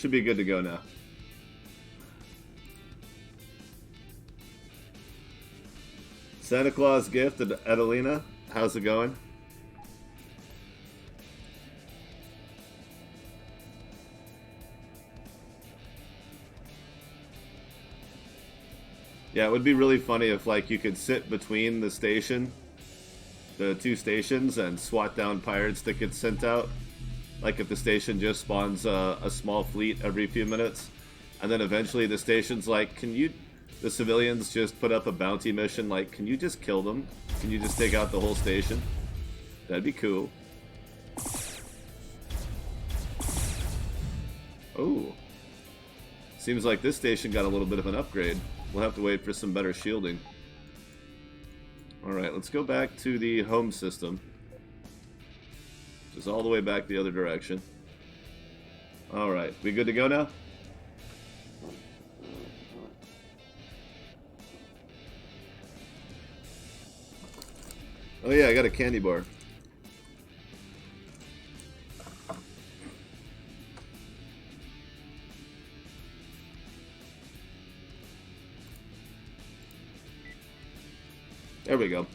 Should be good to go now. Santa Claus gift at Adelina. How's it going? Yeah, it would be really funny if like you could sit between the two stations, and swat down pirates that get sent out. Like if the station just spawns a small fleet every few minutes, and then eventually the station's like, the civilians just put up a bounty mission, like, can you just kill them? Can you just take out the whole station? That'd be cool. Oh. Seems like this station got a little bit of an upgrade. We'll have to wait for some better shielding. Alright, let's go back to the home system. Which is all the way back the other direction. Alright, we good to go now? Oh yeah, I got a candy bar. There we go.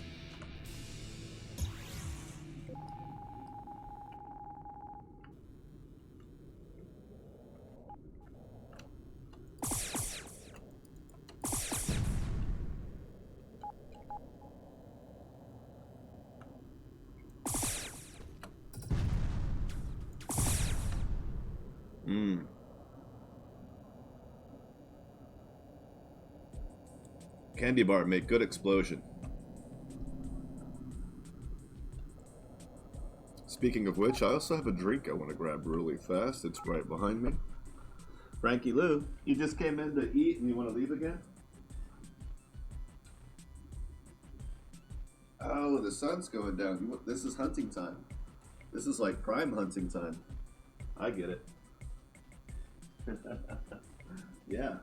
Candy bar make good explosion. Speaking of which, I also have a drink I want to grab really fast. It's right behind me. Frankie Lou, you just came in to eat and you want to leave again? Oh, the sun's going down. This is hunting time. This is like prime hunting time. I get it. Yeah.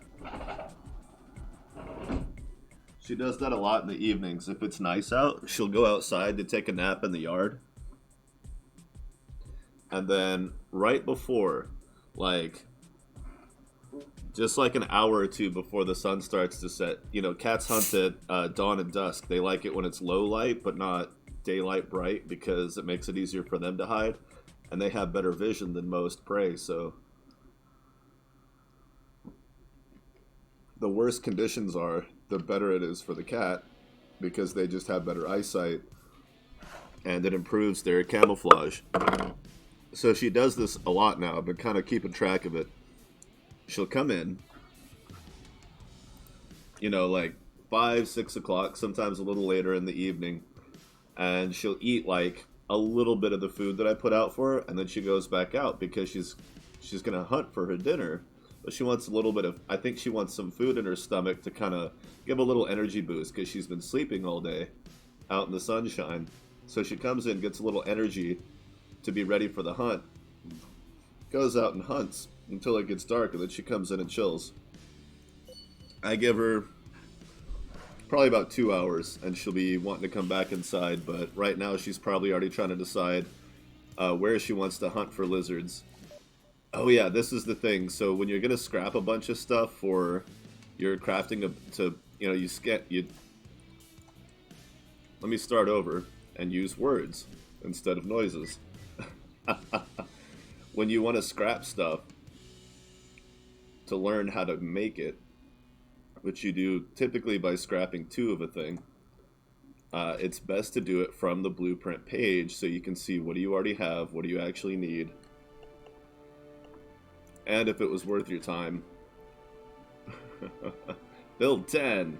She does that a lot in the evenings. If it's nice out, she'll go outside to take a nap in the yard. And then right before, like, just like an hour or two before the sun starts to set, you know, cats hunt at dawn and dusk. They like it when it's low light, but not daylight bright, because it makes it easier for them to hide. And they have better vision than most prey, so the worse conditions are, the better it is for the cat, because they just have better eyesight, and it improves their camouflage. So she does this a lot now. I've been kind of keeping track of it. She'll come in, you know, like 5, 6 o'clock, sometimes a little later in the evening, and she'll eat like a little bit of the food that I put out for her, and then she goes back out because she's gonna hunt for her dinner. But she wants a little bit of, I think she wants some food in her stomach to kind of give a little energy boost, because she's been sleeping all day out in the sunshine. So she comes in, gets a little energy to be ready for the hunt, goes out and hunts until it gets dark, and then she comes in and chills. I give her probably about 2 hours, and she'll be wanting to come back inside, but right now she's probably already trying to decide where she wants to hunt for lizards. Oh yeah, this is the thing. So when you're gonna scrap a bunch of stuff for your crafting let me start over and use words instead of noises. When you want to scrap stuff to learn how to make it, which you do typically by scrapping 2 of a thing, it's best to do it from the blueprint page so you can see what do you already have, what do you actually need, and if it was worth your time. Build 10.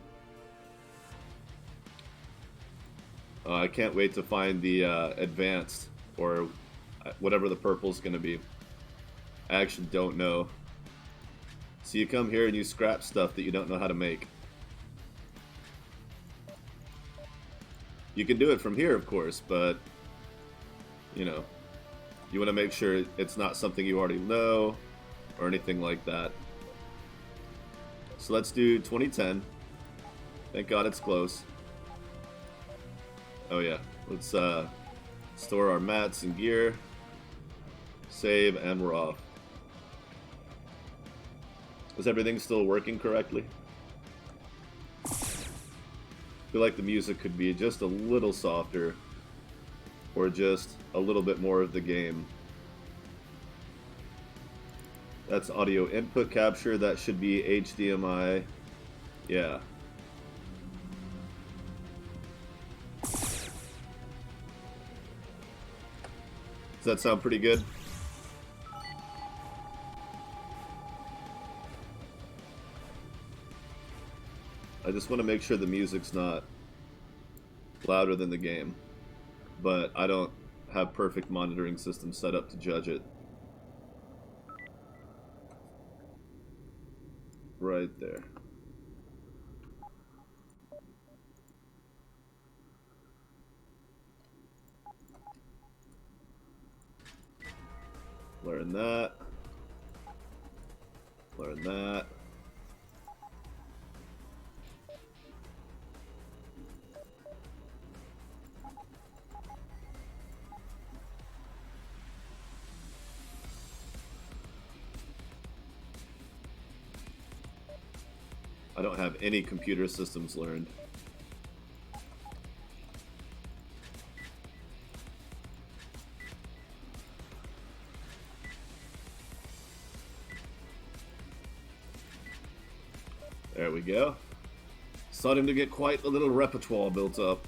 I can't wait to find the advanced, or whatever the purple's going to be. I actually don't know. So you come here and you scrap stuff that you don't know how to make. You can do it from here, of course, but, you know, you want to make sure it's not something you already know or anything like that. So let's do 2010. Thank God it's close. Oh yeah, let's store our mats and gear, save, and we're off. Is everything still working correctly? I feel like the music could be just a little softer, or just a little bit more of the game. That's audio input capture. That should be HDMI. Yeah. Does that sound pretty good? I just want to make sure the music's not louder than the game. But I don't have perfect monitoring systems set up to judge it. Right there. Learn that. Learn that. I don't have any computer systems learned. There we go. Starting to get quite a little repertoire built up.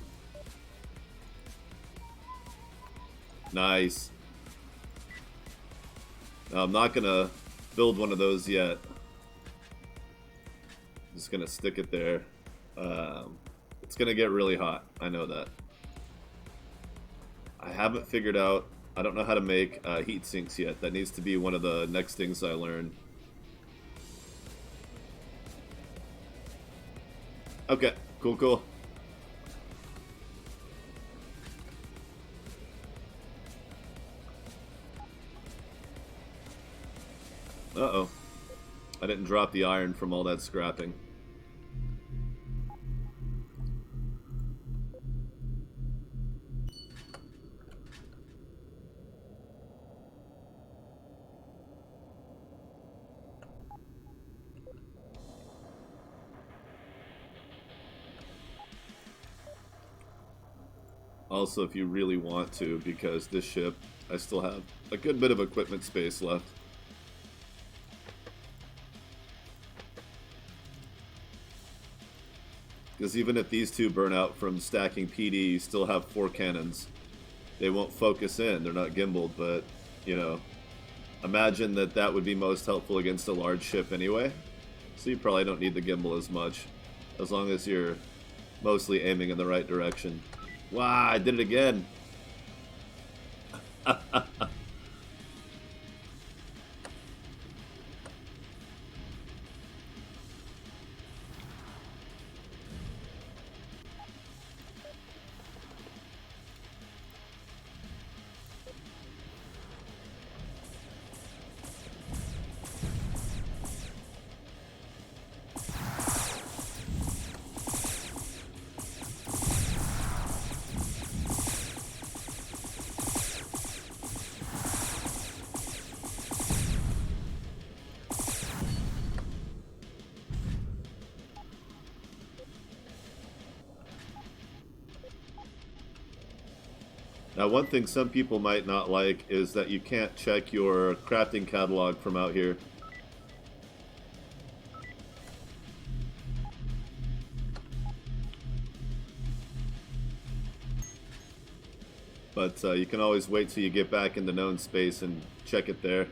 Nice. Now, I'm not gonna build one of those yet. Just gonna stick it there. It's gonna get really hot. I know that. I haven't figured out. I don't know how to make heat sinks yet. That needs to be one of the next things I learn. Okay, cool, cool. Uh-oh. I didn't drop the iron from all that scrapping. Also, if you really want to, because this ship, I still have a good bit of equipment space left. Because even if these two burn out from stacking PD, you still have 4 cannons. They won't focus in, they're not gimbaled, but, you know, imagine that that would be most helpful against a large ship anyway. So you probably don't need the gimbal as much, as long as you're mostly aiming in the right direction. Wow, I did it again! Now, one thing some people might not like is that you can't check your crafting catalog from out here. But you can always wait till you get back into known space and check it there.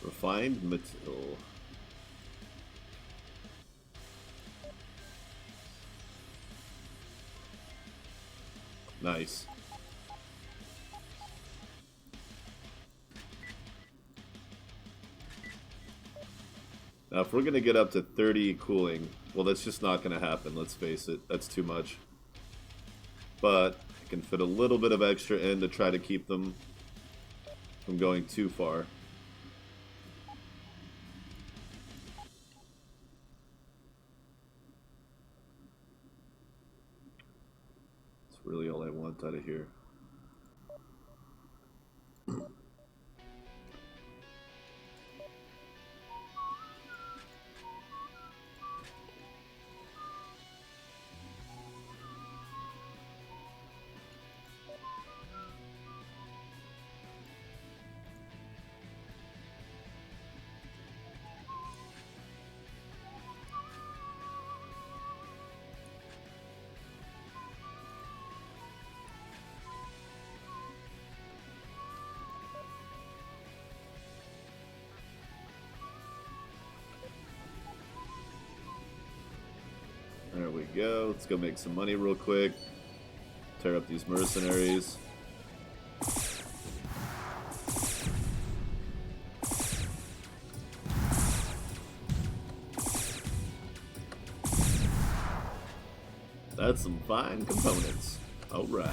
Refined metal. Nice. Now, if we're going to get up to 30 cooling, well, that's just not going to happen, let's face it. That's too much. But I can fit a little bit of extra in to try to keep them from going too far. jumped out of here. There we go. Let's go make some money real quick. Tear up these mercenaries. That's some fine components. Alright.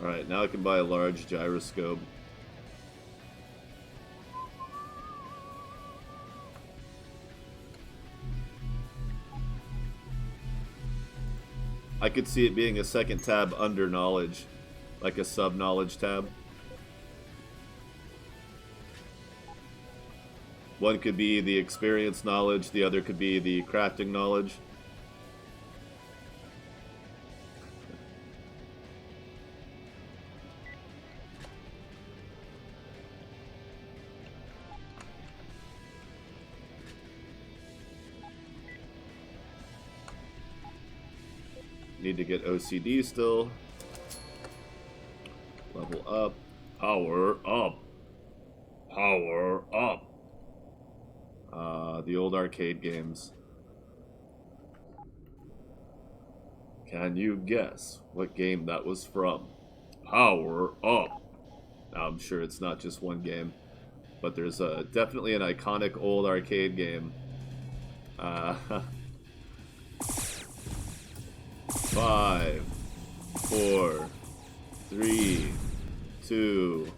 Alright, now I can buy a large gyroscope. I could see it being a second tab under knowledge, like a sub-knowledge tab. One could be the experience knowledge, the other could be the crafting knowledge. Need to get OCD still. Level up. Power up. Power up. The old arcade games. Can you guess what game that was from? Power up. Now, I'm sure it's not just one game, but there's definitely an iconic old arcade game. 5, 4, 3, 2,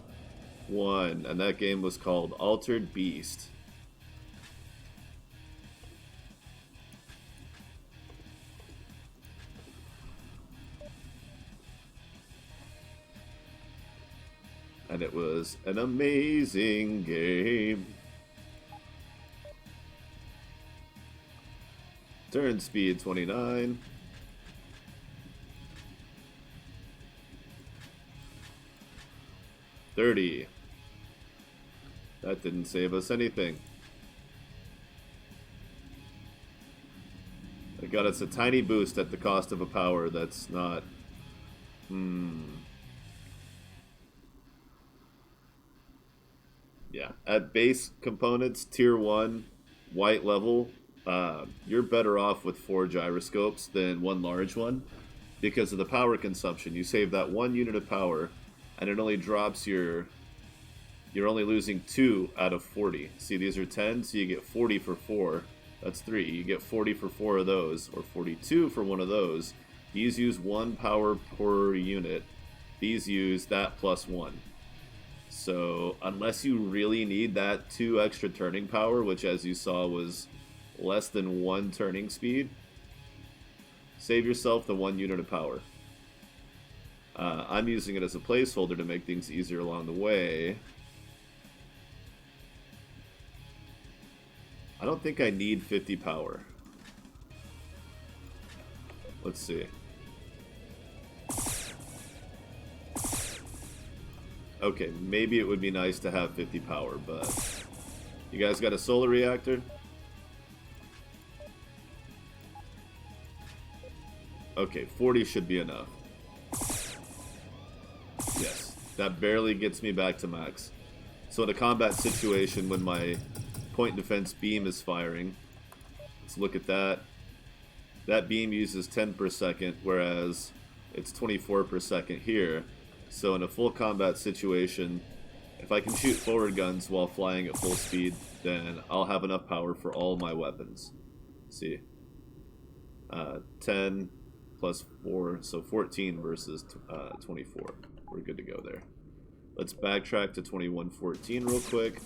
1, and that game was called Altered Beast. And it was an amazing game. Turn speed 29. $30. That didn't save us anything. It got us a tiny boost at the cost of a power that's not... Yeah, at base components, tier 1, white level, you're better off with 4 gyroscopes than one large one because of the power consumption. You save that 1 unit of power, and it only drops your... You're only losing 2 out of 40. See, these are 10, so you get 40 for 4. That's 3. You get 40 for 4 of those, or 42 for one of those. These use 1 power per unit. These use that plus 1. So, unless you really need that 2 extra turning power, which as you saw was less than 1 turning speed, save yourself the 1 unit of power. I'm using it as a placeholder to make things easier along the way. I don't think I need 50 power. Let's see. Okay, maybe it would be nice to have 50 power, but... You guys got a solar reactor? Okay, 40 should be enough. Yes, that barely gets me back to max. So in a combat situation, when my point defense beam is firing, let's look at that. That beam uses 10 per second, whereas it's 24 per second here. So in a full combat situation, if I can shoot forward guns while flying at full speed, then I'll have enough power for all my weapons. Let's see. 10 plus 4, so 14 versus 24. We're good to go there. Let's backtrack to 2114 real quick.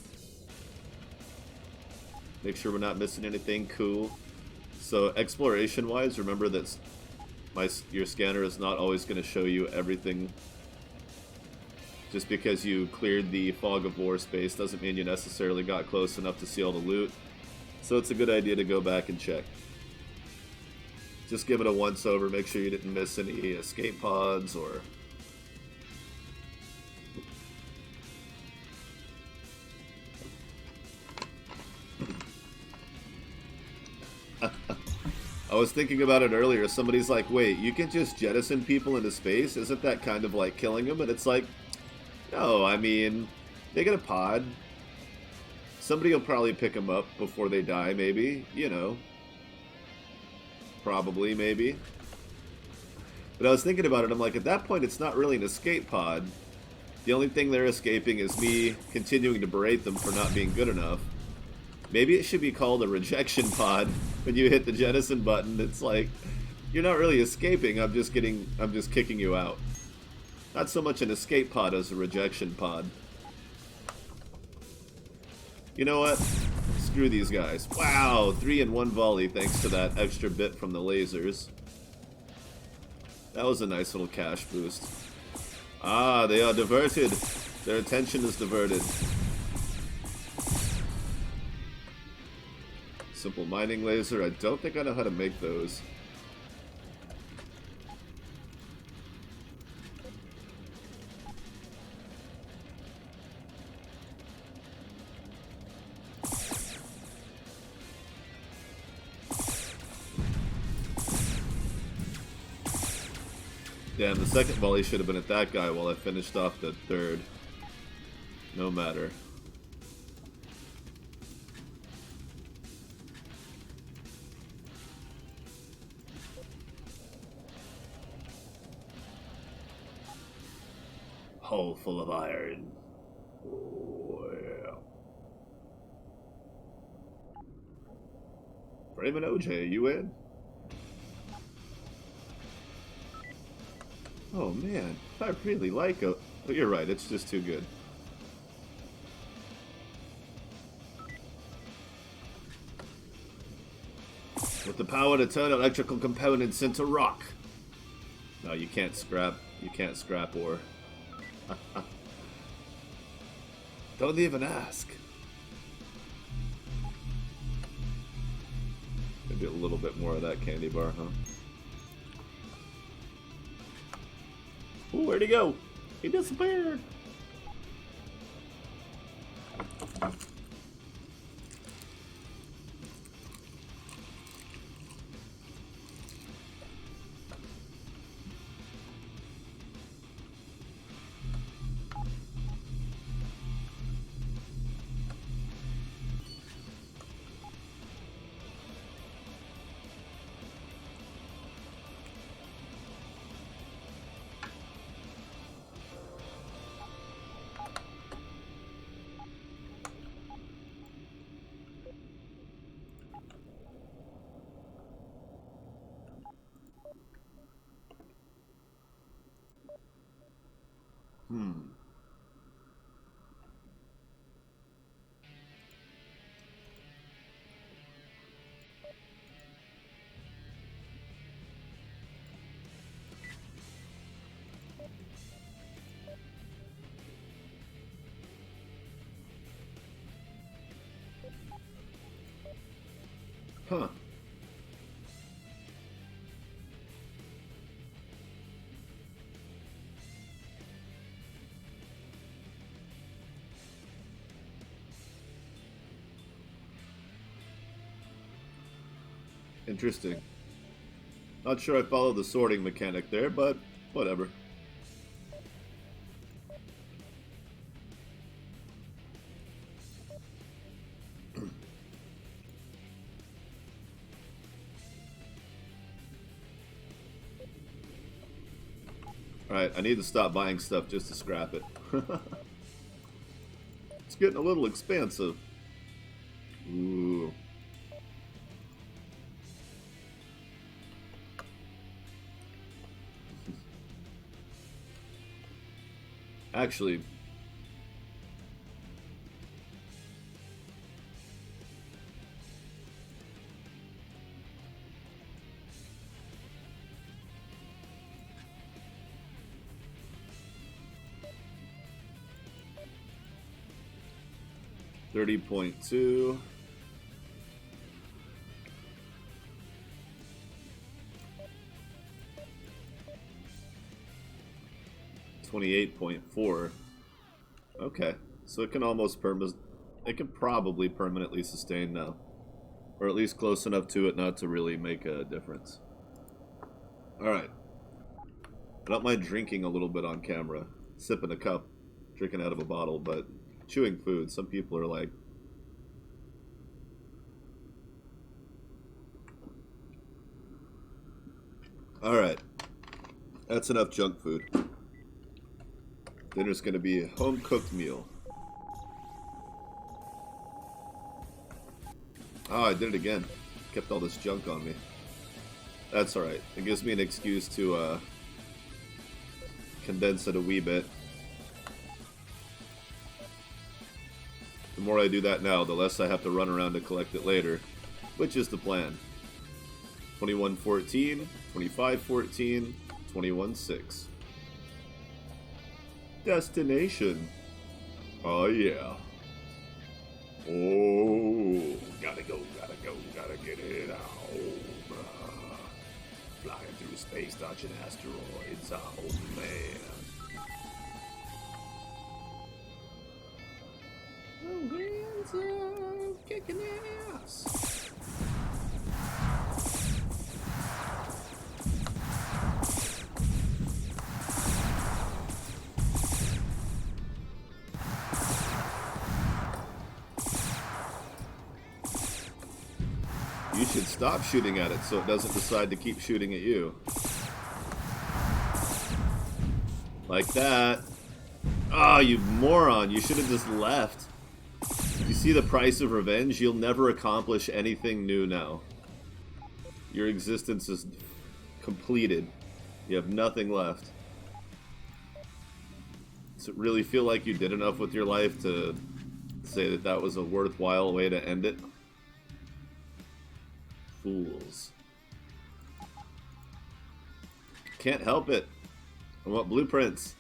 Make sure we're not missing anything cool. So exploration-wise, remember that your scanner is not always going to show you everything. Just because you cleared the Fog of War space doesn't mean you necessarily got close enough to see all the loot. So it's a good idea to go back and check. Just give it a once-over, make sure you didn't miss any escape pods or... I was thinking about it earlier. Somebody's like, wait, you can just jettison people into space? Isn't that kind of like killing them? And it's like, no, I mean, they get a pod. Somebody will probably pick them up before they die, maybe. You know. Probably, maybe. But I was thinking about it. I'm like, at that point, it's not really an escape pod. The only thing they're escaping is me continuing to berate them for not being good enough. Maybe it should be called a rejection pod. When you hit the jettison button, it's like, you're not really escaping, I'm just kicking you out. Not so much an escape pod as a rejection pod. You know what? Screw these guys. Wow, 3 in 1 volley thanks to that extra bit from the lasers. That was a nice little cash boost. Ah, they are diverted. Their attention is diverted. Simple mining laser. I don't think I know how to make those. Damn, the second volley should have been at that guy while I finished off the third. No matter. Hull full of iron. Oh, yeah. Raymond OJ, you in? Oh man, I really like it. Oh, you're right, it's just too good. With the power to turn electrical components into rock. No, you can't scrap ore. Don't even ask. Maybe a little bit more of that candy bar, huh? Ooh, where'd he go? He disappeared. Huh. Interesting. Not sure I follow the sorting mechanic there, but whatever. Alright, I need to stop buying stuff just to scrap it. It's getting a little expensive. Ooh. Actually, 30.2. $28.4. Okay, so it can almost it can probably permanently sustain now, or at least close enough to it not to really make a difference. All right, I don't mind drinking a little bit on camera, sipping a cup, drinking out of a bottle, but chewing food, some people are like, all right, that's enough junk food. Dinner's gonna be a home-cooked meal. Oh, I did it again. Kept all this junk on me. That's alright. It gives me an excuse to condense it a wee bit. The more I do that now, the less I have to run around to collect it later, which is the plan. 21-14, 25-14, 21-6. Destination. Oh yeah. Oh, gotta go, gotta get it out. Flying through space, dodging asteroids. Oh man. Oh, hands up, kicking ass. You should stop shooting at it so it doesn't decide to keep shooting at you. Like that. Ah, oh, you moron. You should have just left. You see the price of revenge? You'll never accomplish anything new now. Your existence is completed. You have nothing left. Does it really feel like you did enough with your life to say that that was a worthwhile way to end it? Fools. Can't help it. I want blueprints.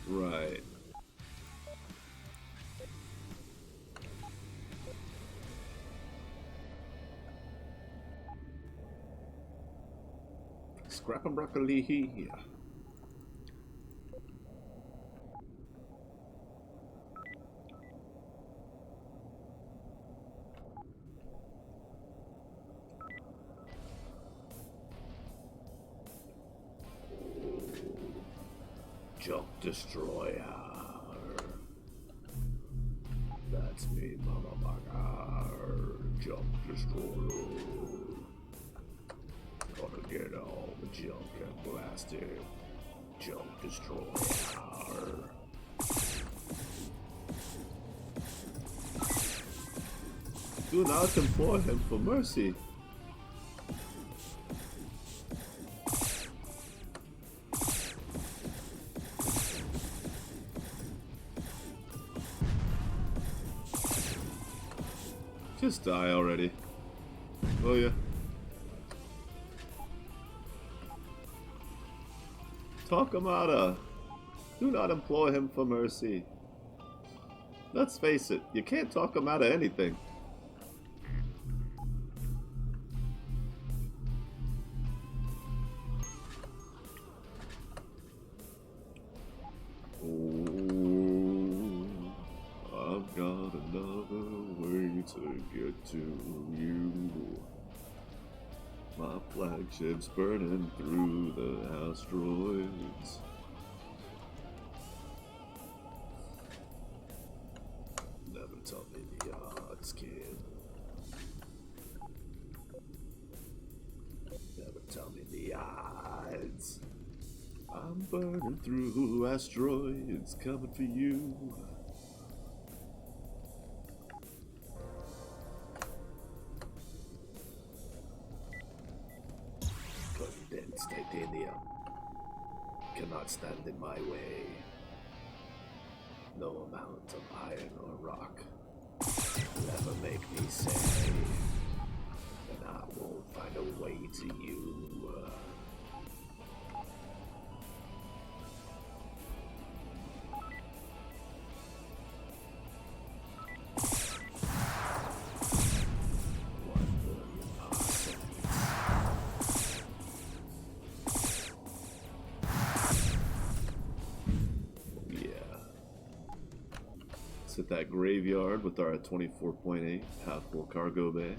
Right. Scrap and broccoli here. Junk Destroyer. That's me, motherfucker. Junk Destroyer. Gonna get all the junk and blast it. Junk Destroyer. Do not implore him for mercy. Just die already. Oh yeah. Talk him out of. Do not implore him for mercy. Let's face it, you can't talk him out of anything. I've got another way to get to you. My flagship's burning through the asteroids. Never tell me the odds, kid. Never tell me the odds. I'm burning through asteroids, coming for you. Condensed titanium cannot stand in my way. No amount of iron or rock will ever make me say, and I won't find a way to you. that graveyard with our 24.8 half-full cargo bay.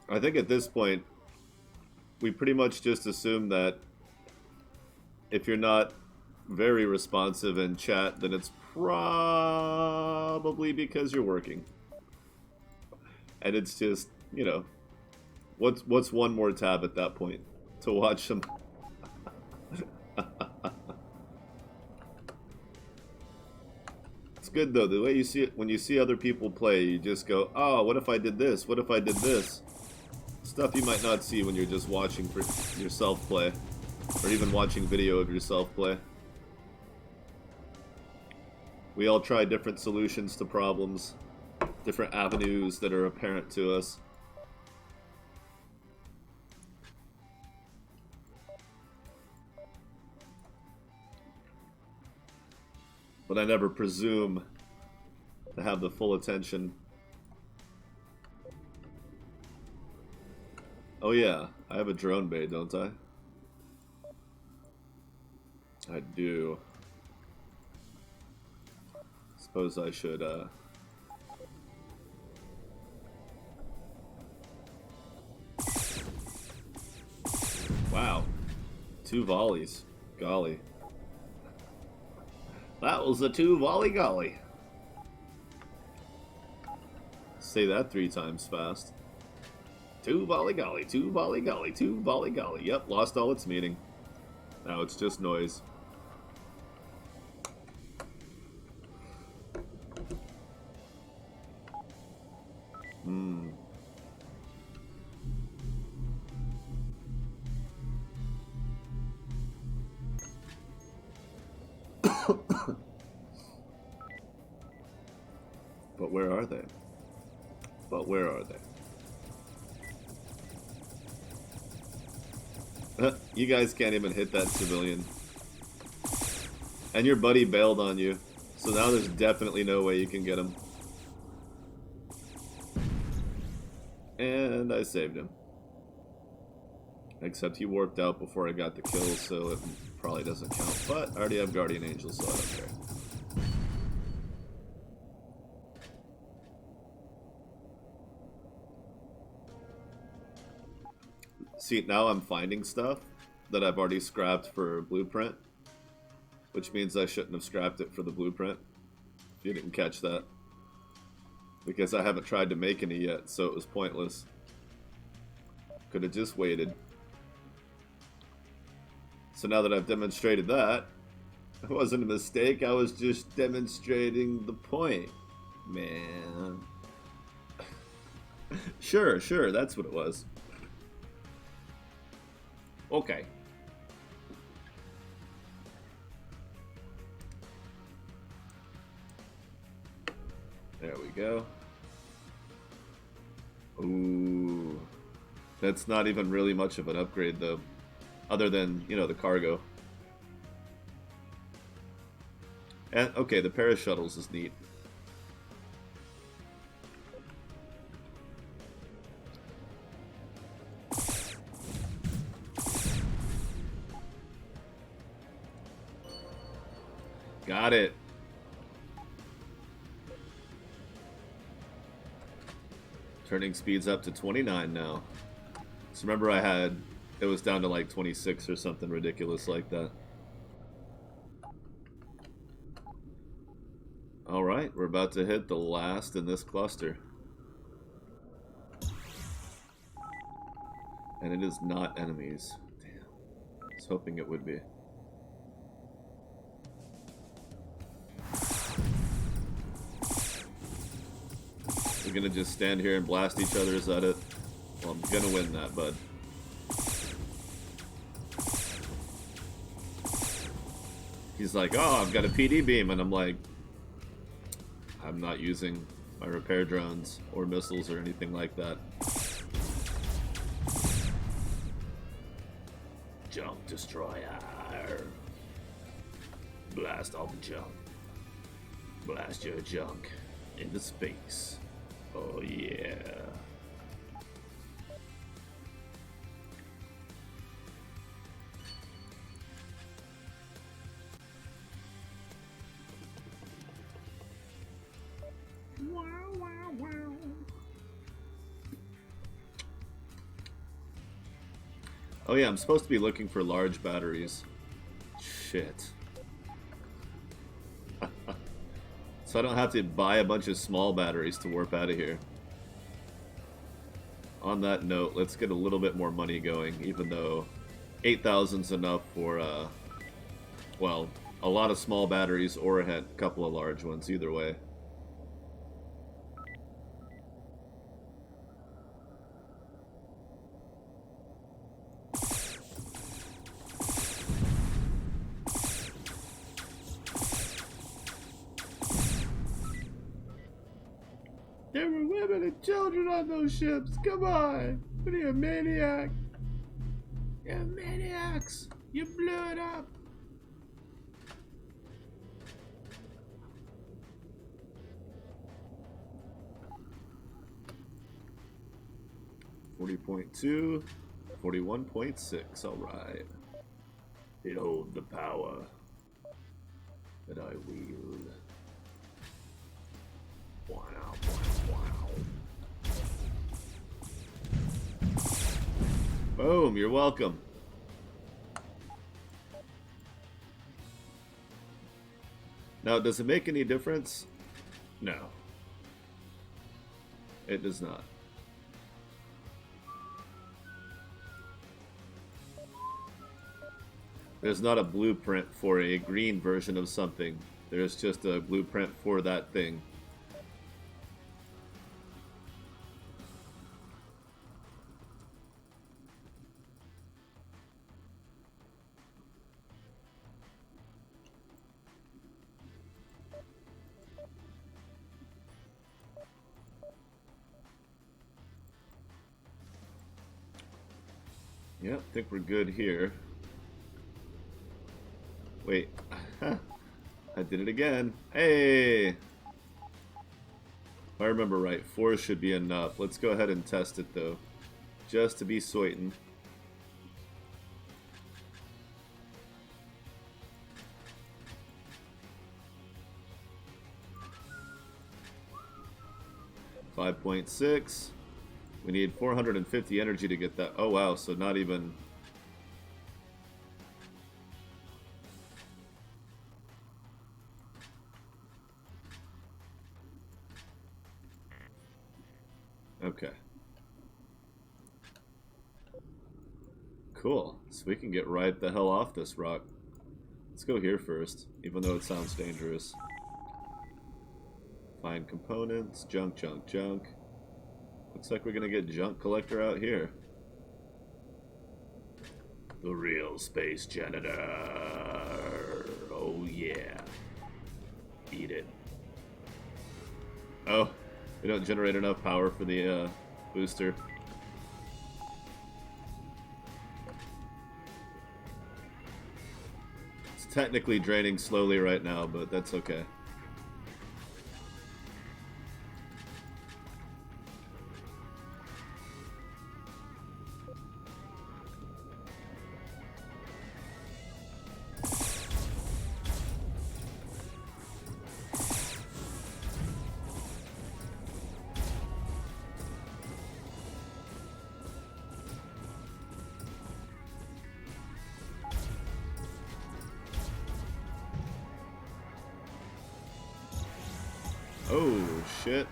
I think at this point, we pretty much just assume that if you're not very responsive in chat, then it's probably because you're working. And it's just, you know, what's one more tab at that point to watch them? It's good though, the way you see it, when you see other people play, you just go, oh, what if I did this? What if I did this? Stuff you might not see when you're just watching for yourself play, or even watching video of yourself play. We all try different solutions to problems, different avenues that are apparent to us. But I never presume to have the full attention. Oh yeah, I have a drone bay, don't I? I do. Suppose I should, Wow. 2 volleys. Golly. That was a 2 volley golly. Say that 3 times fast. 2 volley golly, 2 volley golly, 2 volley golly. Yep, lost all its meaning. Now it's just noise. But where are they? But where are they? You guys can't even hit that civilian. And your buddy bailed on you. So now there's definitely no way you can get him. And I saved him. Except he warped out before I got the kill, so it probably doesn't count. But I already have Guardian Angel, so I don't care. See, now I'm finding stuff that I've already scrapped for Blueprint, which means I shouldn't have scrapped it for the Blueprint, if you didn't catch that. Because I haven't tried to make any yet, so it was pointless. Could have just waited. So now that I've demonstrated that, it wasn't a mistake, I was just demonstrating the point. Man. Sure, that's what it was. Okay. There we go. Ooh. That's not even really much of an upgrade, though. Other than, you know, the cargo. And, okay, the pair of shuttles is neat. Got it. Turning speeds up to 29 now. So remember it was down to like 26 or something ridiculous like that. Alright, we're about to hit the last in this cluster. And it is not enemies. Damn. I was hoping it would be. We're gonna just stand here and blast each other's at it. Well, I'm gonna win that, bud. He's like, oh, I've got a PD beam, and I'm like, I'm not using my repair drones or missiles or anything like that. Jump destroyer. Blast off the jump. Blast your junk into space. Oh yeah. Wow, wow, wow. Oh yeah, I'm supposed to be looking for large batteries. Shit. So I don't have to buy a bunch of small batteries to warp out of here. On that note, let's get a little bit more money going, even though 8,000's enough for, well, a lot of small batteries or a couple of large ones, either way. There were women and children on those ships. Come on. What are you, a maniac? You're maniacs. You blew it up. $40.2, 41.6. All right. Behold the power that I wield. Wow, wow, wow. Boom, you're welcome. Now, does it make any difference? No. It does not. There's not a blueprint for a green version of something. There's just a blueprint for that thing. Yep, I think we're good here. Wait. I did it again. Hey! If I remember right, 4 should be enough. Let's go ahead and test it, though. Just to be certain. $5.6. We need 450 energy to get that. Oh wow, so not even... Okay. Cool. So we can get right the hell off this rock. Let's go here first, even though it sounds dangerous. Find components. Junk, junk, junk. Looks like we're gonna get junk collector out here. The real space janitor. Oh yeah. Eat it. Oh, we don't generate enough power for the booster. It's technically draining slowly right now, but that's okay. Oh, shit.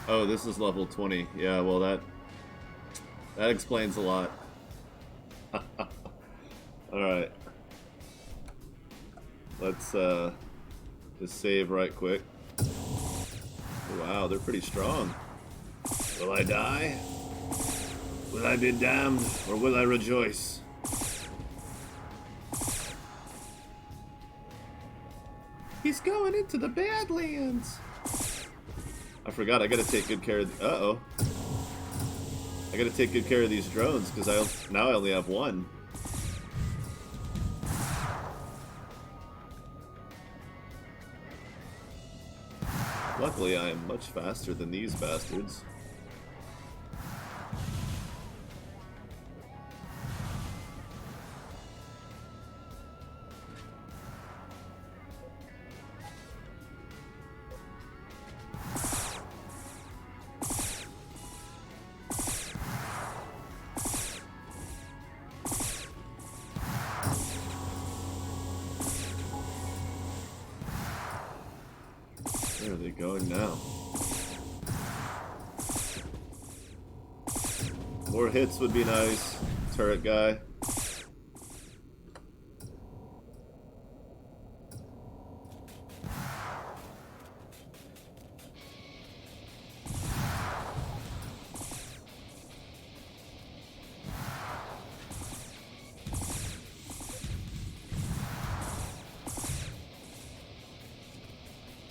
Oh, this is level 20. Yeah, well, that explains a lot. Alright. Let's, just save right quick. Wow, they're pretty strong. Will I die? Will I be damned, or will I rejoice? He's going into the Badlands! I forgot, I gotta take good care of... Uh-oh. I gotta take good care of these drones, because now I only have one. Luckily, I am much faster than these bastards. Where are they going now? More hits would be nice, turret guy.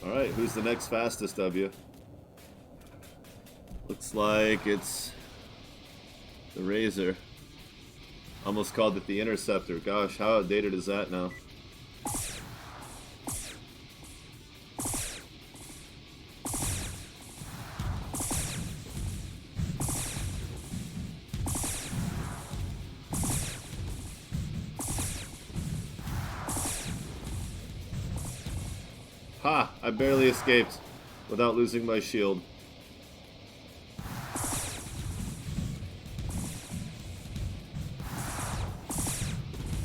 Alright, who's the next fastest of you? Looks like it's the Razor. Almost called it the Interceptor. Gosh, how outdated is that now? Ha! I barely escaped without losing my shield.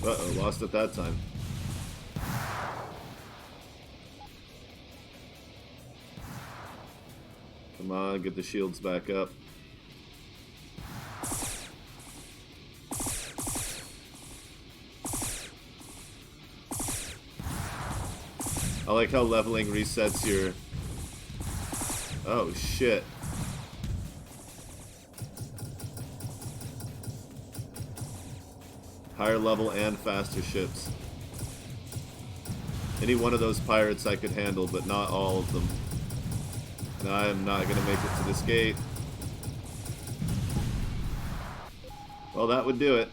Uh-oh, lost it that time. Come on, get the shields back up. I like how leveling resets your... Oh, shit. Higher level and faster ships. Any one of those pirates I could handle, but not all of them. And I am not going to make it to this gate. Well, that would do it.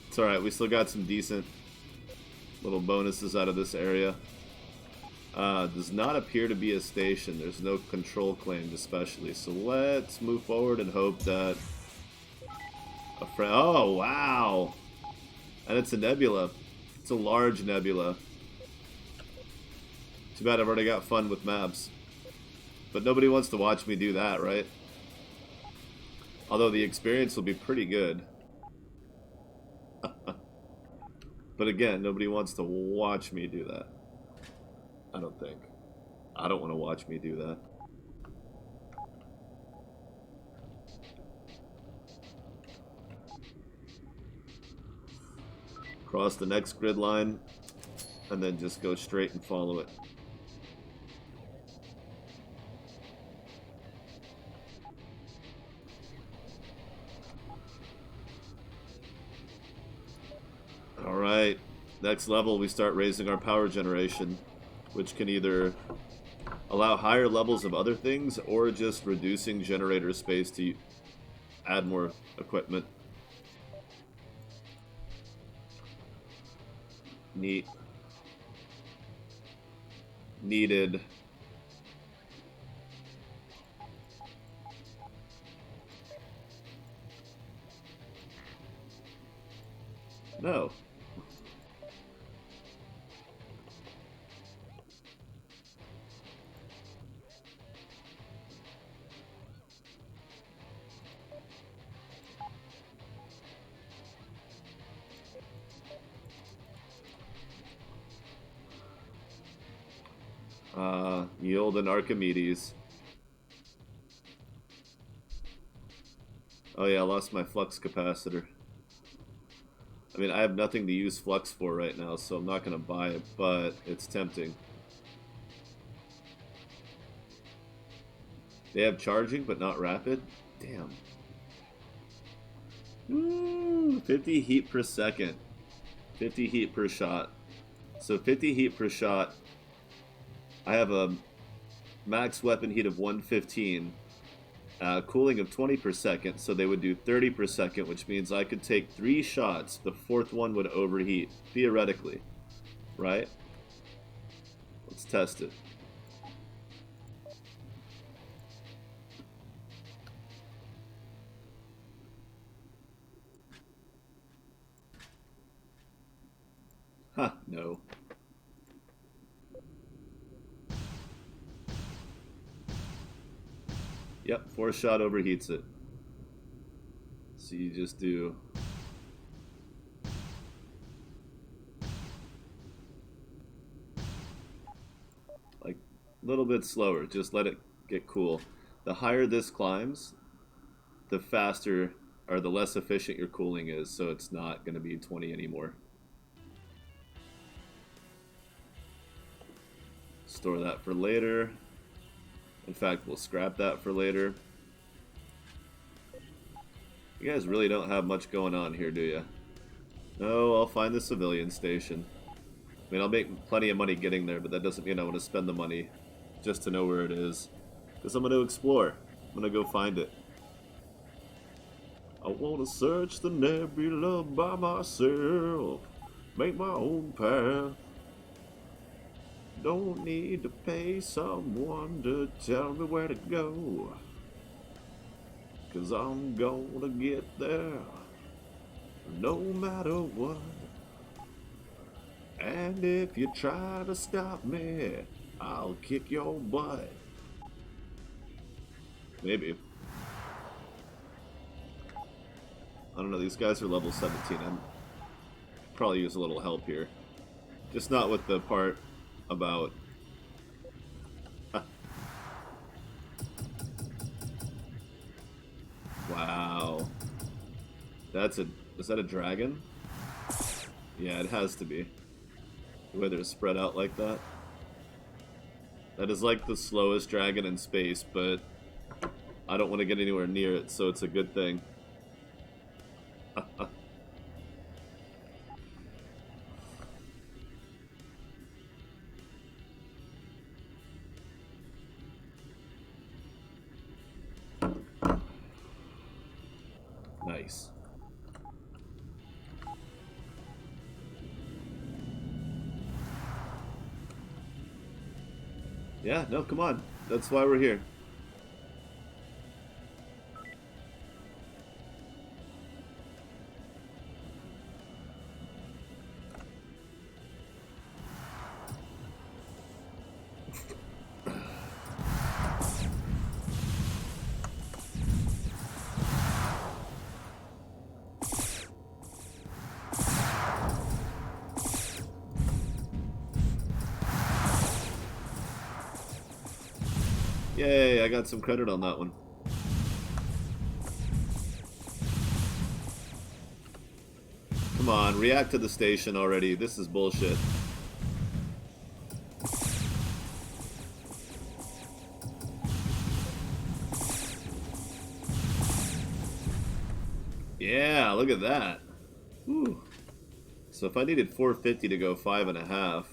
It's alright, we still got some decent little bonuses out of this area. Does not appear to be a station. There's no control claimed especially. So let's move forward and hope that a friend... Oh, wow! And it's a nebula. It's a large nebula. Too bad I've already got fun with maps. But nobody wants to watch me do that, right? Although the experience will be pretty good. But again, nobody wants to watch me do that. I don't think. I don't want to watch me do that. Cross the next grid line, and then just go straight and follow it. Alright, next level we start raising our power generation, which can either allow higher levels of other things or just reducing generator space to add more equipment. Neat. Needed. No. Yield and Archimedes. Oh yeah, I lost my flux capacitor. I mean, I have nothing to use flux for right now, so I'm not going to buy it, but it's tempting. They have charging, but not rapid? Damn. Ooh, 50 heat per second. 50 heat per shot. So 50 heat per shot. I have a max weapon heat of 115. Cooling of 20 per second, so they would do 30 per second, which means I could take 3 shots. The 4th one would overheat, theoretically. Right? Let's test it. Ha, no. Yep, force shot overheats it. So you just do... like, a little bit slower. Just let it get cool. The higher this climbs, the faster or the less efficient your cooling is, so it's not going to be 20 anymore. Store that for later. In fact, we'll scrap that for later. You guys really don't have much going on here, do you? No, I'll find the civilian station. I mean, I'll make plenty of money getting there, but that doesn't mean I want to spend the money just to know where it is. Because I'm going to explore. I'm going to go find it. I want to search the nebula by myself. Make my own path. Don't need to pay someone to tell me where to go. 'Cause I'm gonna get there, no matter what. And if you try to stop me, I'll kick your butt. Maybe. I don't know, these guys are level 17. I probably use a little help here. Just not with the part about... Wow. Is that a dragon? Yeah, it has to be. The way they're spread out like that. That is like the slowest dragon in space, but I don't want to get anywhere near it, so it's a good thing. Nice. Yeah, no, come on. That's why we're here. Yay, I got some credit on that one. Come on, react to the station already. This is bullshit. Yeah, look at that. Whew. So if I needed 450 to go 5.5...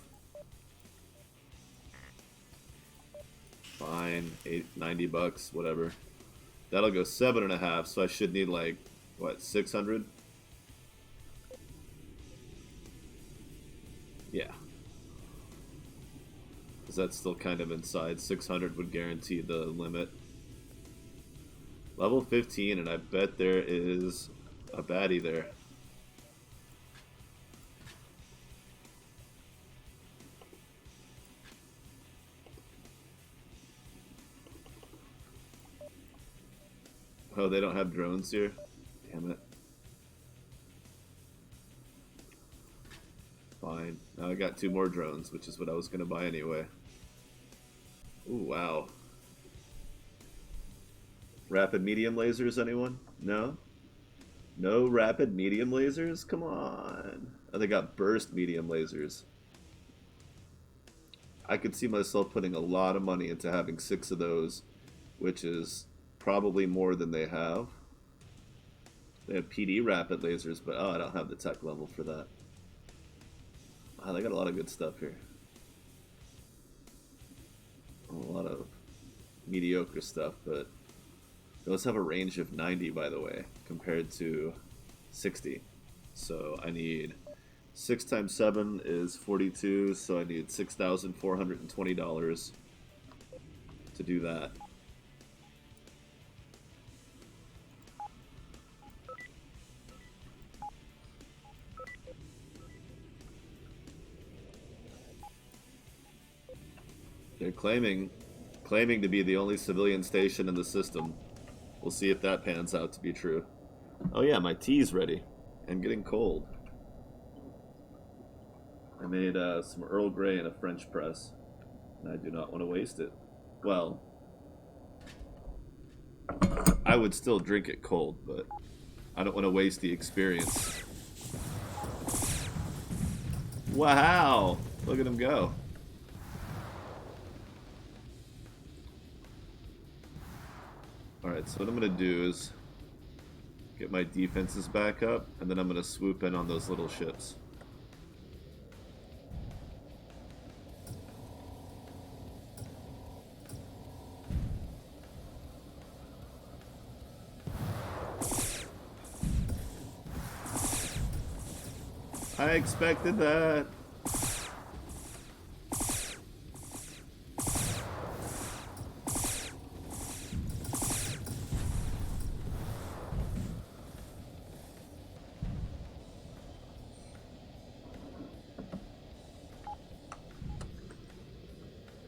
Fine, 90 bucks, whatever. That'll go 7.5, so I should need like, what, 600? Yeah. Because that's still kind of inside. 600 would guarantee the limit. Level 15, and I bet there is a baddie there. Oh, they don't have drones here? Damn it. Fine. Now I got 2 more drones, which is what I was going to buy anyway. Ooh, wow. Rapid medium lasers, anyone? No? No rapid medium lasers? Come on. Oh, they got burst medium lasers. I could see myself putting a lot of money into having 6 of those, which is probably more than they have. They have PD rapid lasers, but oh, I don't have the tech level for that. Wow, they got a lot of good stuff here. A lot of mediocre stuff, but those have a range of 90, by the way, compared to 60. So I need 6 times 7 is 42, so I need $6,420 to do that. They're claiming to be the only civilian station in the system. We'll see if that pans out to be true. Oh yeah, my tea's ready and getting cold. I made some Earl Grey in a French press, and I do not want to waste it. Well, I would still drink it cold, but I don't want to waste the experience. Wow! Look at him go. Alright, so what I'm going to do is get my defenses back up, and then I'm going to swoop in on those little ships. I expected that.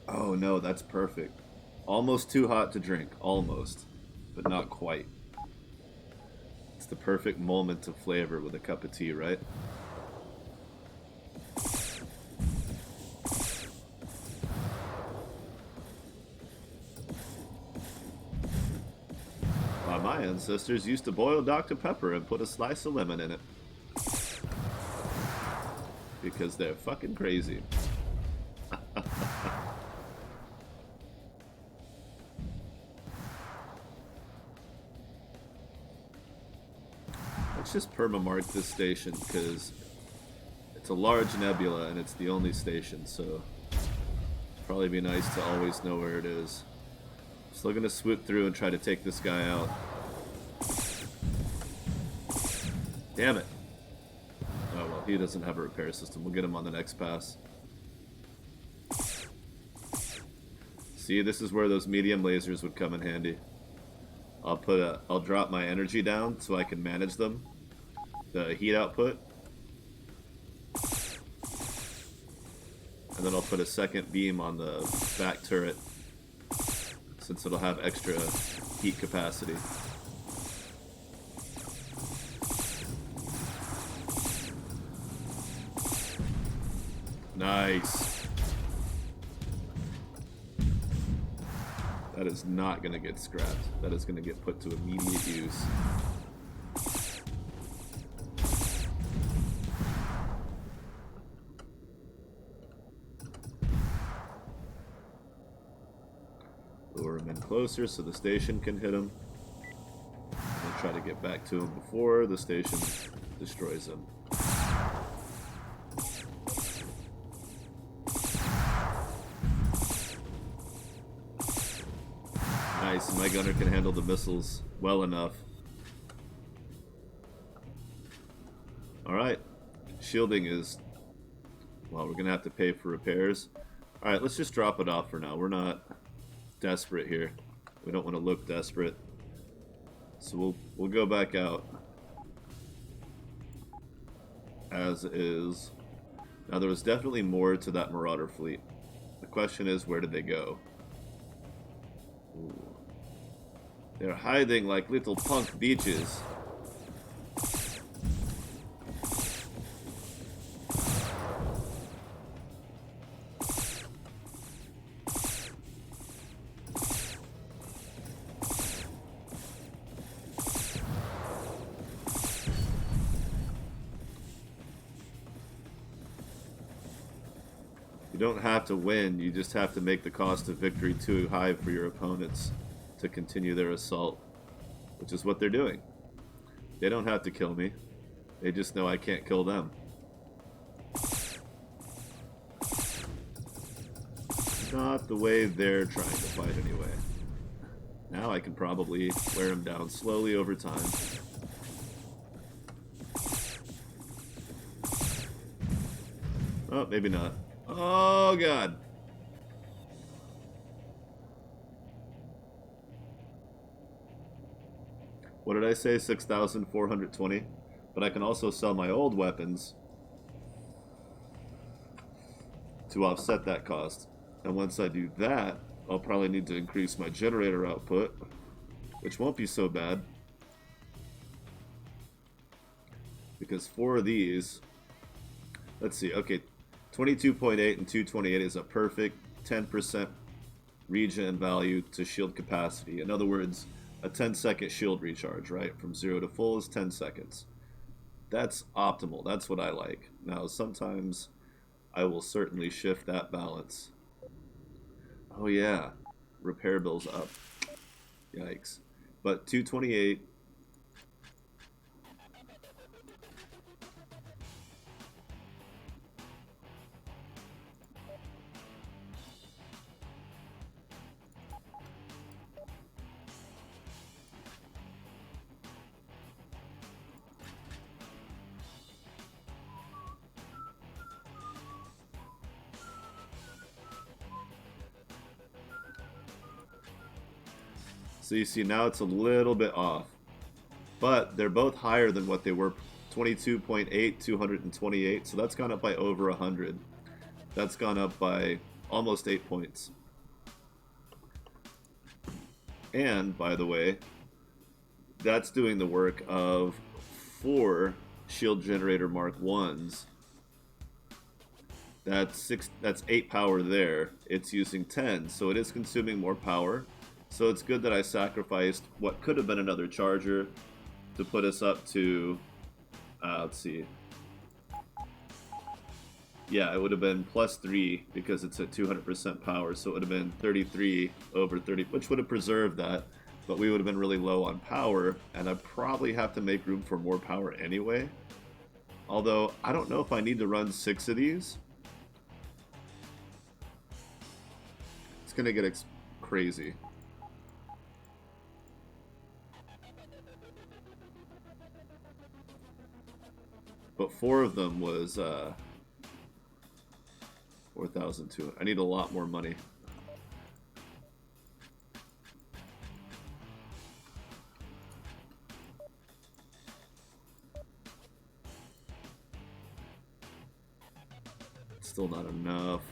Oh no, that's perfect. Almost too hot to drink. Almost. But not quite. It's the perfect moment of flavor with a cup of tea, right? My ancestors used to boil Dr. Pepper and put a slice of lemon in it. Because they're fucking crazy. Let's just permamark this station because it's a large nebula and it's the only station, so it'd probably be nice to always know where it is. Still gonna swoop through and try to take this guy out. Damn it. Oh well, he doesn't have a repair system. We'll get him on the next pass. See, this is where those medium lasers would come in handy. I'll drop my energy down so I can manage them. The heat output. And then I'll put a second beam on the back turret, since it'll have extra heat capacity. Nice. That is not going to get scrapped. That is going to get put to immediate use. Lure him in closer so the station can hit him. And try to get back to him before the station destroys him. Nice, my gunner can handle the missiles well enough. Alright, shielding is... well, we're going to have to pay for repairs. Alright, let's just drop it off for now. We're not desperate here. We don't want to look desperate. So we'll go back out as is. Now there was definitely more to that Marauder fleet. The question is, where did they go? Ooh. They're hiding like little punk beaches. You don't have to win, you just have to make the cost of victory too high for your opponents to continue their assault, which is what they're doing. They don't have to kill me. They just know I can't kill them. Not the way they're trying to fight anyway. Now I can probably wear them down slowly over time. Oh, maybe not. Oh, God. What did I say? 6,420? But I can also sell my old weapons to offset that cost. And once I do that, I'll probably need to increase my generator output, which won't be so bad. Because 4 of these, let's see, okay, 22.8 and 228 is a perfect 10% regen value to shield capacity. In other words, a 10-second shield recharge, right? From 0 to full is 10 seconds. That's optimal. That's what I like. Now, sometimes I will certainly shift that balance. Oh, yeah. Repair bills up. Yikes. But 228. So you see now it's a little bit off. But they're both higher than what they were. 22.8, 228. So that's gone up by over 100. That's gone up by almost 8 points. And, by the way, that's doing the work of 4 shield generator Mark 1s. That's 8 power there. It's using 10, so it is consuming more power. So it's good that I sacrificed what could have been another charger to put us up to, let's see. Yeah, it would have been +3 because it's at 200% power, so it would have been 33 over 30, which would have preserved that, but we would have been really low on power, and I probably have to make room for more power anyway. Although, I don't know if I need to run 6 of these. It's gonna get crazy. But 4 of them was 4,200. I need a lot more money. It's still not enough.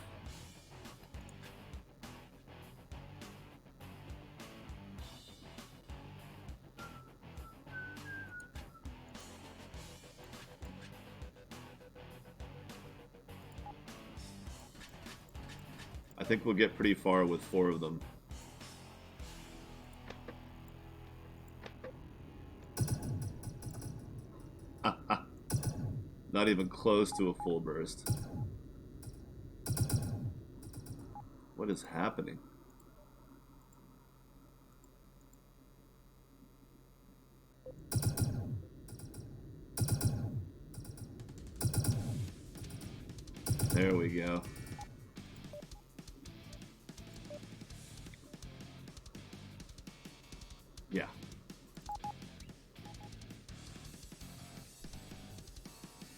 I think we'll get pretty far with 4 of them. Not even close to a full burst. What is happening? There we go. Yeah.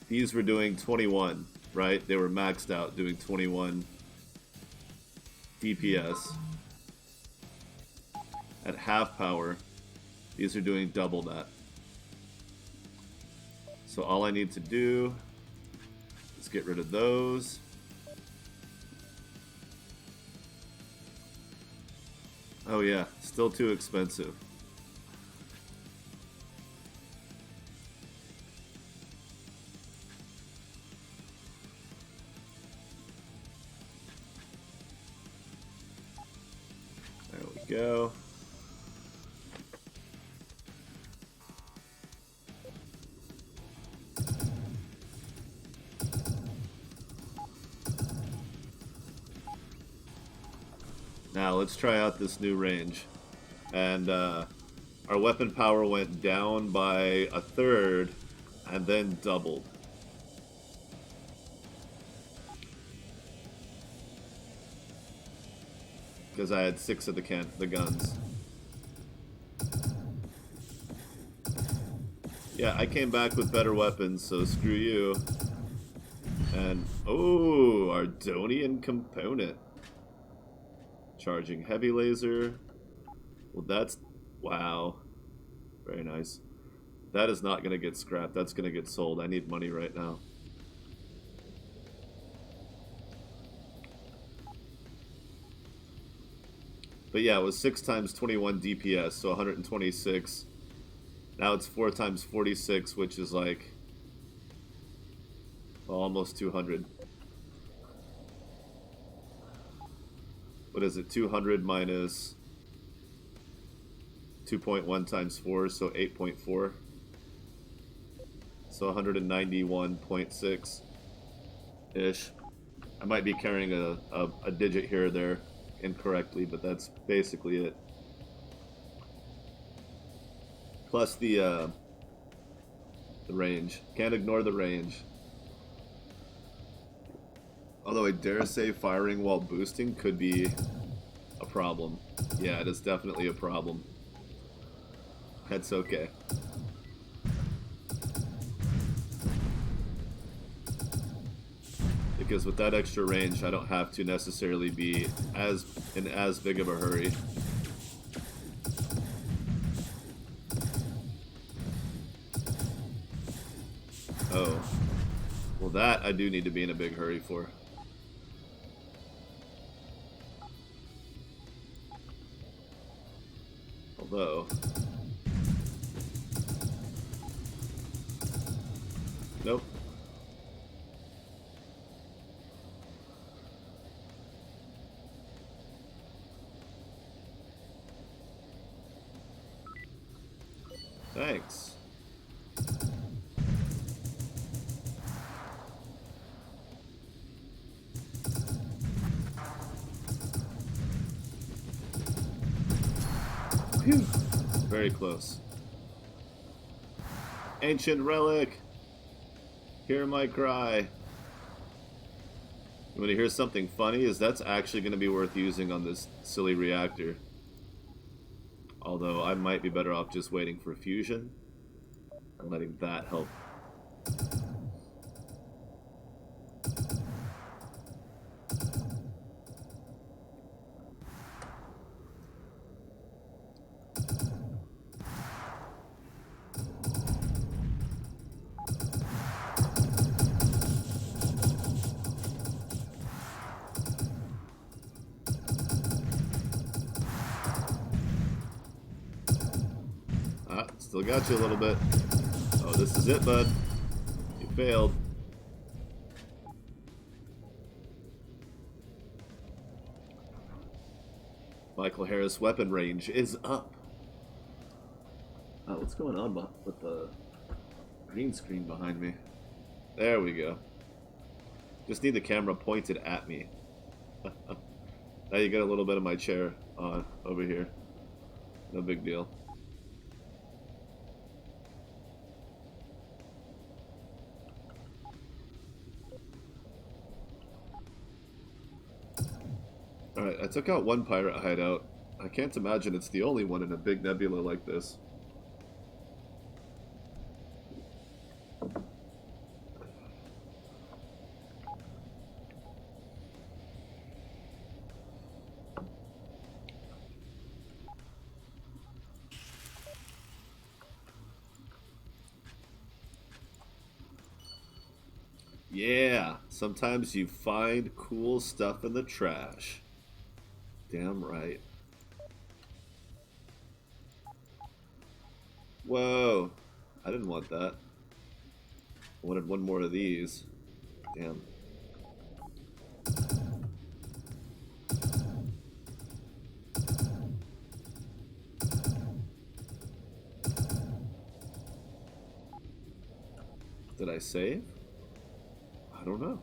These were doing 21, right? They were maxed out doing 21 DPS. At half power, these are doing double that. So all I need to do is get rid of those. Oh yeah, still too expensive. There we go. Now let's try out this new range. And our weapon power went down by 1/3 and then doubled. Because I had 6 of the guns. Yeah, I came back with better weapons, so screw you. And, oh, Ardonian component. Charging heavy laser. Well, that's, wow. Very nice. That is not going to get scrapped. That's going to get sold. I need money right now. But yeah, it was 6 times 21 DPS, so 126. Now it's 4 times 46, which is like, well, almost 200. What is it? 200 minus 2.1 times 4, so 8.4. So 191.6 ish. I might be carrying a digit here or there incorrectly, but that's basically it. Plus the range. Can't ignore the range. Although I dare say firing while boosting could be a problem. Yeah, it is definitely a problem. That's okay. Because with that extra range, I don't have to necessarily be in as big of a hurry. Oh. Well, that I do need to be in a big hurry for. Although... Nope. Thanks. Phew. Very close. Ancient relic! Hear my cry. You want to hear something funny? Is that's actually going to be worth using on this silly reactor. Although I might be better off just waiting for fusion and letting that help. Still got you a little bit. Oh, this is it, bud. You failed. Michael Harris weapon range is up. Oh, what's going on with the green screen behind me? There we go. Just need the camera pointed at me. Now you get a little bit of my chair on over here. No big deal. Alright, I took out one pirate hideout. I can't imagine it's the only one in a big nebula like this. Yeah, sometimes you find cool stuff in the trash. Damn right. Whoa, I didn't want that. I wanted one more of these. Damn. Did I save? I don't know.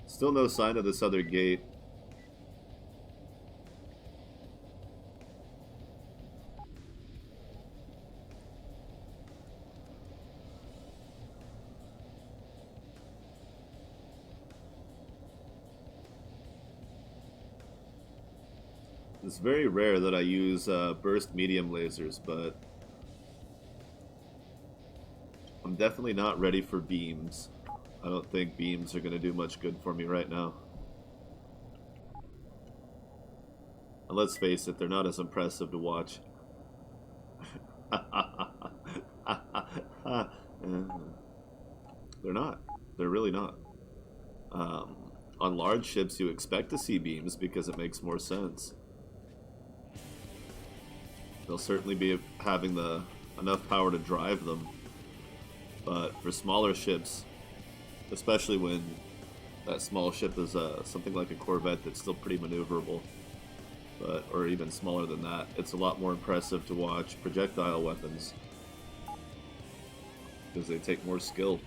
Still no sign of this other gate. It's very rare that I use burst medium lasers, but I'm definitely not ready for beams. I don't think beams are going to do much good for me right now. And let's face it, they're not as impressive to watch. They're not. They're really not. on large ships, you expect to see beams because it makes more sense. They'll certainly be having the enough power to drive them, but for smaller ships, especially when that small ship is something like a Corvette that's still pretty maneuverable, but or even smaller than that, it's a lot more impressive to watch projectile weapons because they take more skill.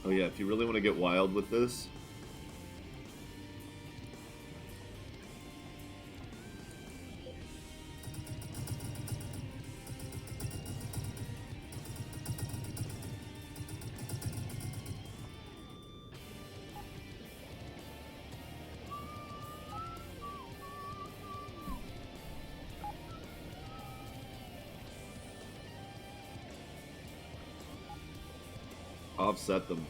Oh yeah, if you really want to get wild with this, offset them.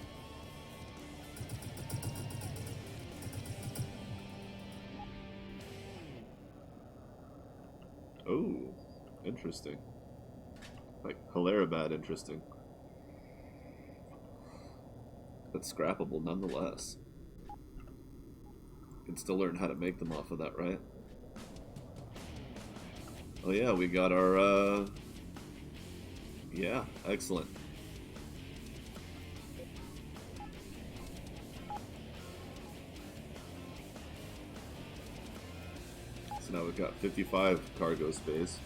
Oh, interesting. Like, Hilarabad interesting. But scrappable nonetheless. You can still learn how to make them off of that, right? Oh yeah, we got our, yeah, excellent. So now we've got 55 cargo space.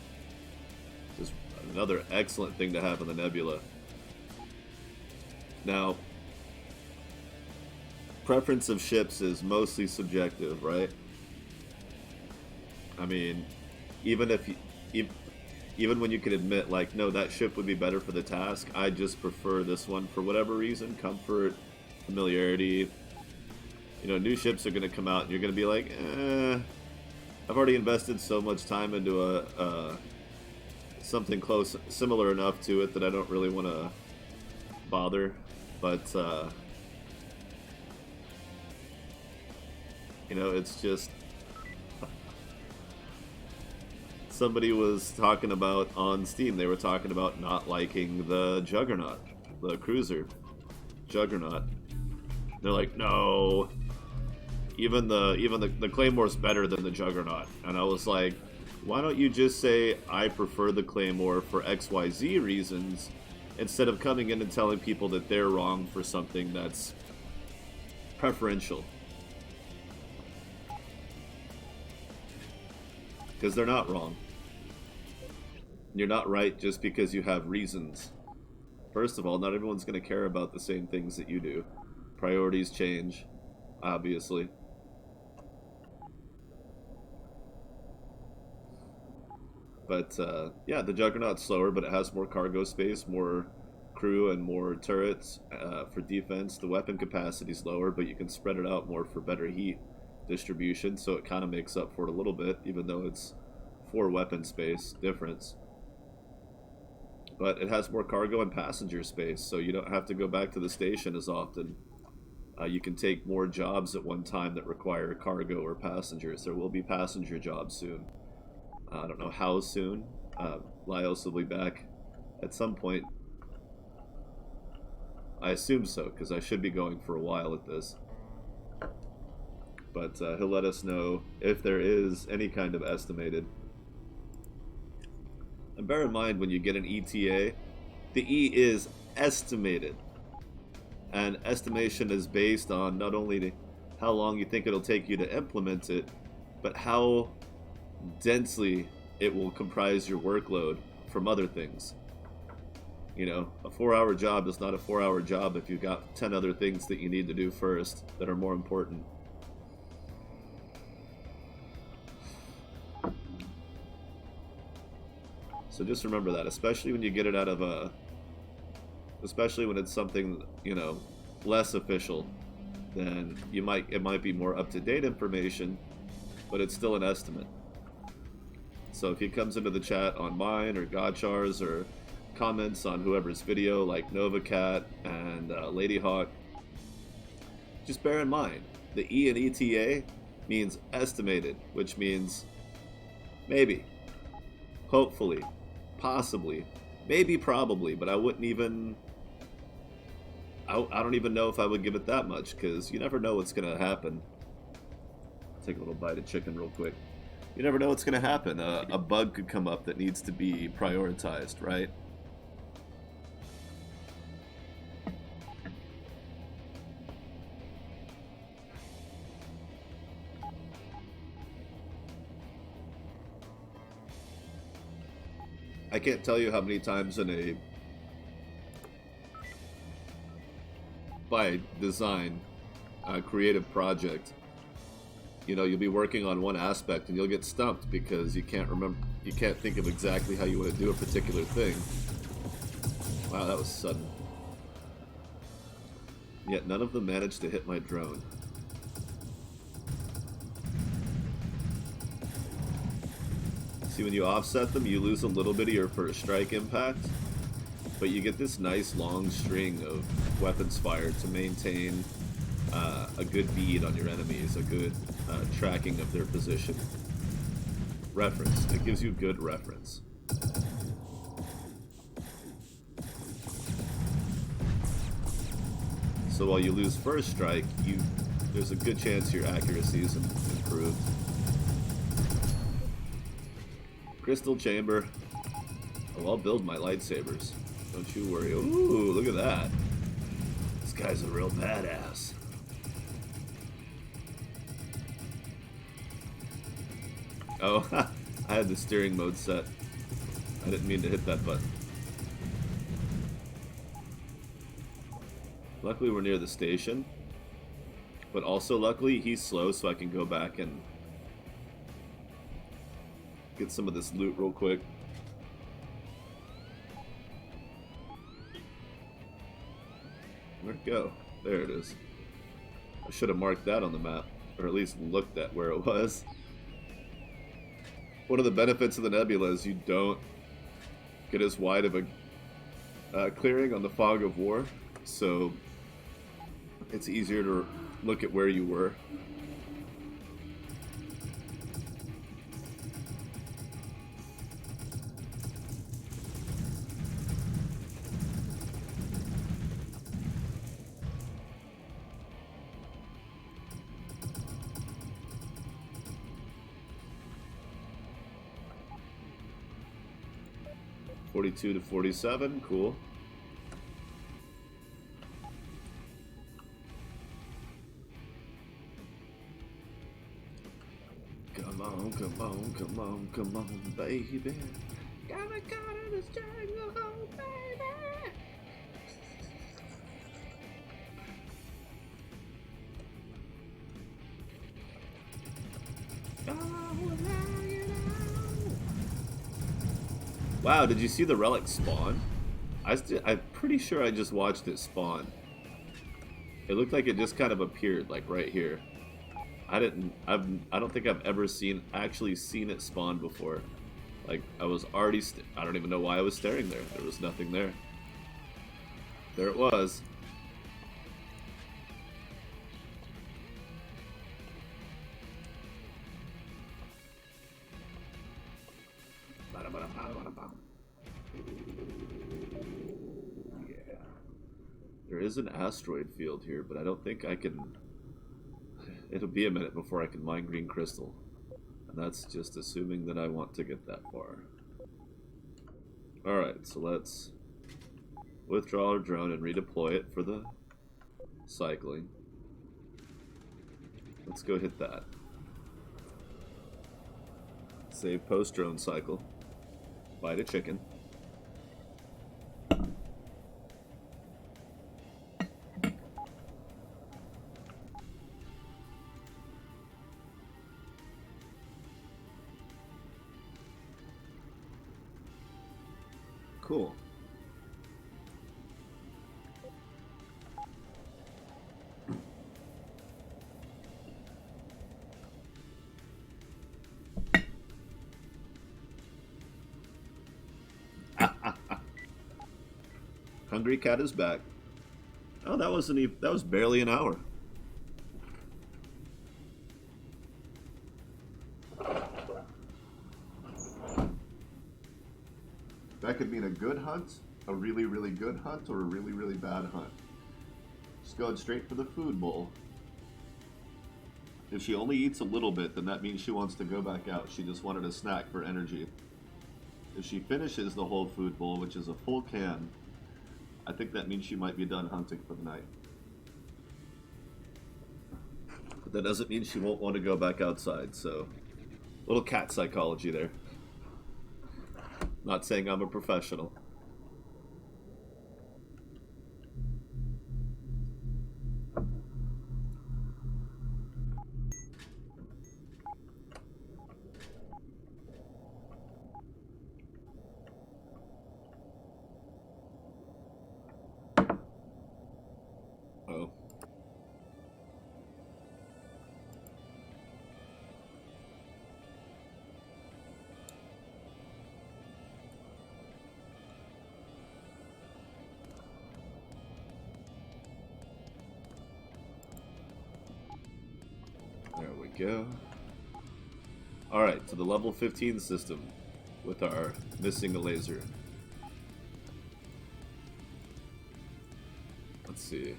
Just another excellent thing to have in the Nebula. Now, preference of ships is mostly subjective, right? I mean, even if you, even when you can admit, like, no, that ship would be better for the task, I just prefer this one for whatever reason, comfort, familiarity. You know, new ships are going to come out and you're going to be like, I've already invested so much time into a something close, similar enough to it that I don't really want to bother. But, you know, it's just... Somebody was talking about on Steam, they were talking about not liking the Juggernaut, the cruiser Juggernaut. They're like, no, even the Claymore's better than the Juggernaut. And I was like, why don't you just say I prefer the Claymore for XYZ reasons instead of coming in and telling people that they're wrong for something that's preferential? Because they're not wrong. You're not right just because you have reasons. First of all, not everyone's going to care about the same things that you do. Priorities change, obviously. But, yeah, the Juggernaut's slower, but it has more cargo space, more crew, and more turrets for defense. The weapon capacity's lower, but you can spread it out more for better heat distribution, so it kind of makes up for it a little bit, even though it's 4 weapon space difference. But it has more cargo and passenger space, so you don't have to go back to the station as often. You can take more jobs at one time that require cargo or passengers. There will be passenger jobs soon. I don't know how soon. Laios will be back at some point. I assume so, because I should be going for a while at this. But he'll let us know if there is any kind of estimated. And bear in mind, when you get an ETA, the E is estimated. And estimation is based on not only how long you think it'll take you to implement it, but how densely it will comprise your workload from other things. You know, a 4-hour job is not a 4-hour job if you've got 10 other things that you need to do first that are more important. So just remember that, especially when you get it out of a, especially when it's something, you know, less official, then it might be more up-to-date information, but it's still an estimate. So if he comes into the chat on mine or Gotchar's or comments on whoever's video like NovaCat and Ladyhawk, just bear in mind the E in ETA means estimated, which means maybe, hopefully, possibly, maybe, probably, but I wouldn't even, I don't even know if I would give it that much, because you never know what's going to happen. Take a little bite of chicken real quick. You never know what's going to happen. A bug could come up that needs to be prioritized, right? I can't tell you how many times in a, by design, creative project, you know, you'll be working on one aspect and you'll get stumped because you can't think of exactly how you want to do a particular thing. Wow, that was sudden. Yet none of them managed to hit my drone. See, when you offset them, you lose a little bit of your first strike impact, but you get this nice long string of weapons fired to maintain a good bead on your enemies, a good tracking of their position. Reference. It gives you good reference. So while you lose first strike, there's a good chance your accuracy is improved. Crystal chamber. Oh, I'll build my lightsabers. Don't you worry. Ooh, look at that. This guy's a real badass. Oh, I had the steering mode set. I didn't mean to hit that button. Luckily we're near the station. But also luckily he's slow, so I can go back and get some of this loot real quick. Where'd it go? There it is. I should have marked that on the map, or at least looked at where it was. One of the benefits of the nebula is you don't get as wide of a clearing on the fog of war, so it's easier to look at where you were. (42 to 47), cool. Come on, come on, come on, come on, baby. Gotta go to this jungle, baby. Wow, did you see the relic spawn? I'm pretty sure I just watched it spawn. It looked like it just kind of appeared, like right here. I don't think I've ever actually seen it spawn before. Like, I was already, I don't even know why I was staring there. There was nothing there. There it was. Yeah. There is an asteroid field here, but I don't think I can... It'll be a minute before I can mine green crystal. And that's just assuming that I want to get that far. Alright, so let's withdraw our drone and redeploy it for the cycling. Let's go hit that. Save post-drone cycle. Bite a chicken. cool. Hungry Cat is back. Oh, that wasn't even, that was barely an hour. That could mean a good hunt, a really, really good hunt, or a really, really bad hunt. Just going straight for the food bowl. If she only eats a little bit, then that means she wants to go back out. She just wanted a snack for energy. If she finishes the whole food bowl, which is a full can, I think that means she might be done hunting for the night. But that doesn't mean she won't want to go back outside, so... Little cat psychology there. Not saying I'm a professional. Oh. There we go. Alright, to the level 15 system with our missing a laser. Let's see.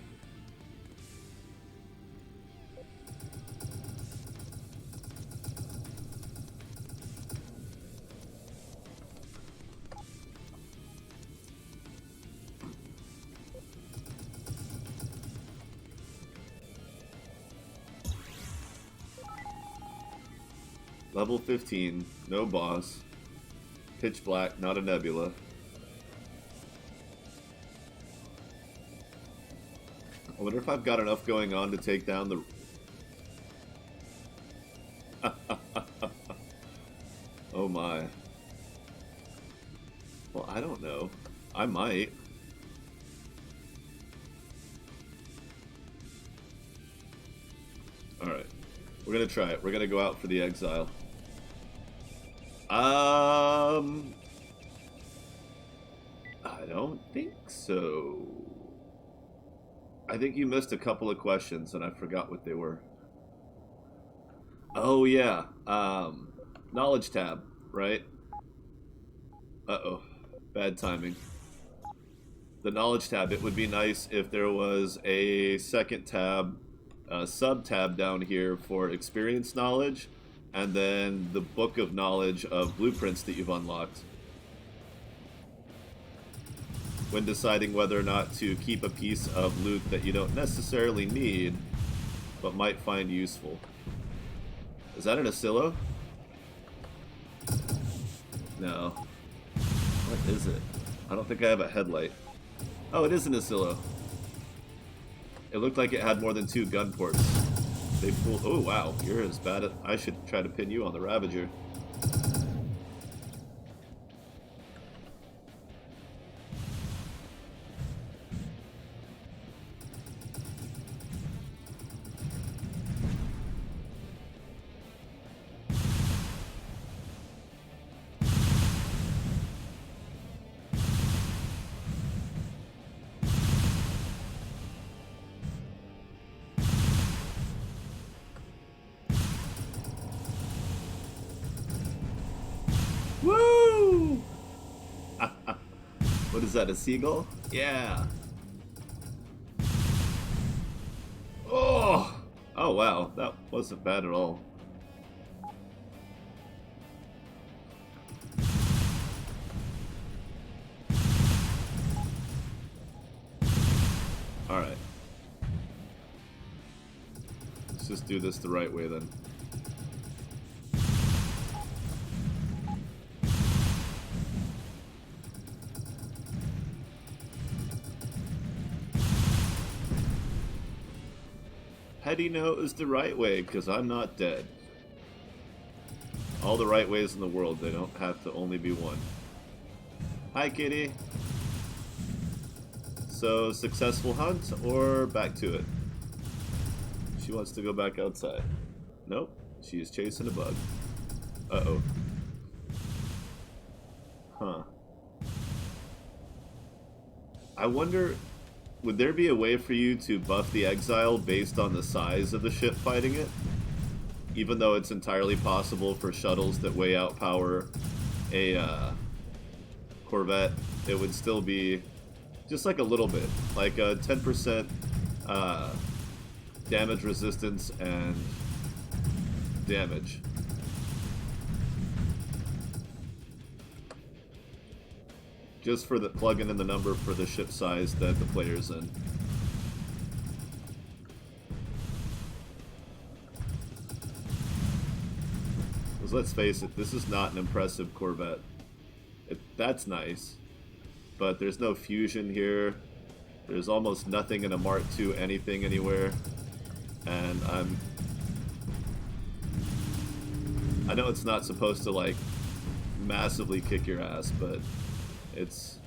Level 15, no boss. Pitch black, not a nebula. I wonder if I've got enough going on to take down the... Oh my. Well, I don't know. I might. Alright. We're gonna try it. We're gonna go out for the exile. I don't think so. I think you missed a couple of questions and I forgot what they were. Oh yeah, knowledge tab, right? Uh-oh, bad timing. The knowledge tab, it would be nice if there was a second tab, sub-tab down here for experience knowledge, and then the book of knowledge of blueprints that you've unlocked. When deciding whether or not to keep a piece of loot that you don't necessarily need, but might find useful. Is that an Asilo? No. What is it? I don't think I have a headlight. Oh, it is an Asilo. It looked like it had more than 2 gun ports. They pulled... Oh, wow. You're as bad at... I should try to pin you on the Ravager. Woo! What is that, a seagull? Yeah. Oh! Oh, wow. That wasn't bad at all. Alright. Let's just do this the right way then. Petty know is the right way, because I'm not dead. All the right ways in the world, they don't have to only be one. Hi, kitty. So, successful hunt or back to it? She wants to go back outside. Nope. She is chasing a bug. Uh-oh. Huh. I wonder, would there be a way for you to buff the exile based on the size of the ship fighting it? Even though it's entirely possible for shuttles that way outpower a Corvette, it would still be just like a little bit, like a 10% uh, damage resistance and damage. Just for the plugging in the number for the ship size that the player's in. Because let's face it, this is not an impressive Corvette. That's nice, but there's no fusion here. There's almost nothing in a Mark II anything anywhere. And I know it's not supposed to like massively kick your ass, but it's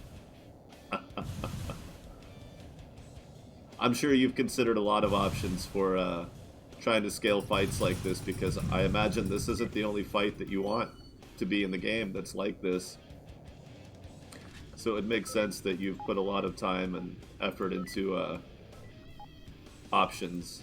I'm sure you've considered a lot of options for trying to scale fights like this, because I imagine this isn't the only fight that you want to be in the game that's like this. So it makes sense that you've put a lot of time and effort into options.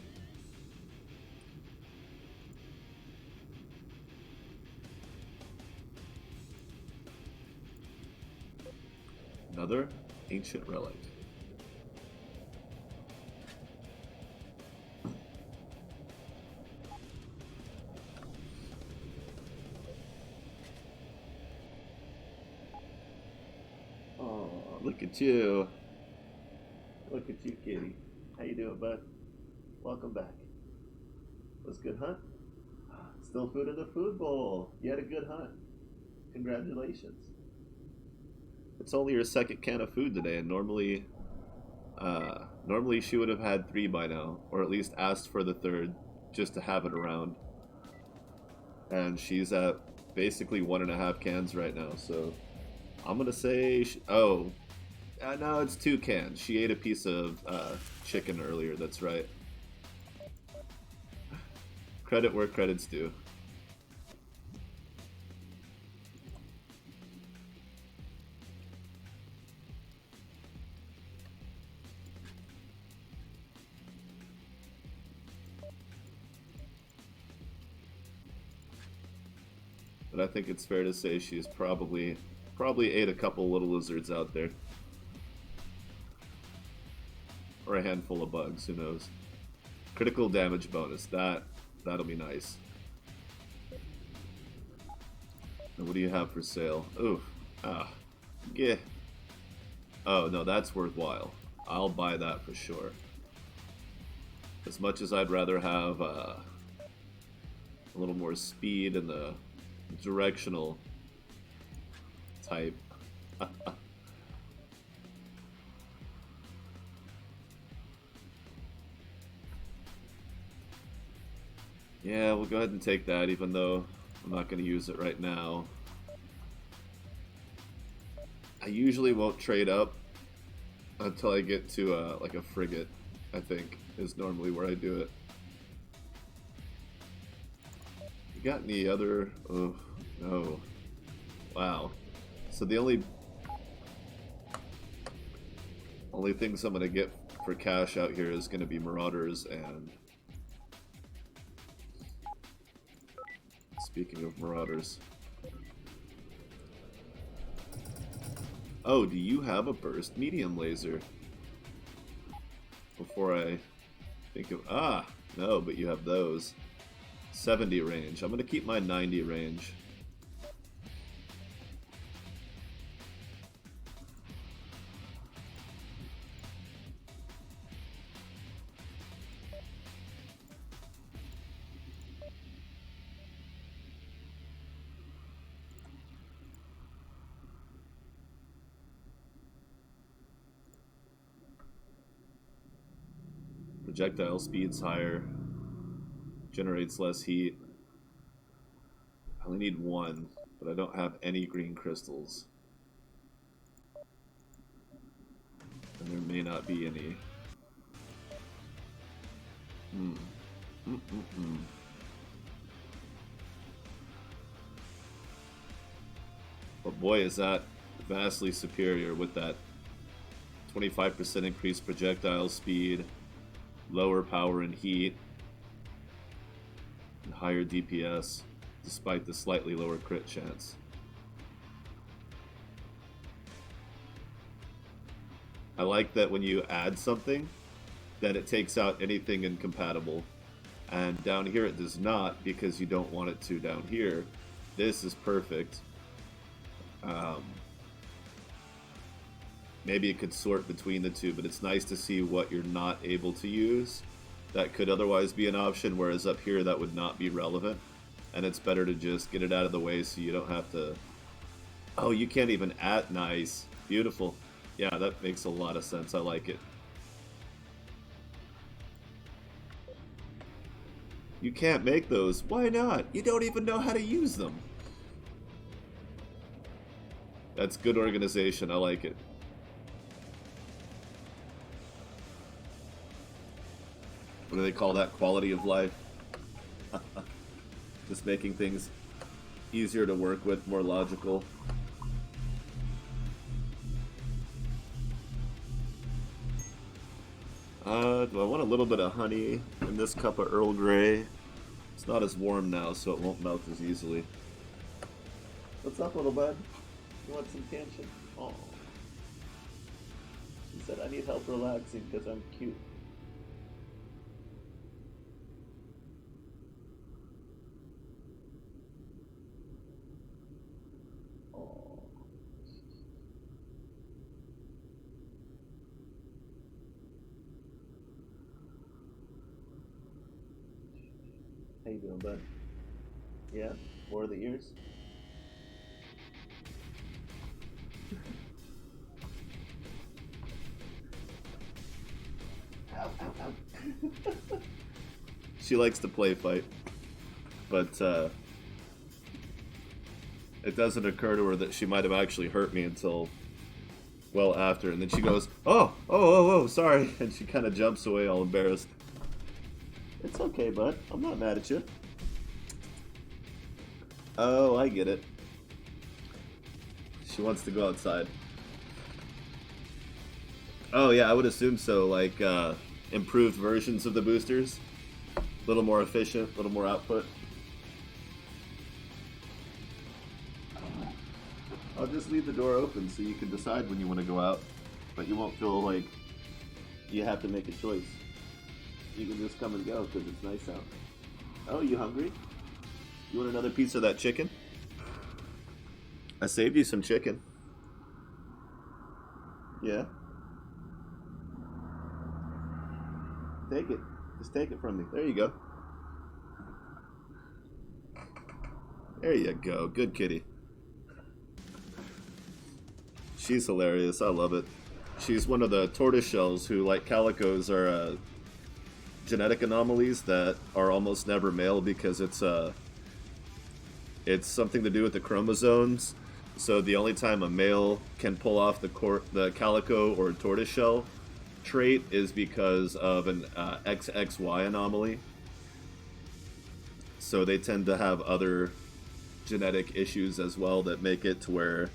Another ancient relic. Oh, look at you. Look at you, kitty. How you doing, bud? Welcome back. Was good hunt? Still food in the food bowl. You had a good hunt. Congratulations. It's only your second can of food today, and normally she would have had three by now, or at least asked for the third, just to have it around. And she's at basically 1.5 cans right now, so I'm gonna say, no, it's 2 cans. She ate a piece of chicken earlier. That's right. Credit where credit's due. But I think it's fair to say she's probably ate a couple little lizards out there, or a handful of bugs. Who knows? Critical damage bonus. That'll be nice. And what do you have for sale? Ooh, yeah. Oh no, that's worthwhile. I'll buy that for sure. As much as I'd rather have a little more speed in the directional type. Yeah, we'll go ahead and take that, even though I'm not going to use it right now. I usually won't trade up until I get to like a frigate, I think, is normally where I do it. You got any other... Oh, no. Wow. So the only things I'm going to get for cash out here is going to be Marauders and... Speaking of Marauders... Oh, do you have a burst medium laser? Before I think of... Ah! No, but you have those. 70 range. I'm going to keep my 90 range. Projectile speed's higher. Generates less heat. I only need one, but I don't have any green crystals. not be any. Hmm. Mm-mm-mm. But boy, is that vastly superior with that 25% increased projectile speed, lower power and heat, and higher DPS, despite the slightly lower crit chance. I like that when you add something, that it takes out anything incompatible. And down here it does not, because you don't want it to down here. This is perfect. Maybe it could sort between the two, but it's nice to see what you're not able to use. That could otherwise be an option, whereas up here that would not be relevant. And it's better to just get it out of the way so you don't have to... Oh, you can't even add... Nice. Beautiful. Yeah, that makes a lot of sense. I like it. You can't make those. Why not? You don't even know how to use them. That's good organization. I like it. What do they call that? Quality of life? Just making things easier to work with, more logical. Do I want a little bit of honey in this cup of Earl Grey? It's not as warm now, so it won't melt as easily. What's up, little bud? You want some tension? Oh. He said I need help relaxing because I'm cute. How you doing, bud? Yeah? More of the ears? Ow, ow, ow. She likes to play fight, but it doesn't occur to her that she might have actually hurt me until well after, and then she goes, oh, sorry, and she kind of jumps away all embarrassed. It's okay, bud. I'm not mad at you. Oh, I get it. She wants to go outside. Oh yeah, I would assume so. Like improved versions of the boosters, a little more efficient, a little more output. I'll just leave the door open so you can decide when you want to go out, but you won't feel like you have to make a choice. You can just come and go because it's nice out. Oh, you hungry? You want another piece of that chicken? I saved you some chicken. Yeah. Take it. Just take it from me. There you go. There you go. Good kitty. She's hilarious. I love it. She's one of the tortoiseshells who, like calicos, are genetic anomalies that are almost never male because it's something to do with the chromosomes. So the only time a male can pull off the calico or tortoiseshell trait is because of an XXY anomaly. So they tend to have other genetic issues as well that make it to where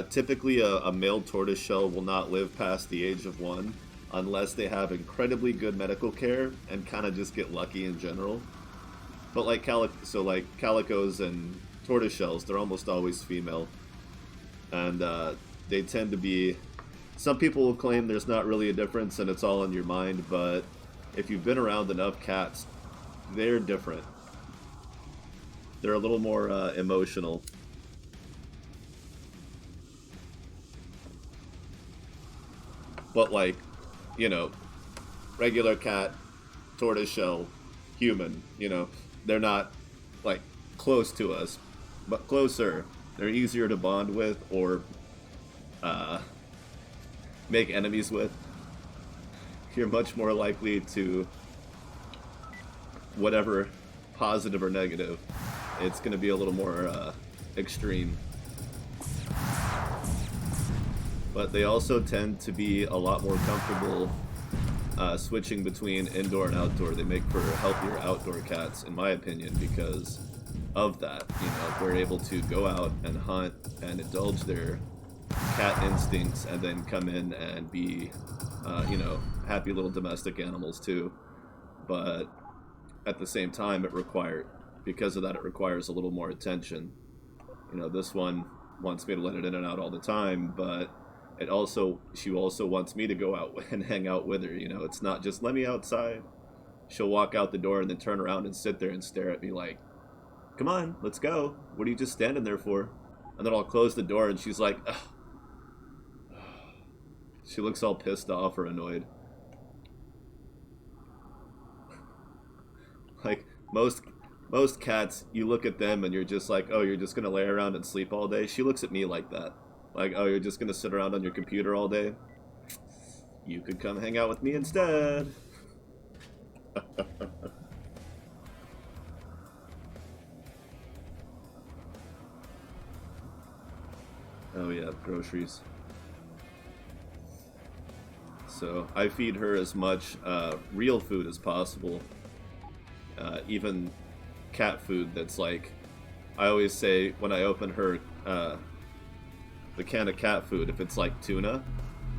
typically a male tortoiseshell will not live past the age of 1 unless they have incredibly good medical care and kind of just get lucky in general. But like calicos and tortoiseshells, they're almost always female. And they tend to be... Some people will claim there's not really a difference and it's all in your mind, but if you've been around enough cats, they're different. They're a little more emotional. But like, you know, regular cat, tortoiseshell, human, you know, they're not like close to us, but closer. They're easier to bond with or make enemies with. You're much more likely to, whatever, positive or negative, it's going to be a little more extreme. But but they also tend to be a lot more comfortable switching between indoor and outdoor. They make for healthier outdoor cats, in my opinion, because of that. You know, they're able to go out and hunt and indulge their cat instincts and then come in and be, you know, happy little domestic animals too. But at the same time, because of that, it requires a little more attention. You know, this one wants me to let it in and out all the time, but she also wants me to go out and hang out with her. You know, it's not just let me outside. She'll walk out the door and then turn around and sit there and stare at me like, come on, let's go. What are you just standing there for? And then I'll close the door and she's like, ugh. She looks all pissed off or annoyed. Like most cats, you look at them and you're just like, oh, you're just gonna lay around and sleep all day. She looks at me like that. Like, oh, you're just gonna sit around on your computer all day? You could come hang out with me instead. Oh yeah, groceries. So I feed her as much real food as possible. Even cat food that's like, I always say when I open her the can of cat food, if it's like tuna,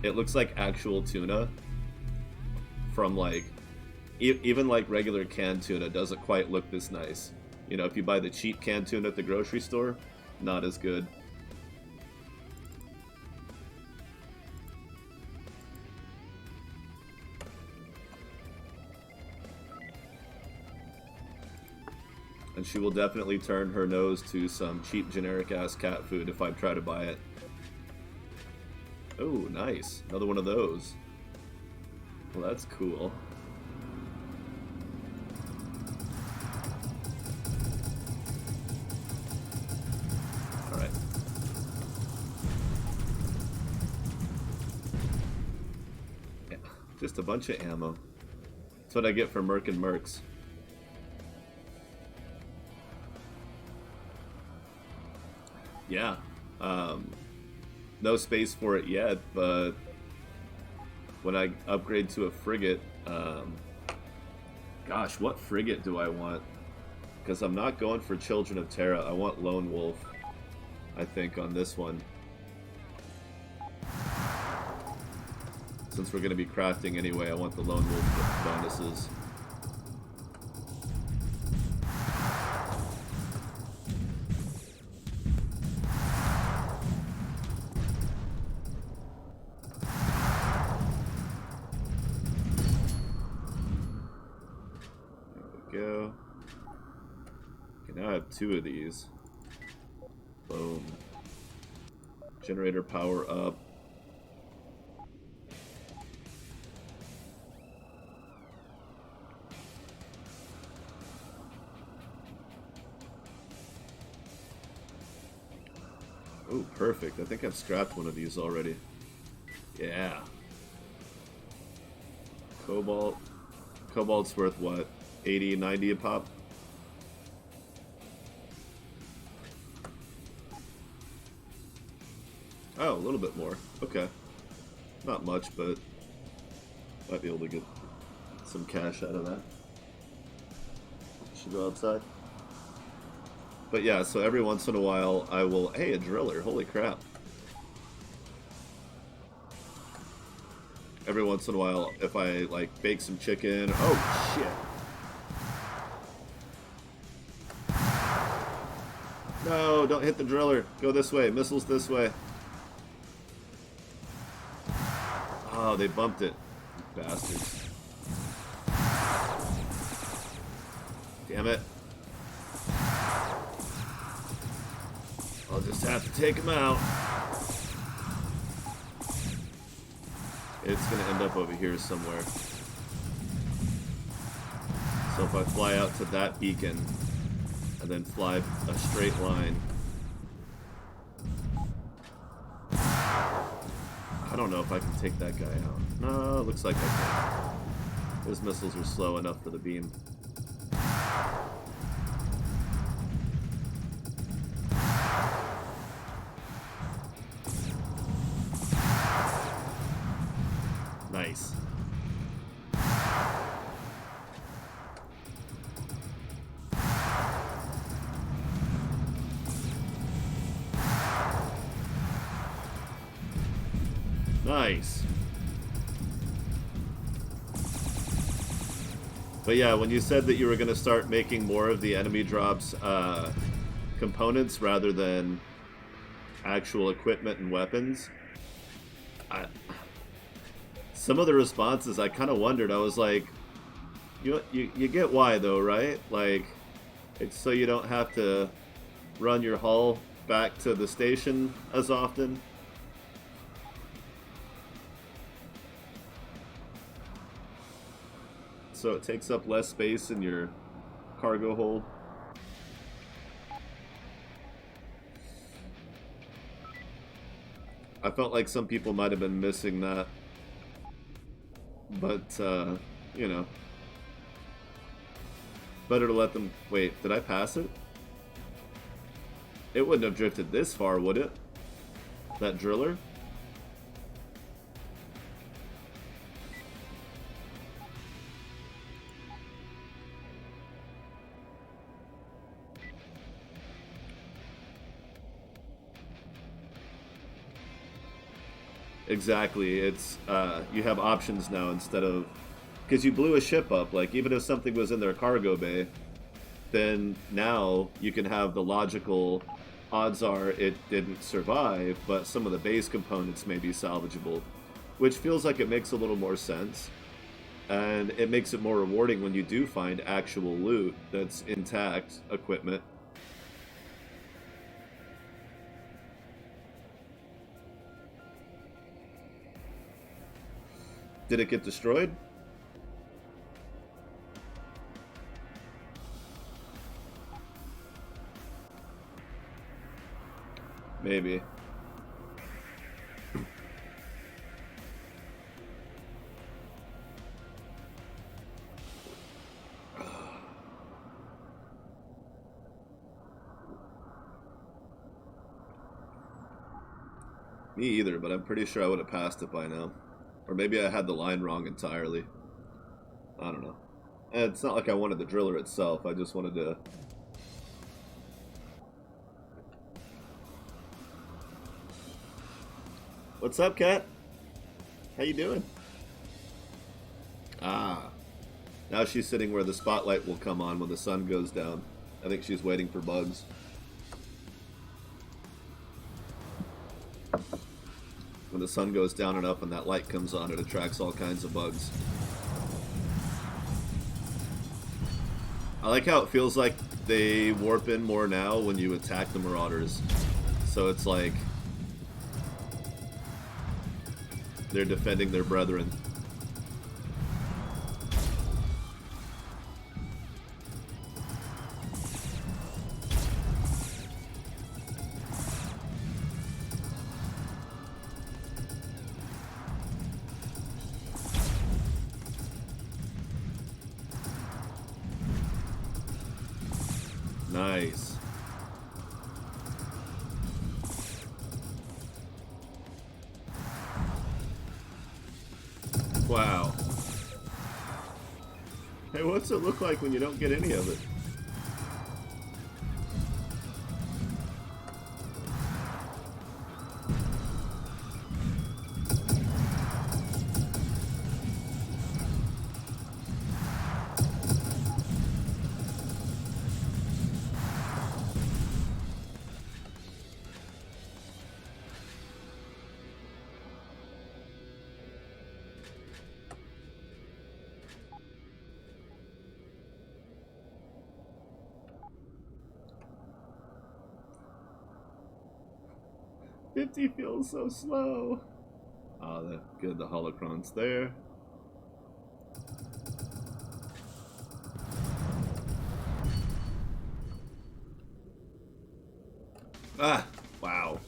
it looks like actual tuna from like, even like regular canned tuna doesn't quite look this nice. You know, if you buy the cheap canned tuna at the grocery store, not as good. And she will definitely turn her nose to some cheap generic ass cat food if I try to buy it. Oh, nice. Another one of those. Well, that's cool. Alright. Yeah, just a bunch of ammo. That's what I get for Merc and Mercs. Yeah. No space for it yet, but when I upgrade to a frigate, gosh, what frigate do I want? Because I'm not going for Children of Terra. I want Lone Wolf, I think, on this one. Since we're going to be crafting anyway, I want the Lone Wolf bonuses. Go. Okay, now I have 2 of these. Boom. Generator power up. Oh, perfect. I think I've scrapped one of these already. Yeah. Cobalt. Cobalt's worth what? 80, 90 a pop? Oh, a little bit more. Okay. Not much, but might be able to get some cash out of that. Should go outside. But yeah, so every once in a while I will... Hey, a driller. Holy crap. Every once in a while, if I, like, bake some chicken... Oh, shit. No, don't hit the driller. Go this way. Missiles this way. Oh, they bumped it. Bastards. Damn it. I'll just have to take him out. It's going to end up over here somewhere. So if I fly out to that beacon and then fly a straight line, I don't know if I can take that guy out. No, it looks like I can. Those missiles are slow enough for the beam. Nice. Nice. But yeah, when you said that you were going to start making more of the enemy drops components rather than actual equipment and weapons, I, some of the responses I kind of wondered. I was like, you get why though, right? Like, it's so you don't have to run your hull back to the station as often. So it takes up less space in your cargo hold. I felt like some people might have been missing that. But, you know. Better to let them... Wait, did I pass it? It wouldn't have drifted this far, would it? That driller? Exactly. It's you have options now instead of, because you blew a ship up. Like, even if something was in their cargo bay, then now you can have the logical odds are it didn't survive, but some of the base components may be salvageable, which feels like it makes a little more sense, and it makes it more rewarding when you do find actual loot that's intact equipment. Did it get destroyed? Maybe. Me either, but I'm pretty sure I would have passed it by now. Or maybe I had the line wrong entirely. I don't know. And it's not like I wanted the driller itself, I just wanted to... What's up, Cat? How you doing? Ah. Now she's sitting where the spotlight will come on when the sun goes down. I think she's waiting for bugs. When the sun goes down and up and that light comes on, it attracts all kinds of bugs. I like how it feels like they warp in more now when you attack the marauders. So it's like they're defending their brethren. Nice. Wow. Hey, what's it look like when you don't get any of it? $50 feels so slow. Oh, good. The holocron's there. Ah, wow.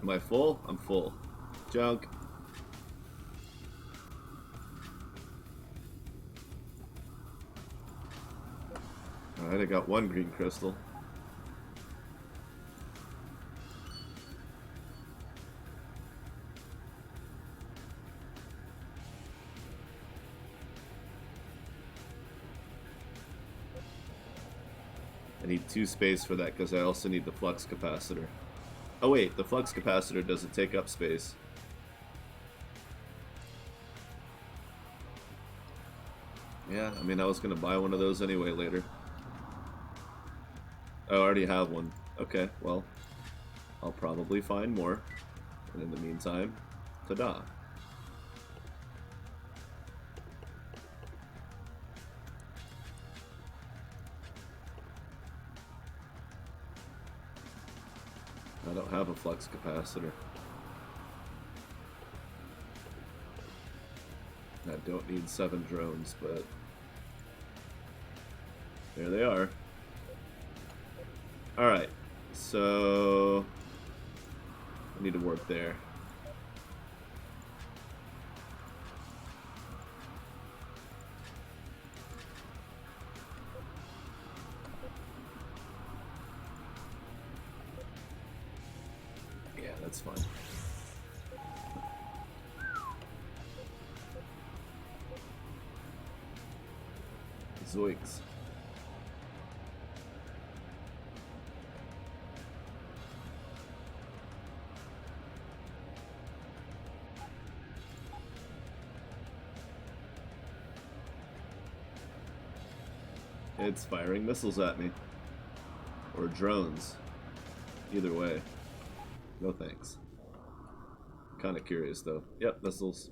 Am I full? I'm full. Junk. Alright, I got one green crystal. I need 2 space for that because I also need the flux capacitor. Oh wait, the flux capacitor doesn't take up space. Yeah, I mean, I was going to buy one of those anyway later. Oh, I already have one. Okay, well, I'll probably find more. And in the meantime, ta-da. I don't have a flux capacitor. I don't need 7 drones, but there they are. Alright, so I need to work there. Yeah, that's fine. Zoinks. It's firing missiles at me. Or drones. Either way. No thanks. Kind of curious though. Yep, missiles.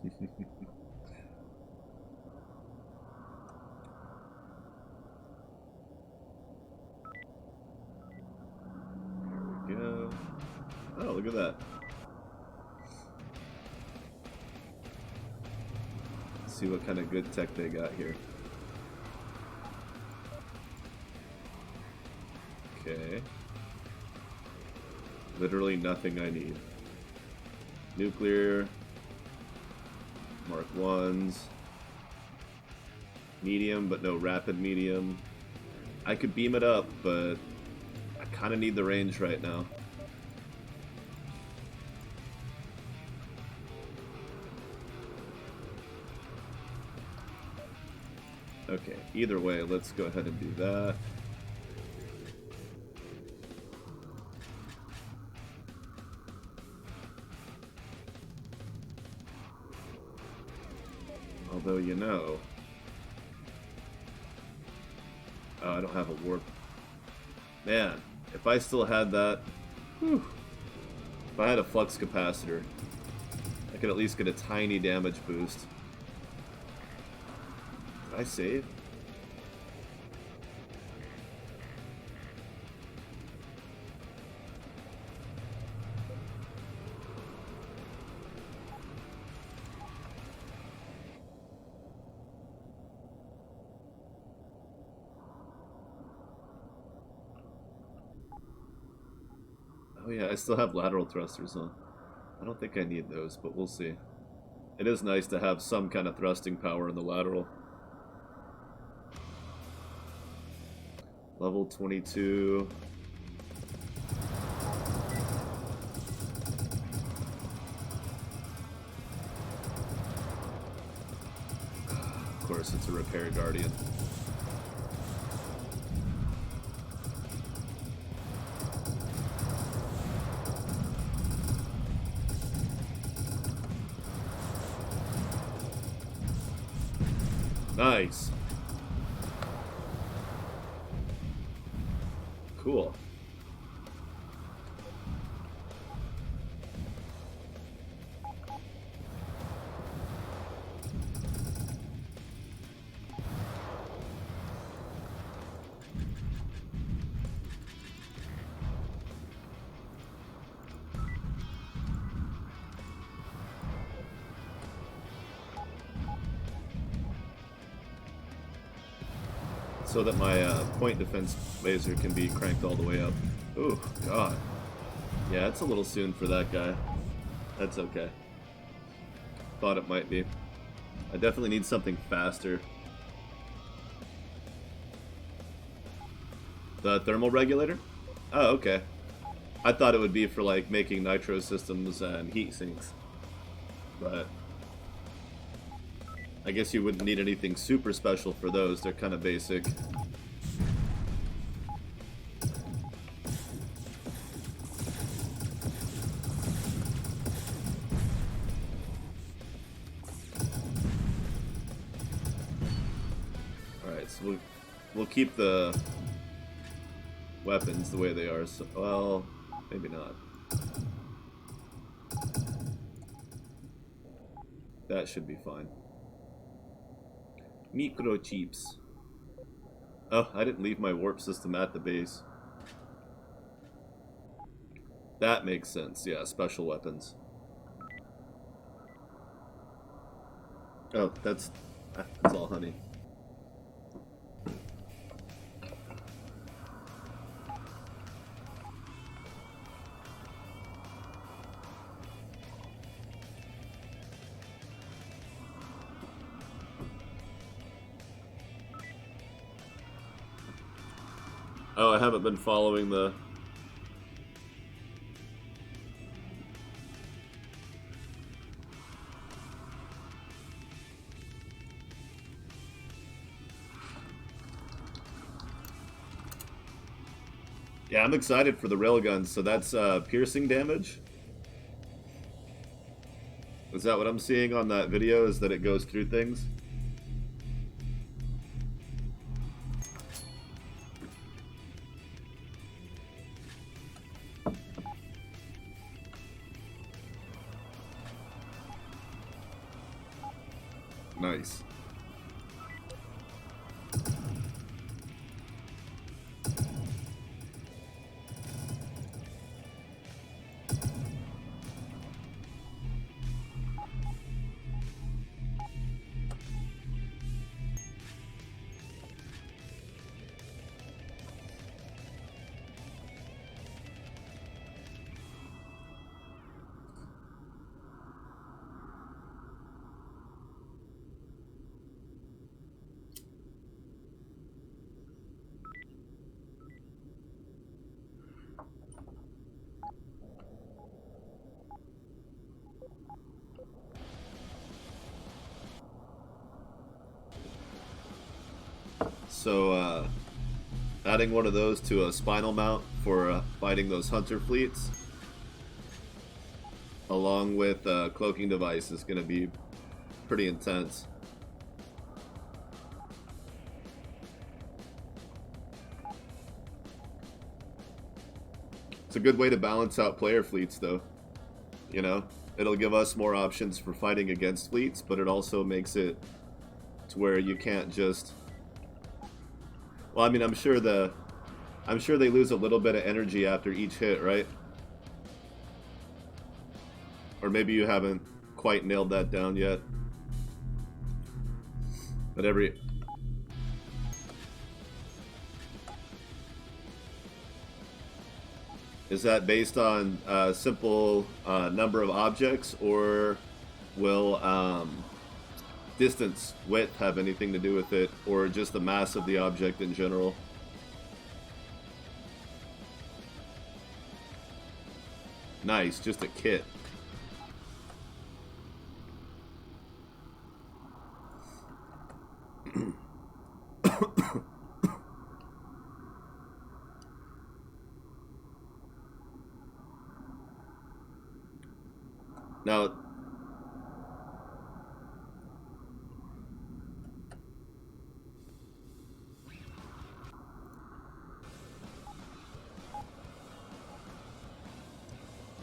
There we go. Oh, look at that. Let's see what kind of good tech they got here. Okay. Literally nothing I need. Nuclear. Mark 1s. Medium, but no rapid medium. I could beam it up, but I kind of need the range right now. Okay, either way, let's go ahead and do that. Although, you know... Oh, I don't have a warp. Man, if I still had that... Whew, if I had a flux capacitor, I could at least get a tiny damage boost. Did I save? Oh yeah, I still have lateral thrusters on. I don't think I need those, but we'll see. It is nice to have some kind of thrusting power in the lateral. Level 22. Of course, it's a repair guardian. Nice. Cool. So that my point defense laser can be cranked all the way up. Ooh, God. Yeah, it's a little soon for that guy. That's okay. Thought it might be. I definitely need something faster. The thermal regulator? Oh, okay. I thought it would be for, like, making nitro systems and heat sinks. But... I guess you wouldn't need anything super special for those. They're kind of basic. Alright, so we'll keep the weapons the way they are. So, well, maybe not. That should be fine. Microchips. Oh, I didn't leave my warp system at the base. That makes sense. Yeah, special weapons. Oh, that's all honey. Oh, I haven't been following the... Yeah, I'm excited for the railguns. So that's piercing damage? Is that what I'm seeing on that video? Is that it goes through things? Nice. So, adding one of those to a spinal mount for fighting those hunter fleets, along with a cloaking device, is going to be pretty intense. It's a good way to balance out player fleets, though. You know, it'll give us more options for fighting against fleets, but it also makes it to where you can't just... Well, I mean, I'm sure they lose a little bit of energy after each hit, right? Or maybe you haven't quite nailed that down yet. But every... Is that based on simple number of objects, or will distance, width have anything to do with it, or just the mass of the object in general? Nice, just a kit. Now,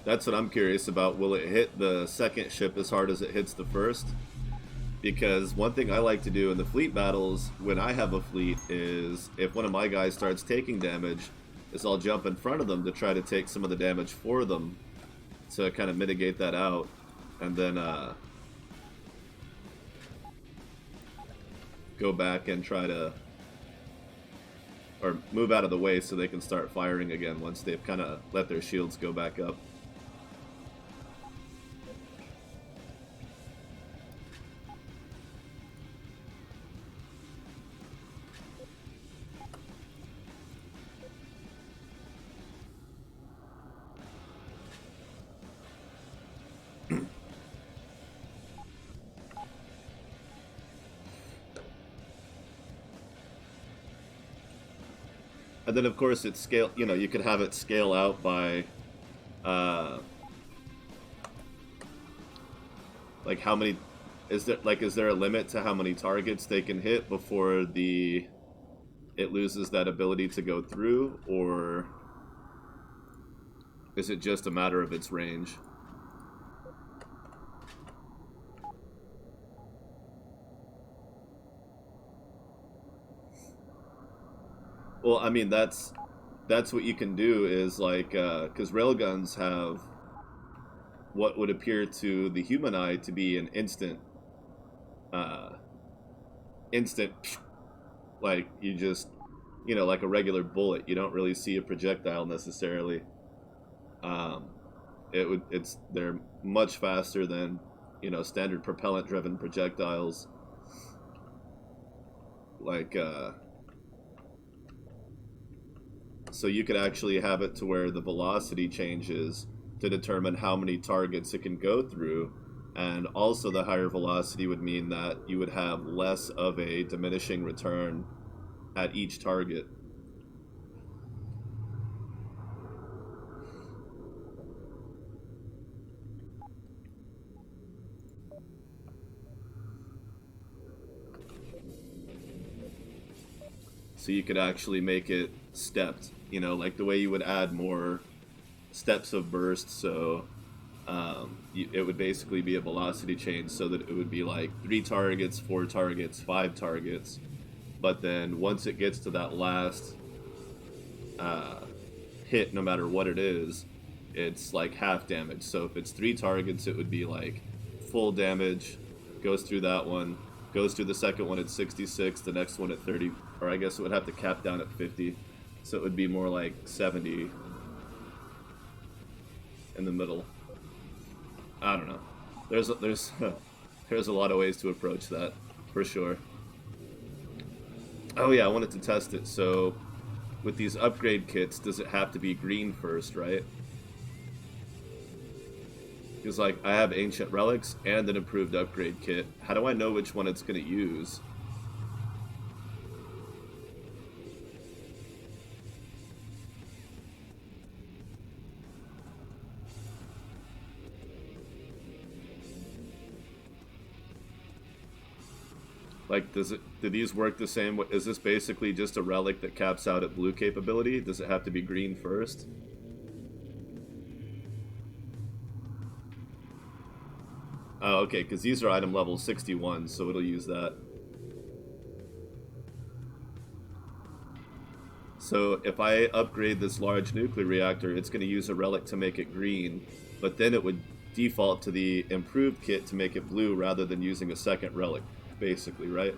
that's what I'm curious about. Will it hit the second ship as hard as it hits the first? Because one thing I like to do in the fleet battles when I have a fleet is, if one of my guys starts taking damage, is I'll jump in front of them to try to take some of the damage for them to kind of mitigate that out, and then go back and try to, or move out of the way so they can start firing again once they've kind of let their shields go back up. And then of course it's scale. You know, you could have it scale out by, uh, like how many. Is there a limit to how many targets they can hit before it loses that ability to go through, or is it just a matter of its range? Well, I mean that's what you can do is like because railguns have what would appear to the human eye to be an uh, instant, like you just like a regular bullet. You don't really see a projectile necessarily. Um, they're much faster than standard propellant driven projectiles. Like so you could actually have it to where the velocity changes to determine how many targets it can go through, and also the higher velocity would mean that you would have less of a diminishing return at each target. So you could actually make it stepped, like the way you would add more steps of burst. So it would basically be a velocity change, so that it would be like 3 targets, 4 targets, 5 targets. But then once it gets to that last uh, hit, no matter what it is, it's like half damage. So if it's 3 targets, it would be like full damage, goes through that one, goes through the second one at 66, the next one at 30, or I guess it would have to cap down at 50. So it would be more like 70 in the middle. I don't know. There's there's a lot of ways to approach that, for sure. Oh yeah, I wanted to test it. So with these upgrade kits, does it have to be green first, right? Because like I have ancient relics and an approved upgrade kit. How do I know which one it's gonna use? Like, do these work the same? Is this basically just a relic that caps out at blue capability? Does it have to be green first? Oh, okay, because these are item level 61, so it'll use that. So if I upgrade this large nuclear reactor, it's going to use a relic to make it green, but then it would default to the improved kit to make it blue rather than using a second relic, basically, right?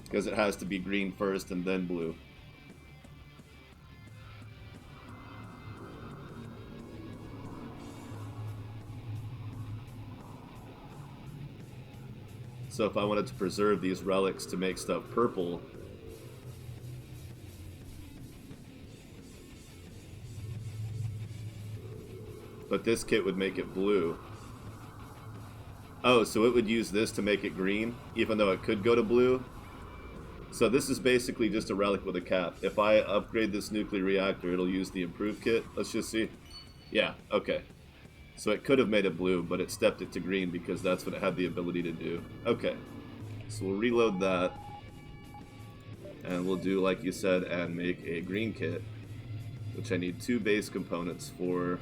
Because it has to be green first and then blue. So if I wanted to preserve these relics to make stuff purple, but this kit would make it blue. Oh, so it would use this to make it green, even though it could go to blue? So this is basically just a relic with a cap. If I upgrade this nuclear reactor, it'll use the improved kit. Let's just see. Yeah, okay. So it could have made it blue, but it stepped it to green because that's what it had the ability to do. Okay. So we'll reload that. And we'll do like you said and make a green kit, which I need 2 base components for.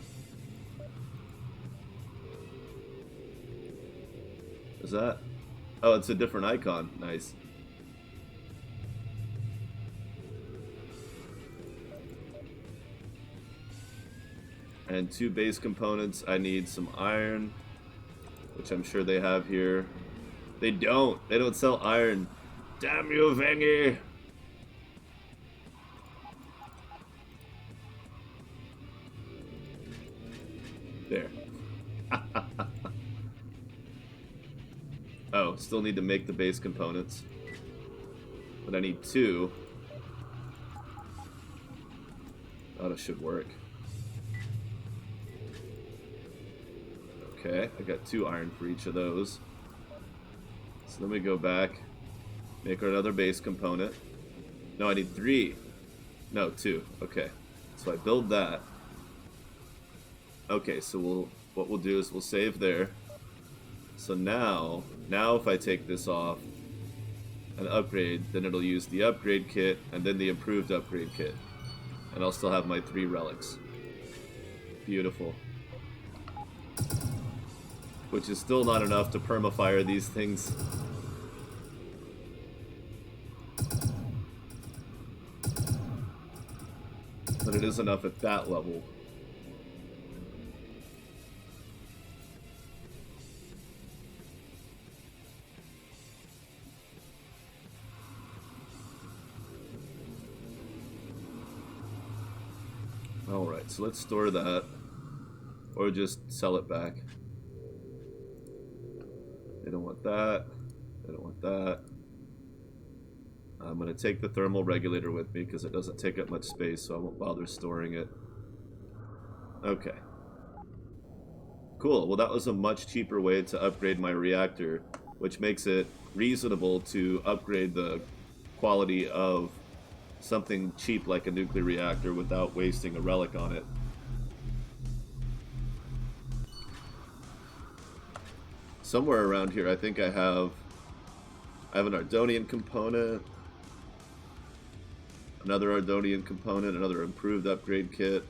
Is that? Oh, it's a different icon. Nice. And 2 base components. I need some iron, which I'm sure they have here. They don't. They don't sell iron. Damn you, Vengy! There. Oh, still need to make the base components. But I need 2. Oh, that should work. Okay, I got 2 iron for each of those. So then we go back, Make another base component. No, I need 3. No, 2. Okay. So I build that. Okay, so what we'll do is we'll save there. So now if I take this off and upgrade, then it'll use the upgrade kit and then the improved upgrade kit. And I'll still have my 3 relics. Beautiful. Which is still not enough to permafire these things. But it is enough at that level. Alright, so let's store that. Or just sell it back. I don't want that. I don't want that. I'm going to take the thermal regulator with me because it doesn't take up much space, so I won't bother storing it. Okay. Cool. Well, that was a much cheaper way to upgrade my reactor, which makes it reasonable to upgrade the quality of something cheap like a nuclear reactor without wasting a relic on it. Somewhere around here, I think I have an Ardonian component, another Ardonian component, another improved upgrade kit.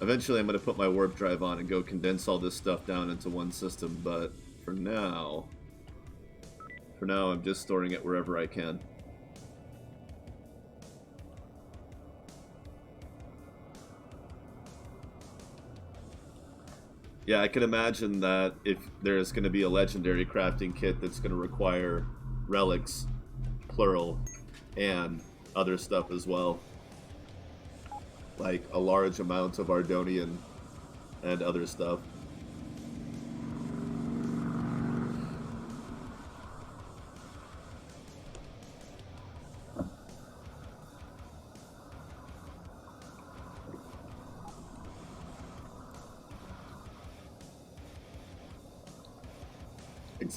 Eventually, I'm going to put my warp drive on and go condense all this stuff down into one system, but for now, I'm just storing it wherever I can. Yeah, I can imagine that if there's going to be a legendary crafting kit that's going to require relics, plural, and other stuff as well. Like a large amount of Ardonian and other stuff.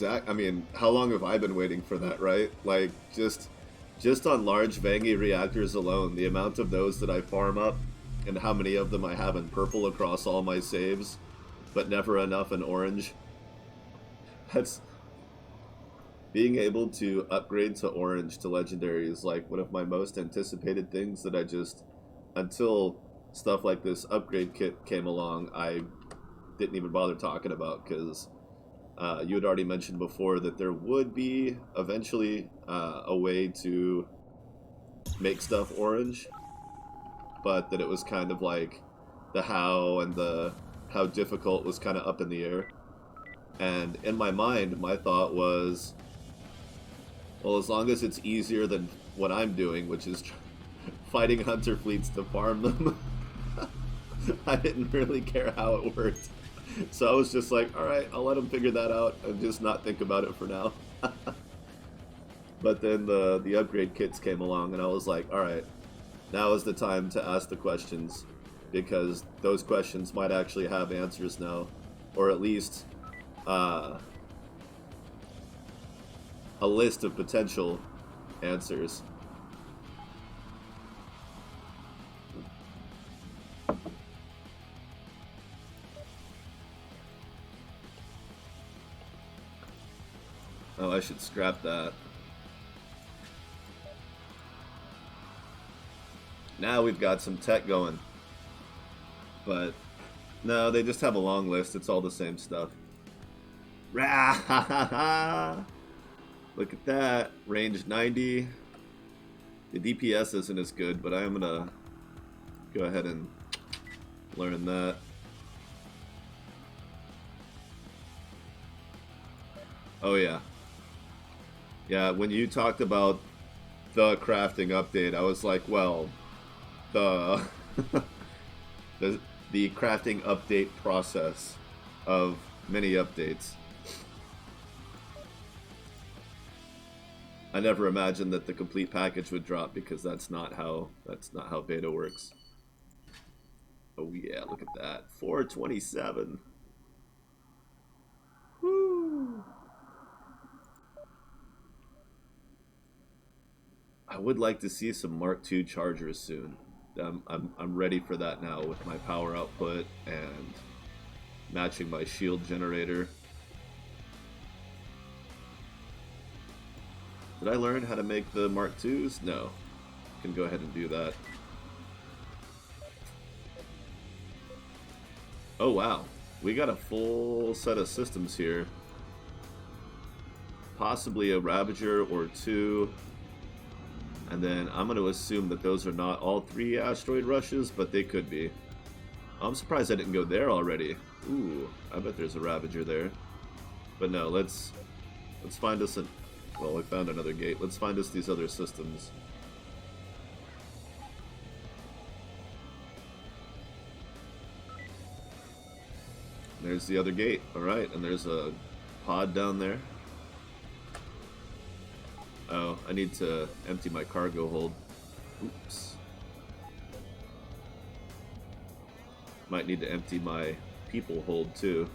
I mean, how long have I been waiting for that, right? Like, just on large Vangi reactors alone, the amount of those that I farm up and how many of them I have in purple across all my saves, but never enough in orange. That's... Being able to upgrade to orange to legendary is like one of my most anticipated things that I just... Until stuff like this upgrade kit came along, I didn't even bother talking about, because... you had already mentioned before that there would be eventually a way to make stuff orange, but that it was kind of like the how and the how difficult was kind of up in the air. And in my mind, my thought was, well, as long as it's easier than what I'm doing, which is fighting hunter fleets to farm them, I didn't really care how it worked. So I was just like, alright, I'll let them figure that out and just not think about it for now. But then the upgrade kits came along and I was like, alright, now is the time to ask the questions, because those questions might actually have answers now, or at least a list of potential answers. Oh, I should scrap that. Now we've got some tech going. But, no, they just have a long list. It's all the same stuff. Rah! Look at that. Range 90. The DPS isn't as good, but I'm gonna go ahead and learn that. Oh, yeah. Yeah, when you talked about the crafting update, I was like, well, the the crafting update process of many updates. I never imagined that the complete package would drop, because that's not how beta works. Oh yeah, look at that. 427. Woo! I would like to see some Mark II chargers soon. I'm ready for that now with my power output and matching my shield generator. Did I learn how to make the Mark IIs? No. Can go ahead and do that. Oh wow, we got a full set of systems here. Possibly a Ravager or two. And then I'm going to assume that those are not all 3 asteroid rushes, but they could be. I'm surprised I didn't go there already. Ooh, I bet there's a Ravager there. But no, let's find us a... Well, we found another gate. Let's find us these other systems. There's the other gate. Alright, and there's a pod down there. Oh, I need to empty my cargo hold. Oops. Might need to empty my people hold too.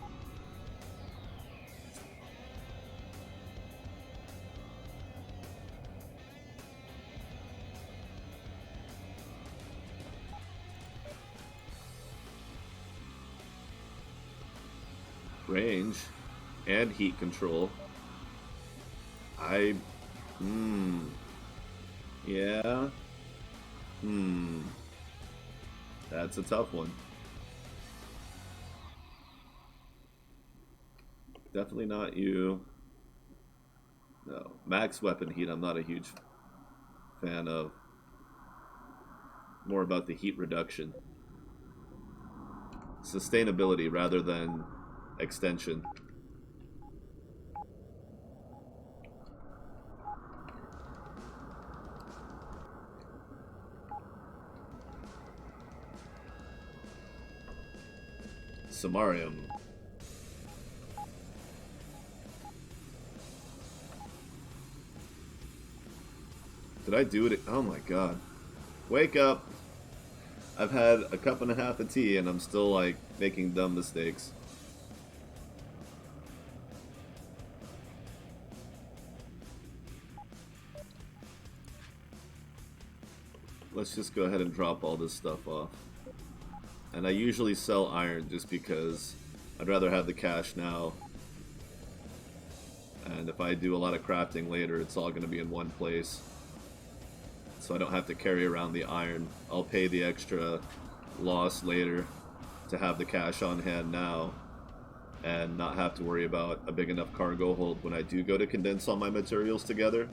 Range and heat control. Yeah. That's a tough one. Definitely not you. No. Max weapon heat, I'm not a huge fan of. More about the heat reduction. Sustainability rather than extension. Samarium. Did I do it? Oh my god. Wake up! I've had a cup and a half of tea and I'm still like making dumb mistakes. Let's just go ahead and drop all this stuff off. And I usually sell iron just because I'd rather have the cash now. And if I do a lot of crafting later, it's all going to be in one place. So I don't have to carry around the iron. I'll pay the extra loss later to have the cash on hand now and not have to worry about a big enough cargo hold when I do go to condense all my materials together.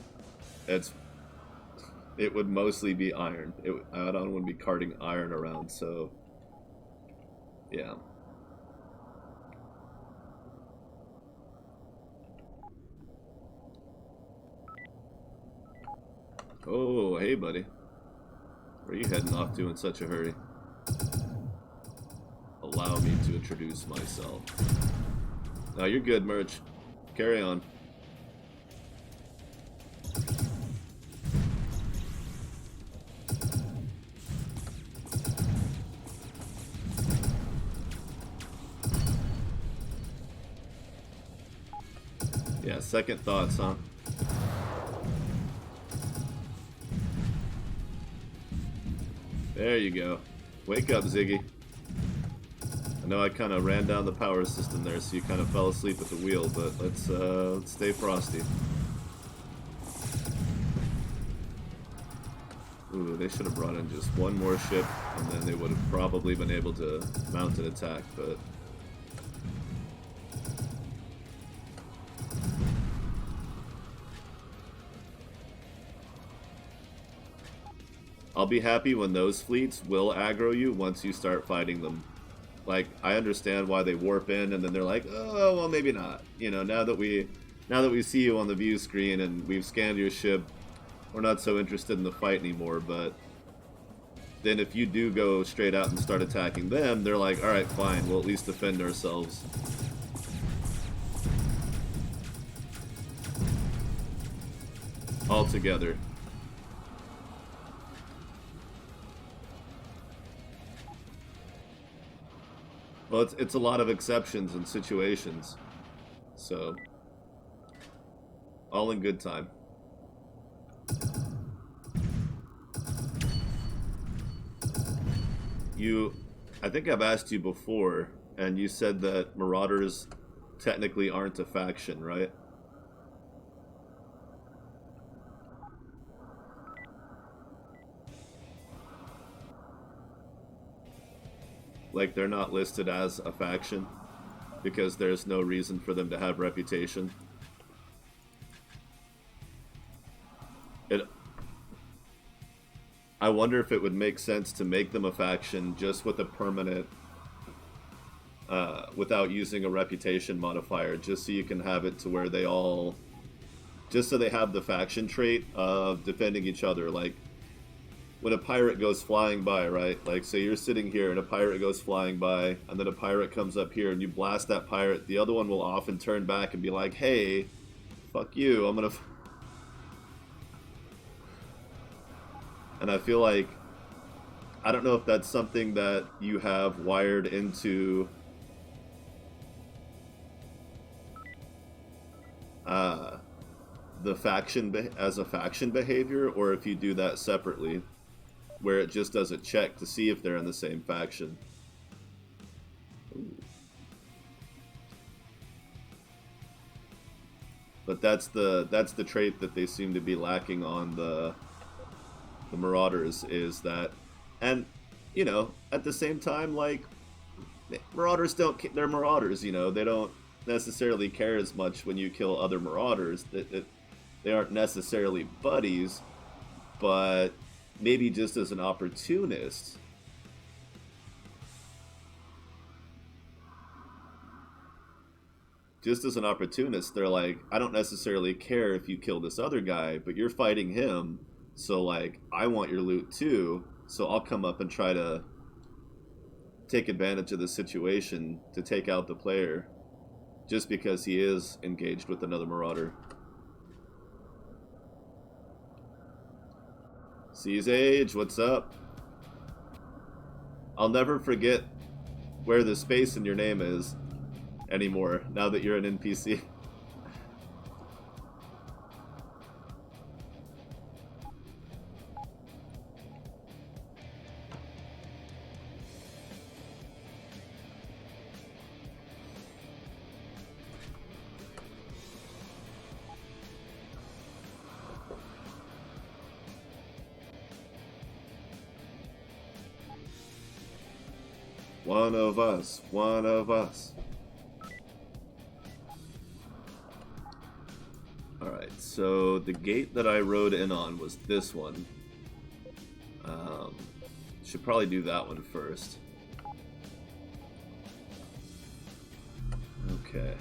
It would mostly be iron. I don't want to be carting iron around, so yeah. Oh, hey buddy. Where are you heading off to in such a hurry? Allow me to introduce myself. No, you're good, Merch. Carry on. Yeah, second thoughts, huh? There you go. Wake up, Ziggy. I know I kind of ran down the power system there, so you kind of fell asleep at the wheel, but let's stay frosty. Ooh, they should have brought in just one more ship, and then they would have probably been able to mount an attack, but... I'll be happy when those fleets will aggro you once you start fighting them. Like, I understand why they warp in and then they're like, oh, well, maybe not. You know, now that we see you on the view screen and we've scanned your ship, we're not so interested in the fight anymore. But then if you do go straight out and start attacking them, they're like, all right, fine, we'll at least defend ourselves. All together. Well, it's a lot of exceptions and situations, so all in good time. you, I think I've asked you before, and you said that Marauders technically aren't a faction, right? Like they're not listed as a faction because there's no reason for them to have reputation. It I wonder if it would make sense to make them a faction just with a permanent, without using a reputation modifier, just so you can have it to where they all, just so they have the faction trait of defending each other. Like when a pirate goes flying by, right? Like, say you're sitting here and a pirate goes flying by, and then a pirate comes up here and you blast that pirate, the other one will often turn back and be like, hey, fuck you, I'm gonna. And I feel like, I don't know if that's something that you have wired into the faction as a faction behavior, or if you do that separately, where it just does a check to see if they're in the same faction. Ooh. But that's the trait that they seem to be lacking on the Marauders, is that, and you know, at the same time, like Marauders they're Marauders, you know, they don't necessarily care as much when you kill other Marauders. They aren't necessarily buddies, but maybe just as an opportunist. Just as an opportunist, they're like, I don't necessarily care if you kill this other guy, but you're fighting him, so like, I want your loot too, so I'll come up and try to take advantage of the situation to take out the player, just because he is engaged with another Marauder. Seize Age, what's up? I'll never forget where the space in your name is anymore, now that you're an NPC. One of us, one of us. Alright, so the gate that I rode in on was this one. Should probably do that one first. Okay.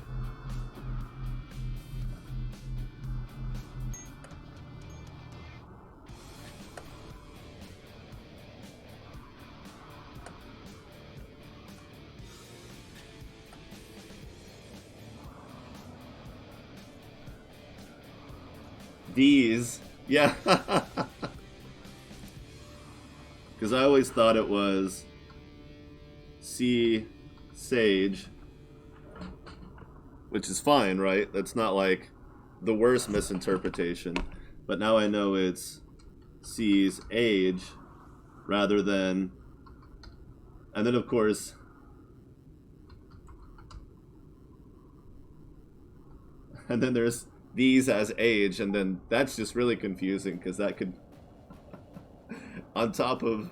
These, yeah. Because I always thought it was Sage, which is fine, right? That's not like the worst misinterpretation. But now I know it's C's age rather than, and then of course, and then there's these as age, and then that's just really confusing because that could, on top of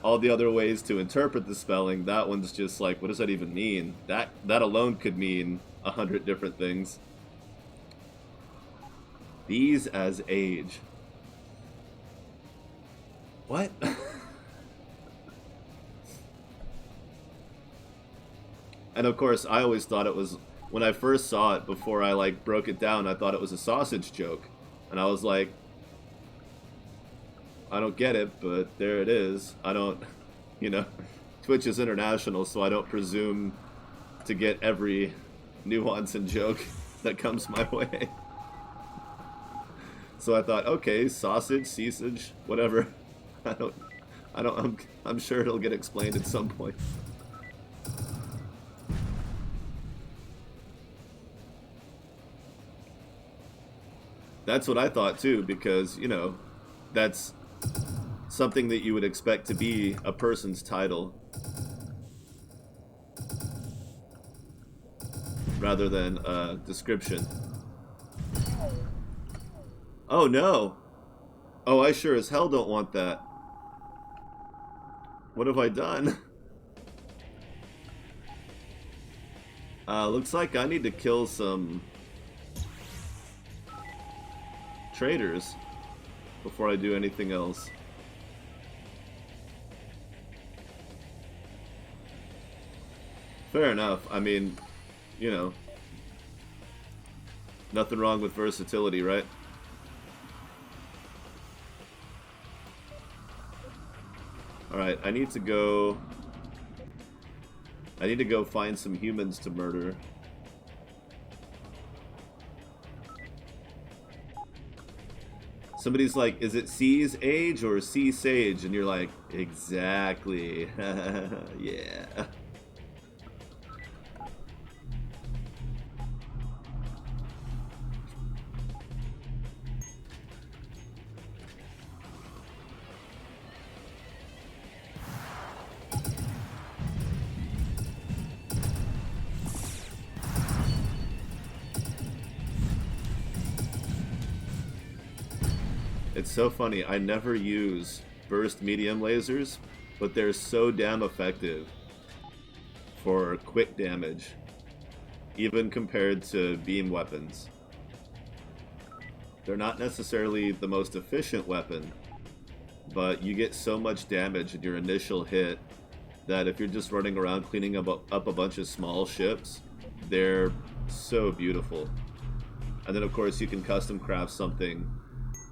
all the other ways to interpret the spelling, that one's just like, what does that even mean? That alone could mean 100 different things. These as age. What? And of course, I always thought it was, when I first saw it, before I like broke it down, I thought it was a sausage joke. And I was like, I don't get it, but there it is. I don't, you know, Twitch is international, so I don't presume to get every nuance and joke that comes my way. So I thought, okay, sausage, whatever. I'm sure it'll get explained at some point. That's what I thought too, because, you know, that's something that you would expect to be a person's title rather than a description. Oh no! Oh, I sure as hell don't want that. What have I done? Looks like I need to kill some traders before I do anything else. Fair enough. I mean, you know, nothing wrong with versatility, right? Alright, I need to go find some humans to murder. Somebody's like, is it C's age or C Sage? And you're like, exactly. Yeah. It's so funny, I never use burst medium lasers, but they're so damn effective for quick damage, even compared to beam weapons. They're not necessarily the most efficient weapon, but you get so much damage in your initial hit that if you're just running around cleaning up a bunch of small ships, they're so beautiful. And then of course you can custom craft something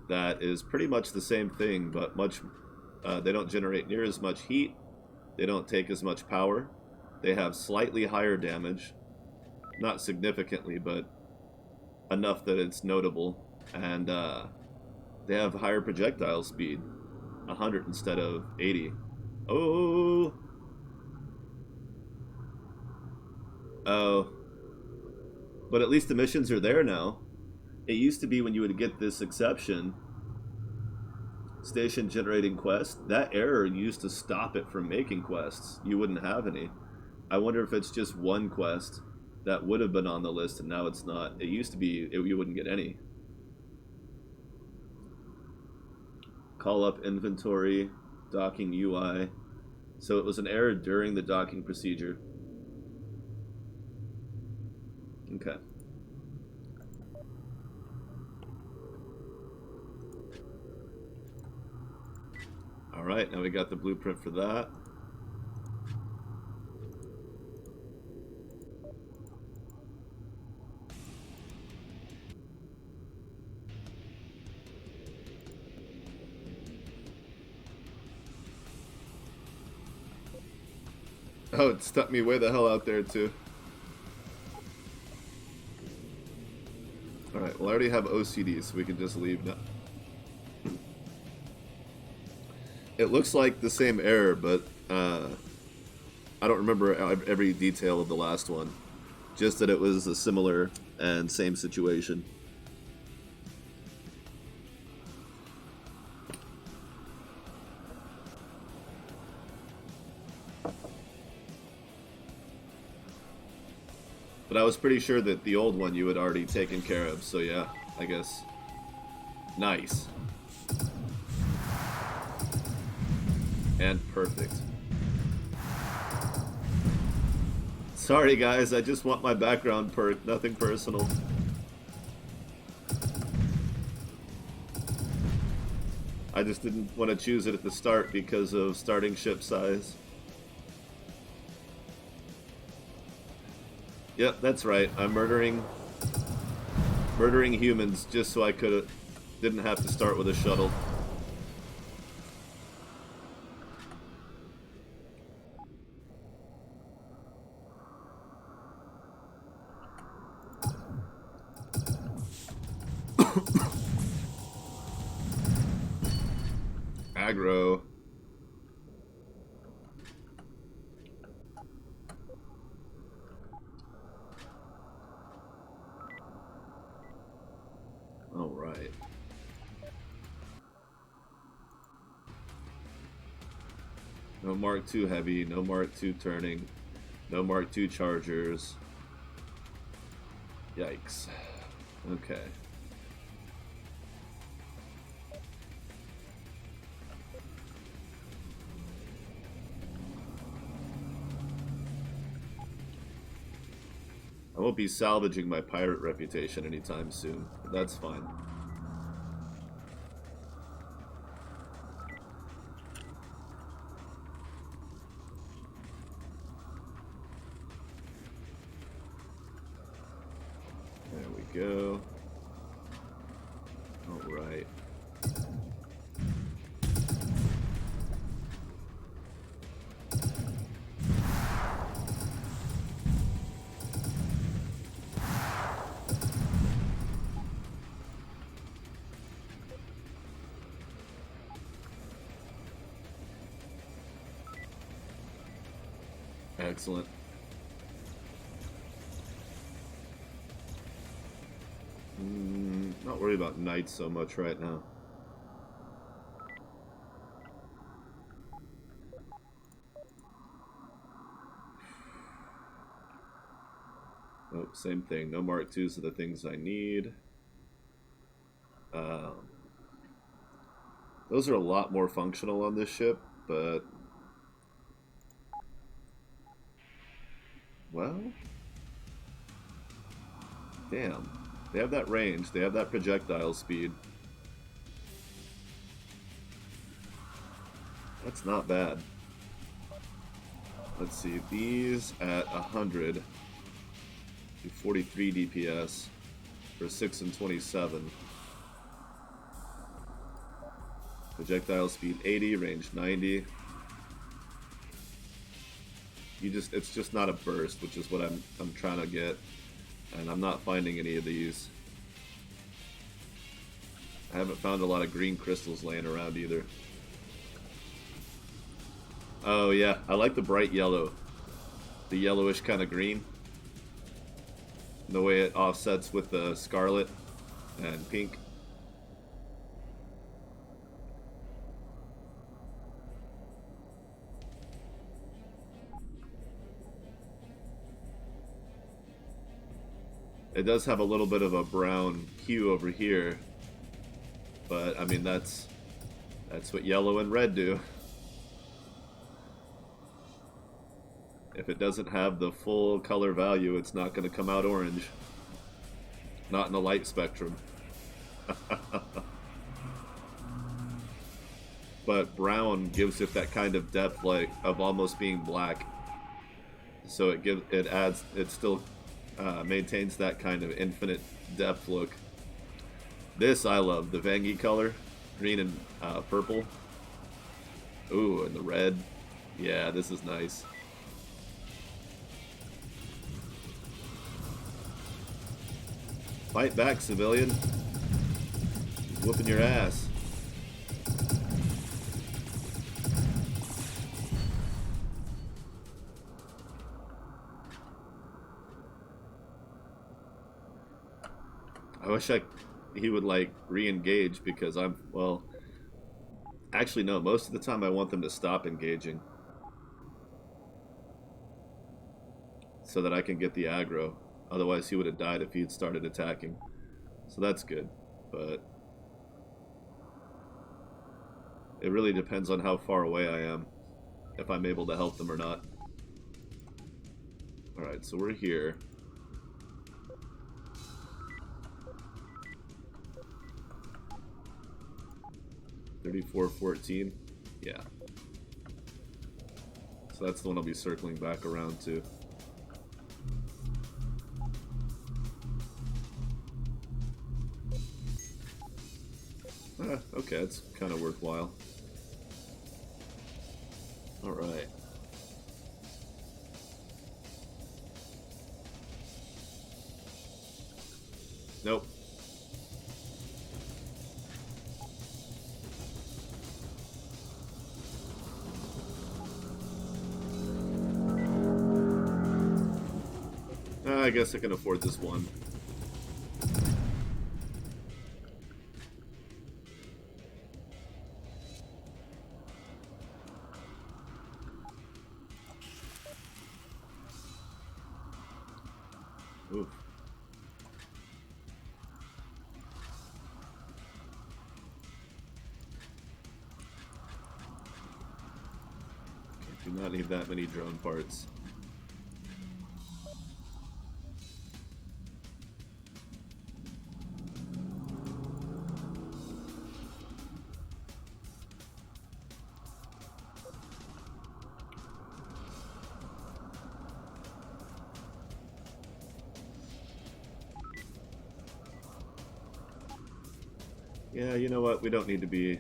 that is pretty much the same thing, but they don't generate near as much heat, they don't take as much power, they have slightly higher damage, not significantly, but enough that it's notable, and they have higher projectile speed, 100 instead of 80. Oh! Oh. But at least the missions are there now. It used to be when you would get this exception, station generating quest, that error used to stop it from making quests. You wouldn't have any. I wonder if it's just one quest that would have been on the list and now it's not. It used to be you wouldn't get any. Call up inventory, docking UI. So it was an error during the docking procedure. Okay. Alright, now we got the blueprint for that. Oh, it stuck me way the hell out there too. Alright, well I already have OCD, so we can just leave now. It looks like the same error, but I don't remember every detail of the last one. Just that it was a similar and same situation. But I was pretty sure that the old one you had already taken care of, so yeah, I guess. Nice. And perfect. Sorry guys, I just want my background perk, nothing personal. I just didn't want to choose it at the start because of starting ship size. Yep, that's right. I'm murdering humans just so I didn't have to start with a shuttle. Aggro. All right. No Mark II heavy, no Mark II turning, no Mark II chargers. Yikes. Okay. I won't be salvaging my pirate reputation anytime soon, but that's fine. There we go. All right. Excellent. Not worried about knights so much right now. Oh, same thing. No Mark IIs are the things I need. Those are a lot more functional on this ship, but... Well... Damn. They have that range. They have that projectile speed. That's not bad. Let's see. These at 100 do 43 DPS for 6 and 27. Projectile speed 80, range 90. It's just not a burst, which is what I'm trying to get. And I'm not finding any of these. I haven't found a lot of green crystals laying around either. Oh yeah, I like the bright yellow. The yellowish kind of green. The way it offsets with the scarlet and pink. It does have a little bit of a brown hue over here, but I mean that's what yellow and red do. If it doesn't have the full color value, it's not going to come out orange. Not in the light spectrum. But brown gives it that kind of depth, like of almost being black. So it still maintains that kind of infinite depth look. This I love, the Vangie color, green and purple. Ooh, and the red. Yeah, this is nice. Fight back, civilian. He's whooping your ass. I wish he would like re-engage because actually no, most of the time I want them to stop engaging so that I can get the aggro. Otherwise he would have died if he had started attacking. So that's good, but it really depends on how far away I am, if I'm able to help them or not. Alright, so we're here. $34.14. Yeah. So that's the one I'll be circling back around to. Okay, it's kind of worthwhile. Alright. Nope. I guess I can afford this one. Oof. Do not need that many drone parts. Yeah, you know what? We don't need to be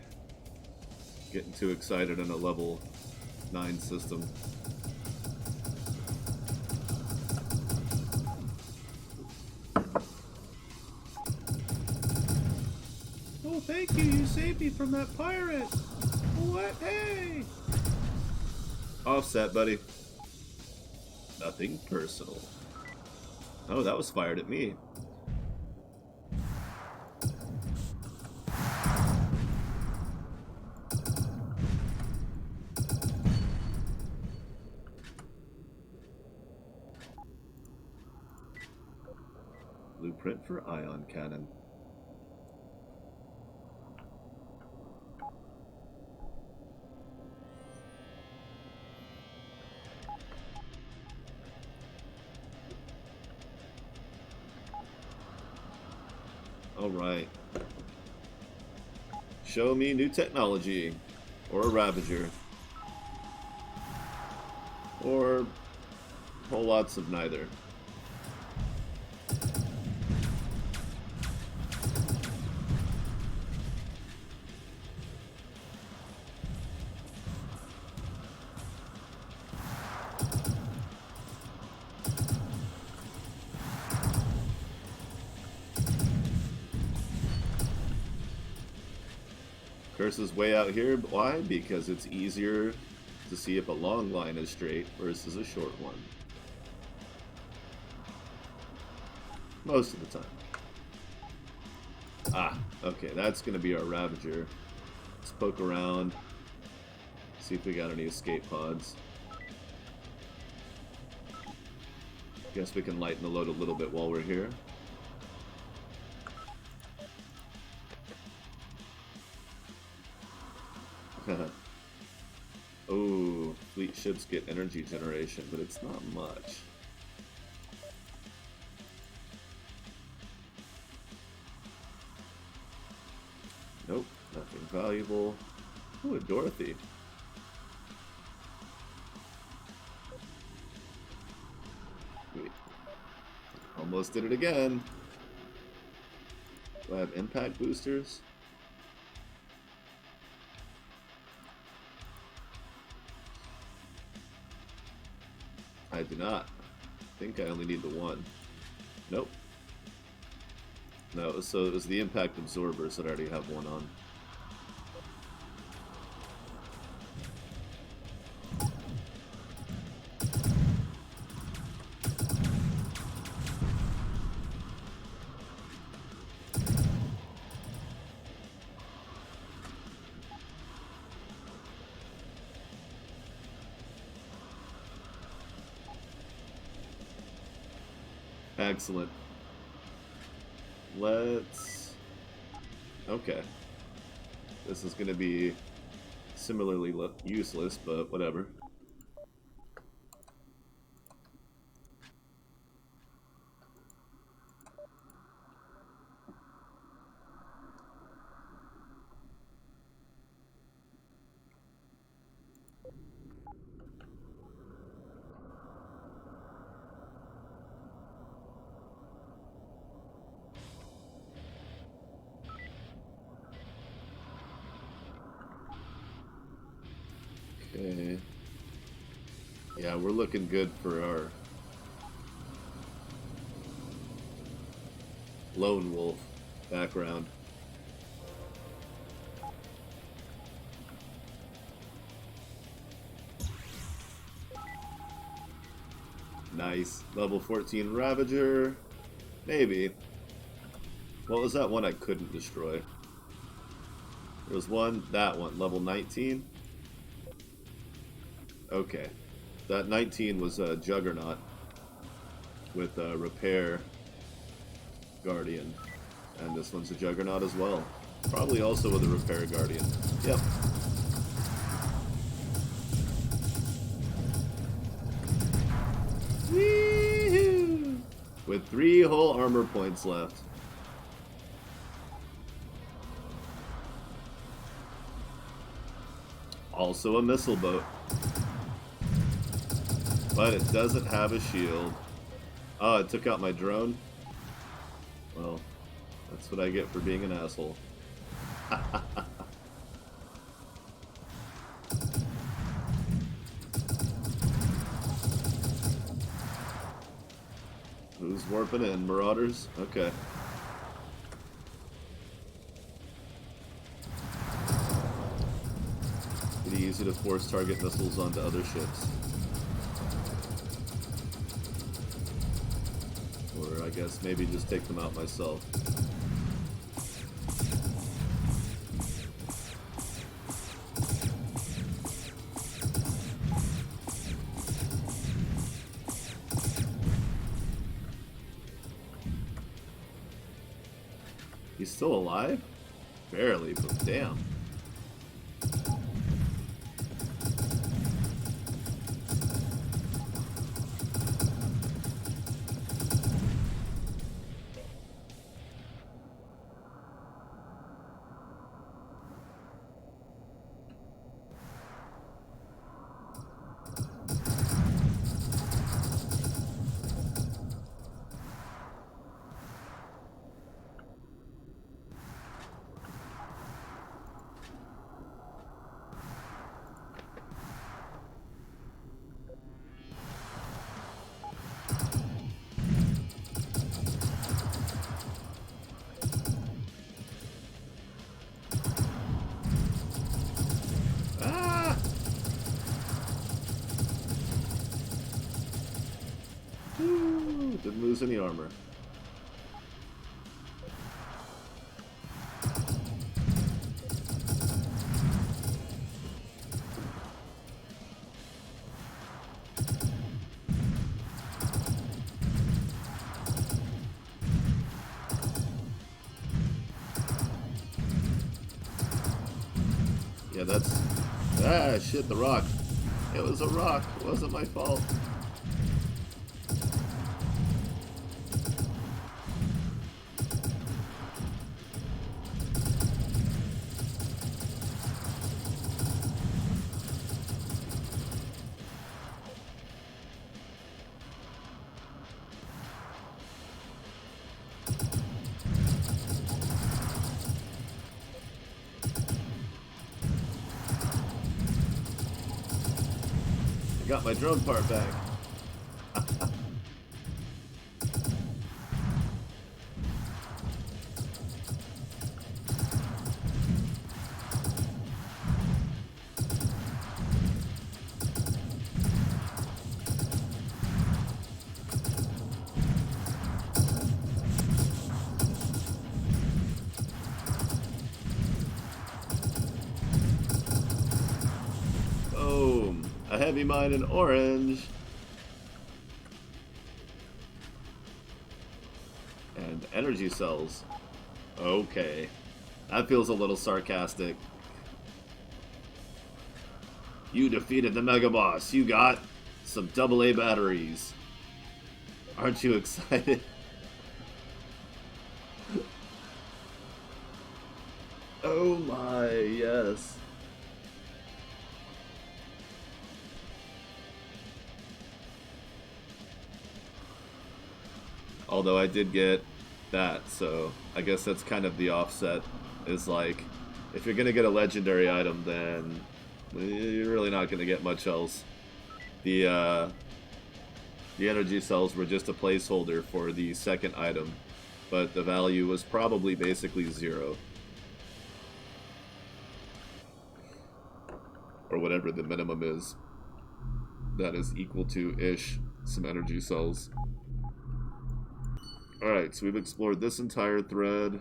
getting too excited in a level 9 system. Oh, thank you! You saved me from that pirate! What? Hey! Offset, buddy. Nothing personal. Oh, that was fired at me. Blueprint for ion cannon. Alright. Show me new technology. Or a Ravager. Or whole lots of neither. Curse is way out here. Why? Because it's easier to see if a long line is straight versus a short one. Most of the time. Ah, okay, that's going to be our Ravager. Let's poke around. See if we got any escape pods. Guess we can lighten the load a little bit while we're here. Oh, fleet ships get energy generation, but it's not much. Nope, nothing valuable. Ooh, a Dorothy. Wait. Almost did it again. Do I have impact boosters? I do not. I think I only need the one. Nope. No, so it was the impact absorbers that I already have one on. Excellent. Let's... Okay. This is going to be similarly useless, but whatever. Okay. Yeah, we're looking good for our lone wolf background. Nice. Level 14 Ravager. Maybe. What was that one I couldn't destroy? There was one, that one, level 19. Okay. That 19 was a Juggernaut. with a Repair Guardian. And this one's a Juggernaut as well. Probably also with a Repair Guardian. Yep. Wee-hoo! With 3 whole armor points left. Also a missile boat. But it doesn't have a shield. Oh, it took out my drone? Well, that's what I get for being an asshole. Who's warping in? Marauders? Okay. Pretty easy to force target missiles onto other ships. Or I guess maybe just take them out myself. He's still alive? Barely, but damn. Didn't lose any armor. Yeah, that's... Ah, shit, the rock. It was a rock. It wasn't my fault. Got my drone part back. Boom. A heavy mine in orange. And energy cells. Okay. That feels a little sarcastic. You defeated the Mega Boss. You got some AA batteries. Aren't you excited? Oh my, yes. Although I did get that, so I guess that's kind of the offset. Is like, if you're gonna get a legendary item, then you're really not gonna get much else. The energy cells were just a placeholder for the second item, but the value was probably basically 0. Or whatever the minimum is. That is equal to-ish some energy cells. Alright, so we've explored this entire thread.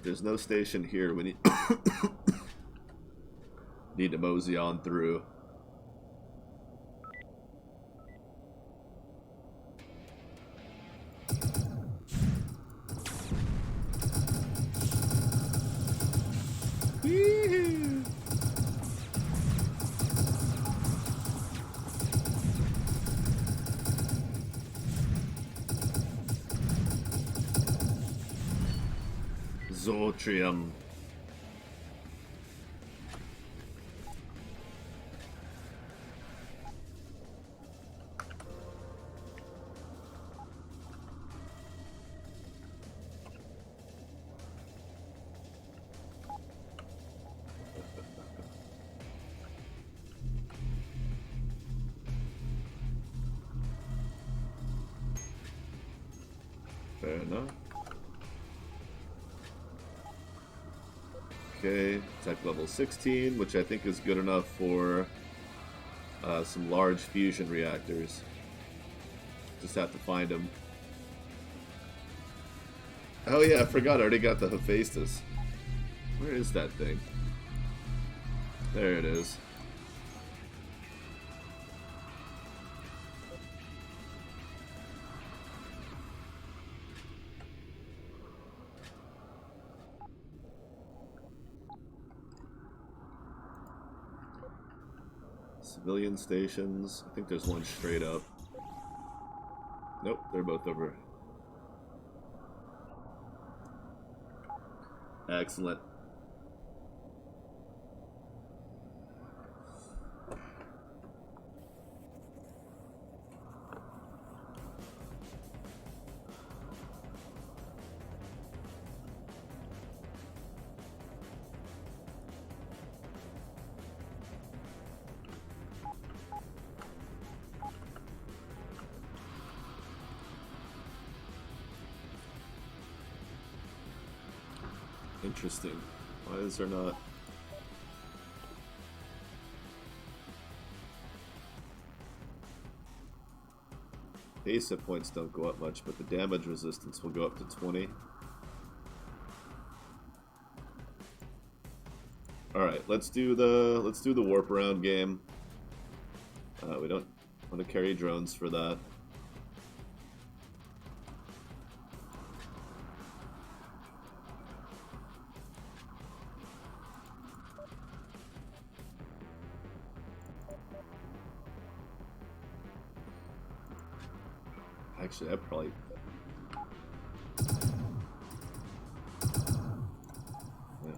There's no station here. We need to mosey on through. Exotrium. Fair enough. Okay, tech level 16, which I think is good enough for some large fusion reactors. Just have to find them. Oh yeah, I forgot I already got the Hephaestus. Where is that thing? There it is. Civilian stations. I think there's one straight up. Nope, they're both over. Excellent. Interesting. Why is there not? Base hit points don't go up much, but the damage resistance will go up to 20. All right, let's do the warp around game. We don't want to carry drones for that. Actually, I probably... Yeah.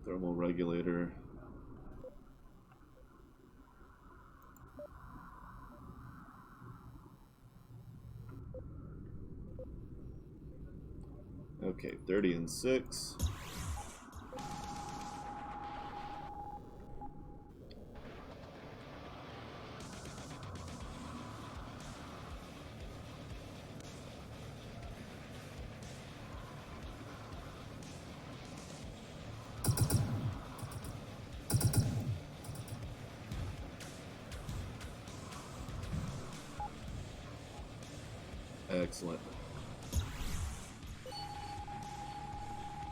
Thermal regulator. Okay, 30 and 6. Excellent.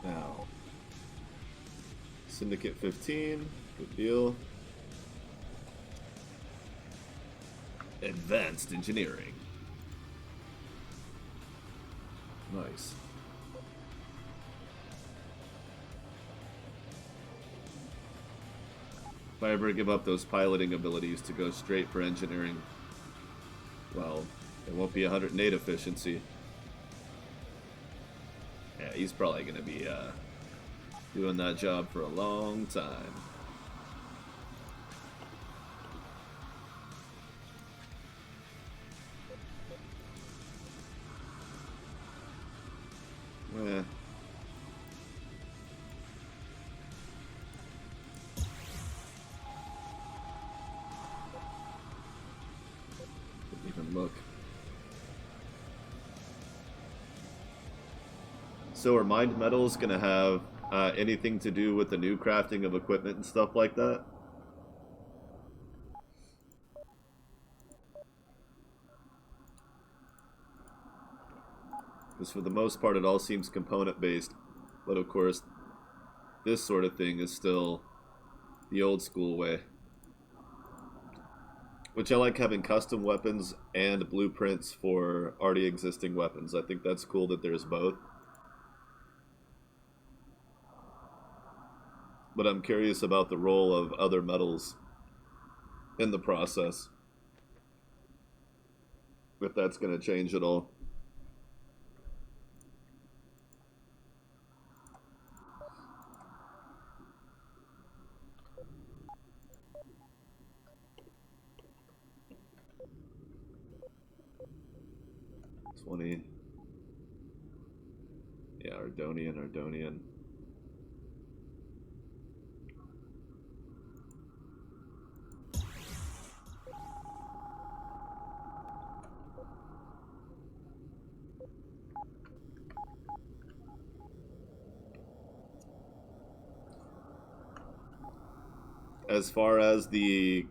Now, Syndicate 15, good deal. Advanced engineering. Nice. If I ever give up those piloting abilities to go straight for engineering, well, it won't be 108 efficiency. Yeah, he's probably going to be doing that job for a long time. Eh. Didn't even look. So are mined metals going to have anything to do with the new crafting of equipment and stuff like that? Because for the most part it all seems component based, but of course this sort of thing is still the old school way. Which I like having custom weapons and blueprints for already existing weapons. I think that's cool that there's both. But I'm curious about the role of other metals in the process. If that's going to change at all. Yeah, Ardonian. As far as the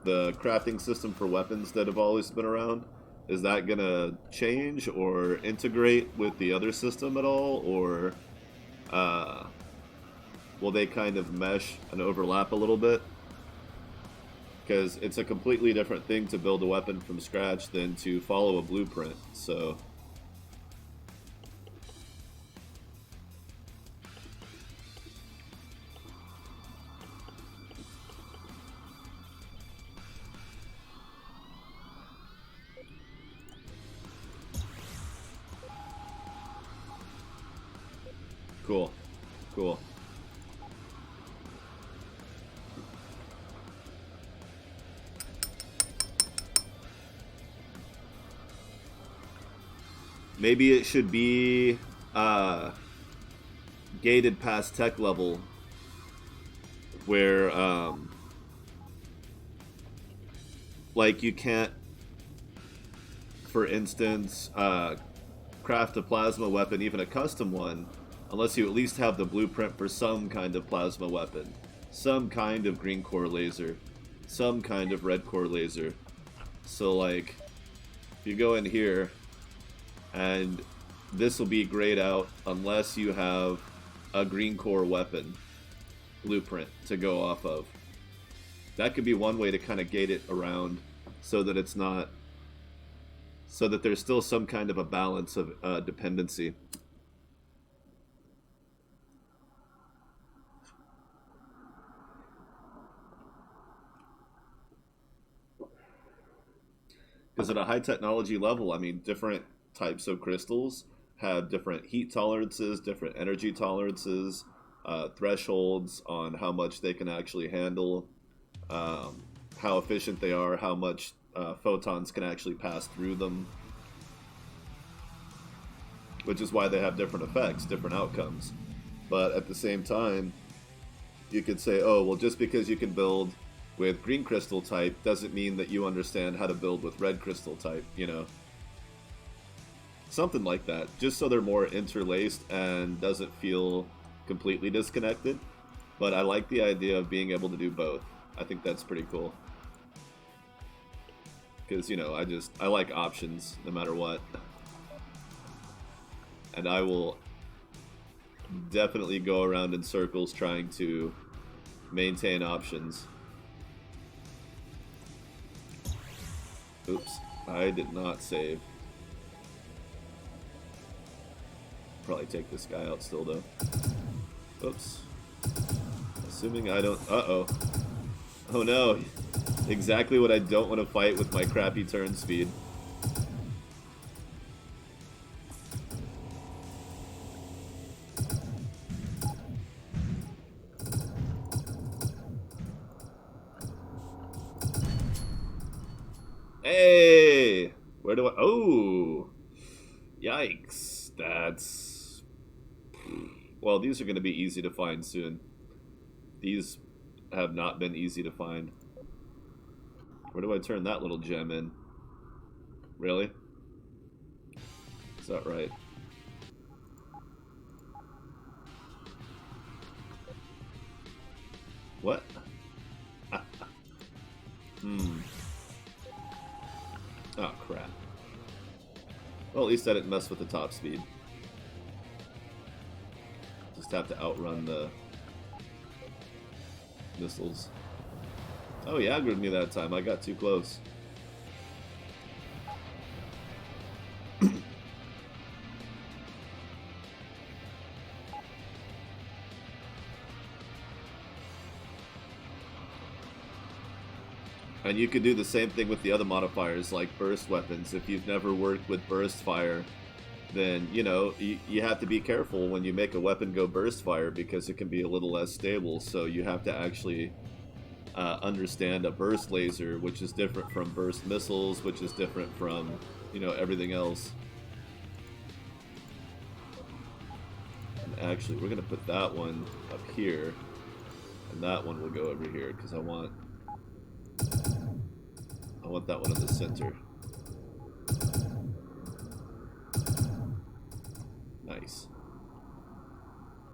crafting system for weapons that have always been around, is that gonna change or integrate with the other system at all, or uh, will they kind of mesh and overlap a little bit? Because it's a completely different thing to build a weapon from scratch than to follow a blueprint. So cool, cool. Maybe it should be gated past tech level, where like you can't, for instance, craft a plasma weapon, even a custom one, unless you at least have the blueprint for some kind of plasma weapon, some kind of green core laser, some kind of red core laser. So like, if you go in here, and this will be grayed out unless you have a green core weapon blueprint to go off of. That could be one way to kind of gate it around, so that it's not, so that there's still some kind of a balance of dependency. Because at a high technology level, I mean, different types of crystals have different heat tolerances, different energy tolerances, thresholds on how much they can actually handle, how efficient they are, how much photons can actually pass through them, which is why they have different effects, different outcomes. But at the same time, you could say, oh, well, just because you can build with green crystal type doesn't mean that you understand how to build with red crystal type, you know? Something like that, just so they're more interlaced and doesn't feel completely disconnected. But I like the idea of being able to do both. I think that's pretty cool. Because, you know, I like options no matter what. And I will definitely go around in circles trying to maintain options. Oops, I did not save. Probably take this guy out still though. Oops. Assuming I don't... Uh-oh. Oh no. Exactly what I don't want to fight with my crappy turn speed. Hey! Where do I... Oh! Yikes. That's... Well, these are going to be easy to find soon. These have not been easy to find. Where do I turn that little gem in? Really? Is that right? What? Oh, crap. Well, at least I didn't mess with the top speed. Just have to outrun the missiles. Oh, he aggroed me that time. I got too close. And you could do the same thing with the other modifiers, like burst weapons. If you've never worked with burst fire, then, you know, you have to be careful when you make a weapon go burst fire because it can be a little less stable. So you have to actually understand a burst laser, which is different from burst missiles, which is different from, you know, everything else. And actually, we're going to put that one up here, and that one will go over here because I want that one in the center. Nice.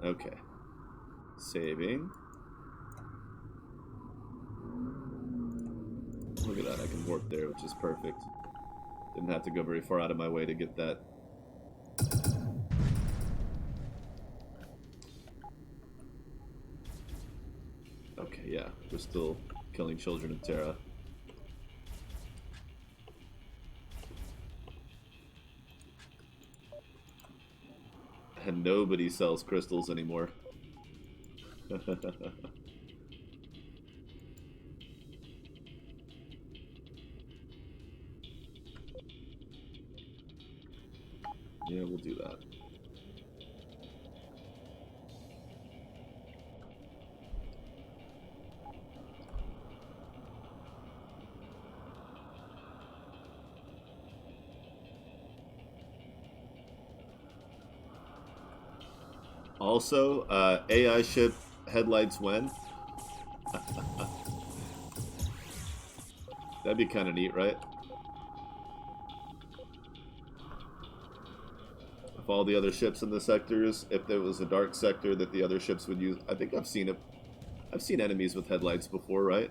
Okay. Saving. Look at that, I can warp there, which is perfect. Didn't have to go very far out of my way to get that. Okay, yeah, we're still killing children of Terra. And nobody sells crystals anymore. Yeah, we'll do that. Also, AI ship headlights when? That'd be kind of neat, right? If all the other ships in the sectors, if there was a dark sector that the other ships would use. I think I've seen it. I've seen enemies with headlights before, right?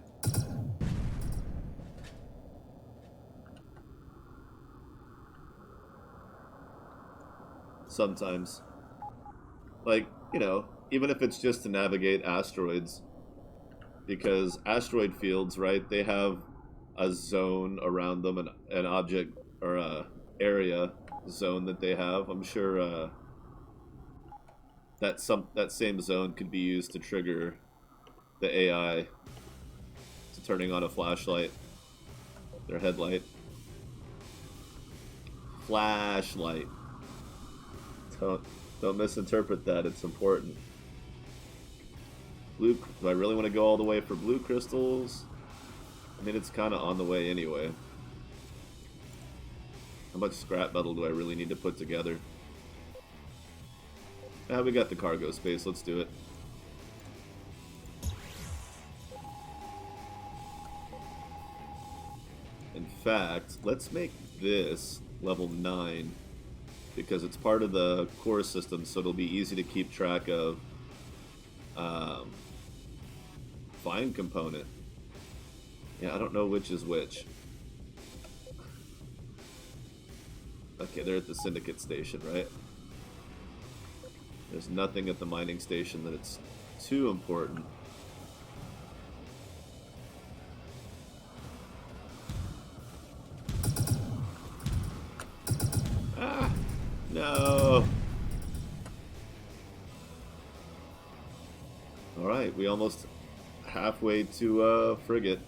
Sometimes. Like, you know, even if it's just to navigate asteroids, because asteroid fields, right, they have a zone around them, an object or a area zone that they have. I'm sure that same zone could be used to trigger the AI to turning on a flashlight, their headlight. Flashlight. Don't don't misinterpret that. It's important. Blue. Do I really want to go all the way for blue crystals? I mean, it's kind of on the way anyway. How much scrap metal do I really need to put together? Ah, we got the cargo space. Let's do it. In fact, let's make this level 9 because it's part of the core system, so it'll be easy to keep track of. Find component. Yeah, I don't know which is which. Okay, they're at the syndicate station, right? There's nothing at the mining station that it's too important. Ah! No! Alright, we almost halfway to frigate.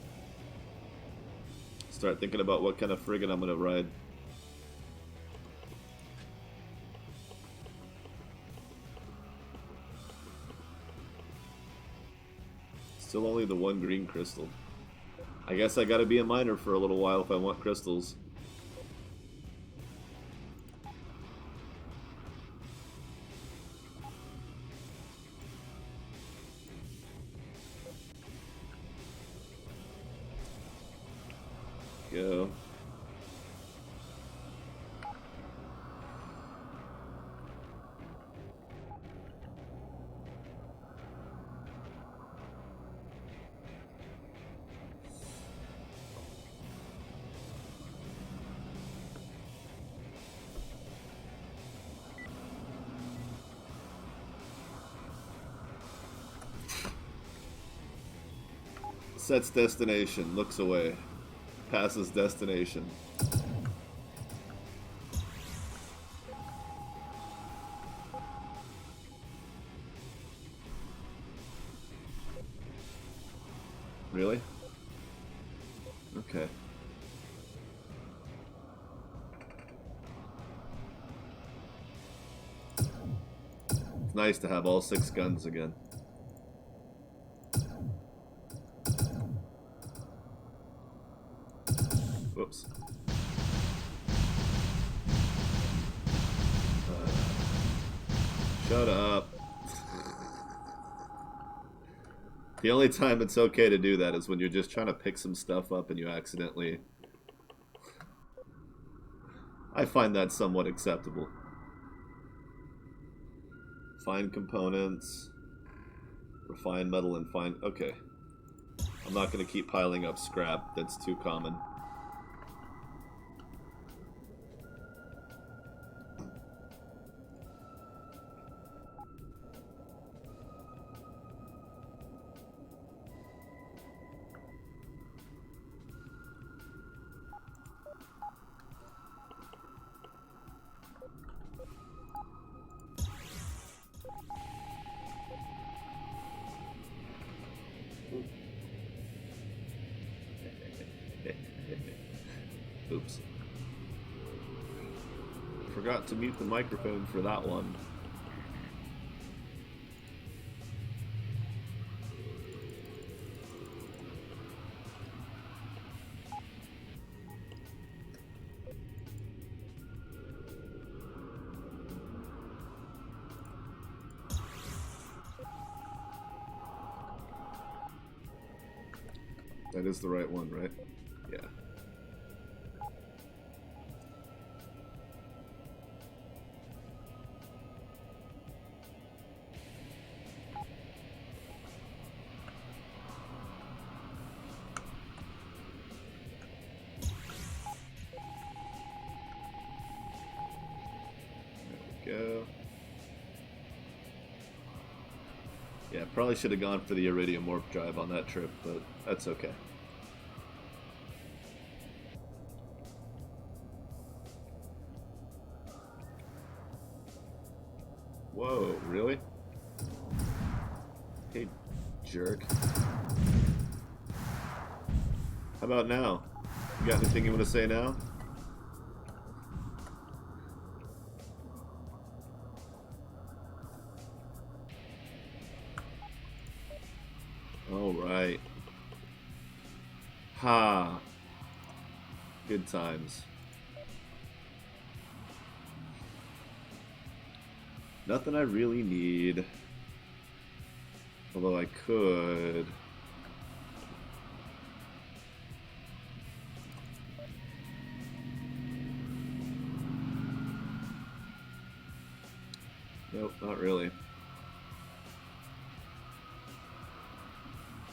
Start thinking about what kind of frigate I'm going to ride. Still only the one green crystal. I guess I gotta be a miner for a little while if I want crystals. Go. Sets destination, looks away. Passes destination. Really? Okay. It's nice to have all 6 guns again. Whoops. Shut up. The only time it's okay to do that is when you're just trying to pick some stuff up and you accidentally... I find that somewhat acceptable. Fine components. Refined metal and fine... Okay. I'm not going to keep piling up scrap. That's too common. Oops. Forgot to mute the microphone for that one. That is the right one, right? Yeah. Go. Yeah, probably should have gone for the Iridium Warp Drive on that trip, but that's okay. Whoa, really? Hey, jerk. How about now? You got anything you want to say now? All right. Ha. Good times. Nothing I really need. Although I could. Nope, not really.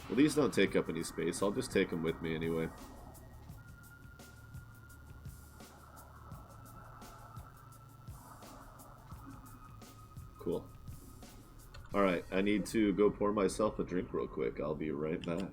Well, these don't take up any space. I'll just take them with me anyway. Cool. Alright, I need to go pour myself a drink real quick. I'll be right back.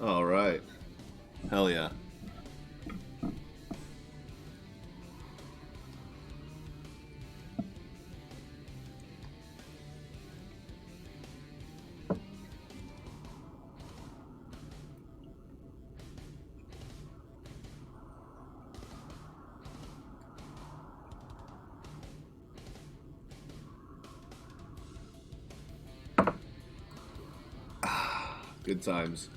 All right. Hell yeah. Good times.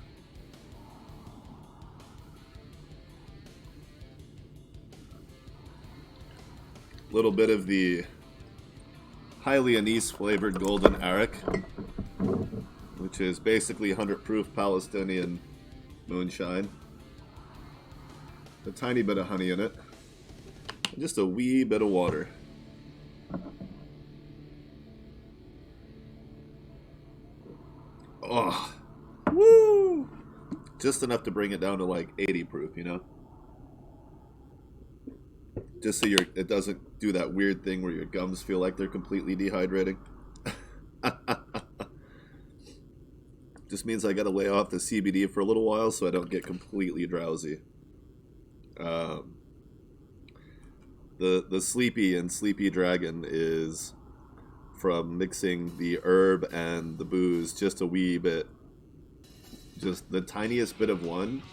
Little bit of the highly anise flavored golden arak, which is basically 100 proof Palestinian moonshine. A tiny bit of honey in it. And just a wee bit of water. Oh, woo! Just enough to bring it down to like 80 proof, you know? Just so it doesn't do that weird thing where your gums feel like they're completely dehydrating. Just means I gotta lay off the CBD for a little while so I don't get completely drowsy. The Sleepy and Sleepy Dragon is from mixing the herb and the booze just a wee bit. Just the tiniest bit of one.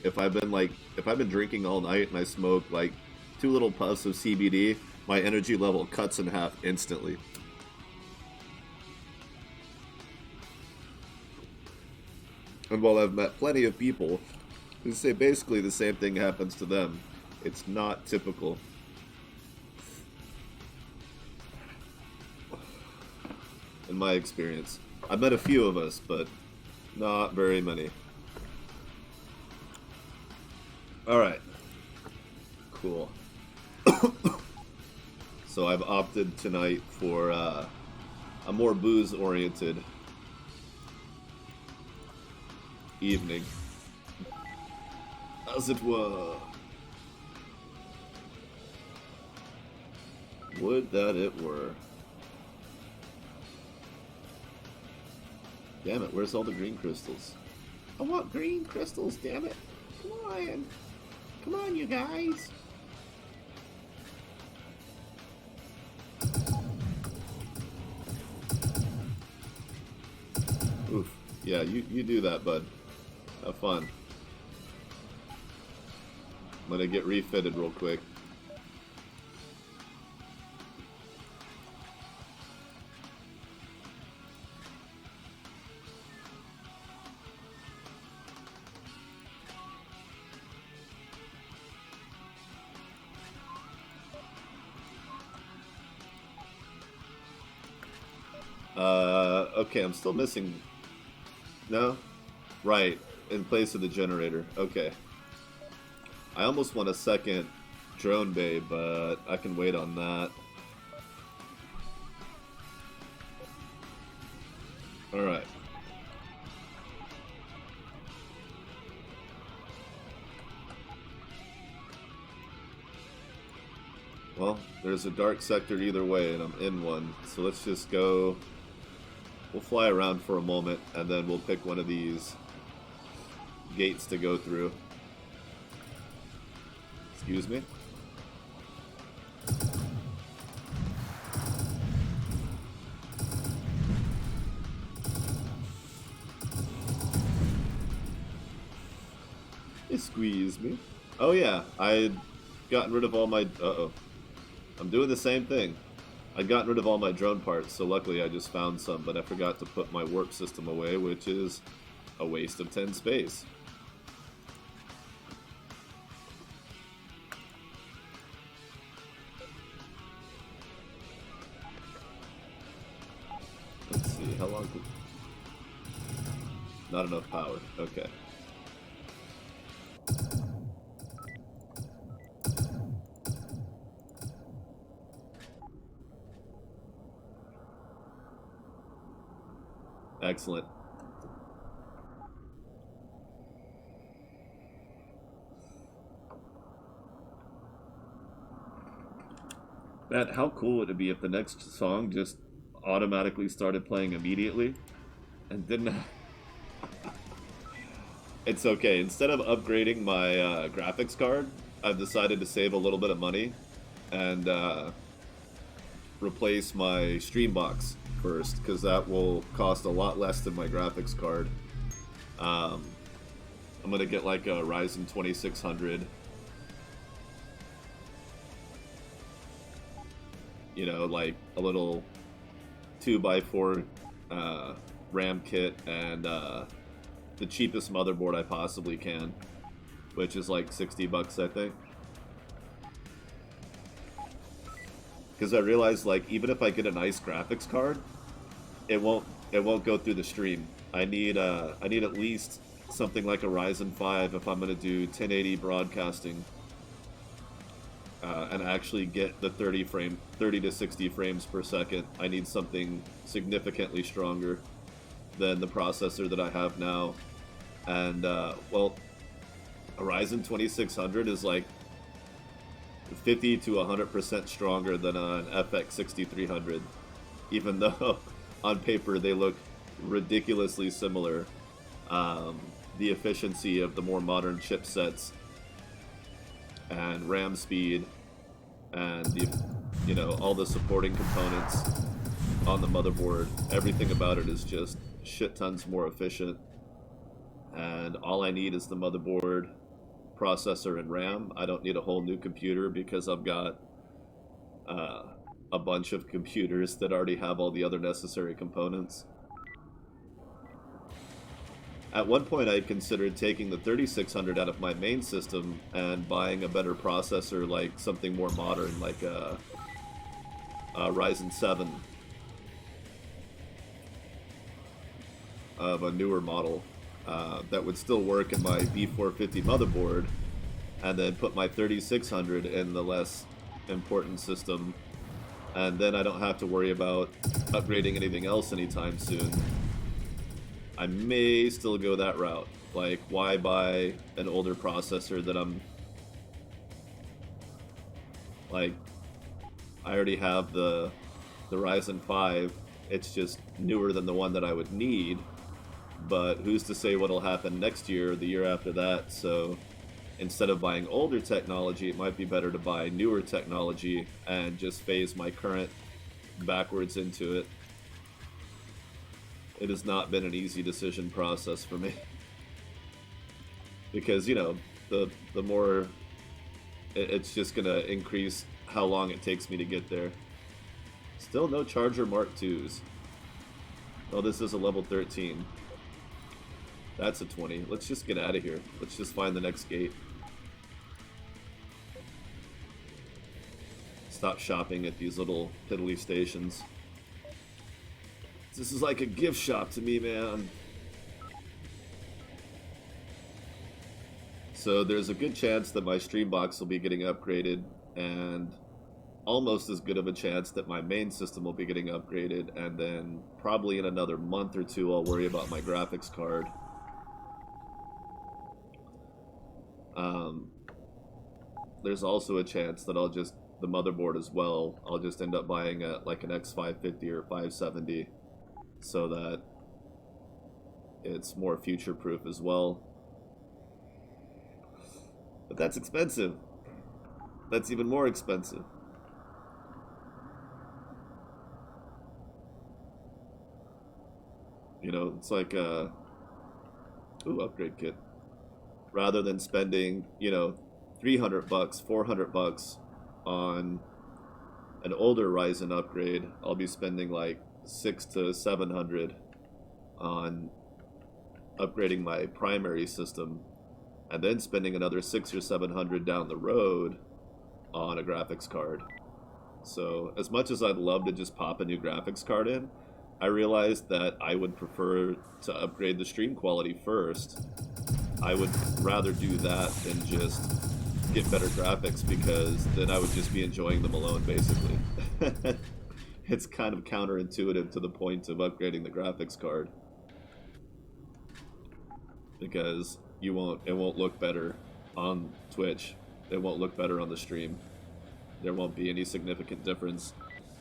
If I've been drinking all night and I smoke like 2 little puffs of CBD, my energy level cuts in half instantly. And while I've met plenty of people who say basically the same thing happens to them, it's not typical. In my experience. I've met a few of us, but not very many. Alright. Cool. So I've opted tonight for a more booze-oriented evening. As it were. Would that it were. Damn it, where's all the green crystals? I want green crystals, damn it. Come on. Come on, you guys. Oof. Yeah, you do that, bud. Have fun. I'm gonna get refitted real quick. Okay, I'm still missing... No? Right, in place of the generator. Okay. I almost want a second drone bay, but I can wait on that. Alright. Well, there's a dark sector either way, and I'm in one. So let's just go... We'll fly around for a moment, and then we'll pick one of these gates to go through. Excuse me? Squeeze me. Oh yeah, I'd gotten rid of all my... Uh-oh. I'm doing the same thing. I'd gotten rid of all my drone parts, so luckily I just found some, but I forgot to put my warp system away, which is a waste of 10 space. Let's see, how long... Not enough power. Okay. Excellent. Man, how cool would it be if the next song just automatically started playing immediately and didn't It's okay. Instead of upgrading my graphics card, I've decided to save a little bit of money and replace my stream box first, because that will cost a lot less than my graphics card. Um, I'm gonna get like a Ryzen 2600. You know, like a little 2x4 RAM kit and the cheapest motherboard I possibly can, which is like 60 bucks, I think. Because I realized, like, even if I get a nice graphics card, it won't go through the stream. I need at least something like a Ryzen 5 if I'm gonna do 1080 broadcasting and actually get the 30 to 60 frames per second. I need something significantly stronger than the processor that I have now. And well, a Ryzen 2600 is like 50 to 100% stronger than an FX 6300, even though on paper they look ridiculously similar. The efficiency of the more modern chipsets and RAM speed and the, you know, all the supporting components on the motherboard, everything about it is just shit tons more efficient. And all I need is the motherboard, processor, and RAM. I don't need a whole new computer because I've got uh, a bunch of computers that already have all the other necessary components. At one point, I considered taking the 3600 out of my main system and buying a better processor, like something more modern, like a Ryzen 7 of a newer model that would still work in my B450 motherboard, and then put my 3600 in the less important system, and then I don't have to worry about upgrading anything else anytime soon. I may still go that route. Like, why buy an older processor that I'm... Like, I already have the Ryzen 5. It's just newer than the one that I would need. But who's to say what'll happen next year or the year after that? So instead of buying older technology, it might be better to buy newer technology and just phase my current backwards into it. It has not been an easy decision process for me. Because, you know, the more it's just gonna increase how long it takes me to get there. Still no Charger Mark IIs. Oh, this is a level 13. That's a 20. Let's just get out of here. Let's just find the next gate. Stop shopping at these little piddly stations. This is like a gift shop to me, man. So there's a good chance that my stream box will be getting upgraded, and almost as good of a chance that my main system will be getting upgraded, and then probably in another month or two I'll worry about my graphics card. There's also a chance that the motherboard as well, I'll just end up buying like an X550 or 570 so that it's more future proof as well. But that's expensive. That's even more expensive. You know, it's like ooh, upgrade kit. Rather than spending, you know, 300 bucks, 400 bucks on an older Ryzen upgrade, I'll be spending like 6 to 700 on upgrading my primary system, and then spending another 6 or 700 down the road on a graphics card. So as much as I'd love to just pop a new graphics card in, I realized that I would prefer to upgrade the stream quality first. I would rather do that than just get better graphics, because then I would just be enjoying them alone, basically. It's kind of counterintuitive to the point of upgrading the graphics card, because it won't look better on Twitch. It won't look better on the stream. There won't be any significant difference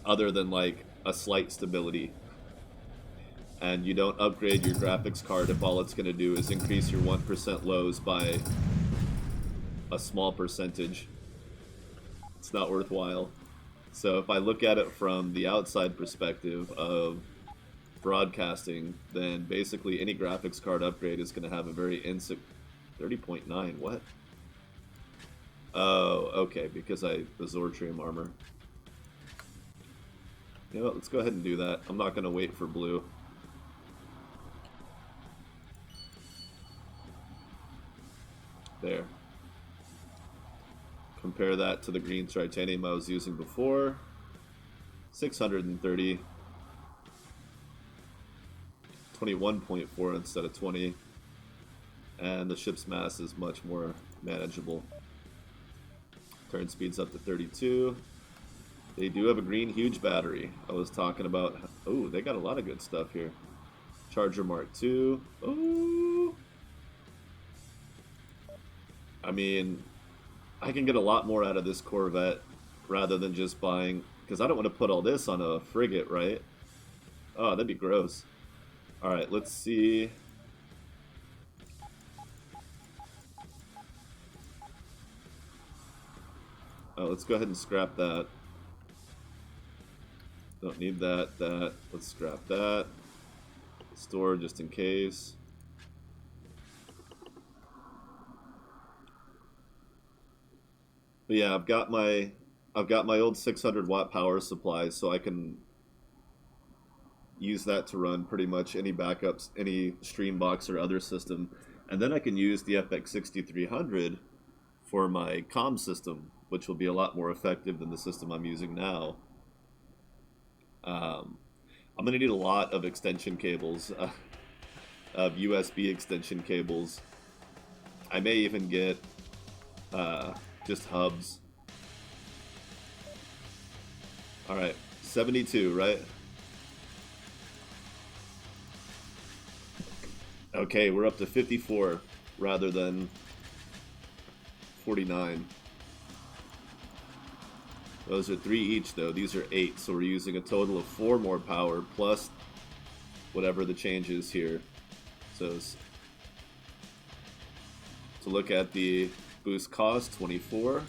other than like a slight stability. and you don't upgrade your graphics card if all it's going to do is increase your 1% lows by a small percentage, it's not worthwhile. So if I look at it from the outside perspective of broadcasting, then basically any graphics card upgrade is going to have a very 30.9, what? Oh, okay, because the Zortrium armor. You know what, let's go ahead and do that. I'm not going to wait for blue. There. Compare that to the green titanium I was using before. 630. 21.4 instead of 20. And the ship's mass is much more manageable. Turn speed's up to 32. They do have a green huge battery. I was talking about... Oh, they got a lot of good stuff here. Charger Mark II. Oh! I mean, I can get a lot more out of this Corvette rather than just buying... Because I don't want to put all this on a frigate, right? Oh, that'd be gross. Alright, let's see... Oh, let's go ahead and scrap that. Don't need that. Let's scrap that. Store just in case. But yeah, I've got my old 600 watt power supply, so I can use that to run pretty much any backups, any Streambox or other system, and then I can use the FX 6300 for my comm system, which will be a lot more effective than the system I'm using now. I'm going to need a lot of extension cables, of USB extension cables. I may even get just hubs. Alright, 72, right? Okay, we're up to 54 rather than 49. Those are 3 each, though. These are 8, so we're using a total of 4 more power, plus whatever the change is here. So to look at the boost cost, 24.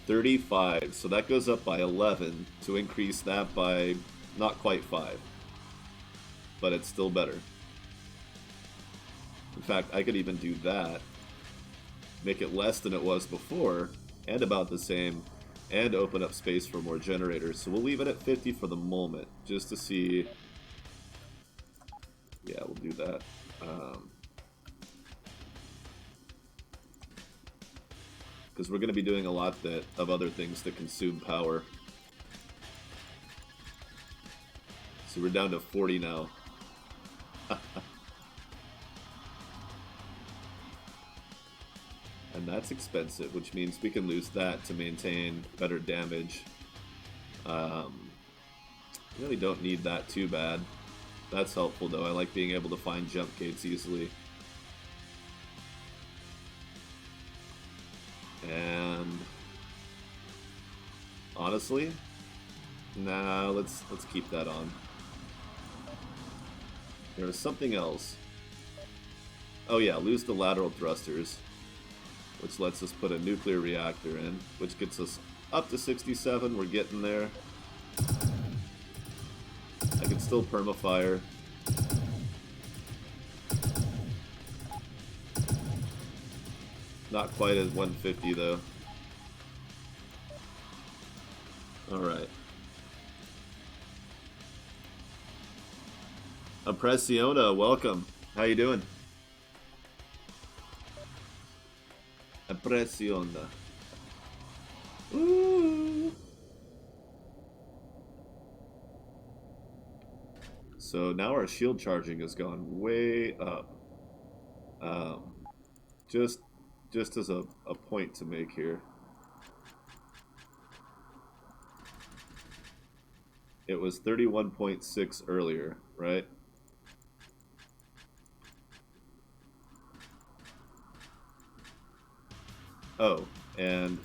35, so that goes up by 11 to increase that by not quite 5. But it's still better. In fact, I could even do that. Make it less than it was before, and about the same, and open up space for more generators. So we'll leave it at 50 for the moment, just to see... Yeah, we'll do that. Because we're going to be doing a lot of other things that consume power. So we're down to 40 now. And that's expensive, which means we can lose that to maintain better damage. Really don't need that too bad. That's helpful though. I like being able to find jump gates easily. And honestly, nah, let's keep that on. There was something else. Oh yeah, lose the lateral thrusters, which lets us put a nuclear reactor in, which gets us up to 67. We're getting there. I can still permafire. Not quite as 150 though. Alright. Impressiona, welcome. How you doing? Impressiona. Ooh. So now our shield charging has gone way up. Just as a point to make here. It was 31.6 earlier, right? Oh, and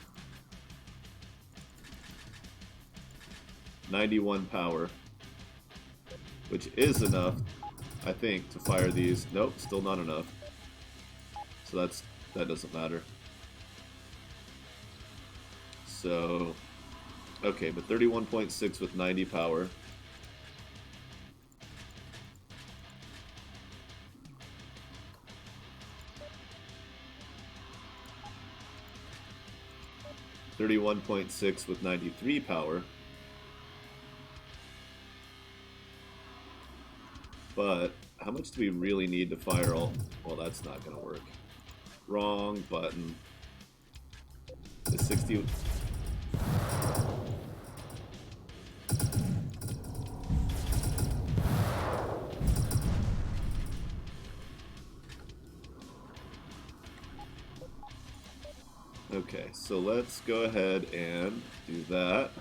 91 power, which is enough, I think, to fire these. Nope, still not enough. So that doesn't matter. So, okay, but 31.6 with 90 power. .6 with 93 power. But how much do we really need to fire all? Well, that's not going to work. Wrong button. The 60. Okay, so let's go ahead and do that.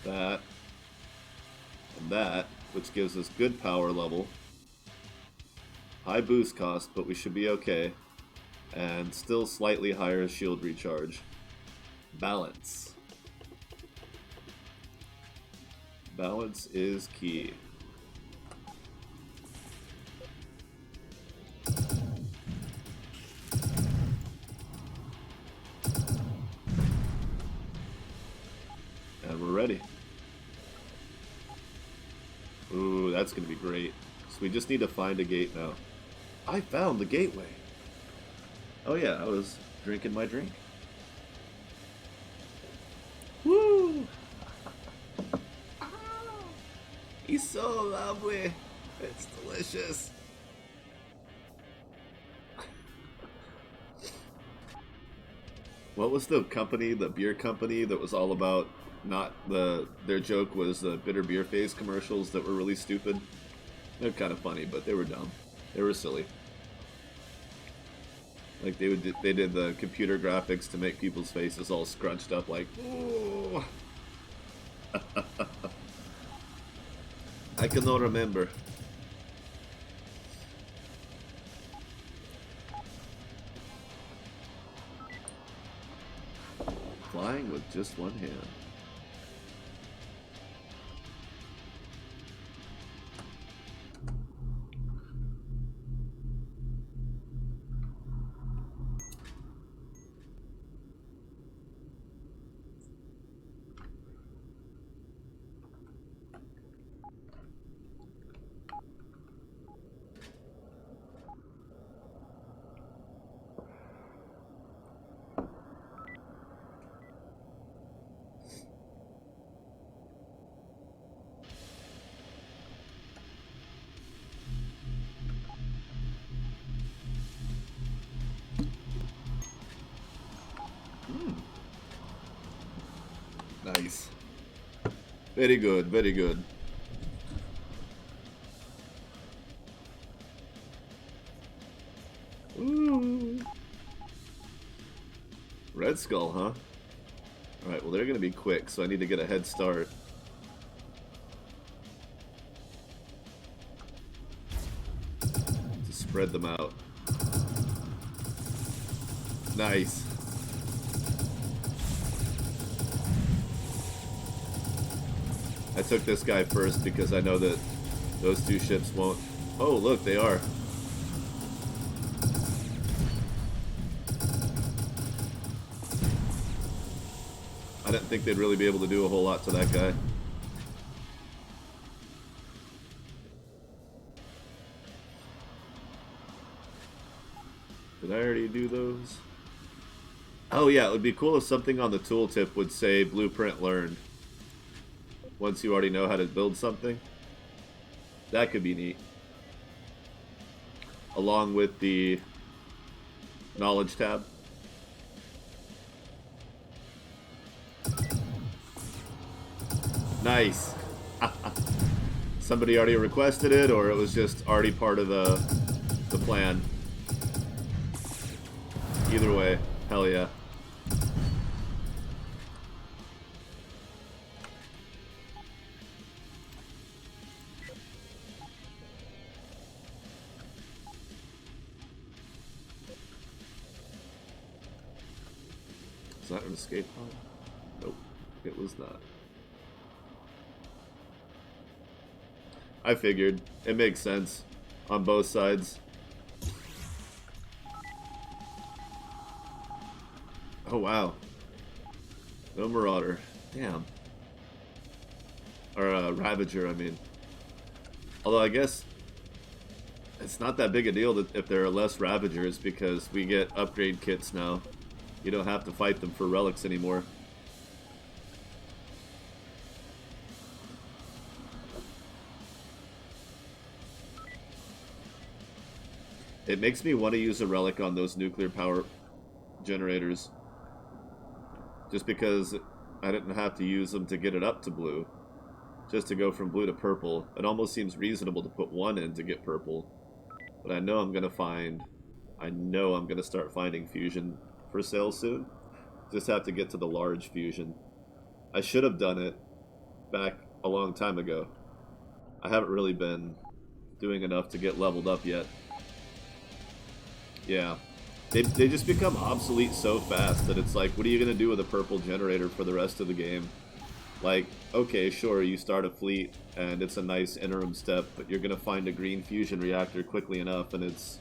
That. And that, which gives us good power level. High boost cost, but we should be okay. And still slightly higher shield recharge. Balance. Balance is key. And we're ready. Ooh, that's going to be great. So we just need to find a gate now. I found the gateway. Oh yeah, I was drinking my drink. Woo! Oh, it's so lovely. It's delicious. What was the company, the beer company that was all about their joke was the bitter beer phase commercials that were really stupid? They're kind of funny, but they were dumb. They were silly. Like they did the computer graphics to make people's faces all scrunched up like, ooh. I cannot remember. Flying with just one hand. Nice. Very good, very good. Ooh. Red Skull, huh? Alright, well they're gonna be quick, so I need to get a head start. To spread them out. Nice. I took this guy first because I know that those two ships won't... Oh, look, they are. I didn't think they'd really be able to do a whole lot to that guy. Did I already do those? Oh yeah, it would be cool if something on the tooltip would say blueprint learned. Once you already know how to build something. That could be neat. Along with the knowledge tab. Nice. Somebody already requested it, or it was just already part of the plan. Either way, hell yeah. Is that an escape pod? Nope. It was not. I figured. It makes sense on both sides. Oh, wow. No Marauder. Damn. Or Ravager, I mean. Although I guess it's not that big a deal that if there are less Ravagers because we get upgrade kits now. You don't have to fight them for relics anymore. It makes me want to use a relic on those nuclear power generators. Just because I didn't have to use them to get it up to blue. Just to go from blue to purple. It almost seems reasonable to put one in to get purple. But I know I'm going to find... I know I'm going to start finding fusion for sale soon. Just have to get to the large fusion. I should have done it back a long time ago. I haven't really been doing enough to get leveled up yet. Yeah. They just become obsolete so fast that it's like, what are you going to do with a purple generator for the rest of the game? Like, okay, sure, you start a fleet, and it's a nice interim step, but you're going to find a green fusion reactor quickly enough, and it's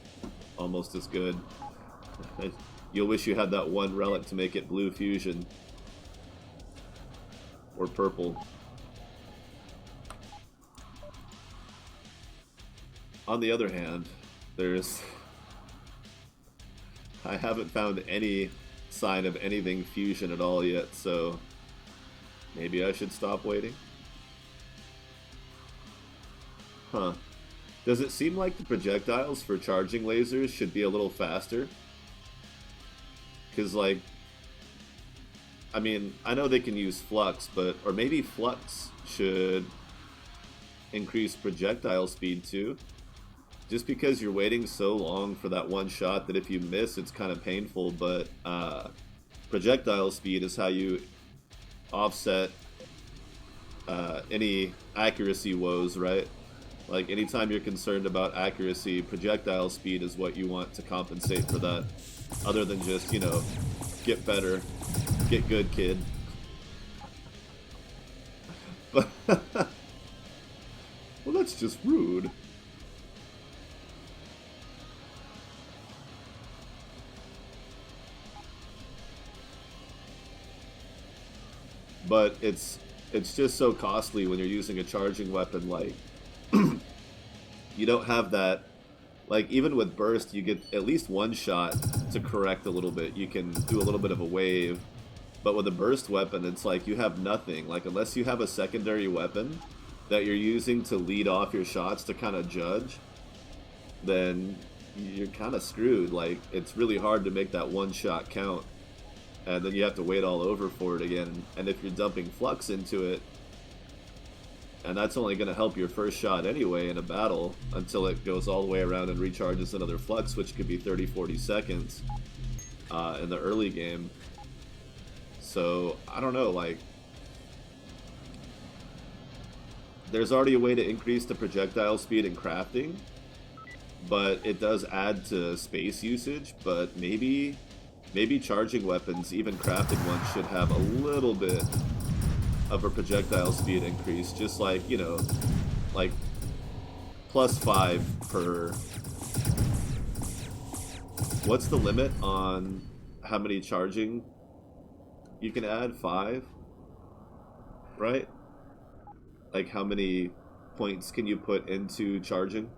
almost as good. You'll wish you had that one relic to make it blue fusion. Or purple. On the other hand, there's... I haven't found any sign of anything fusion at all yet, so maybe I should stop waiting. Huh. Does it seem like the projectiles for charging lasers should be a little faster? Because, like, I mean, I know they can use flux, but, or maybe flux should increase projectile speed too. Just because you're waiting so long for that one shot that if you miss, it's kind of painful, but projectile speed is how you offset any accuracy woes, right? Like, anytime you're concerned about accuracy, projectile speed is what you want to compensate for that. Other than just, you know, get better, get good, kid. But, well, that's just rude. But it's just so costly when you're using a charging weapon. Like, you don't have that. Like, even with burst, you get at least one shot to correct a little bit. You can do a little bit of a wave. But with a burst weapon, it's like you have nothing. Like, unless you have a secondary weapon that you're using to lead off your shots to kind of judge, then you're kind of screwed. Like, it's really hard to make that one shot count. And then you have to wait all over for it again. And if you're dumping flux into it, and that's only going to help your first shot anyway in a battle until it goes all the way around and recharges another flux, which could be 30-40 seconds in the early game. So, I don't know, like, there's already a way to increase the projectile speed in crafting, but it does add to space usage. But maybe charging weapons, even crafted ones, should have a little bit of a projectile speed increase, just like, you know, like +5 per... What's the limit on how many charging you can add? 5? Right? Like, how many points can you put into charging?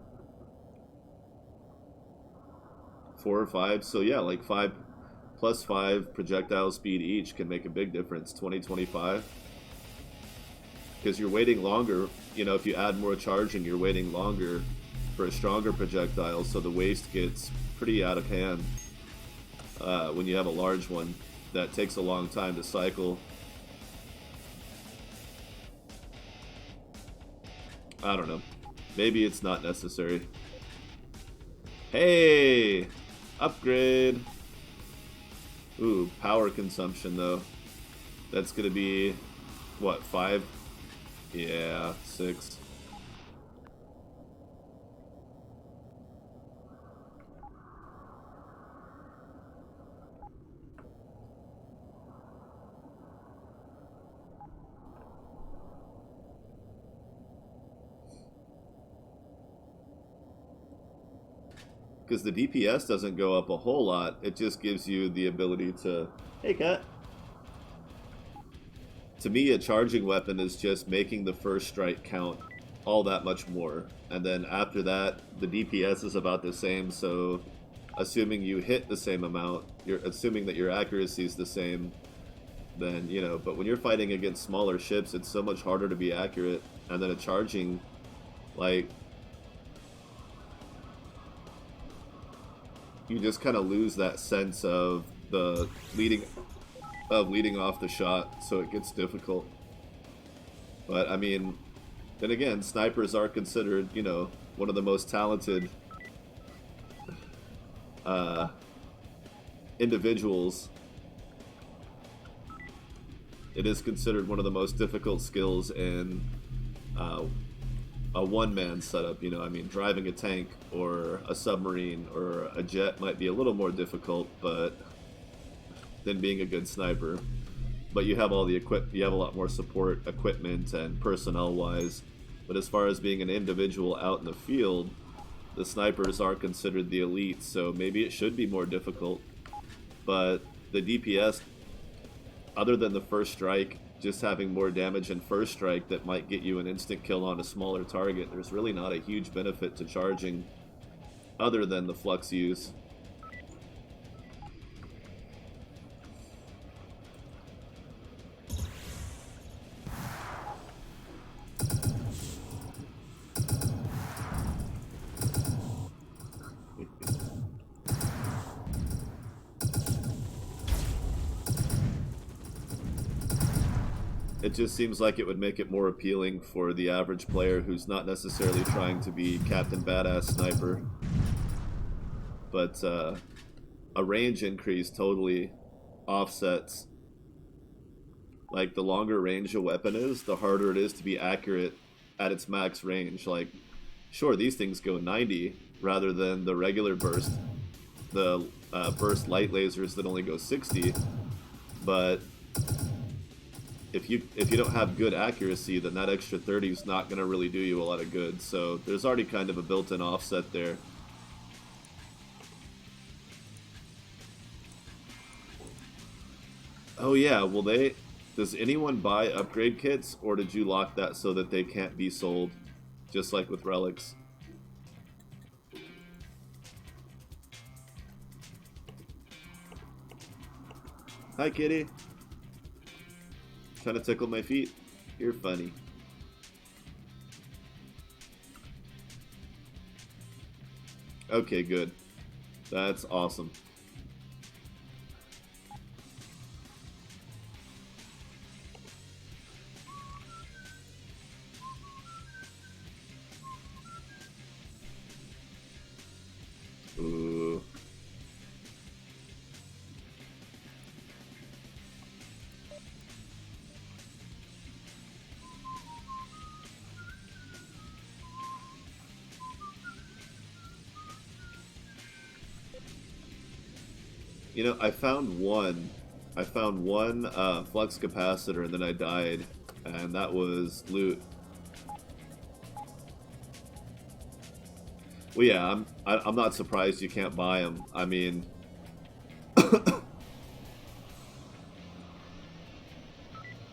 4 or 5? So yeah, like 5 +5 projectile speed each can make a big difference. 20-25. Because you're waiting longer, you know, if you add more charging, you're waiting longer for a stronger projectile, so the waste gets pretty out of hand when you have a large one that takes a long time to cycle. I don't know. Maybe it's not necessary. Hey! Upgrade! Ooh, power consumption, though. That's gonna be, what, 5? Yeah, 6. because the DPS doesn't go up a whole lot. It just gives you the ability to, hey cat. To me, a charging weapon is just making the first strike count all that much more. And then after that, the DPS is about the same, so assuming you hit the same amount, you're assuming that your accuracy is the same, then, you know, but when you're fighting against smaller ships, it's so much harder to be accurate. And then a charging, like, you just kind of lose that sense of the leading off the shot, so it gets difficult. But I mean, then again, snipers are considered, you know, one of the most talented individuals. It is considered one of the most difficult skills in a one-man setup. You know, I mean, driving a tank or a submarine or a jet might be a little more difficult, but than being a good sniper. But you have all the you have a lot more support equipment and personnel-wise. But as far as being an individual out in the field, the snipers are considered the elite, so maybe it should be more difficult. But the DPS, other than the first strike, just having more damage in first strike that might get you an instant kill on a smaller target, there's really not a huge benefit to charging other than the flux use. It just seems like it would make it more appealing for the average player who's not necessarily trying to be Captain Badass Sniper. But a range increase totally offsets. Like, the longer range a weapon is, the harder it is to be accurate at its max range. Like, sure, these things go 90 rather than the regular burst, the burst light lasers that only go 60, but if you don't have good accuracy, then that extra 30 is not going to really do you a lot of good. So there's already kind of a built-in offset there. Oh yeah, will they... Does anyone buy upgrade kits, or did you lock that so that they can't be sold, just like with relics? Hi, kitty. Trying to tickle my feet? You're funny. Okay, good. That's awesome. Ooh. You know, I found one. Flux capacitor, and then I died, and that was loot. Well, yeah, I'm not surprised you can't buy them. I mean,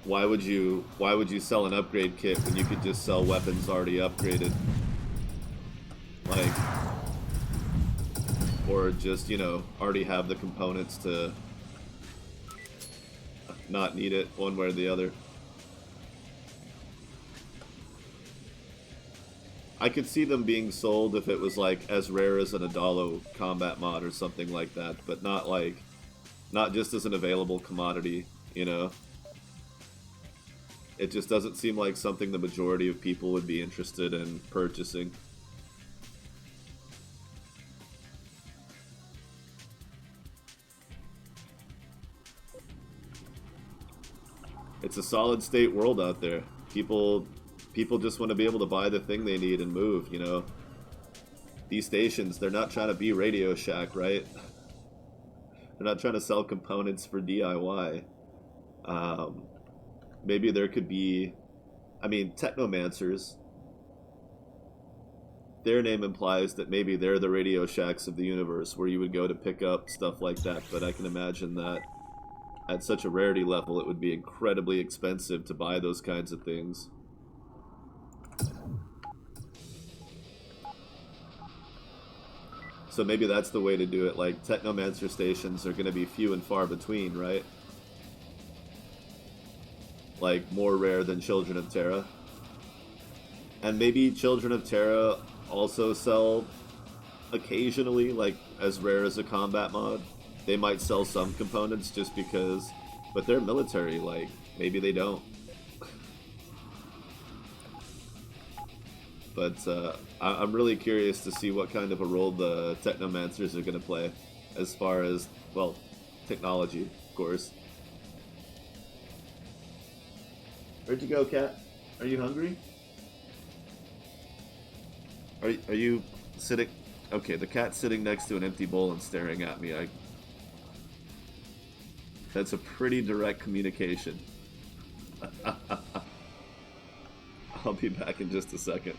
why would you sell an upgrade kit when you could just sell weapons already upgraded? Like, or just, you know, already have the components to not need it one way or the other. I could see them being sold if it was like as rare as an Adalo combat mod or something like that, but not just as an available commodity, you know? It just doesn't seem like something the majority of people would be interested in purchasing. It's a solid state world out there. People just want to be able to buy the thing they need and move, you know? These stations, they're not trying to be Radio Shack, right? They're not trying to sell components for DIY. Maybe there could be... I mean, technomancers their name implies that maybe they're the Radio Shacks of the universe where you would go to pick up stuff like that, but I can imagine that at such a rarity level it would be incredibly expensive to buy those kinds of things. So maybe that's the way to do it. Like, Technomancer stations are going to be few and far between, right? Like, more rare than Children of Terra. And maybe Children of Terra also sell occasionally, like, as rare as a combat mod. They might sell some components just because, but they're military, like, maybe they don't. But I'm really curious to see what kind of a role the Technomancers are going to play as far as, well, technology, of course. Where'd you go, cat? Are you hungry? Are you sitting... Okay, the cat's sitting next to an empty bowl and staring at me. That's a pretty direct communication. I'll be back in just a second.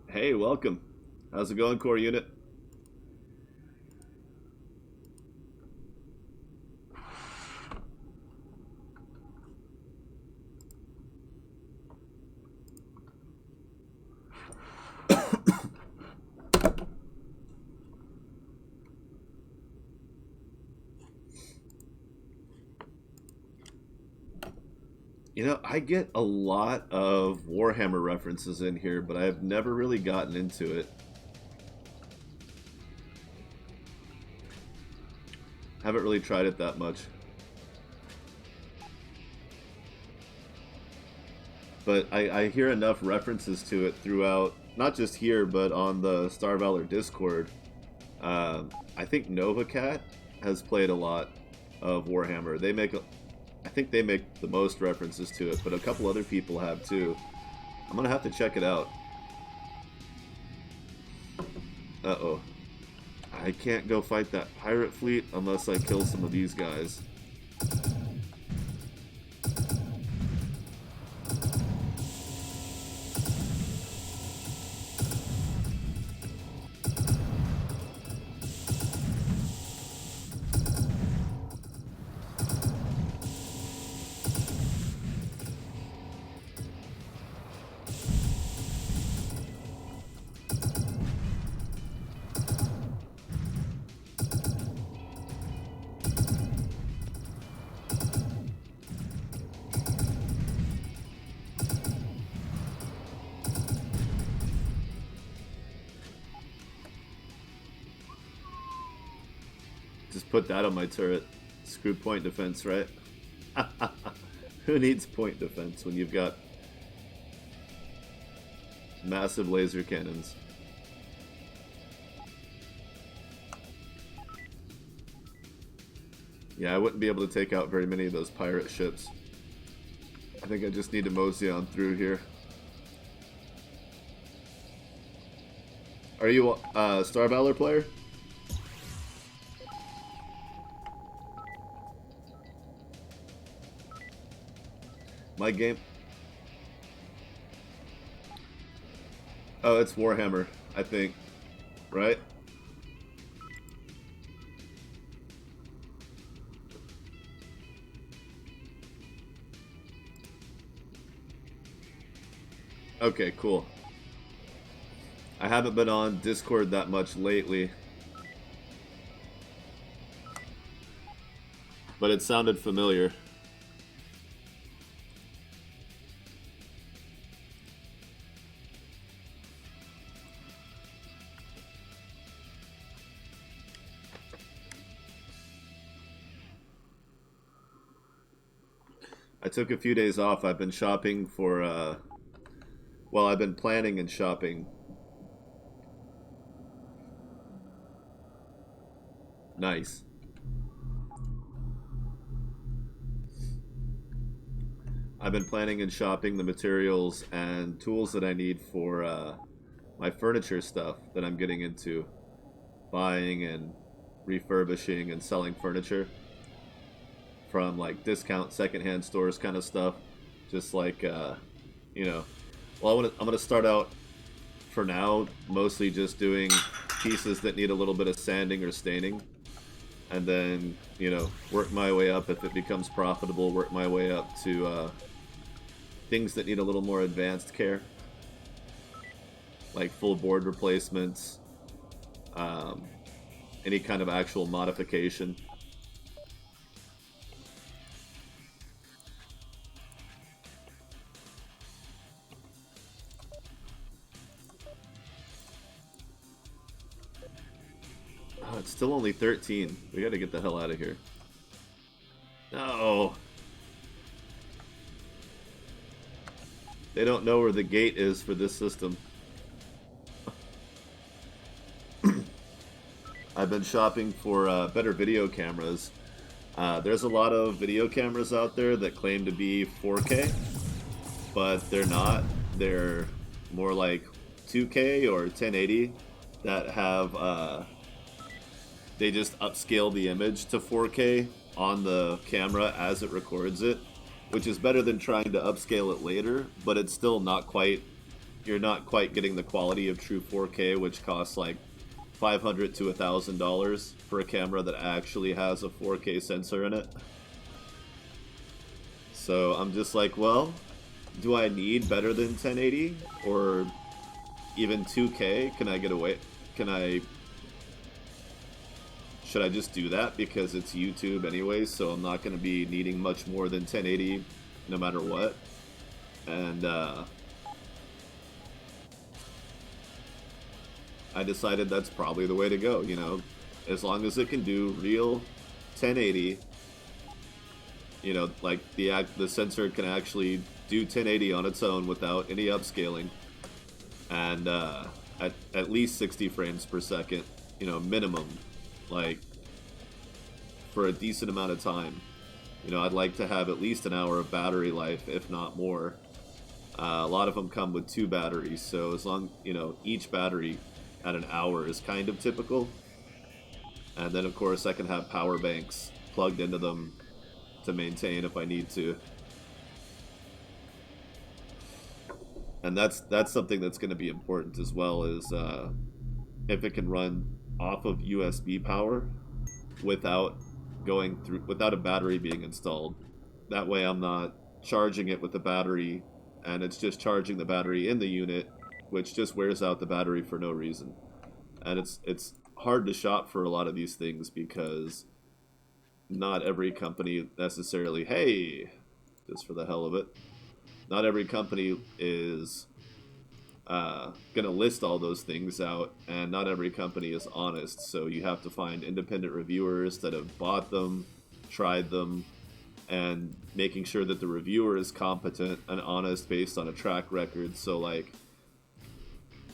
Hey, welcome. How's it going, core unit? You know, I get a lot of Warhammer references in here, but I've never really gotten into it. Haven't really tried it that much. But I hear enough references to it throughout, not just here, but on the Star Valor Discord. I think NovaCat has played a lot of Warhammer. I think they make the most references to it, but a couple other people have too. I'm gonna have to check it out. Uh-oh. I can't go fight that pirate fleet unless I kill some of these guys. Just put that on my turret. Screw point defense, right? Who needs point defense when you've got massive laser cannons? Yeah, I wouldn't be able to take out very many of those pirate ships. I think I just need to mosey on through here. Are you a Star Valor player? My game... Oh, it's Warhammer, I think. Right? Okay, cool. I haven't been on Discord that much lately, but it sounded familiar. I took a few days off. I've been shopping for, well, I've been planning and shopping. Nice. I've been planning and shopping the materials and tools that I need for my furniture stuff that I'm getting into. Buying and refurbishing and selling furniture from like discount secondhand stores kind of stuff. Just like, you know, well, I'm gonna start out for now mostly just doing pieces that need a little bit of sanding or staining, and then work my way up if it becomes profitable. Work my way up to things that need a little more advanced care, like full board replacements, um, any kind of actual modification. Oh, it's still only 13. We gotta get the hell out of here. No! They don't know where the gate is for this system. I've been shopping for better video cameras. There's a lot of video cameras out there that claim to be 4K, but they're not. They're more like 2K or 1080 that have they just upscale the image to 4K on the camera as it records it, which is better than trying to upscale it later, but it's still not quite, you're not quite getting the quality of true 4K, which costs like $500 to $1,000 for a camera that actually has a 4K sensor in it. So I'm just like, well, do I need better than 1080 or even 2K? Can I get away? Should I just do that because it's YouTube anyway, so I'm not going to be needing much more than 1080 no matter what? And I decided that's probably the way to go, as long as it can do real 1080, like the sensor can actually do 1080 on its own without any upscaling, and at least 60 frames per second, minimum, like for a decent amount of time. I'd like to have at least an hour of battery life, if not more. A lot of them come with 2 batteries, so as long, each battery at an hour is kind of typical. And then of course I can have power banks plugged into them to maintain if I need to. And that's something that's going to be important as well, is if it can run off of USB power without without a battery being installed. That way I'm not charging it with the battery and it's just charging the battery in the unit, which just wears out the battery for no reason. And it's hard to shop for a lot of these things because not every company necessarily, hey, just for the hell of it, not every company is going to list all those things out, and not every company is honest. So you have to find independent reviewers that have bought them, tried them, and making sure that the reviewer is competent and honest based on a track record. So like,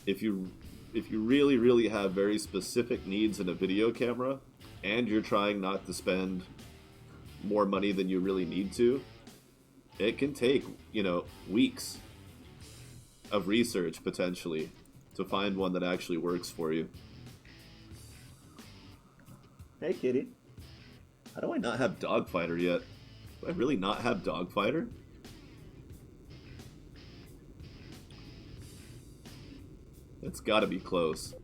if you really have very specific needs in a video camera and you're trying not to spend more money than you really need to, it can take, weeks of research potentially to find one that actually works for you. Hey kitty. How do I not have Dogfighter yet? Do I really not have Dogfighter? It's gotta be close.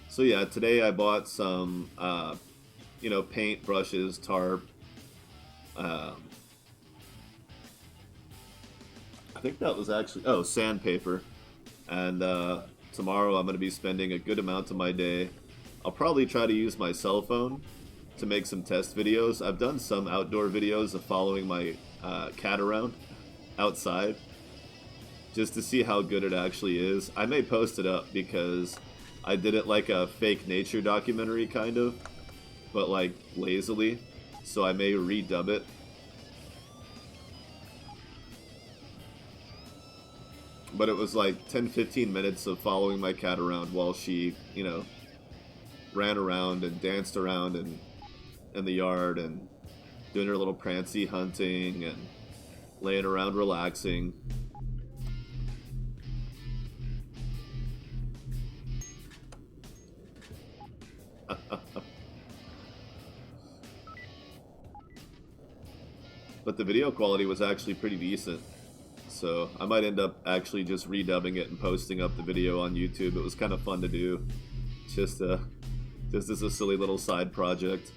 So yeah, today I bought some, paint, brushes, tarp, I think that was actually, oh, sandpaper. And tomorrow I'm going to be spending a good amount of my day. I'll probably try to use my cell phone to make some test videos. I've done some outdoor videos of following my cat around outside just to see how good it actually is. I may post it up because I did it like a fake nature documentary kind of, but like lazily, so I may redub it. But it was like 10-15 minutes of following my cat around while she, you know, ran around and danced around in the yard and doing her little prancy hunting and laying around relaxing. But the video quality was actually pretty decent. So I might end up actually just redubbing it and posting up the video on YouTube. It was kind of fun to do. Just as a silly little side project.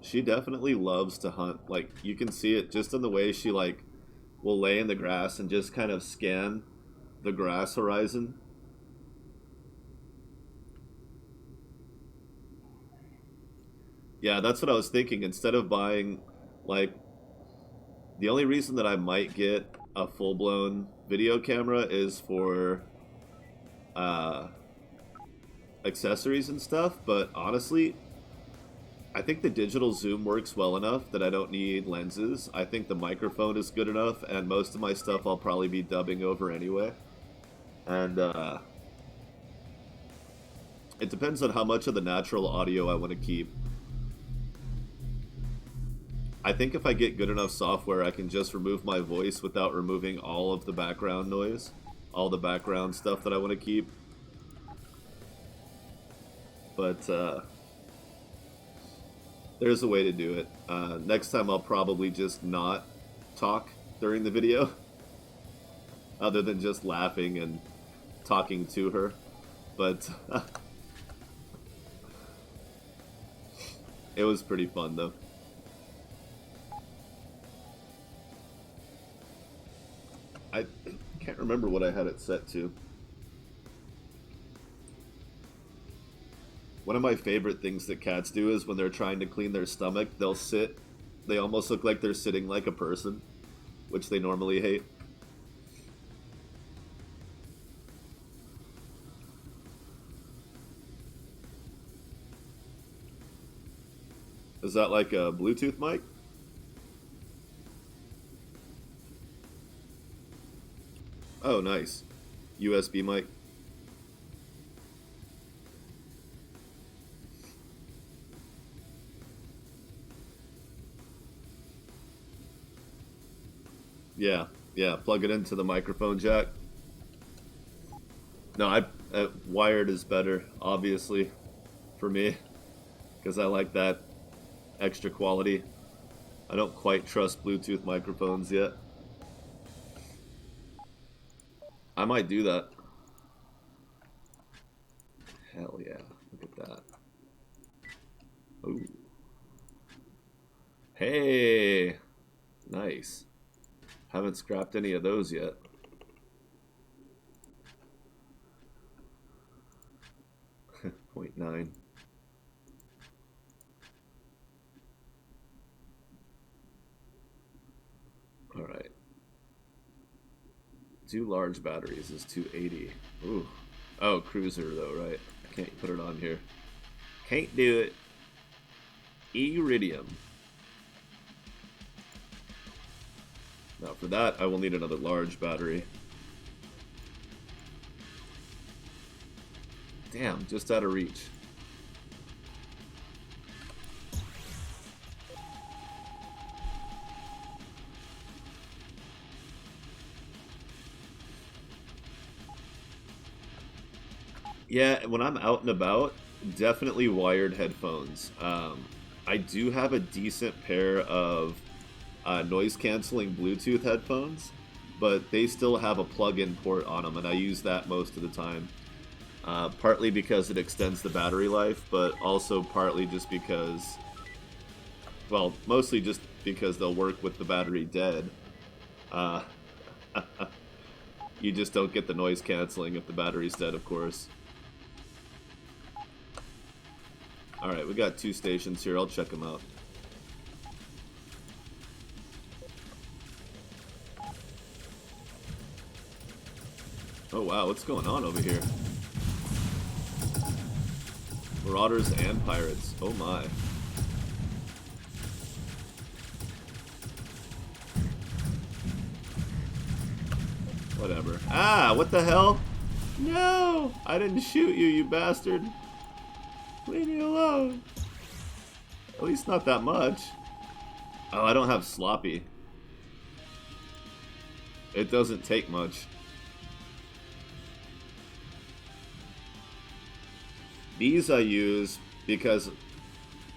She definitely loves to hunt. Like, you can see it just in the way she, like, will lay in the grass and just kind of scan the grass horizon. Yeah, that's what I was thinking. Instead of buying, like, the only reason that I might get a full-blown video camera is for uh, accessories and stuff, but honestly, I think the digital zoom works well enough that I don't need lenses. I think the microphone is good enough, and most of my stuff I'll probably be dubbing over anyway. And it depends on how much of the natural audio I want to keep. I think if I get good enough software, I can just remove my voice without removing all of the background noise, all the background stuff that I want to keep. But there's a way to do it. Next time I'll probably just not talk during the video, other than just laughing and talking to her. But it was pretty fun though. I can't remember what I had it set to. One of my favorite things that cats do is when they're trying to clean their stomach, they'll sit. They almost look like they're sitting like a person, which they normally hate. Is that like a Bluetooth mic? Oh, nice. USB mic. Yeah, yeah. Plug it into the microphone jack. No, wired is better, obviously, for me, because I like that extra quality. I don't quite trust Bluetooth microphones yet. I might do that. Hell yeah. Look at that. Ooh. Hey! Nice. Haven't scrapped any of those yet. .9. Alright. Two large batteries is 280. Ooh. Oh, cruiser though, right? I can't put it on here. Can't do it. Iridium. Now for that, I will need another large battery. Damn, just out of reach. Yeah, when I'm out and about, definitely wired headphones. I do have a decent pair of noise-canceling Bluetooth headphones, but they still have a plug-in port on them, and I use that most of the time. Partly because it extends the battery life, but also partly just because, well, mostly just because they'll work with the battery dead. Uh, you just don't get the noise canceling if the battery's dead, of course. Alright, we got 2 stations here. I'll check them out. Oh wow, what's going on over here? Marauders and pirates. Oh my. Whatever. Ah, what the hell? No! I didn't shoot you, you bastard. Leave me alone. At least not that much. Oh, I don't have sloppy. It doesn't take much. These I use because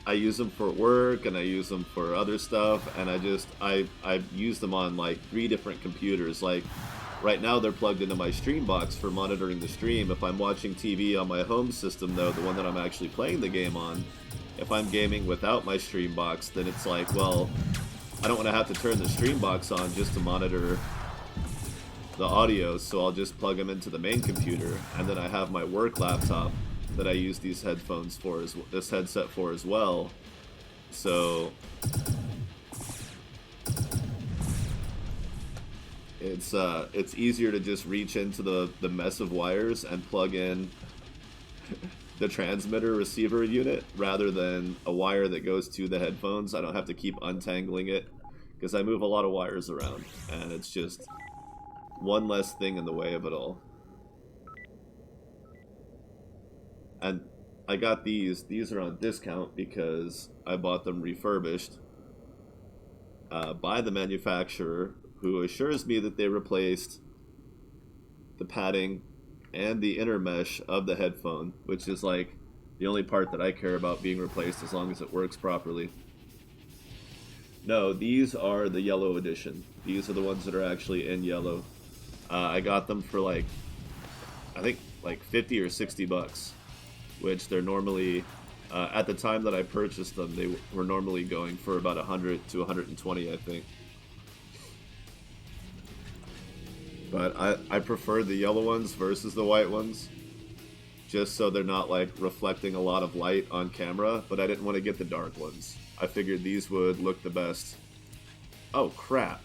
I use them for work and I use them for other stuff, and I use them on like 3 different computers. Like right now they're plugged into my stream box for monitoring the stream. If I'm watching TV on my home system though, the one that I'm actually playing the game on, if I'm gaming without my stream box, then it's like, well, I don't want to have to turn the stream box on just to monitor the audio, so I'll just plug them into the main computer, and then I have my work laptop that I use these headphones for, this headset for as well. So it's easier to just reach into the mess of wires and plug in the transmitter receiver unit rather than a wire that goes to the headphones. I don't have to keep untangling it because I move a lot of wires around, and it's just one less thing in the way of it all. And I got these. These are on discount because I bought them refurbished by the manufacturer, who assures me that they replaced the padding and the inner mesh of the headphone, which is like the only part that I care about being replaced as long as it works properly. No, these are the yellow edition. These are the ones that are actually in yellow. I got them for like, I think like 50 or 60 bucks, which they're normally, at the time that I purchased them, they were normally going for about 100 to 120, I think. But I prefer the yellow ones versus the white ones, just so they're not like reflecting a lot of light on camera, but I didn't want to get the dark ones. I figured these would look the best. Oh crap.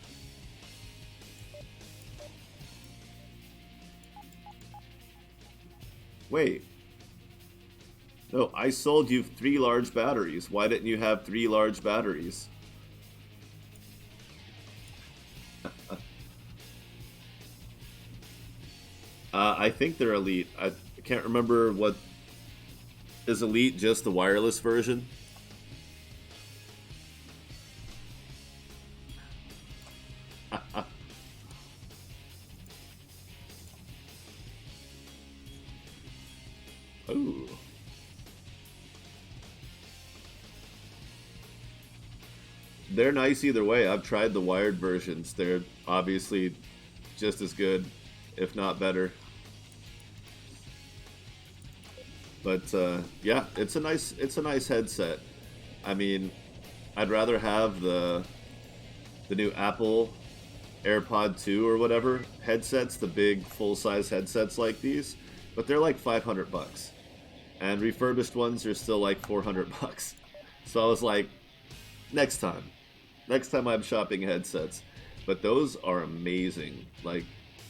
Wait. No, I sold you 3 large batteries. Why didn't you have 3 large batteries? I think they're Elite. I can't remember what... Is Elite just the wireless version? Ooh. They're nice either way. I've tried the wired versions. They're obviously just as good, if not better. But yeah, it's a nice headset. I mean, I'd rather have the new Apple AirPod 2 or whatever headsets, the big full-size headsets like these, but they're like 500 bucks. And refurbished ones are still like 400 bucks. So I was like, next time I'm shopping headsets. But those are amazing. Like,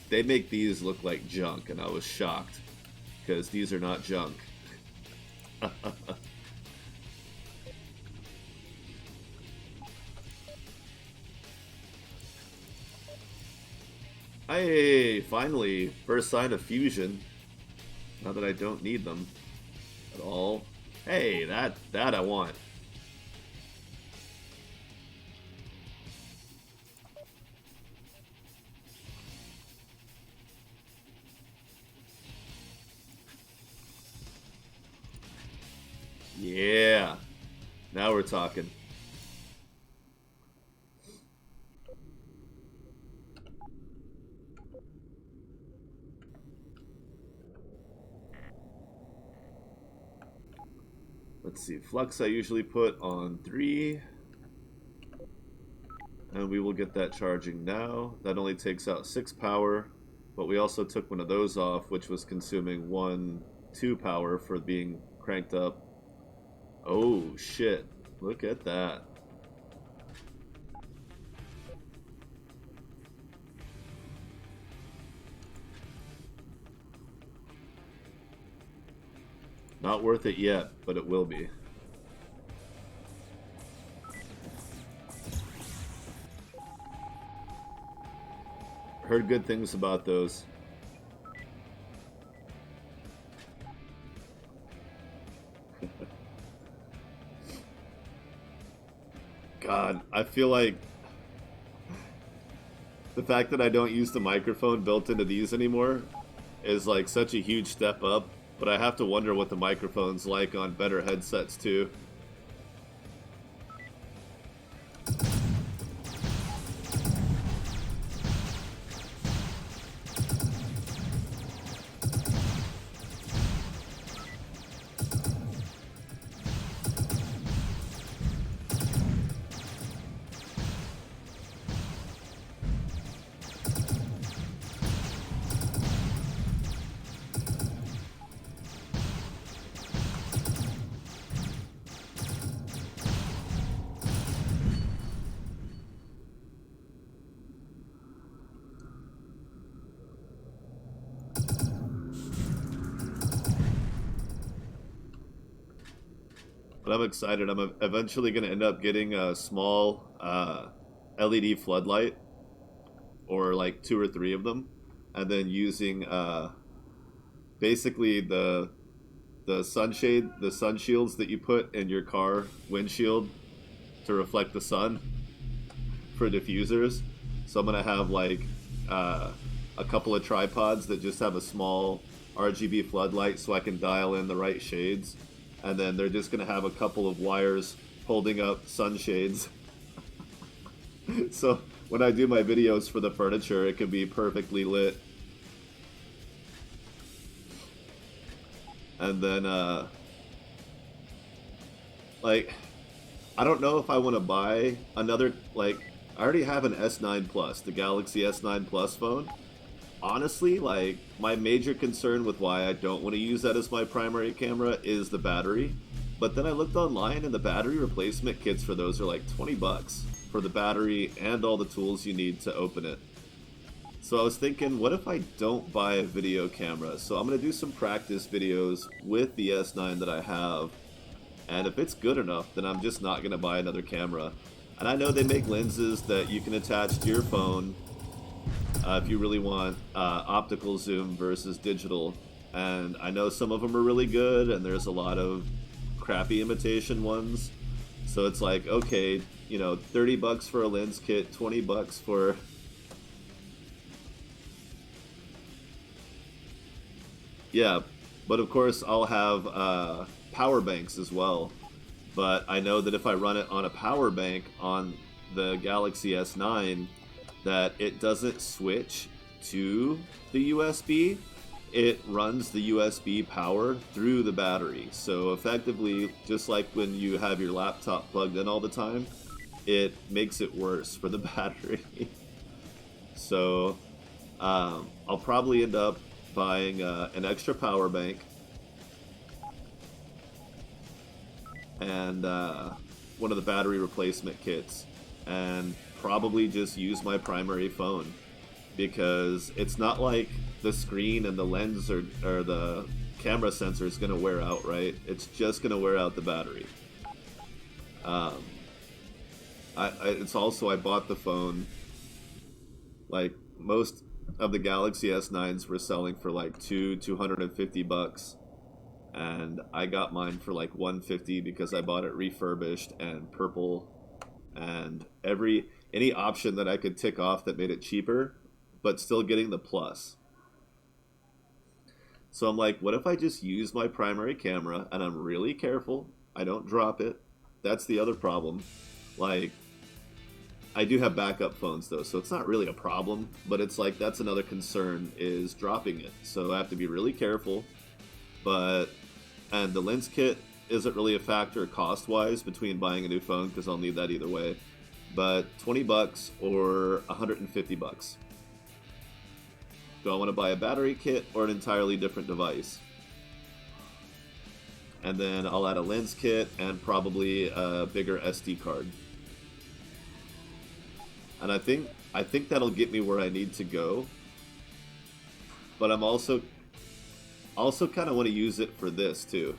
they make these look like junk, and I was shocked because these are not junk. Hey, finally, first sign of fusion. Now that I don't need them at all. Hey, that I want. Yeah. Now we're talking. Let's see, flux I usually put on 3. And we will get that charging now. That only takes out 6 power, but we also took one of those off, which was consuming 2 power for being cranked up. Oh shit, look at that. Not worth it yet, but it will be. Heard good things about those. God, I feel like the fact that I don't use the microphone built into these anymore is like such a huge step up, but I have to wonder what the microphone's like on better headsets too. But I'm excited. I'm eventually going to end up getting a small LED floodlight, or like 2 or 3 of them, and then using basically the sunshade, the sun shields that you put in your car windshield to reflect the sun for diffusers. So I'm gonna have like a couple of tripods that just have a small RGB floodlight, so I can dial in the right shades, and then they're just gonna have a couple of wires holding up sunshades. So when I do my videos for the furniture, it can be perfectly lit. And then like, I don't know if I want to buy another, like, I already have an S9 Plus, the Galaxy S9 Plus phone. Honestly, like, my major concern with why I don't want to use that as my primary camera is the battery. But then I looked online and the battery replacement kits for those are like 20 bucks for the battery and all the tools you need to open it. So I was thinking, what if I don't buy a video camera? So I'm going to do some practice videos with the S9 that I have. And if it's good enough, then I'm just not going to buy another camera. And I know they make lenses that you can attach to your phone if you really want optical zoom versus digital. And I know some of them are really good, and there's a lot of crappy imitation ones. So it's like, okay, you know, 30 bucks for a lens kit, 20 bucks for... Yeah, but of course I'll have power banks as well. But I know that if I run it on a power bank on the Galaxy S9, that it doesn't switch to the USB. It runs the USB power through the battery. So effectively, just like when you have your laptop plugged in all the time, it makes it worse for the battery. So I'll probably end up buying an extra power bank and one of the battery replacement kits, and probably just use my primary phone, because it's not like the screen and the lens or the camera sensor is going to wear out, right? It's just going to wear out the battery. It's also, I bought the phone, like most of the Galaxy S9s were selling for like $250, and I got mine for like $150 because I bought it refurbished and purple, and any option that I could tick off that made it cheaper but still getting the plus. So I'm like, what if I just use my primary camera and I'm really careful, I don't drop it. That's the other problem. Like, I do have backup phones though, so it's not really a problem, but it's like that's another concern, is dropping it. So I have to be really careful. And the lens kit isn't really a factor cost-wise between buying a new phone, because I'll need that either way. But 20 bucks or 150 bucks. Do I want to buy a battery kit or an entirely different device? And then I'll add a lens kit and probably a bigger SD card. And I think that'll get me where I need to go. But I'm also kind of want to use it for this too.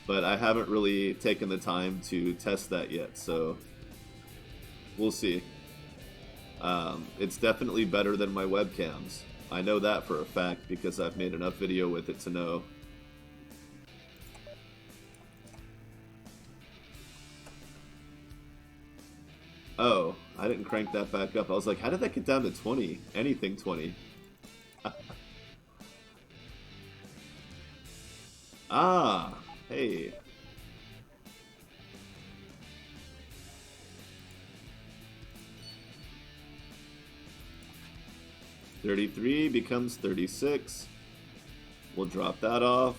But I haven't really taken the time to test that yet, so we'll see. It's definitely better than my webcams. I know that for a fact because I've made enough video with it to know. Oh, I didn't crank that back up. I was like, how did that get down to 20? Anything 20. Ah, hey. $33 becomes $36. We'll drop that off.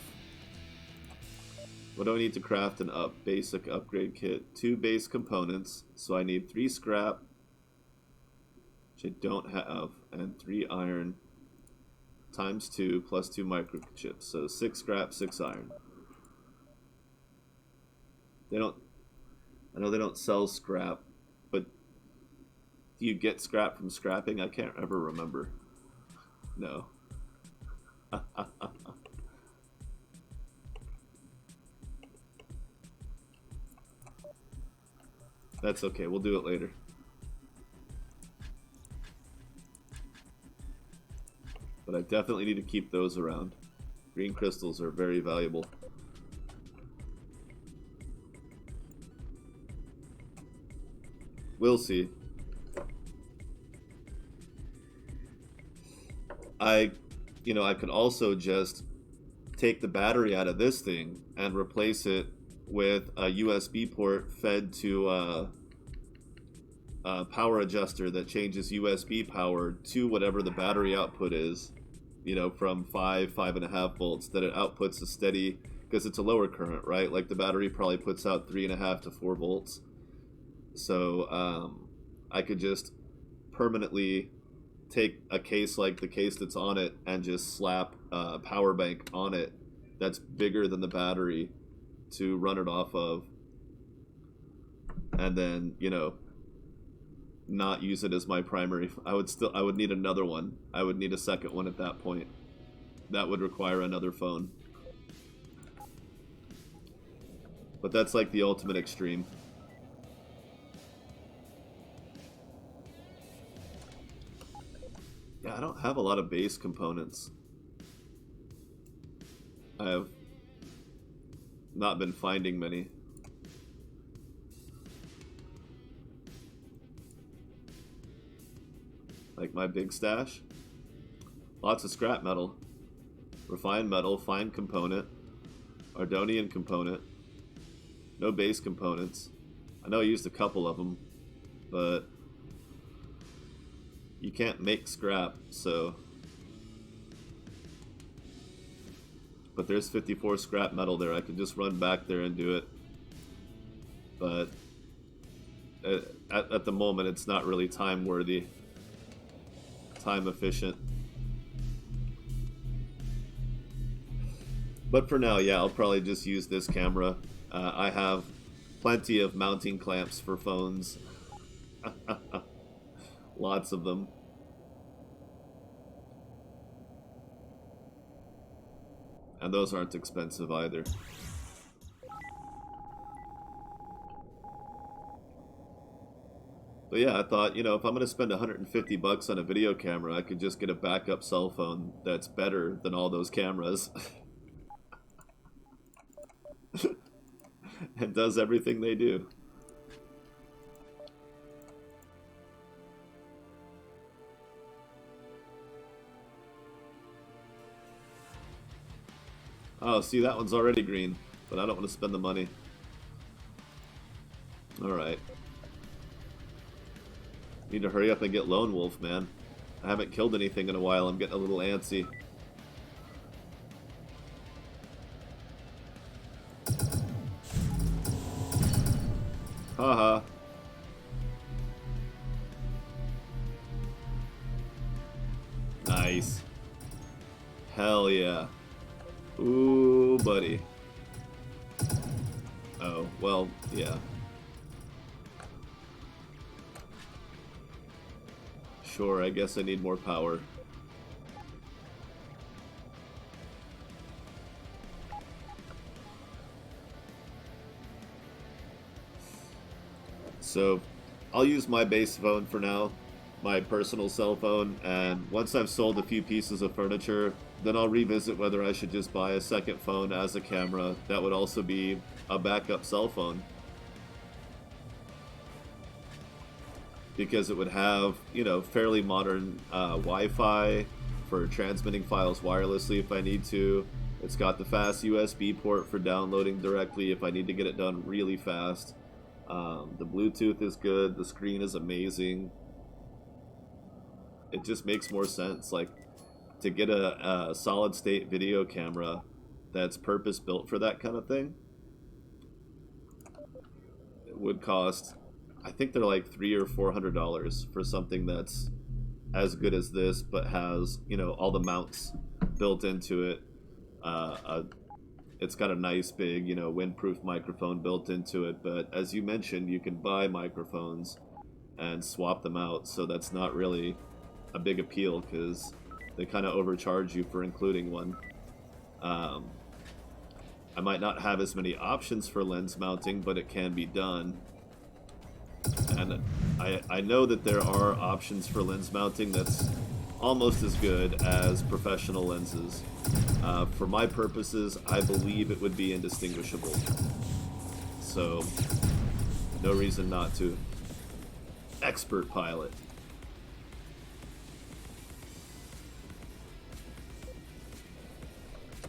What do I need to craft an basic upgrade kit? 2 base components. So I need 3 scrap, which I don't have, and 3 iron times 2 plus 2 microchips. So 6 scrap, 6 iron. I know they don't sell scrap, but do you get scrap from scrapping? I can't ever remember. No. That's okay, we'll do it later. But I definitely need to keep those around. Green crystals are very valuable. We'll see. I could also just take the battery out of this thing and replace it with a USB port fed to a power adjuster that changes USB power to whatever the battery output is, from 5.5 volts, that it outputs a steady, because it's a lower current, right? Like the battery probably puts out 3.5 to 4 volts. So I could just permanently take a case like the case that's on it and just slap a power bank on it that's bigger than the battery to run it off of, and then not use it as my primary. I would need another one. I would need a second one at that point. That would require another phone, but that's like the ultimate extreme. Yeah, I don't have a lot of base components. I have not been finding many. Like my big stash. Lots of scrap metal. Refined metal, fine component. Ardonian component. No base components. I know I used a couple of them, but you can't make scrap, so. But there's 54 scrap metal there. I could just run back there and do it. But at the moment, it's not really time worthy, time efficient. But for now, yeah, I'll probably just use this camera. I have plenty of mounting clamps for phones. Lots of them. And those aren't expensive either. But yeah, I thought, if I'm going to spend 150 bucks on a video camera, I could just get a backup cell phone that's better than all those cameras. And does everything they do. Oh, see, that one's already green, but I don't want to spend the money. Alright. Need to hurry up and get Lone Wolf, man. I haven't killed anything in a while. I'm getting a little antsy. Haha. Nice. Hell yeah. Ooh, buddy. Oh, well, yeah. Sure, I guess I need more power. So, I'll use my base phone for now, my personal cell phone, and once I've sold a few pieces of furniture, then I'll revisit whether I should just buy a second phone as a camera that would also be a backup cell phone. Because it would have, you know, fairly modern Wi-Fi for transmitting files wirelessly if I need to. It's got the fast USB port for downloading directly if I need to get it done really fast. The Bluetooth is good. The screen is amazing. It just makes more sense, like, to get a solid-state video camera that's purpose-built for that kind of thing. It would cost, I think they're like $300 or $400 for something that's as good as this, but has, you know, all the mounts built into it. It's got a nice big, you know, windproof microphone built into it. But as you mentioned, you can buy microphones and swap them out, so that's not really a big appeal because they kind of overcharge you for including one. Um, I might not have as many options for lens mounting, but it can be done. And I know that there are options for lens mounting that's almost as good as professional lenses. For my purposes, I believe it would be indistinguishable. So, no reason not to. Expert pilot.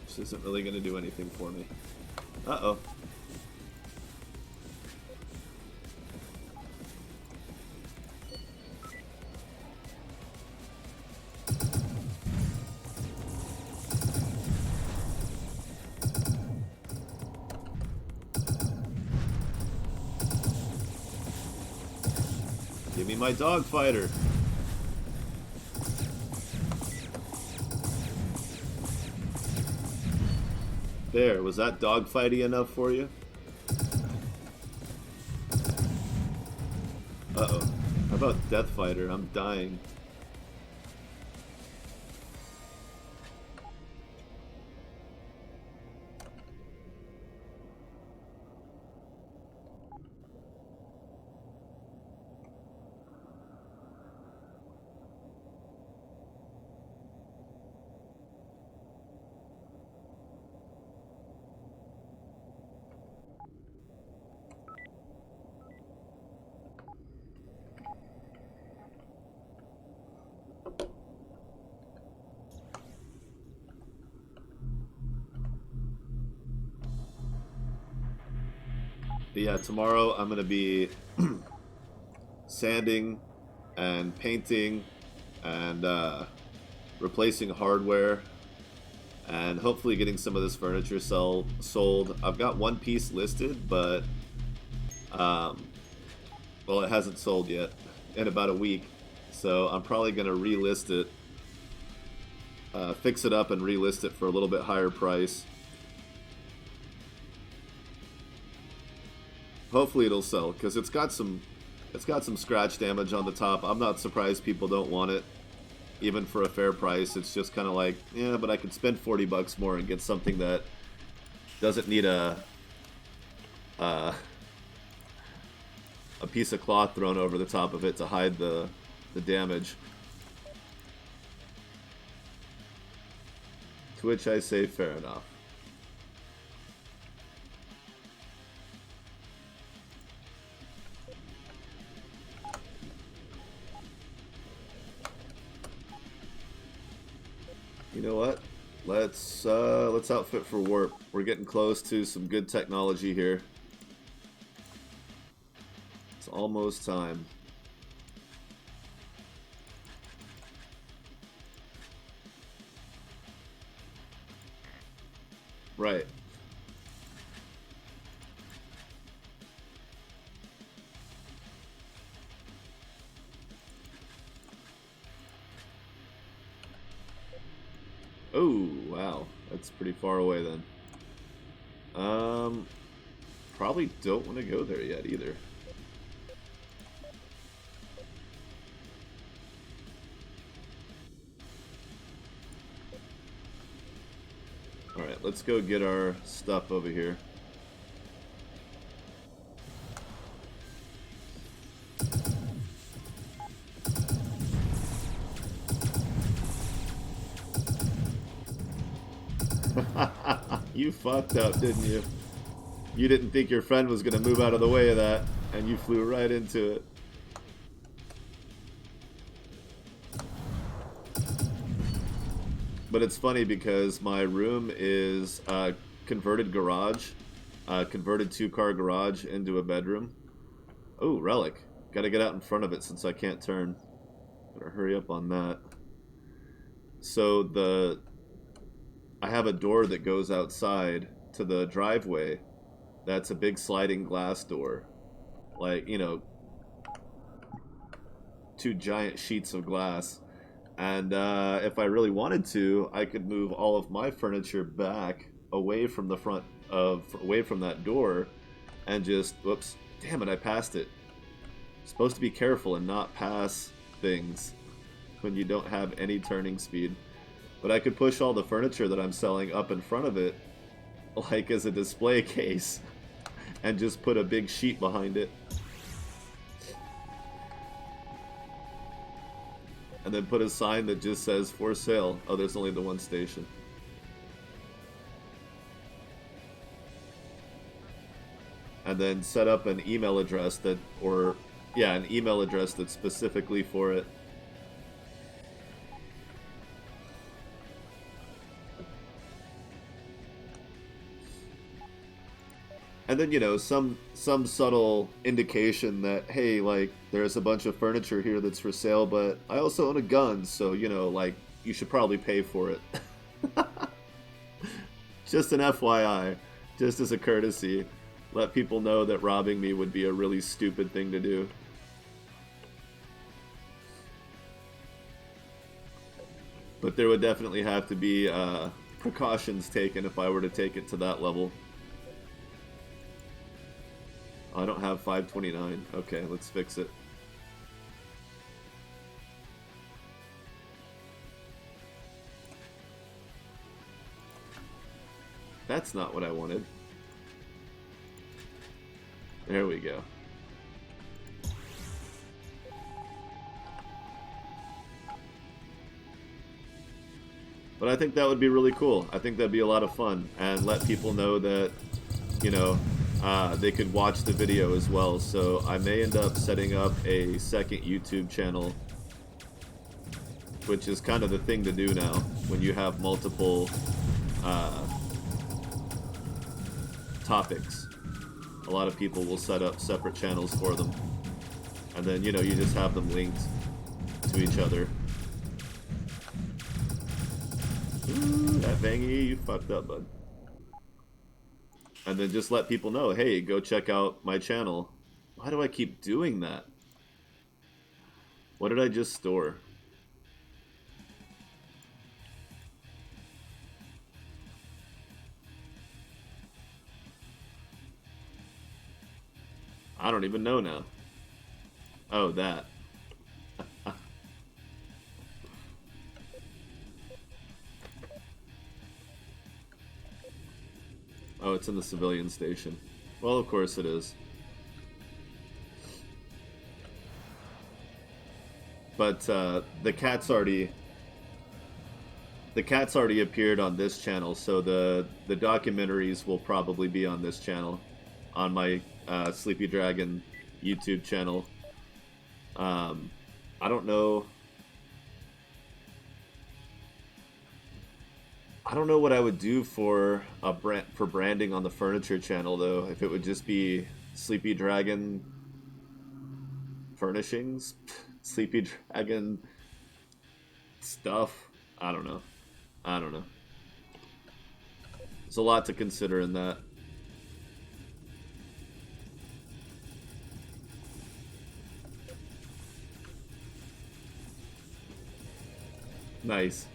This isn't really going to do anything for me. Uh-oh. Give me my dog fighter. There, was that dogfighty enough for you? Uh-oh. How about Death Fighter? I'm dying. But yeah, tomorrow I'm going to be sanding and painting and replacing hardware and hopefully getting some of this furniture sold. I've got one piece listed, but well, it hasn't sold yet in about a week, so I'm probably going to relist it, fix it up and relist it for a little bit higher price. Hopefully it'll sell because it's got some scratch damage on the top. I'm not surprised people don't want it, even for a fair price. It's just kind of like, yeah, but I could spend $40 more and get something that doesn't need a piece of cloth thrown over the top of it to hide the damage. To which I say, fair enough. You know what? Let's outfit for warp. We're getting close to some good technology here. It's almost time. Right. Oh, wow. That's pretty far away then. Um, Probably don't want to go there yet either. Alright, let's go get our stuff over here. You fucked up, didn't you? You didn't think your friend was going to move out of the way of that, and you flew right into it. But it's funny because my room is a converted garage, converted two-car garage into a bedroom. Oh, relic. Gotta get out in front of it since I can't turn. Better hurry up on that. So I have a door that goes outside to the driveway. That's a big sliding glass door. Like, two giant sheets of glass. And if I really wanted to, I could move all of my furniture back away from the front away from that door and just, whoops, damn it, I passed it. Supposed to be careful and not pass things when you don't have any turning speed. But I could push all the furniture that I'm selling up in front of it, like as a display case, and just put a big sheet behind it. And then put a sign that just says for sale. Oh, there's only the one station. And then set up an email address an email address that's specifically for it. And then, some subtle indication that, hey, like, there's a bunch of furniture here that's for sale, but I also own a gun, so, like, you should probably pay for it. Just an FYI, just as a courtesy, let people know that robbing me would be a really stupid thing to do. But there would definitely have to be precautions taken if I were to take it to that level. I don't have 529. Okay, let's fix it. That's not what I wanted. There we go. But I think that would be really cool. I think that'd be a lot of fun, and let people know that, they could watch the video as well. So I may end up setting up a second YouTube channel, which is kind of the thing to do now when you have multiple topics. A lot of people will set up separate channels for them, and then you just have them linked to each other. Ooh, that Vangy, you fucked up, bud. And then just let people know, hey, go check out my channel. Why do I keep doing that? What did I just store? I don't even know now. Oh, that. Oh, it's in the civilian station. Well, of course it is. But the cat's already appeared on this channel, so the documentaries will probably be on this channel, on my Sleepy Dragon YouTube channel. I don't know. I don't know what I would do for branding on the furniture channel though. If it would just be Sleepy Dragon furnishings, Sleepy Dragon stuff. I don't know. There's a lot to consider in that. Nice.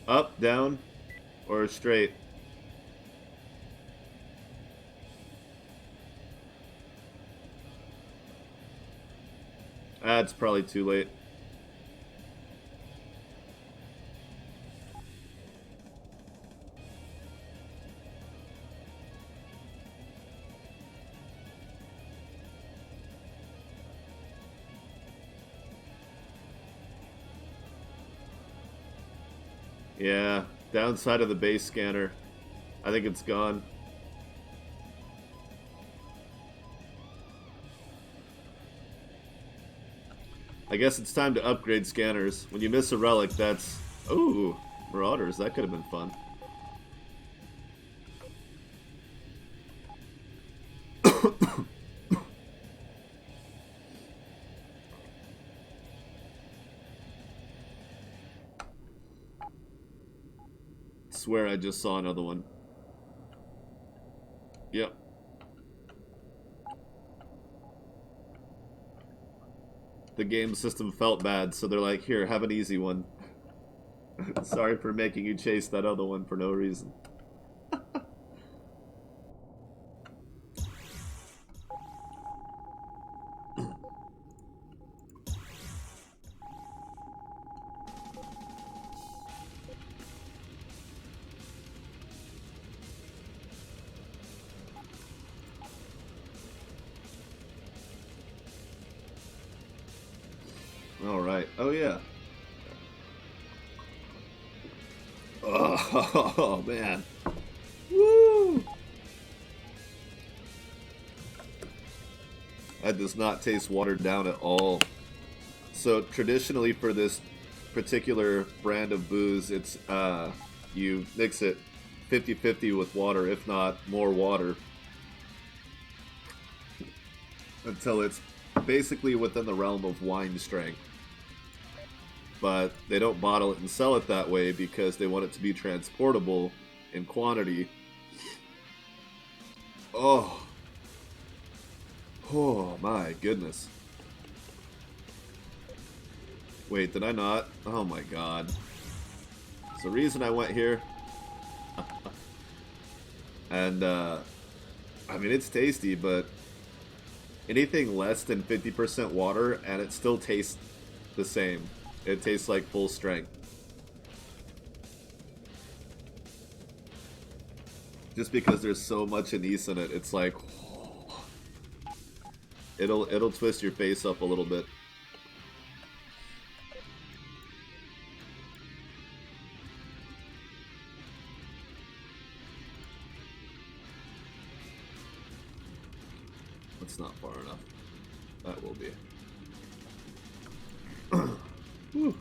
Up, down, or straight? Ah, it's probably too late. Yeah, downside of the base scanner. I think it's gone. I guess it's time to upgrade scanners. When you miss a relic, that's... Ooh, Marauders. That could have been fun. Swear I just saw another one. Yep. The game system felt bad, so they're like, here, have an easy one. Sorry for making you chase that other one for no reason. Alright. Oh, yeah. Oh, man. Woo! That does not taste watered down at all. So, traditionally for this particular brand of booze, it's, you mix it 50-50 with water, if not more water, until it's basically within the realm of wine strength. But they don't bottle it and sell it that way because they want it to be transportable in quantity. Oh. Oh my goodness. Wait, did I not? Oh my god. It's the reason I went here. And, I mean, it's tasty, but anything less than 50% water and it still tastes the same. It tastes like full strength. Just because there's so much anise in it, it's like it'll twist your face up a little bit. That's not far enough. That will be. Whew.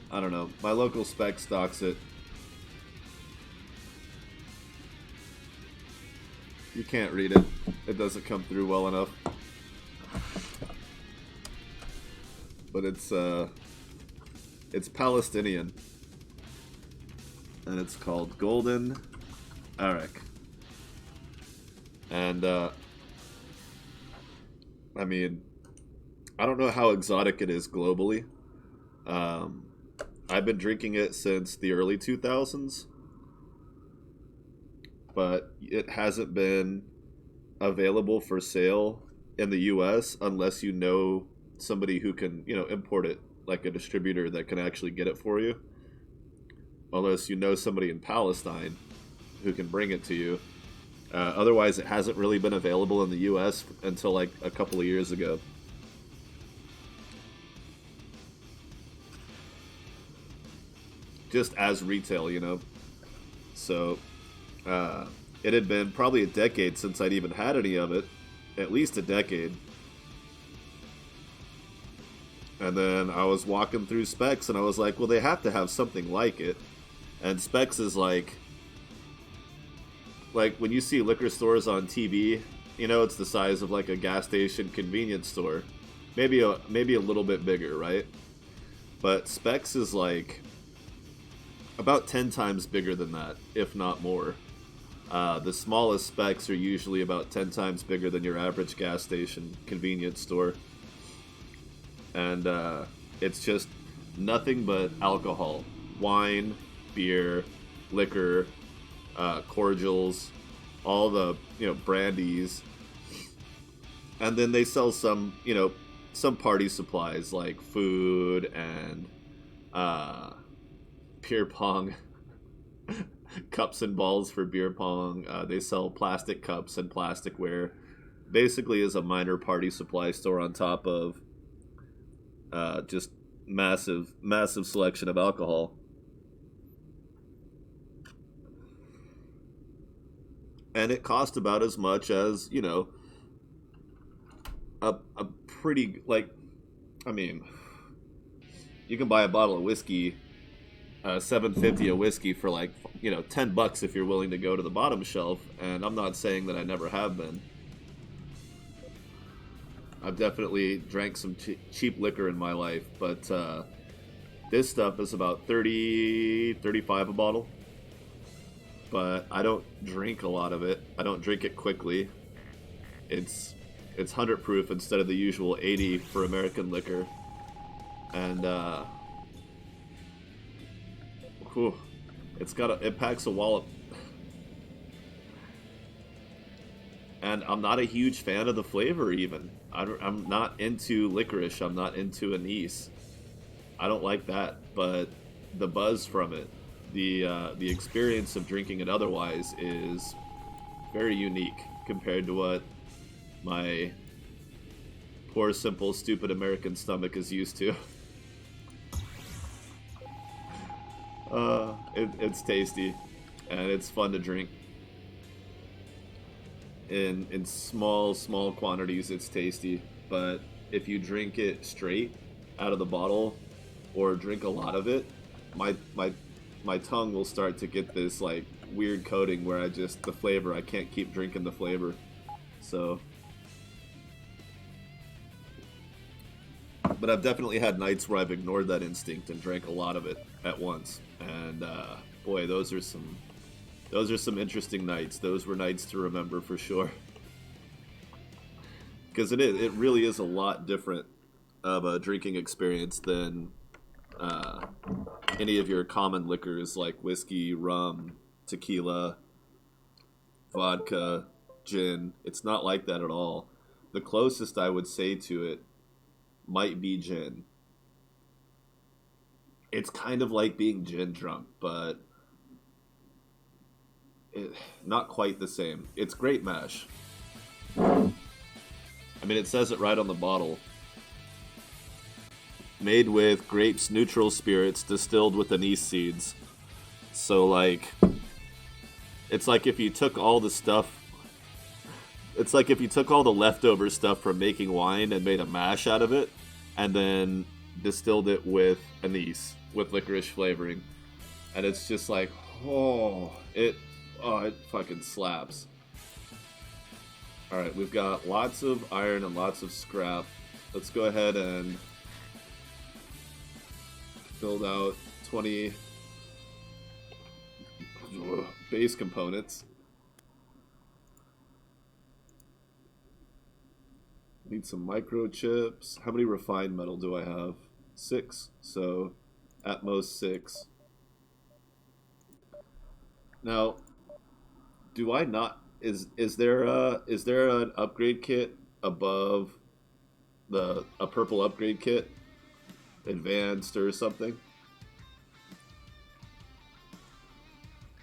I don't know. My local spec stocks it. You can't read it. It doesn't come through well enough. But it's Palestinian. And it's called Golden Arak. And I mean, I don't know how exotic it is globally. I've been drinking it since the early 2000s, but it hasn't been available for sale in the US unless you know somebody who can, import it, like a distributor that can actually get it for you. Unless you know somebody in Palestine who can bring it to you. Otherwise, it hasn't really been available in the US until like a couple of years ago. Just as retail, So, it had been probably a decade since I'd even had any of it. At least a decade. And then I was walking through Specs and I was like, well, they have to have something like it. And Specs is like when you see liquor stores on TV, it's the size of like a gas station convenience store. Maybe a little bit bigger, right? But Specs is like about 10 times bigger than that, if not more. The smallest Specs are usually about 10 times bigger than your average gas station convenience store. And it's just nothing but alcohol, wine, beer, liquor, cordials, all the brandies, and then they sell some some party supplies like food and uh, beer pong cups and balls for beer pong. They sell plastic cups and plasticware. Basically, is a minor party supply store on top of just massive selection of alcohol. And it cost about as much as a pretty like I mean you can buy a bottle of whiskey, 750 a whiskey for like $10 if you're willing to go to the bottom shelf. And I'm not saying that I never have been. I've definitely drank some cheap liquor in my life, but this stuff is about 30, 35 a bottle. But I don't drink a lot of it. I don't drink it quickly. It's 100 proof instead of the usual 80 for American liquor. And whew, it packs a wallop. And I'm not a huge fan of the flavor even. I'm not into licorice. I'm not into anise. I don't like that. But the buzz from it, the experience of drinking it otherwise is very unique compared to what my poor, simple, stupid American stomach is used to. It's tasty, and it's fun to drink. In small quantities, it's tasty. But if you drink it straight out of the bottle, or drink a lot of it, my tongue will start to get this like weird coating where the flavor, I can't keep drinking the flavor. So, but I've definitely had nights where I've ignored that instinct and drank a lot of it at once. And boy, those are some interesting nights. Those were nights to remember for sure. Because it really is a lot different of a drinking experience than any of your common liquors like whiskey, rum, tequila, vodka, gin. It's not like that at all. The closest I would say to it might be gin. It's kind of like being gin drunk, but not quite the same. It's great mash. I mean, it says it right on the bottle. Made with grapes, neutral spirits, distilled with anise seeds. So, like, it's like if you took all the stuff. It's like if you took all the leftover stuff from making wine and made a mash out of it, and then distilled it with anise, with licorice flavoring. And it's just like, it fucking slaps. Alright, we've got lots of iron and lots of scrap. Let's go ahead and build out 20 base components. Need some microchips. How many refined metal do I have? 6. So, at most 6. Now, do I not... Is there an upgrade kit above a purple upgrade kit? Advanced or something?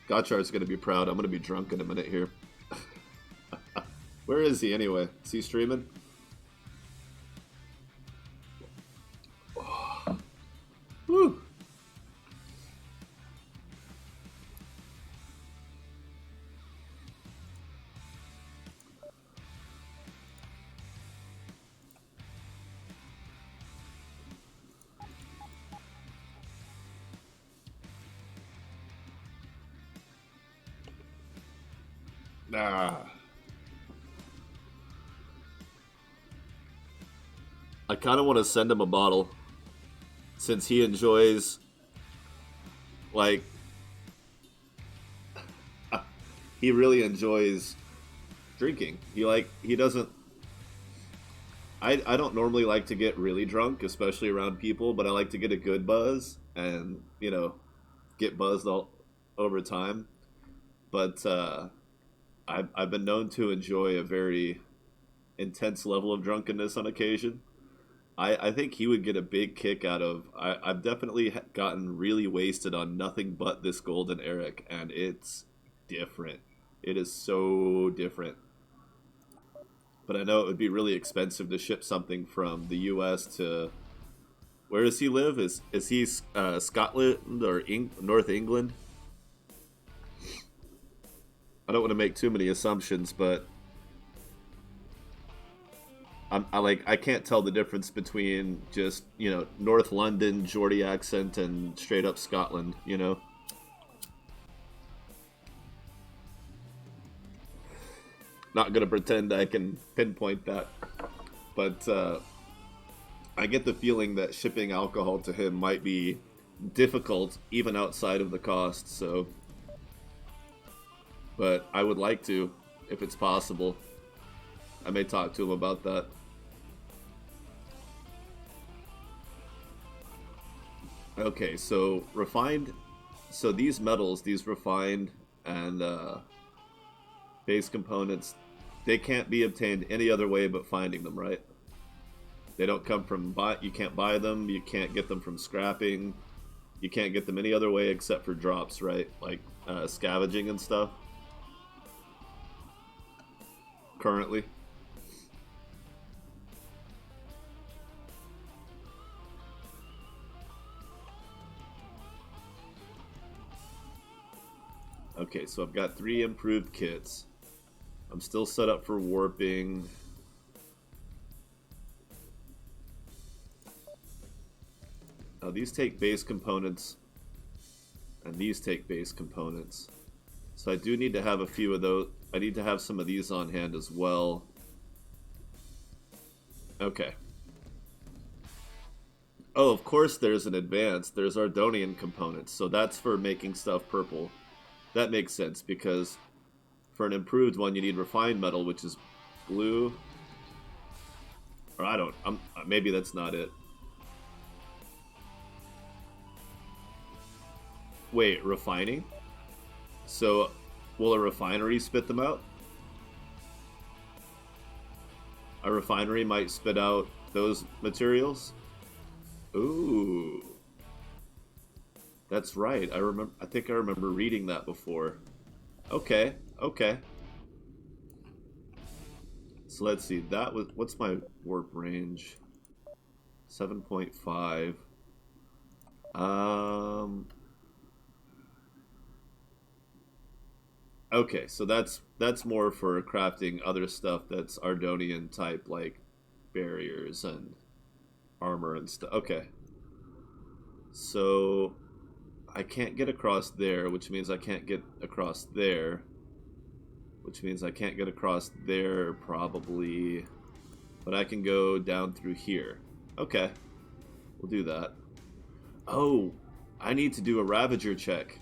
Gotchar's gonna be proud. I'm gonna be drunk in a minute here. Where is he anyway? Is he streaming? Woo! Ah. I kind of want to send him a bottle since he enjoys, like, he really enjoys drinking. He doesn't I don't normally like to get really drunk, especially around people, but I like to get a good buzz and, get buzzed all over time. But I've been known to enjoy a very intense level of drunkenness on occasion. I think he would get a big kick out of. I've definitely gotten really wasted on nothing but this Golden Eric, and it's different. It is so different. But I know it would be really expensive to ship something from the U.S. to where does he live? Is he Scotland or North England? I don't want to make too many assumptions, but I can't tell the difference between just North London Geordie accent and straight up Scotland. Not gonna pretend I can pinpoint that, but I get the feeling that shipping alcohol to him might be difficult even outside of the cost. So, but I would like to, if it's possible. I may talk to him about that. Okay, so refined. So these metals, these refined and base components, they can't be obtained any other way but finding them, right? They don't come from buy. You can't buy them. You can't get them from scrapping. You can't get them any other way except for drops, right? Like scavenging and stuff. Currently. Okay, so I've got 3 improved kits. I'm still set up for warping. Now these take base components, and these take base components. So I do need to have a few of those. I need to have some of these on hand as well. Okay. Oh, of course there's an advanced. There's Ardonian components, so that's for making stuff purple. That makes sense, because for an improved one you need refined metal, which is blue. Or I don't, maybe that's not it. Wait, refining? So, will a refinery spit them out? A refinery might spit out those materials? Ooh. That's right. I think I remember reading that before. Okay, okay. So let's see. That was what's my warp range? 7.5. Um Okay, so that's more for crafting other stuff that's Ardonian type, like barriers and armor and stuff. Okay. So I can't get across there, which means I can't get across there, which means I can't get across there probably, but I can go down through here. Okay, we'll do that. Oh, I need to do a Ravager check.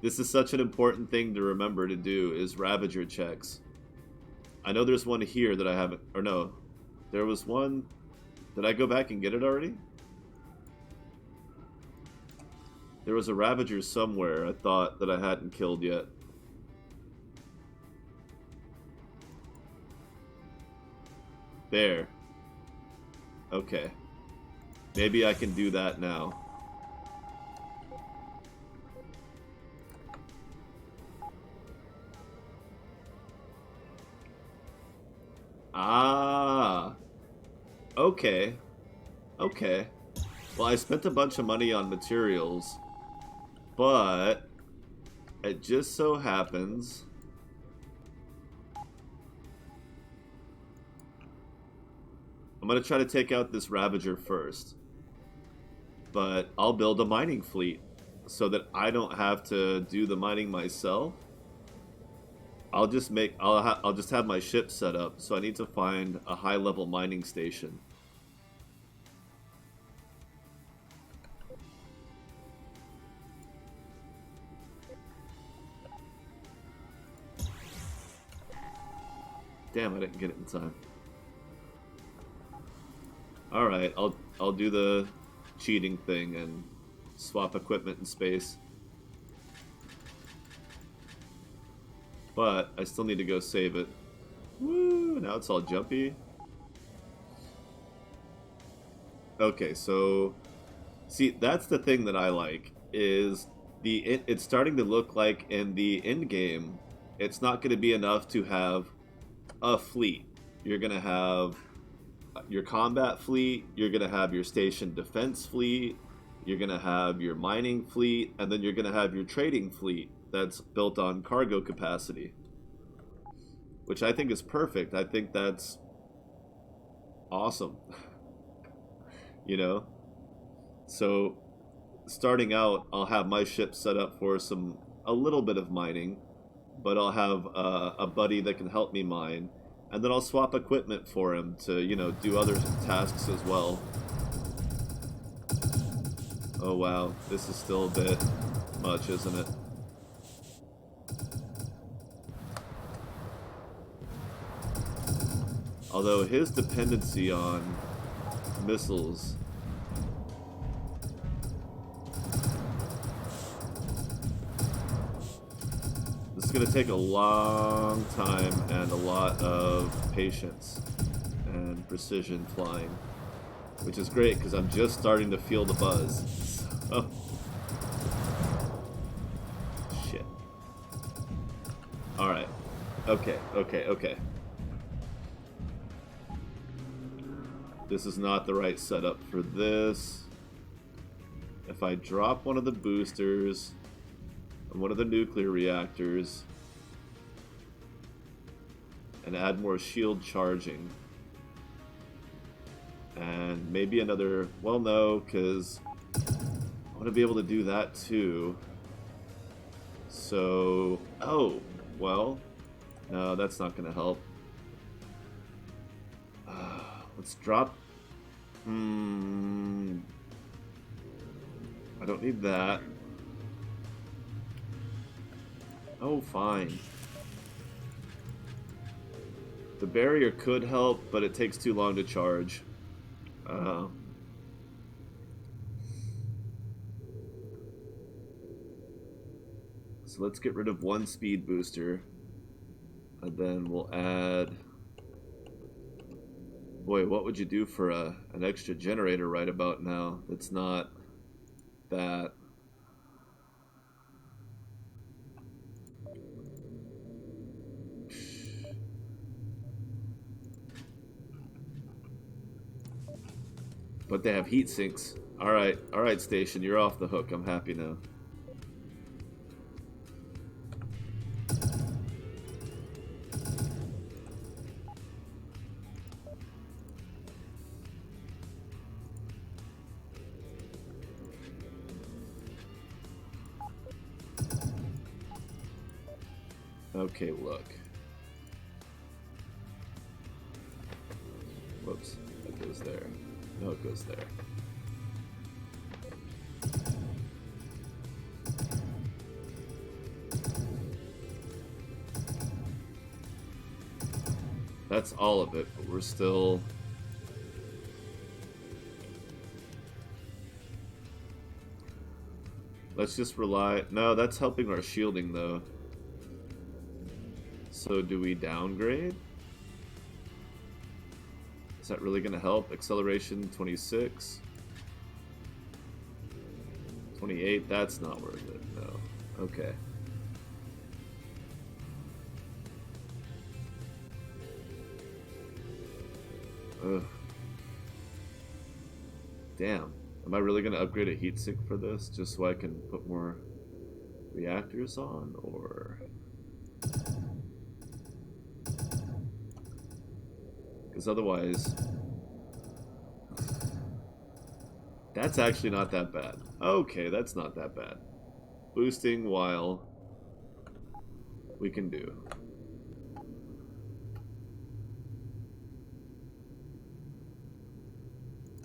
This is such an important thing to remember to do, is Ravager checks. I know there's one here that I haven't, or no, there was one. Did I go back and get it already? There was a Ravager somewhere I thought that I hadn't killed yet. There. Okay. Maybe I can do that now. Ah. Okay. Okay. Well, I spent a bunch of money on materials, but it just so happens I'm going to try to take out this Ravager first. But I'll build a mining fleet so that I don't have to do the mining myself. I'll just have my ship set up, so I need to find a high level mining station. Damn, I didn't get it in time. All right, I'll do the cheating thing and swap equipment in space. But I still need to go save it. Woo! Now it's all jumpy. Okay, so see, that's the thing that I like is it's starting to look like in the end game, it's not going to be enough to have a fleet. You're going to have your combat fleet, you're going to have your station defense fleet, you're going to have your mining fleet, and then you're going to have your trading fleet that's built on cargo capacity, which I think is perfect. I think that's awesome. you know? So starting out, I'll have my ship set up for a little bit of mining, but I'll have a buddy that can help me mine, and then I'll swap equipment for him to, do other tasks as well. Oh wow, this is still a bit much, isn't it? Although his dependency on missiles... This is going to take a long time and a lot of patience and precision flying, which is great because I'm just starting to feel the buzz. So... Shit. Alright. Okay. This is not the right setup for this. If I drop one of the boosters and one of the nuclear reactors and add more shield charging and maybe another... Well, no, because I want to be able to do that too. So... Oh, well... No, that's not going to help. Let's drop... I don't need that. Oh, fine. The barrier could help, but it takes too long to charge. So let's get rid of one speed booster. And then we'll add... Boy, what would you do for an extra generator right about now that's not that? But they have heat sinks. Alright, station, you're off the hook. I'm happy now. Okay, look. Whoops, that goes there. No, it goes there. That's all of it, but we're still... Let's just rely... No, that's helping our shielding, though. So do we downgrade? Is that really going to help? Acceleration 26. 28, that's not worth it, no. Okay. Ugh. Damn. Am I really going to upgrade a heatsink for this just so I can put more reactors on, or... Because otherwise... That's actually not that bad. Okay, that's not that bad. Boosting while we can do.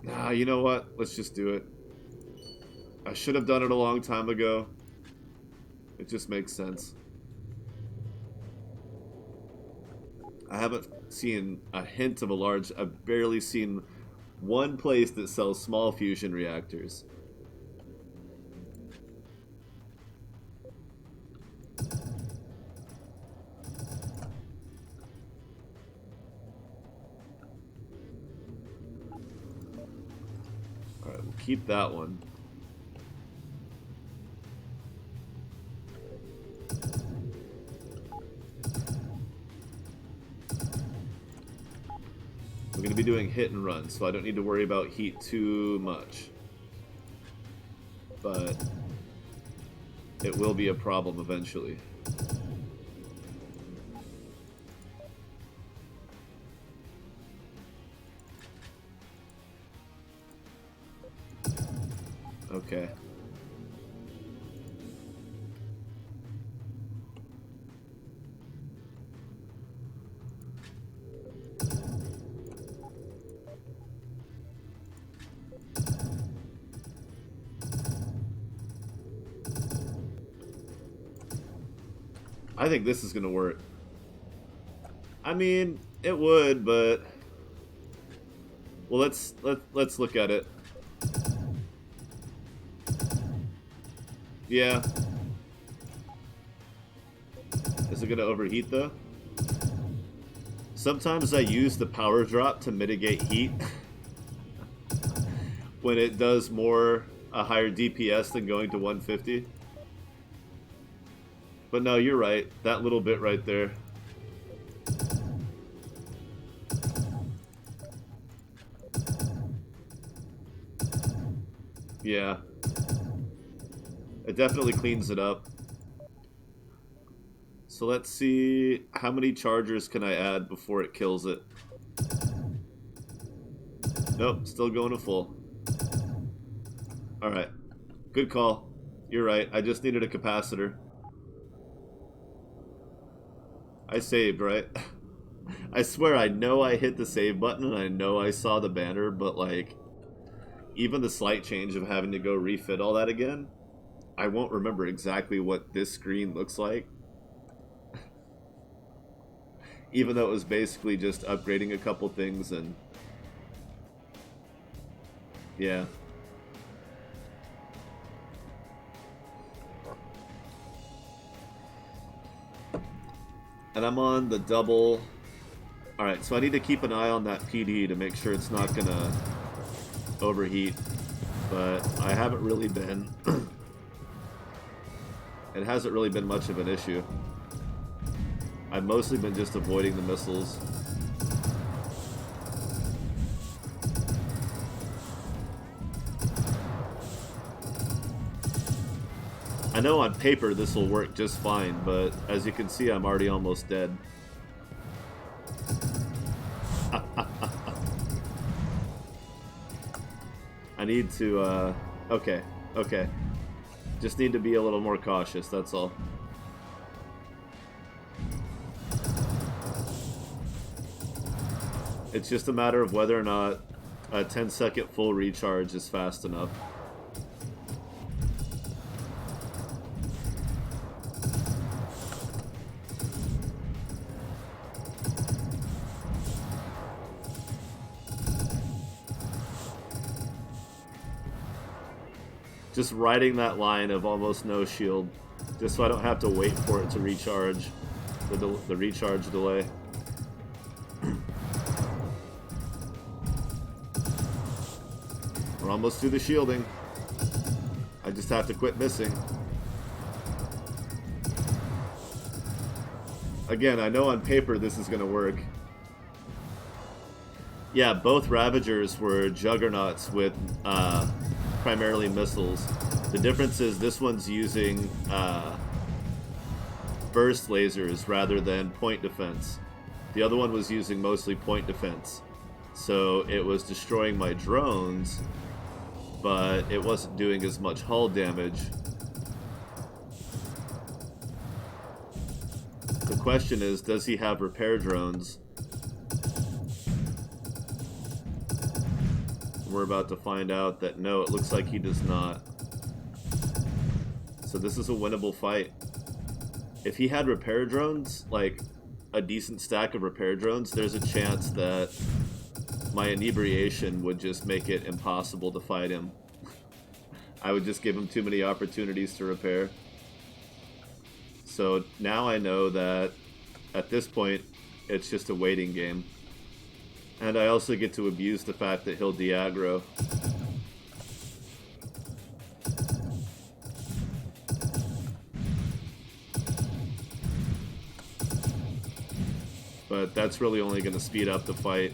Nah, you know what? Let's just do it. I should have done it a long time ago. It just makes sense. I haven't seen a hint of a large... I've barely seen One place that sells small fusion reactors. Alright, we'll keep that one. We're going to be doing hit and run, so I don't need to worry about heat too much. But it will be a problem eventually. Okay. I think this is gonna work. I mean, it would, but well, let's look at it. Yeah. Is it gonna overheat though? Sometimes I use the power drop to mitigate heat when it does a higher DPS than going to 150. But no, you're right. That little bit right there. Yeah. It definitely cleans it up. So let's see, how many chargers can I add before it kills it? Nope, still going to full. Alright. Good call. You're right. I just needed a capacitor. I saved, right? I swear I know I hit the save button and I know I saw the banner, but like, even the slight change of having to go refit all that again, I won't remember exactly what this screen looks like. Even though it was basically just upgrading a couple things and... yeah. And I'm on the double... Alright, so I need to keep an eye on that PD to make sure it's not gonna overheat. But I haven't really been... it hasn't really been much of an issue. I've mostly been just avoiding the missiles. I know on paper this will work just fine, but as you can see, I'm already almost dead. I need to, okay. Just need to be a little more cautious, that's all. It's just a matter of whether or not a 10-second full recharge is fast enough. Just riding that line of almost no shield, just so I don't have to wait for it to recharge, the recharge delay. We're almost through the shielding. I just have to quit missing. Again, I know on paper this is going to work. Yeah, both Ravagers were juggernauts with primarily missiles. The difference is this one's using burst lasers rather than point defense. The other one was using mostly point defense. So it was destroying my drones, but it wasn't doing as much hull damage. The question is, does he have repair drones? We're about to find out that no, it looks like he does not. So this is a winnable fight. If he had repair drones, like a decent stack of repair drones, there's a chance that my inebriation would just make it impossible to fight him. I would just give him too many opportunities to repair. So now I know that at this point, it's just a waiting game. And I also get to abuse the fact that he'll de-aggro. But that's really only going to speed up the fight.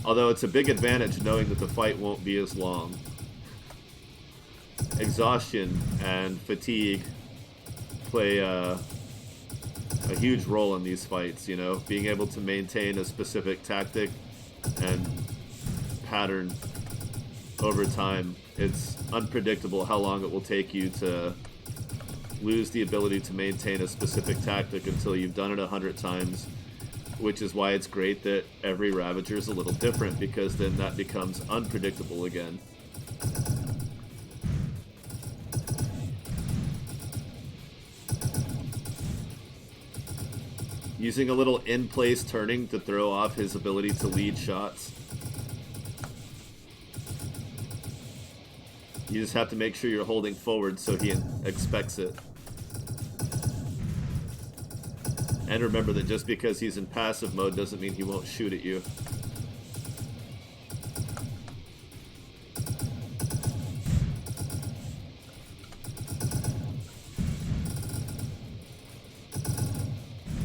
Although it's a big advantage knowing that the fight won't be as long. Exhaustion and fatigue play a huge role in these fights, you know? Being able to maintain a specific tactic and pattern over time. It's unpredictable how long it will take you to lose the ability to maintain a specific tactic until you've done it 100 times, which is why it's great that every Ravager is a little different, because then that becomes unpredictable again. Using a little in-place turning to throw off his ability to lead shots. You just have to make sure you're holding forward so he expects it. And remember that just because he's in passive mode doesn't mean he won't shoot at you.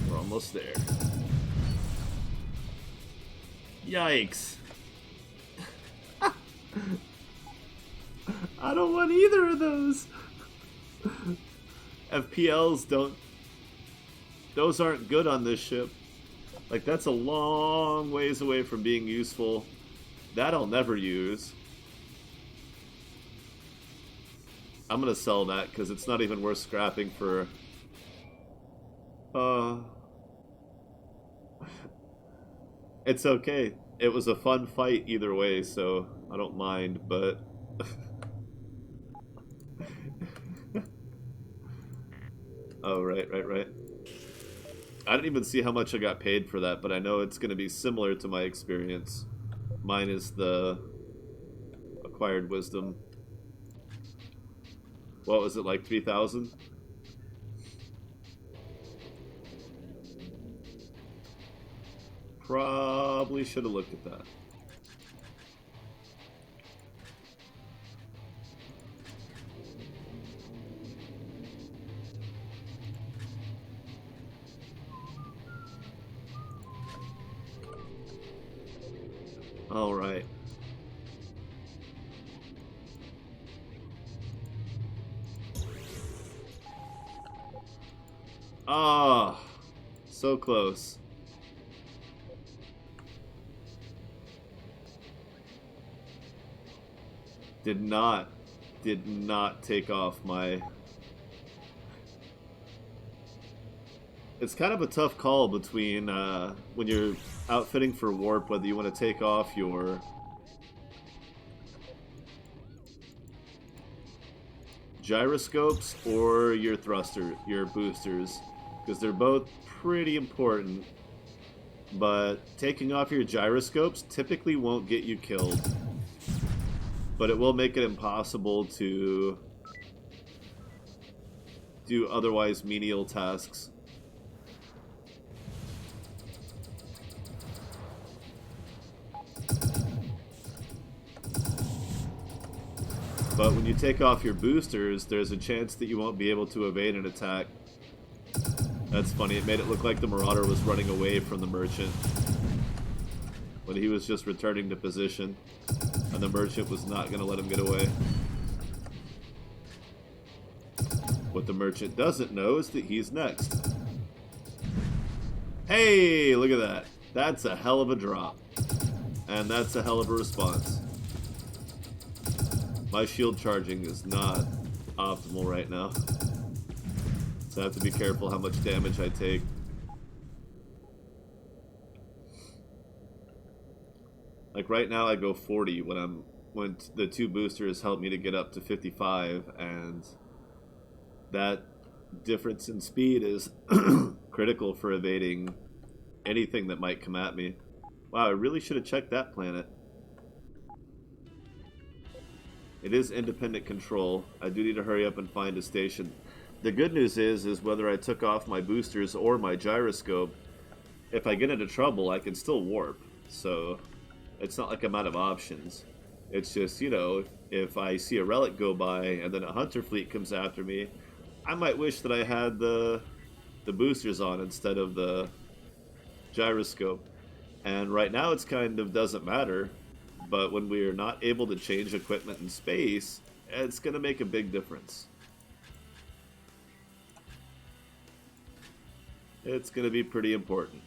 We're almost there. Yikes. I don't want either of those. FPLs don't... Those aren't good on this ship. Like, that's a long ways away from being useful. That I'll never use. I'm gonna sell that because it's not even worth scrapping for... It's okay. It was a fun fight either way, so I don't mind, but... Oh, right. I didn't even see how much I got paid for that, but I know it's going to be similar to my experience. Mine is the acquired wisdom. What was it, like 3,000? Probably should have looked at that. All right. Ah, so close. Did not take off my... It's kind of a tough call between when you're outfitting for warp, whether you want to take off your gyroscopes or your your boosters, because they're both pretty important. But taking off your gyroscopes typically won't get you killed, but it will make it impossible to do otherwise menial tasks. But when you take off your boosters, there's a chance that you won't be able to evade an attack. That's funny, it made it look like the Marauder was running away from the Merchant, when he was just returning to position, and the Merchant was not going to let him get away. What the Merchant doesn't know is that he's next. Hey, look at that. That's a hell of a drop. And that's a hell of a response. My shield charging is not optimal right now, so I have to be careful how much damage I take. Like right now I go 40 when the two boosters help me to get up to 55, and that difference in speed is critical for evading anything that might come at me. Wow, I really should have checked that planet. It is independent control. I do need to hurry up and find a station. The good news is whether I took off my boosters or my gyroscope, if I get into trouble, I can still warp. So it's not like I'm out of options. It's just, if I see a relic go by and then a hunter fleet comes after me, I might wish that I had the boosters on instead of the gyroscope. And right now it's kind of doesn't matter, but when we are not able to change equipment in space, it's going to make a big difference. It's going to be pretty important.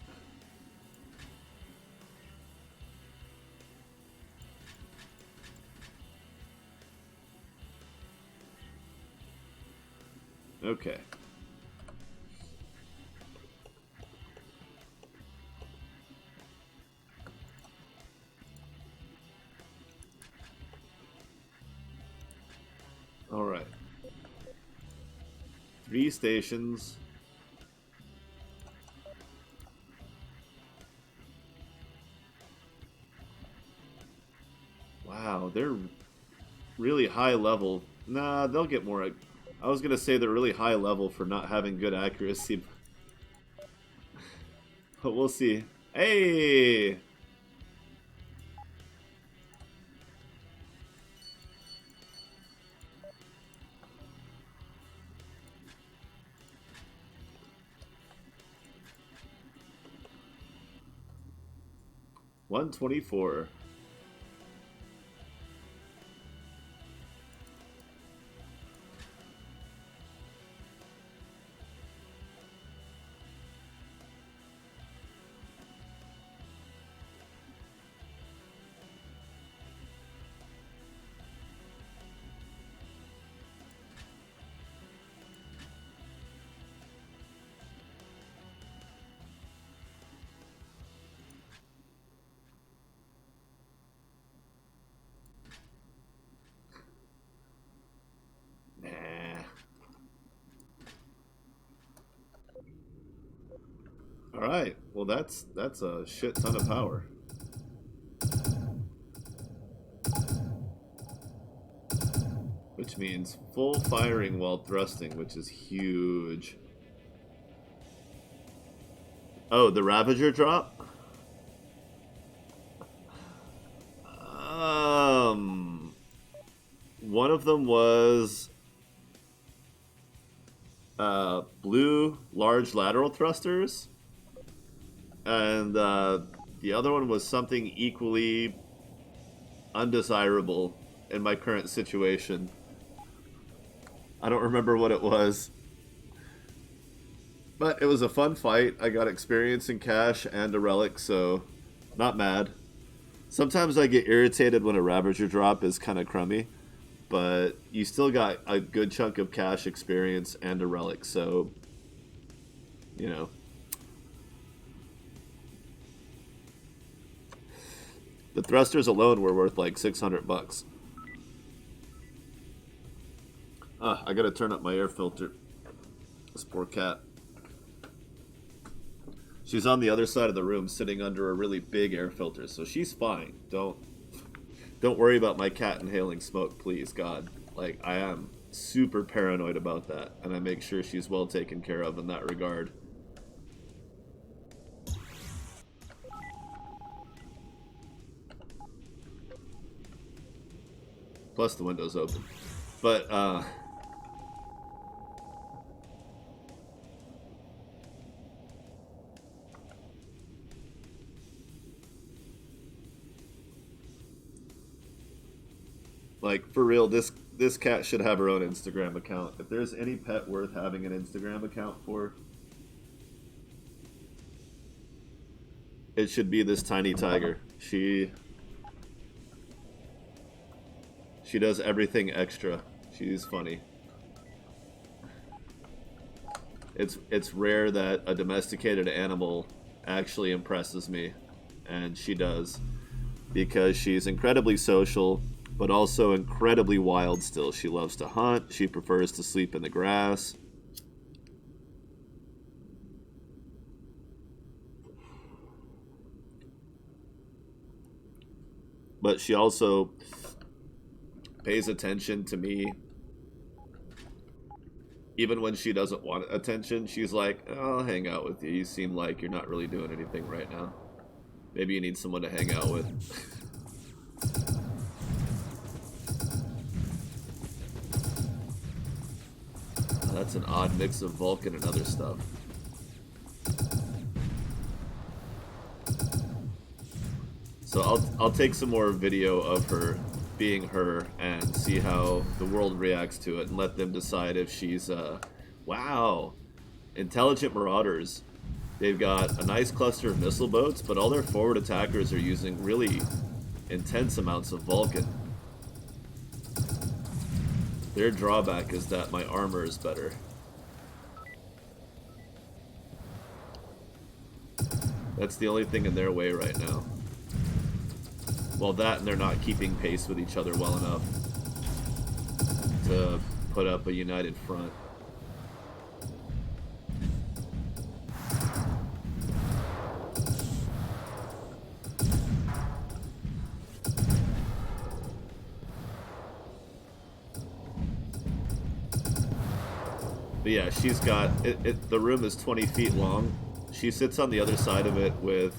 Okay. All right. 3 stations. Wow, they're really high level. Nah, they'll get more. I was gonna say they're really high level for not having good accuracy, but we'll see. Hey, 124. Nah. All right. Well, that's a shit ton of power. Which means full firing while thrusting, which is huge. Oh, the Ravager drop? Um, one of them was blue large lateral thrusters, and the other one was something equally undesirable in my current situation. I don't remember what it was, but it was a fun fight. I got experience in cash and a relic, so not mad. Sometimes I get irritated when a Ravager drop is kind of crummy, but you still got a good chunk of cash experience and a relic, so you know. The thrusters alone were worth like $600. Ah, I gotta turn up my air filter. This poor cat. She's on the other side of the room, sitting under a really big air filter, so she's fine. Don't worry about my cat inhaling smoke, please, God. Like, I am super paranoid about that, and I make sure she's well taken care of in that regard. Plus the window's open. But, like, for real, this cat should have her own Instagram account. If there's any pet worth having an Instagram account for, it should be this tiny tiger. She does everything extra. She's funny. It's rare that a domesticated animal actually impresses me, and she does, because she's incredibly social, but also incredibly wild still. She loves to hunt. She prefers to sleep in the grass. but she also pays attention to me. Even when she doesn't want attention, she's like, "Oh, I'll hang out with you. You seem like you're not really doing anything right now. Maybe you need someone to hang out with." That's an odd mix of Vulcan and other stuff. So I'll take some more video of her being her and see how the world reacts to it and let them decide if she's wow, intelligent marauders. They've got a nice cluster of missile boats, but all their forward attackers are using really intense amounts of Vulcan. Their drawback is that my armor is better. That's the only thing in their way right now. Well, that and they're not keeping pace with each other well enough to put up a united front. But yeah, she's got the room is 20 feet long. She sits on the other side of it with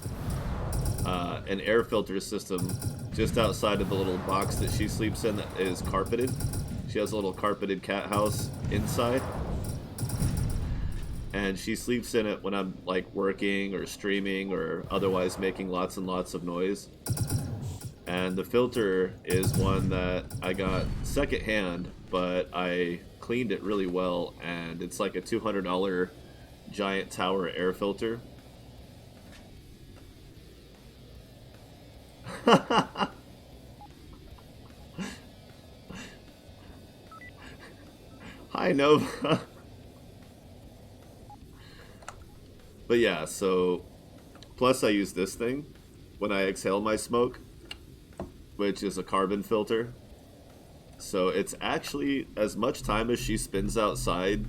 an air filter system just outside of the little box that she sleeps in that is carpeted. She has a little carpeted cat house inside. And she sleeps in it when I'm like working or streaming or otherwise making lots and lots of noise. And the filter is one that I got secondhand, but I cleaned it really well, and it's like a $200 giant tower air filter. Hi, Nova. But yeah, so plus I use this thing when I exhale my smoke, which is a carbon filter. So it's actually, as much time as she spends outside,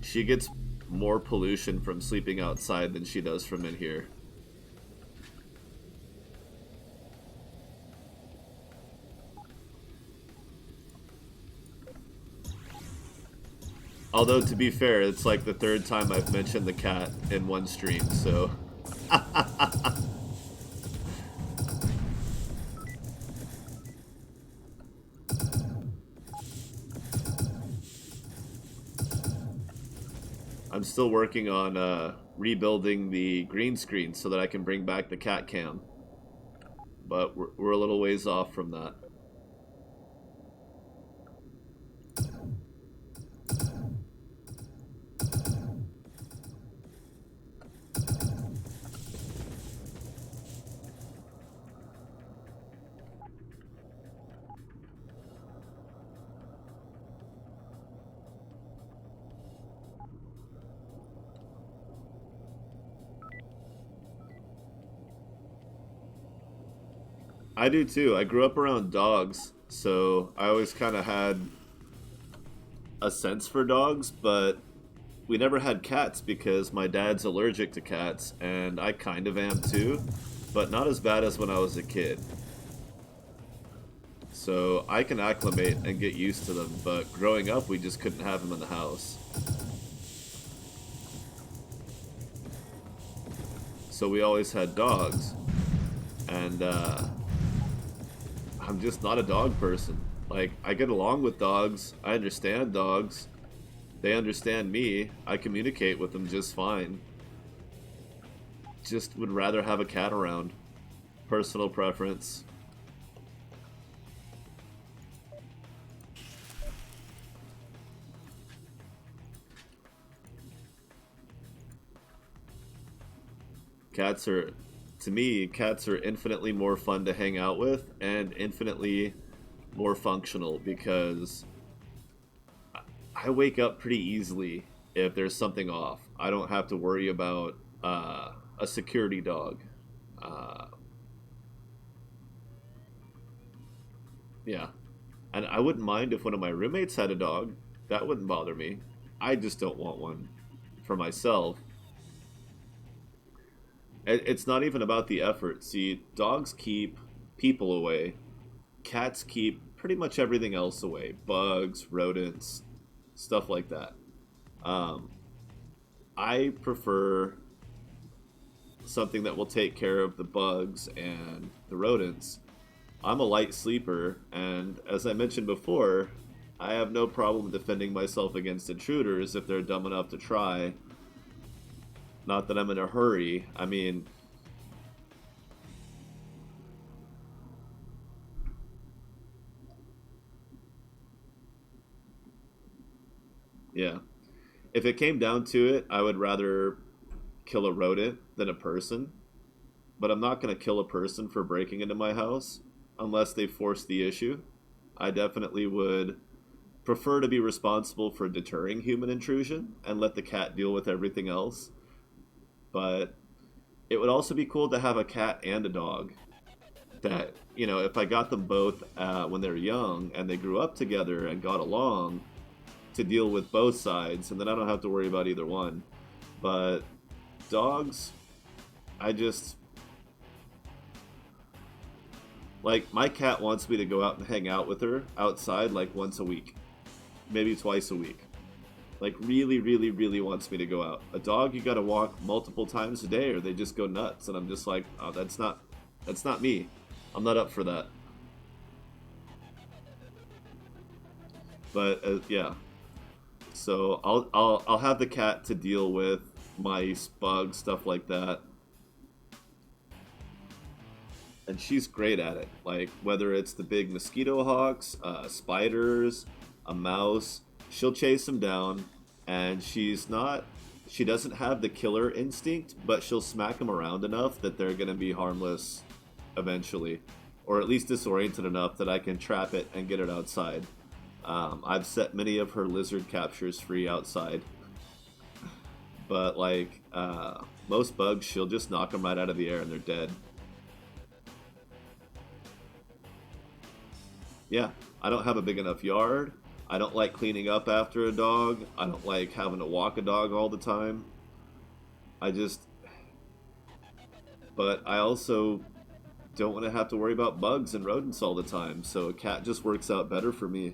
she gets more pollution from sleeping outside than she does from in here. Although, to be fair, it's like the third time I've mentioned the cat in one stream, so... I'm still working on rebuilding the green screen so that I can bring back the cat cam. But we're a little ways off from that. I do too. I grew up around dogs, so I always kind of had a sense for dogs, but we never had cats because my dad's allergic to cats, and I kind of am too, but not as bad as when I was a kid. So I can acclimate and get used to them, but growing up we just couldn't have them in the house. So we always had dogs, and I'm just not a dog person. Like, I get along with dogs, I understand dogs, they understand me, I communicate with them just fine. Just would rather have a cat around. Personal preference. Cats are, to me, cats are infinitely more fun to hang out with and infinitely more functional because I wake up pretty easily if there's something off. I don't have to worry about a security dog. Uh, yeah. And I wouldn't mind if one of my roommates had a dog. That wouldn't bother me. I just don't want one for myself. It's not even about the effort. See, dogs keep people away. Cats keep pretty much everything else away: bugs, rodents, stuff like that. Um, I prefer something that will take care of the bugs and the rodents. I'm a light sleeper, and as I mentioned before, I have no problem defending myself against intruders if they're dumb enough to try. Not that I'm in a hurry. I mean, yeah. If it came down to it, I would rather kill a rodent than a person. But I'm not going to kill a person for breaking into my house unless they force the issue. I definitely would prefer to be responsible for deterring human intrusion and let the cat deal with everything else. But it would also be cool to have a cat and a dog. That, if I got them both when they're young and they grew up together and got along, to deal with both sides, and then I don't have to worry about either one. But dogs, I just like, my cat wants me to go out and hang out with her outside like once a week, maybe twice a week. Like, really, really, really wants me to go out. A dog, you gotta walk multiple times a day or they just go nuts, and I'm just like, oh, that's not me. I'm not up for that. But yeah, so I'll have the cat to deal with mice, bugs, stuff like that, and she's great at it. Like, whether it's the big mosquito hawks, spiders, a mouse, she'll chase them down, and she doesn't have the killer instinct, but she'll smack them around enough that they're gonna be harmless eventually, or at least disoriented enough that I can trap it and get it outside. I've set many of her lizard captures free outside, but like most bugs, she'll just knock them right out of the air and they're dead. Yeah, I don't have a big enough yard. I don't like cleaning up after a dog. I don't like having to walk a dog all the time. I just, but I also don't want to have to worry about bugs and rodents all the time. So a cat just works out better for me.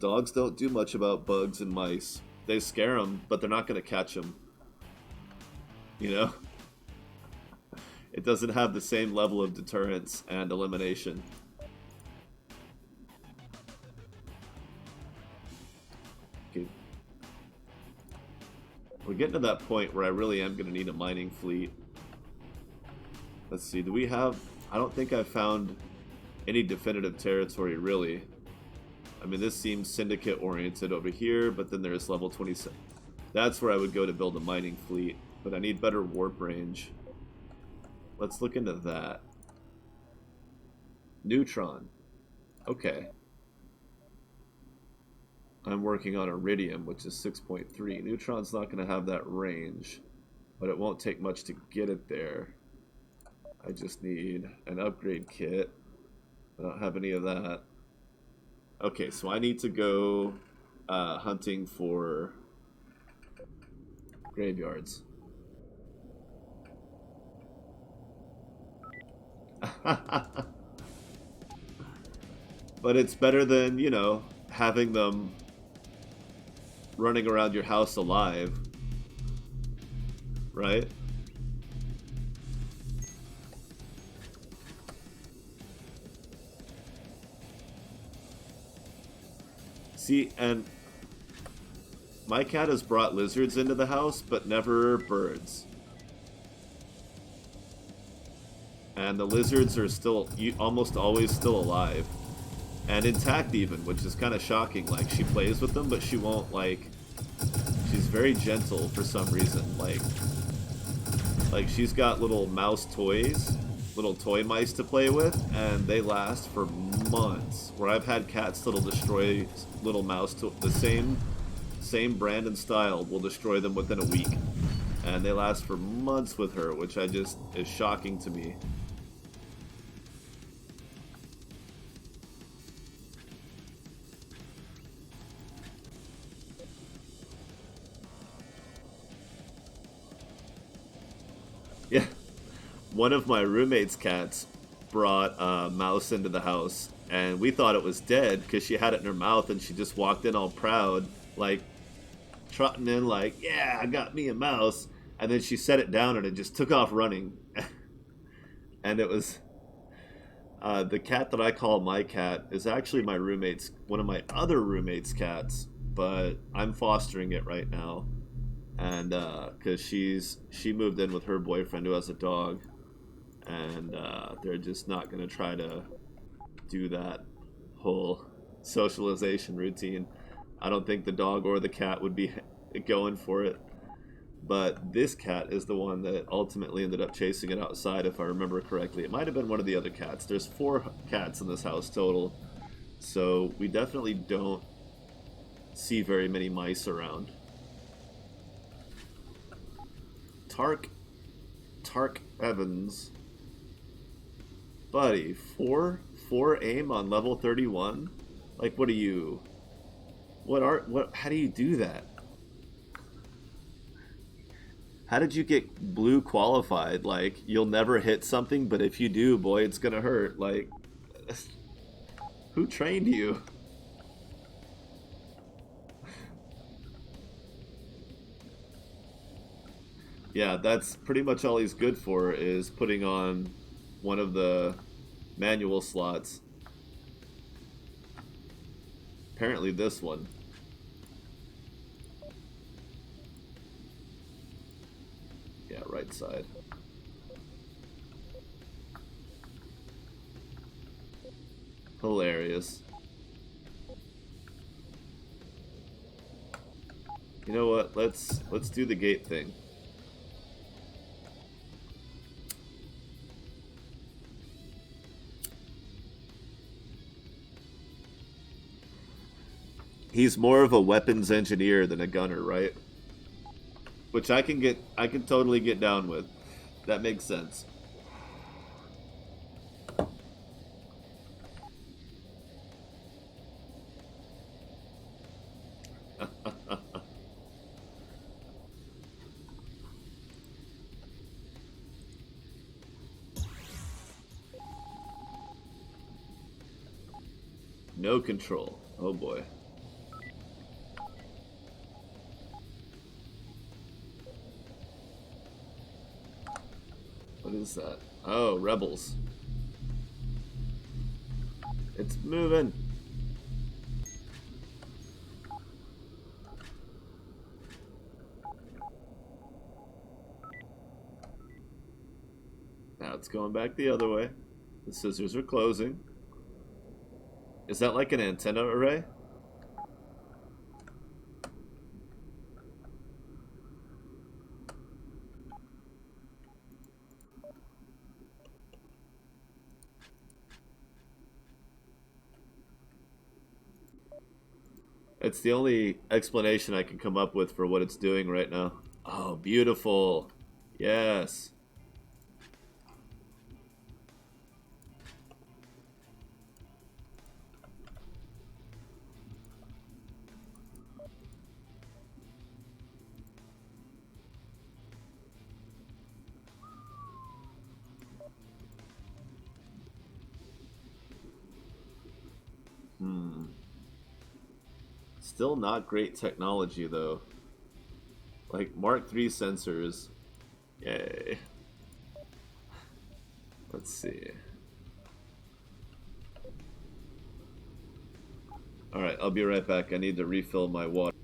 Dogs don't do much about bugs and mice. They scare them, but they're not going to catch them. You know? It doesn't have the same level of deterrence and elimination. Okay. We're getting to that point where I really am going to need a mining fleet. Let's see, do we have... I don't think I've found any definitive territory, really. I mean, this seems syndicate-oriented over here, but then there's level 27. That's where I would go to build a mining fleet, but I need better warp range. Let's look into that. Neutron. Okay. I'm working on Iridium, which is 6.3. Neutron's not going to have that range, but it won't take much to get it there. I just need an upgrade kit. I don't have any of that. Okay, so I need to go hunting for graveyards. But it's better than, having them running around your house alive, right? See, and my cat has brought lizards into the house, but never birds. And the lizards are still almost always still alive. And intact even, which is kind of shocking. Like, she plays with them, but she won't, like... She's very gentle for some reason. Like she's got little mouse toys, little toy mice to play with, and they last for months. Where I've had cats that'll destroy little mouse the same brand and style will destroy them within a week. And they last for months with her, which is shocking to me. Yeah, one of my roommate's cats brought a mouse into the house, and we thought it was dead because she had it in her mouth, and she just walked in all proud, like trotting in, like, "Yeah, I got me a mouse." And then she set it down, and it just took off running. And it was the cat that I call my cat is actually my roommate's, one of my other roommate's cats, but I'm fostering it right now, and because she moved in with her boyfriend who has a dog, and they're just not gonna try to do that whole socialization routine. I don't think the dog or the cat would be going for it. But this cat is the one that ultimately ended up chasing it outside, if I remember correctly. It might have been one of the other cats. There's 4 cats in this house total, so we definitely don't see very many mice around. Tark, Tark Evans, buddy, four aim on level 31. Like, what are you? What? How do you do that? How did you get blue qualified? Like, you'll never hit something, but if you do, boy, it's gonna hurt. Like, who trained you? Yeah, that's pretty much all he's good for, is putting on one of the manual slots. Apparently this one. Yeah, right side. Hilarious. You know what? Let's do the gate thing. He's more of a weapons engineer than a gunner, right? Which I can totally get down with. That makes sense. No control. Oh boy. What is that? Oh, rebels. It's moving. Now it's going back the other way. The scissors are closing. Is that like an antenna array? It's the only explanation I can come up with for what it's doing right now. Oh, beautiful. Yes. Hmm. Still not great technology, though. Like, Mark III sensors. Yay. Let's see. Alright, I'll be right back. I need to refill my water.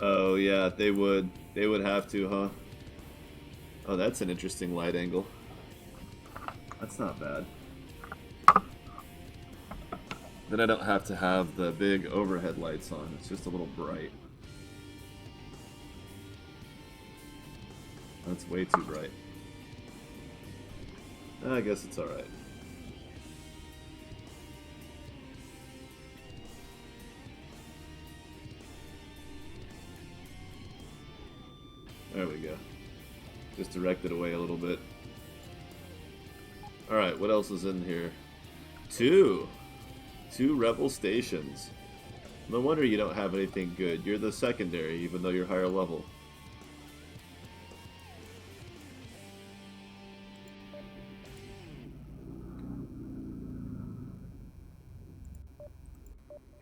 Oh yeah, they would. They would have to, huh? Oh, that's an interesting light angle. That's not bad. Then I don't have to have the big overhead lights on. It's just a little bright. That's way too bright. I guess it's alright. There we go. Just direct it away a little bit. Alright, what else is in here? Two rebel stations. No wonder you don't have anything good. You're the secondary, even though you're higher level.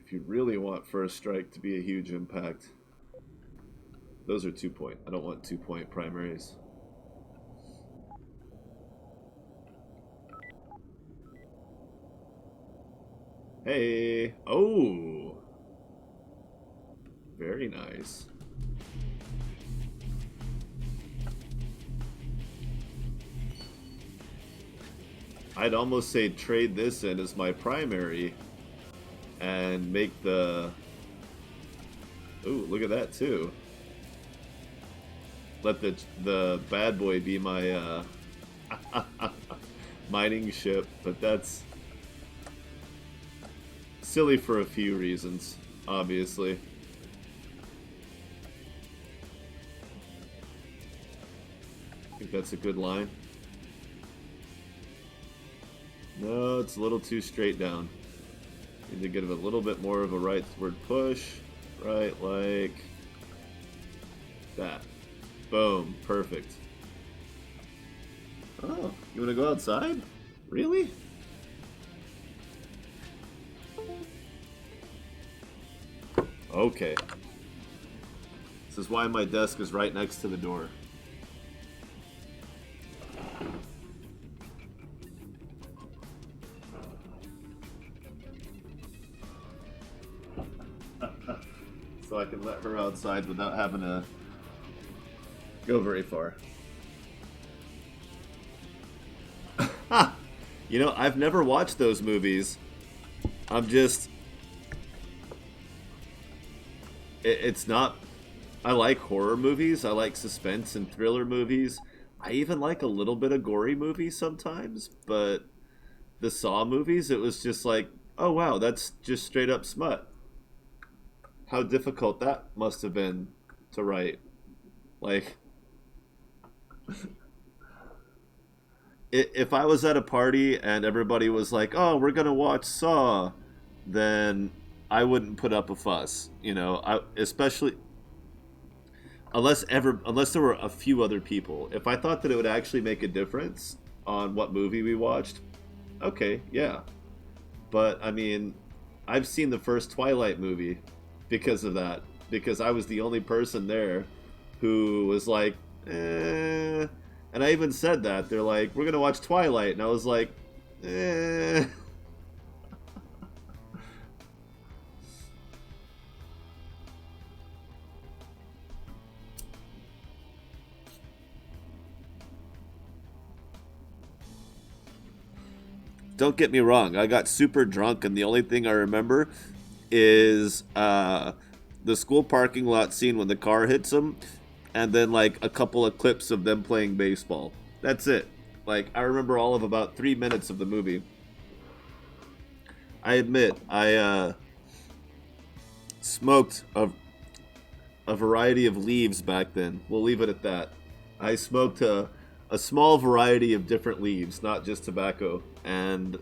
If you really want first strike to be a huge impact, those are 2-point. I don't want 2-point primaries. Hey! Oh! Very nice. I'd almost say trade this in as my primary and make the... Ooh, look at that too. Let the bad boy be my mining ship, but that's silly for a few reasons, obviously. I think that's a good line. No, it's a little too straight down. Need to give it a little bit more of a rightward push. Right, like that. Boom. Perfect. Oh, you want to go outside? Really? Okay. This is why my desk is right next to the door. So I can let her outside without having to go very far. Ha! You know, I've never watched those movies. I'm just... It's not... I like horror movies. I like suspense and thriller movies. I even like a little bit of gory movies sometimes. But the Saw movies, it was just like, oh wow, that's just straight up smut. How difficult that must have been to write. Like, if I was at a party and everybody was like, "Oh, we're gonna watch Saw," then I wouldn't put up a fuss. You know, especially unless there were a few other people. If I thought that it would actually make a difference on what movie we watched, okay, yeah. But I mean, I've seen the first Twilight movie because of that. Because I was the only person there who was like, eh. And I even said that. They're like, we're going to watch Twilight. And I was like, eh. Don't get me wrong. I got super drunk, and the only thing I remember is the school parking lot scene when the car hits them, and then like a couple of clips of them playing baseball. That's it. Like, I remember all of about 3 minutes of the movie. I admit, I smoked a variety of leaves back then. We'll leave it at that. I smoked a small variety of different leaves, not just tobacco, and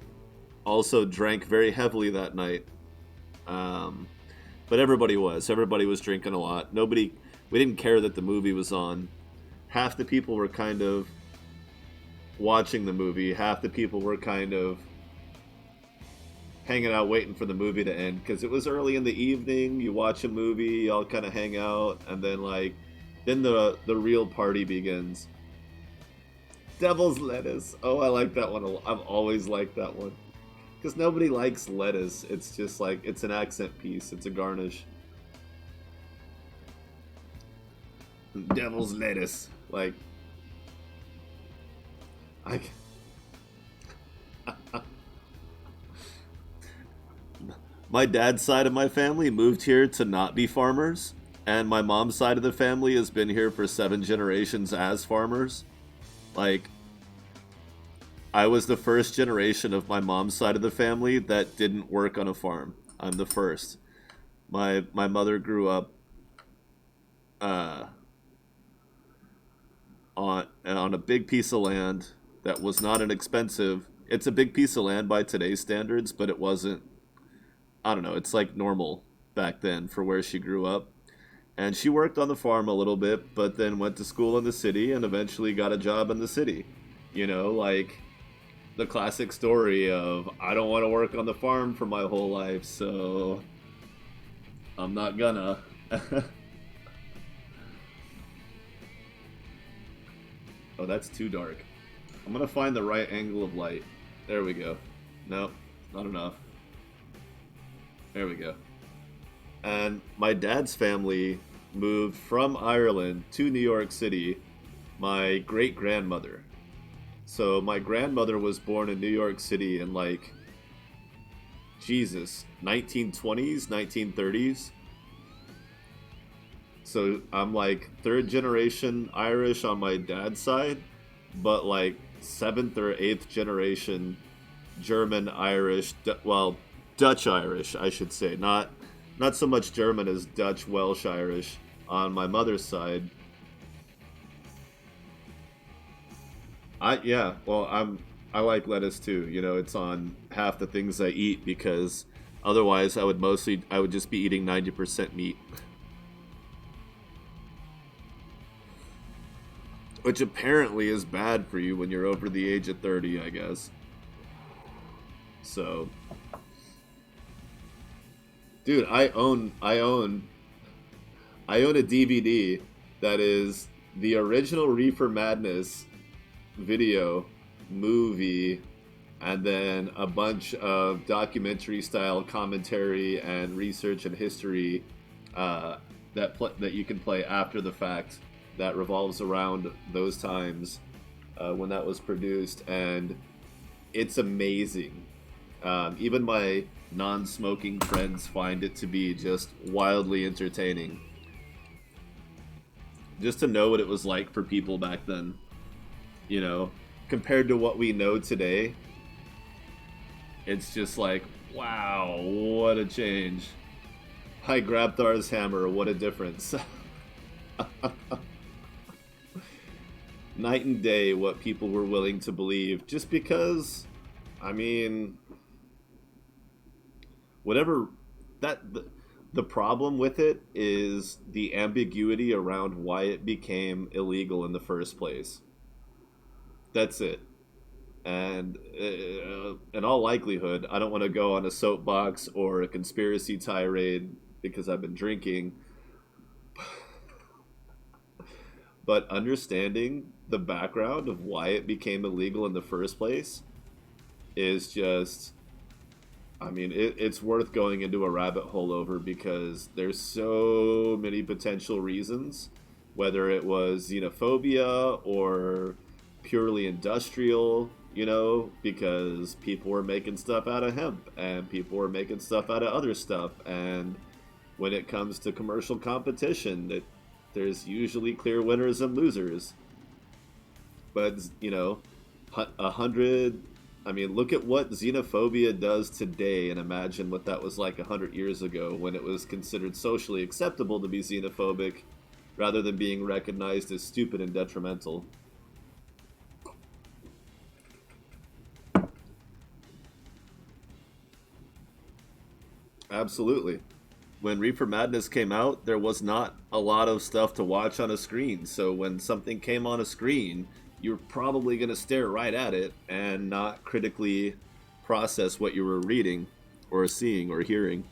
also drank very heavily that night. But everybody was drinking a lot. We didn't care that the movie was on. Half the people were kind of watching the movie. Half the people were kind of hanging out waiting for the movie to end, because it was early in the evening. You watch a movie, you all kind of hang out, and then then the real party begins. Devil's lettuce. Oh, I like that one. I've always liked that one. Because nobody likes lettuce. It's just like, it's an accent piece. It's a garnish. Devil's lettuce. Like, I, my dad's side of my family moved here to not be farmers, and my mom's side of the family has been here for 7 generations as farmers. Like, I was the first generation of my mom's side of the family that didn't work on a farm. I'm the first. My mother grew up uh, on a big piece of land that was not an expensive. It's a big piece of land by today's standards, but it wasn't. I don't know. It's like normal back then for where she grew up. And she worked on the farm a little bit, but then went to school in the city and eventually got a job in the city. Like the classic story of I don't want to work on the farm for my whole life, so I'm not gonna. Oh, that's too dark. I'm gonna find the right angle of light. There we go. Nope, not enough. There we go. And my dad's family moved from Ireland to New York City. My great grandmother. So my grandmother was born in New York City in like Jesus, 1920s, 1930s. So I'm like third generation Irish on my dad's side, but like seventh or eighth generation German Irish, well, Dutch Irish, I should say. Not so much German as Dutch Welsh Irish on my mother's side. I like lettuce too. It's on half the things I eat because otherwise I would just be eating 90% meat. Which apparently is bad for you when you're over the age of 30, I guess. So, dude, I own a DVD that is the original Reefer Madness video, movie, and then a bunch of documentary style commentary and research and history that you can play after the fact that revolves around those times when that was produced, and it's amazing. Even my non-smoking friends find it to be just wildly entertaining. Just to know what it was like for people back then, you know, compared to what we know today, it's just like, wow, what a change. Hi, Grabthar's hammer, what a difference. Night and day what people were willing to believe just because, I mean, whatever that the problem with it is the ambiguity around why it became illegal in the first place. That's it. And in all likelihood, I don't want to go on a soapbox or a conspiracy tirade because I've been drinking, but understanding the background of why it became illegal in the first place is just, I mean, it's worth going into a rabbit hole over because there's so many potential reasons, whether it was xenophobia or purely industrial, because people were making stuff out of hemp and people were making stuff out of other stuff. And when it comes to commercial competition, there's usually clear winners and losers. But, 100, I mean, look at what xenophobia does today and imagine what that was like 100 years ago when it was considered socially acceptable to be xenophobic rather than being recognized as stupid and detrimental. Absolutely. When Reefer Madness came out, there was not a lot of stuff to watch on a screen. So when something came on a screen, you're probably going to stare right at it and not critically process what you were reading or seeing or hearing.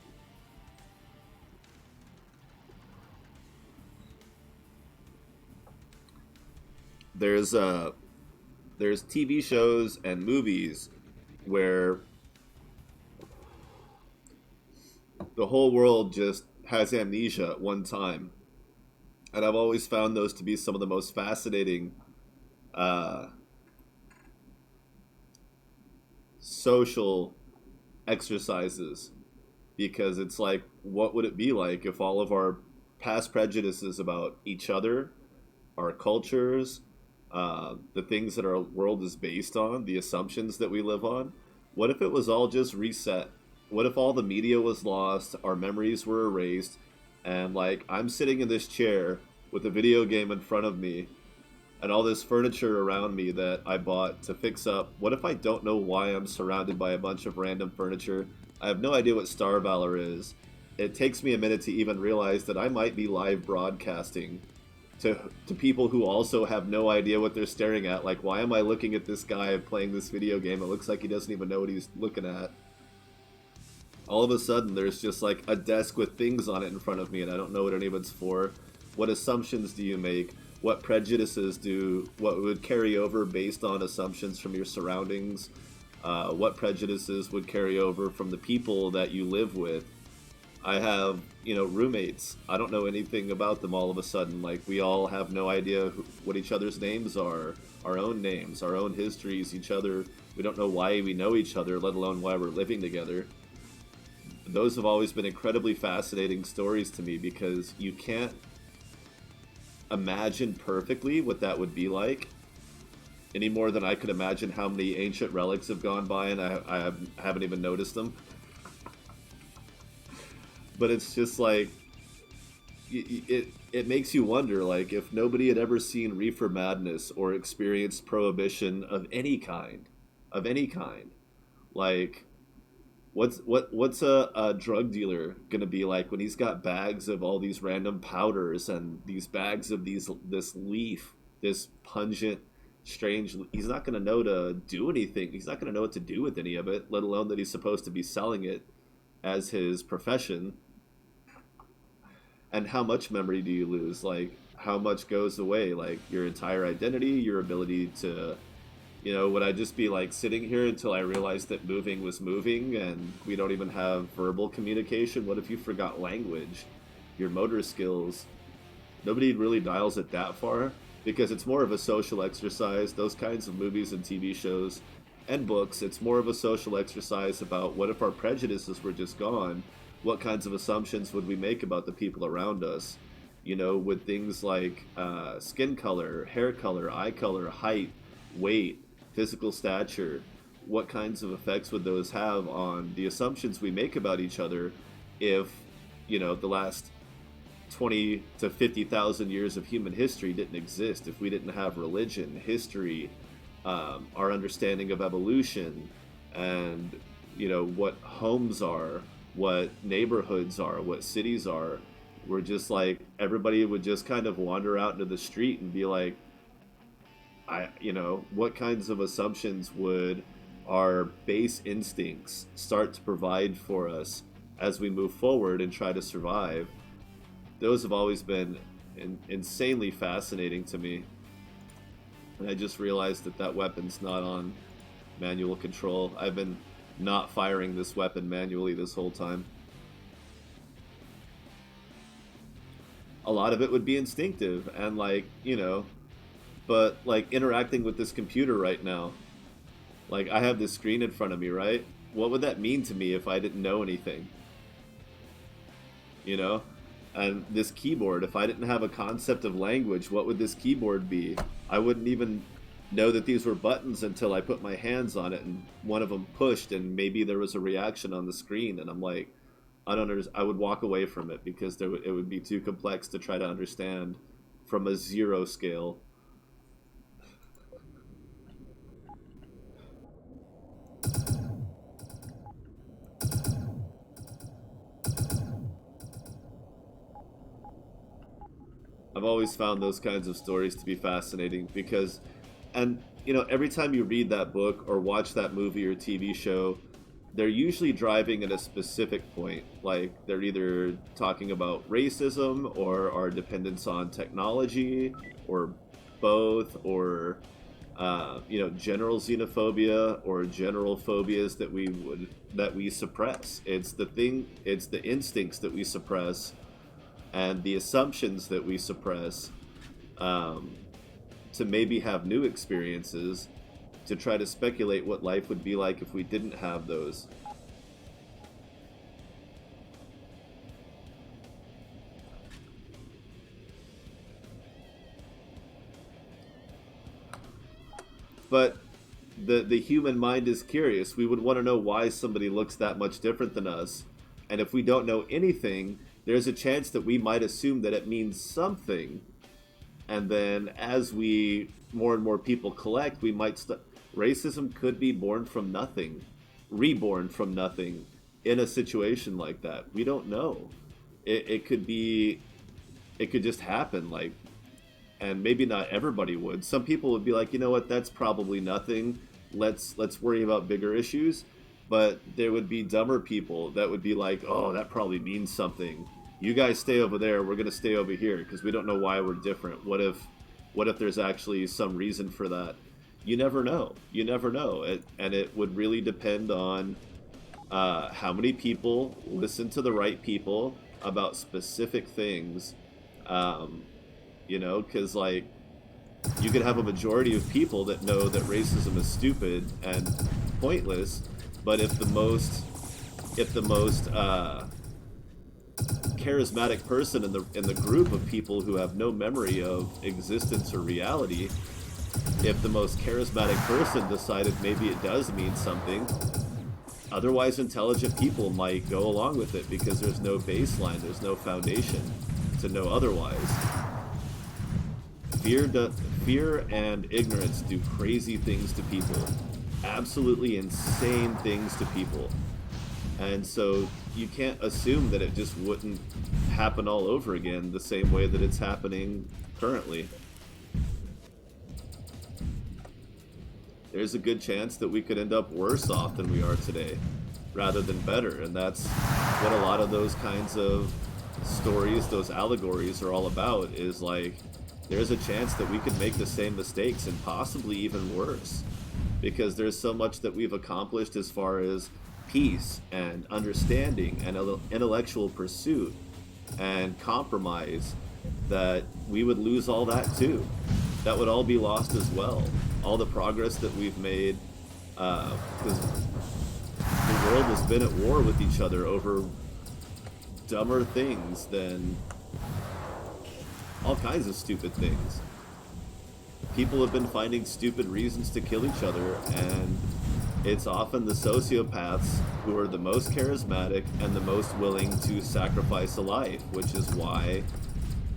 There's there's TV shows and movies where the whole world just has amnesia at one time, And I've always found those to be some of the most fascinating uh, social exercises, because it's like, what would it be like if all of our past prejudices about each other, our cultures, the things that our world is based on, the assumptions that we live on, what if it was all just reset? What if all the media was lost, our memories were erased, and like I'm sitting in this chair with a video game in front of me and all this furniture around me that I bought to fix up? What if I don't know why I'm surrounded by a bunch of random furniture? I have no idea what Star Valor is. It takes me a minute to even realize that I might be live broadcasting to people who also have no idea what they're staring at. Like, why am I looking at this guy playing this video game? It looks like he doesn't even know what he's looking at. All of a sudden, there's just like a desk with things on it in front of me, and I don't know what any of it's for. What assumptions do you make? What prejudices do, what would carry over based on assumptions from your surroundings? What prejudices would carry over from the people that you live with? I have, roommates. I don't know anything about them all of a sudden. Like, we all have no idea what each other's names are, our own names, our own histories, each other. We don't know why we know each other, let alone why we're living together. Those have always been incredibly fascinating stories to me, because you can't imagine perfectly what that would be like any more than I could imagine how many ancient relics have gone by and I haven't even noticed them. But it's just like, it makes you wonder, like, if nobody had ever seen reefer madness or experienced prohibition of any kind, like, what's a drug dealer gonna be like when he's got bags of all these random powders and these bags of this leaf, this pungent, strange. He's not gonna know to do anything. He's not gonna know what to do with any of it, let alone that he's supposed to be selling it as his profession. And how much memory do you lose? Like, how much goes away? Like, your entire identity, your ability to, would I just be like sitting here until I realized that moving was moving and we don't even have verbal communication? What if you forgot language, your motor skills? Nobody really dials it that far, because it's more of a social exercise. Those kinds of movies and TV shows and books, it's more of a social exercise about, what if our prejudices were just gone? What kinds of assumptions would we make about the people around us? With things like skin color, hair color, eye color, height, weight, physical stature. What kinds of effects would those have on the assumptions we make about each other if, the last 20 to 50,000 years of human history didn't exist? If we didn't have religion, history, our understanding of evolution, and, what homes are, what neighborhoods are, what cities are. We're just like, everybody would just kind of wander out into the street and be like, what kinds of assumptions would our base instincts start to provide for us as we move forward and try to survive? Those have always been insanely fascinating to me. And I just realized that weapon's not on manual control. I've been not firing this weapon manually this whole time. A lot of it would be instinctive and but like interacting with this computer right now, like I have this screen in front of me, right? What would that mean to me if I didn't know anything? And this keyboard, if I didn't have a concept of language, what would this keyboard be? I wouldn't even know that these were buttons until I put my hands on it and one of them pushed and maybe there was a reaction on the screen, and I'm like, I would walk away from it because it would be too complex to try to understand from a zero scale. I've always found those kinds of stories to be fascinating because, and every time you read that book or watch that movie or TV show, they're usually driving at a specific point. Like, they're either talking about racism or our dependence on technology or both, or general xenophobia or general phobias that we suppress. It's the instincts that we suppress and the assumptions that we suppress, um, to maybe have new experiences, to try to speculate what life would be like if we didn't have those. But the human mind is curious. We would want to know why somebody looks that much different than us. And if we don't know anything, there's a chance that we might assume that it means something. And then as we more and more people collect, we might racism could be born from nothing, reborn from nothing in a situation like that. We don't know. It could be, it could just happen. Like, and maybe not everybody would. Some people would be like, you know what, that's probably nothing. Let's worry about bigger issues. But there would be dumber people that would be like, oh, that probably means something. You guys stay over there. We're gonna stay over here because we don't know why we're different. What if there's actually some reason for that? You never know. You never know. And it would really depend on how many people listen to the right people about specific things. You know, because like you could have a majority of people that know that racism is stupid and pointless, but if the most charismatic person in the group of people who have no memory of existence or reality, if the most charismatic person decided maybe it does mean something, otherwise intelligent people might go along with it because there's no baseline, there's no foundation to know otherwise. Fear and ignorance do crazy things to people, absolutely insane things to people, and so you can't assume that it just wouldn't happen all over again the same way that it's happening currently. There's a good chance that we could end up worse off than we are today, rather than better, and that's what a lot of those kinds of stories, those allegories are all about, is like, there's a chance that we could make the same mistakes and possibly even worse, because there's so much that we've accomplished as far as peace and understanding and intellectual pursuit and compromise, that we would lose all that too. That would all be lost as well. All the progress that we've made, because the world has been at war with each other over dumber things than all kinds of stupid things. People have been finding stupid reasons to kill each other, and it's often the sociopaths who are the most charismatic and the most willing to sacrifice a life, which is why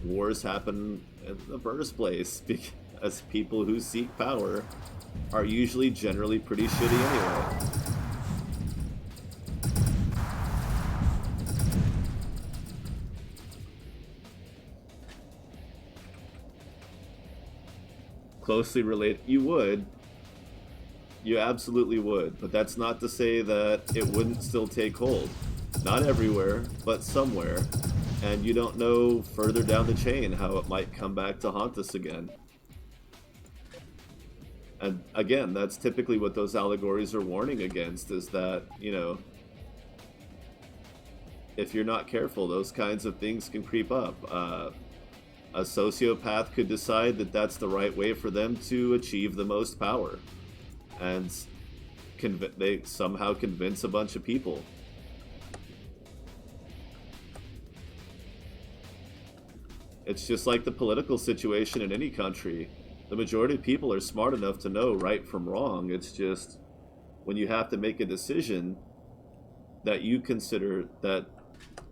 wars happen in the first place, because people who seek power are usually generally pretty shitty anyway. Closely related, you absolutely would, but that's not to say that it wouldn't still take hold. Not everywhere, but somewhere, and you don't know further down the chain how it might come back to haunt us again. And again, that's typically what those allegories are warning against, is that, you know, if you're not careful, those kinds of things can creep up. A sociopath could decide that that's the right way for them to achieve the most power, and they somehow convince a bunch of people. It's just like the political situation in any country. The majority of people are smart enough to know right from wrong. It's just when you have to make a decision that you consider that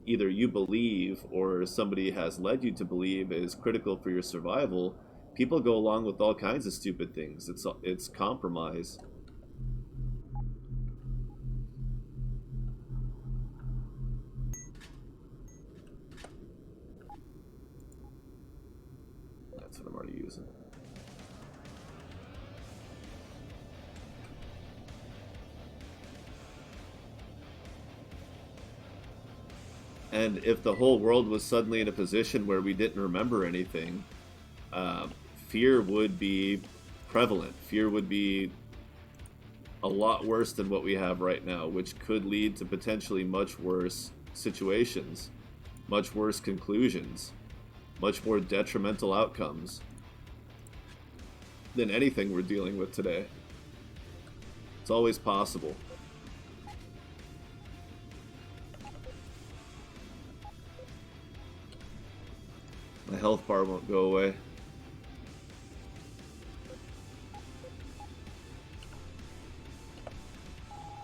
either you believe or somebody has led you to believe is critical for your survival, people go along with all kinds of stupid things. It's compromise. That's what I'm already using. And if the whole world was suddenly in a position where we didn't remember anything, fear would be prevalent. Fear would be a lot worse than what we have right now, which could lead to potentially much worse situations. much worse conclusions, much more detrimental outcomes than anything we're dealing with today. It's always possible. My health bar won't go away.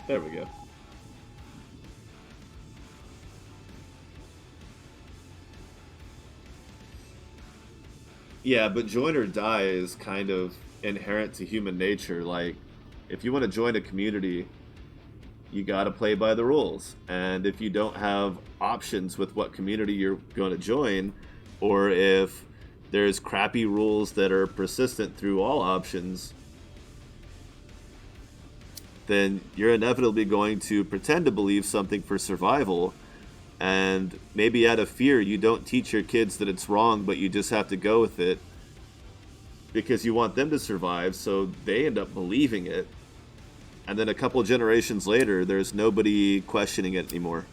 There we go. Yeah, but join or die is kind of inherent to human nature. Like, if you want to join a community, you got to play by the rules. And if you don't have options with what community you're going to join, or if there's crappy rules that are persistent through all options, then you're inevitably going to pretend to believe something for survival. And maybe out of fear, you don't teach your kids that it's wrong, but you just have to go with it because you want them to survive, so they end up believing it. And then a couple generations later, there's nobody questioning it anymore.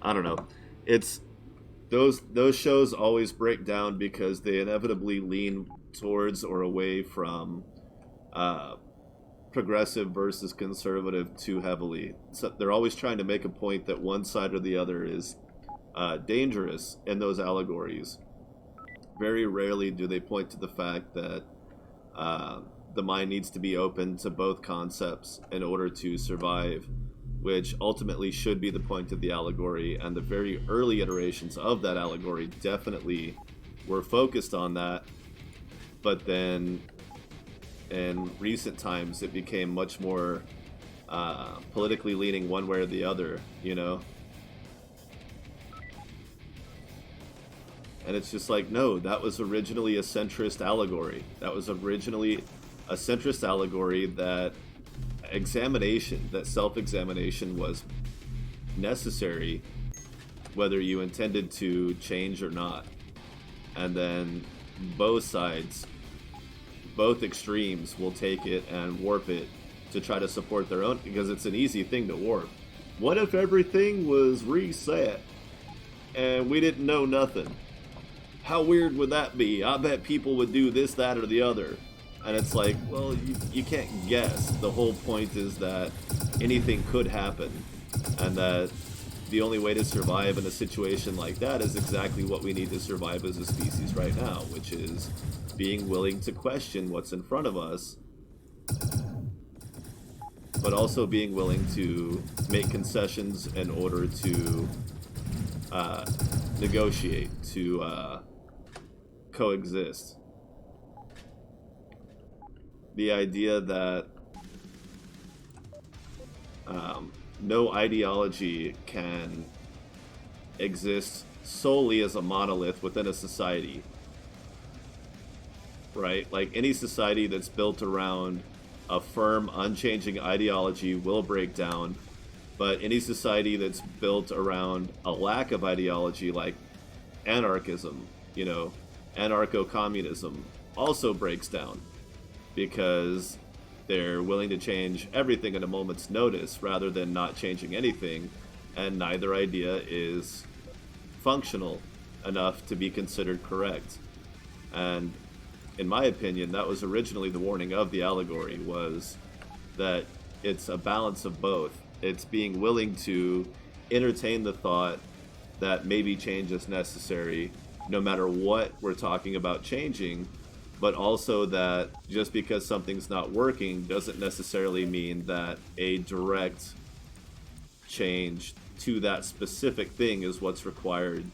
I don't know. It's those shows always break down because they inevitably lean towards or away from uh, progressive versus conservative too heavily. So they're always trying to make a point that one side or the other is dangerous in those allegories. Very rarely do they point to the fact that uh, the mind needs to be open to both concepts in order to survive, which ultimately should be the point of the allegory. And the very early iterations of that allegory definitely were focused on that. But then in recent times, it became much more politically leaning one way or the other, you know? And it's just like, no, that was originally a centrist allegory. That was originally a centrist allegory that examination, that self-examination was necessary whether you intended to change or not. And then both sides, both extremes will take it and warp it to try to support their own, because it's an easy thing to warp. What if everything was reset and we didn't know nothing? How weird would that be? I bet people would do this, that, or the other. And it's like, well, you can't guess. The whole point is that anything could happen, and that the only way to survive in a situation like that is exactly what we need to survive as a species right now, which is being willing to question what's in front of us, but also being willing to make concessions in order to negotiate, to coexist. The idea that no ideology can exist solely as a monolith within a society, right? Like, any society that's built around a firm, unchanging ideology will break down, but any society that's built around a lack of ideology, like anarchism, you know, anarcho-communism, also breaks down because they're willing to change everything at a moment's notice rather than not changing anything, and neither idea is functional enough to be considered correct. And in my opinion, that was originally the warning of the allegory, was that it's a balance of both. It's being willing to entertain the thought that maybe change is necessary, no matter what we're talking about changing, but also that just because something's not working doesn't necessarily mean that a direct change to that specific thing is what's required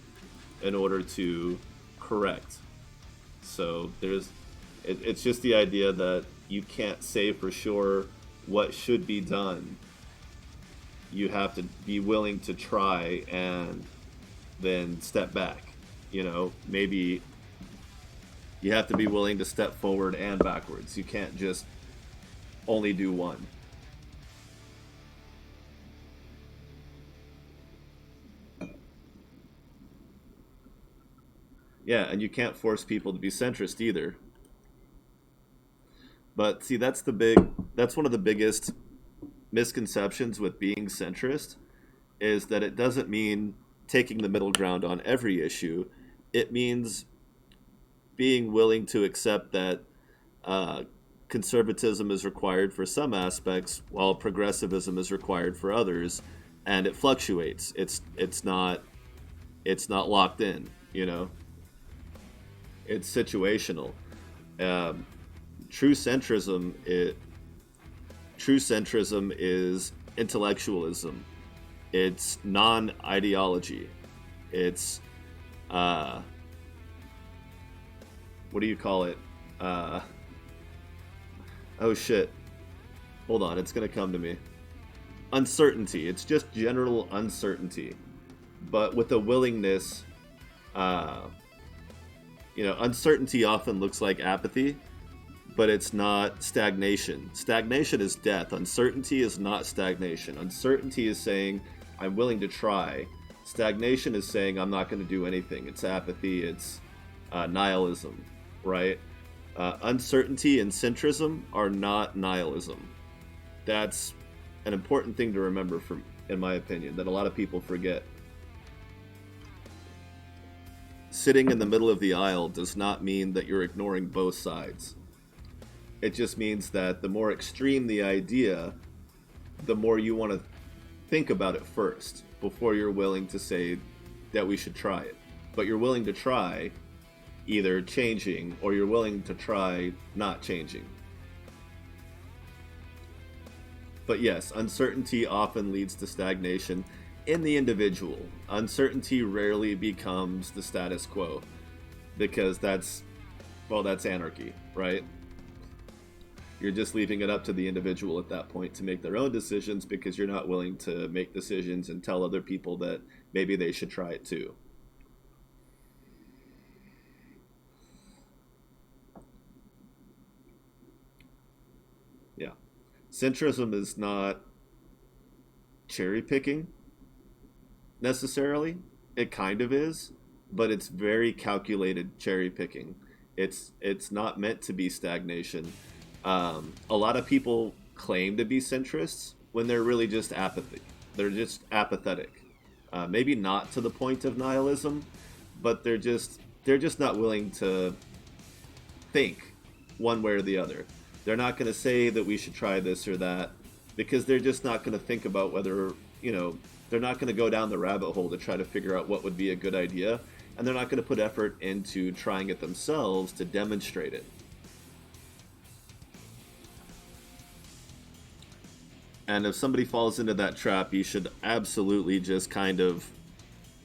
in order to correct. So it's just the idea that you can't say for sure what should be done. You have to be willing to try and then step back. You know, maybe you have to be willing to step forward and backwards. You can't just only do one. Yeah, and you can't force people to be centrist either. But see, that's one of the biggest misconceptions with being centrist is that it doesn't mean taking the middle ground on every issue. It means being willing to accept that uh, conservatism is required for some aspects, while progressivism is required for others, and it fluctuates. It's not locked in. It's situational. Um, true centrism it True centrism is intellectualism. It's non-ideology. It's uh, what do you call it? Uh, oh shit! Hold on, it's gonna come to me. Uncertainty. It's just general uncertainty, but with a willingness. Uh, Uncertainty often looks like apathy, but it's not stagnation. Stagnation is death. Uncertainty is not stagnation. Uncertainty is saying, I'm willing to try. Stagnation is saying, I'm not going to do anything. It's apathy. It's nihilism, right? Uncertainty and centrism are not nihilism. That's an important thing to remember, in my opinion, that a lot of people forget. Sitting in the middle of the aisle does not mean that you're ignoring both sides. It just means that the more extreme the idea, the more you want to think about it first before you're willing to say that we should try it. But you're willing to try either changing or you're willing to try not changing. But yes, uncertainty often leads to stagnation in the individual. Uncertainty rarely becomes the status quo because that's anarchy, right? You're just leaving it up to the individual at that point to make their own decisions because you're not willing to make decisions and tell other people that maybe they should try it too. Yeah. Centrism is not cherry picking necessarily. It kind of is, but it's very calculated cherry picking. It's not meant to be stagnation. A lot of people claim to be centrists when they're really just apathy. They're just apathetic. Maybe not to the point of nihilism, but they're just not willing to think one way or the other. They're not going to say that we should try this or that because they're just not going to think about whether, they're not going to go down the rabbit hole to try to figure out what would be a good idea, and they're not going to put effort into trying it themselves to demonstrate it. And if somebody falls into that trap, you should absolutely just kind of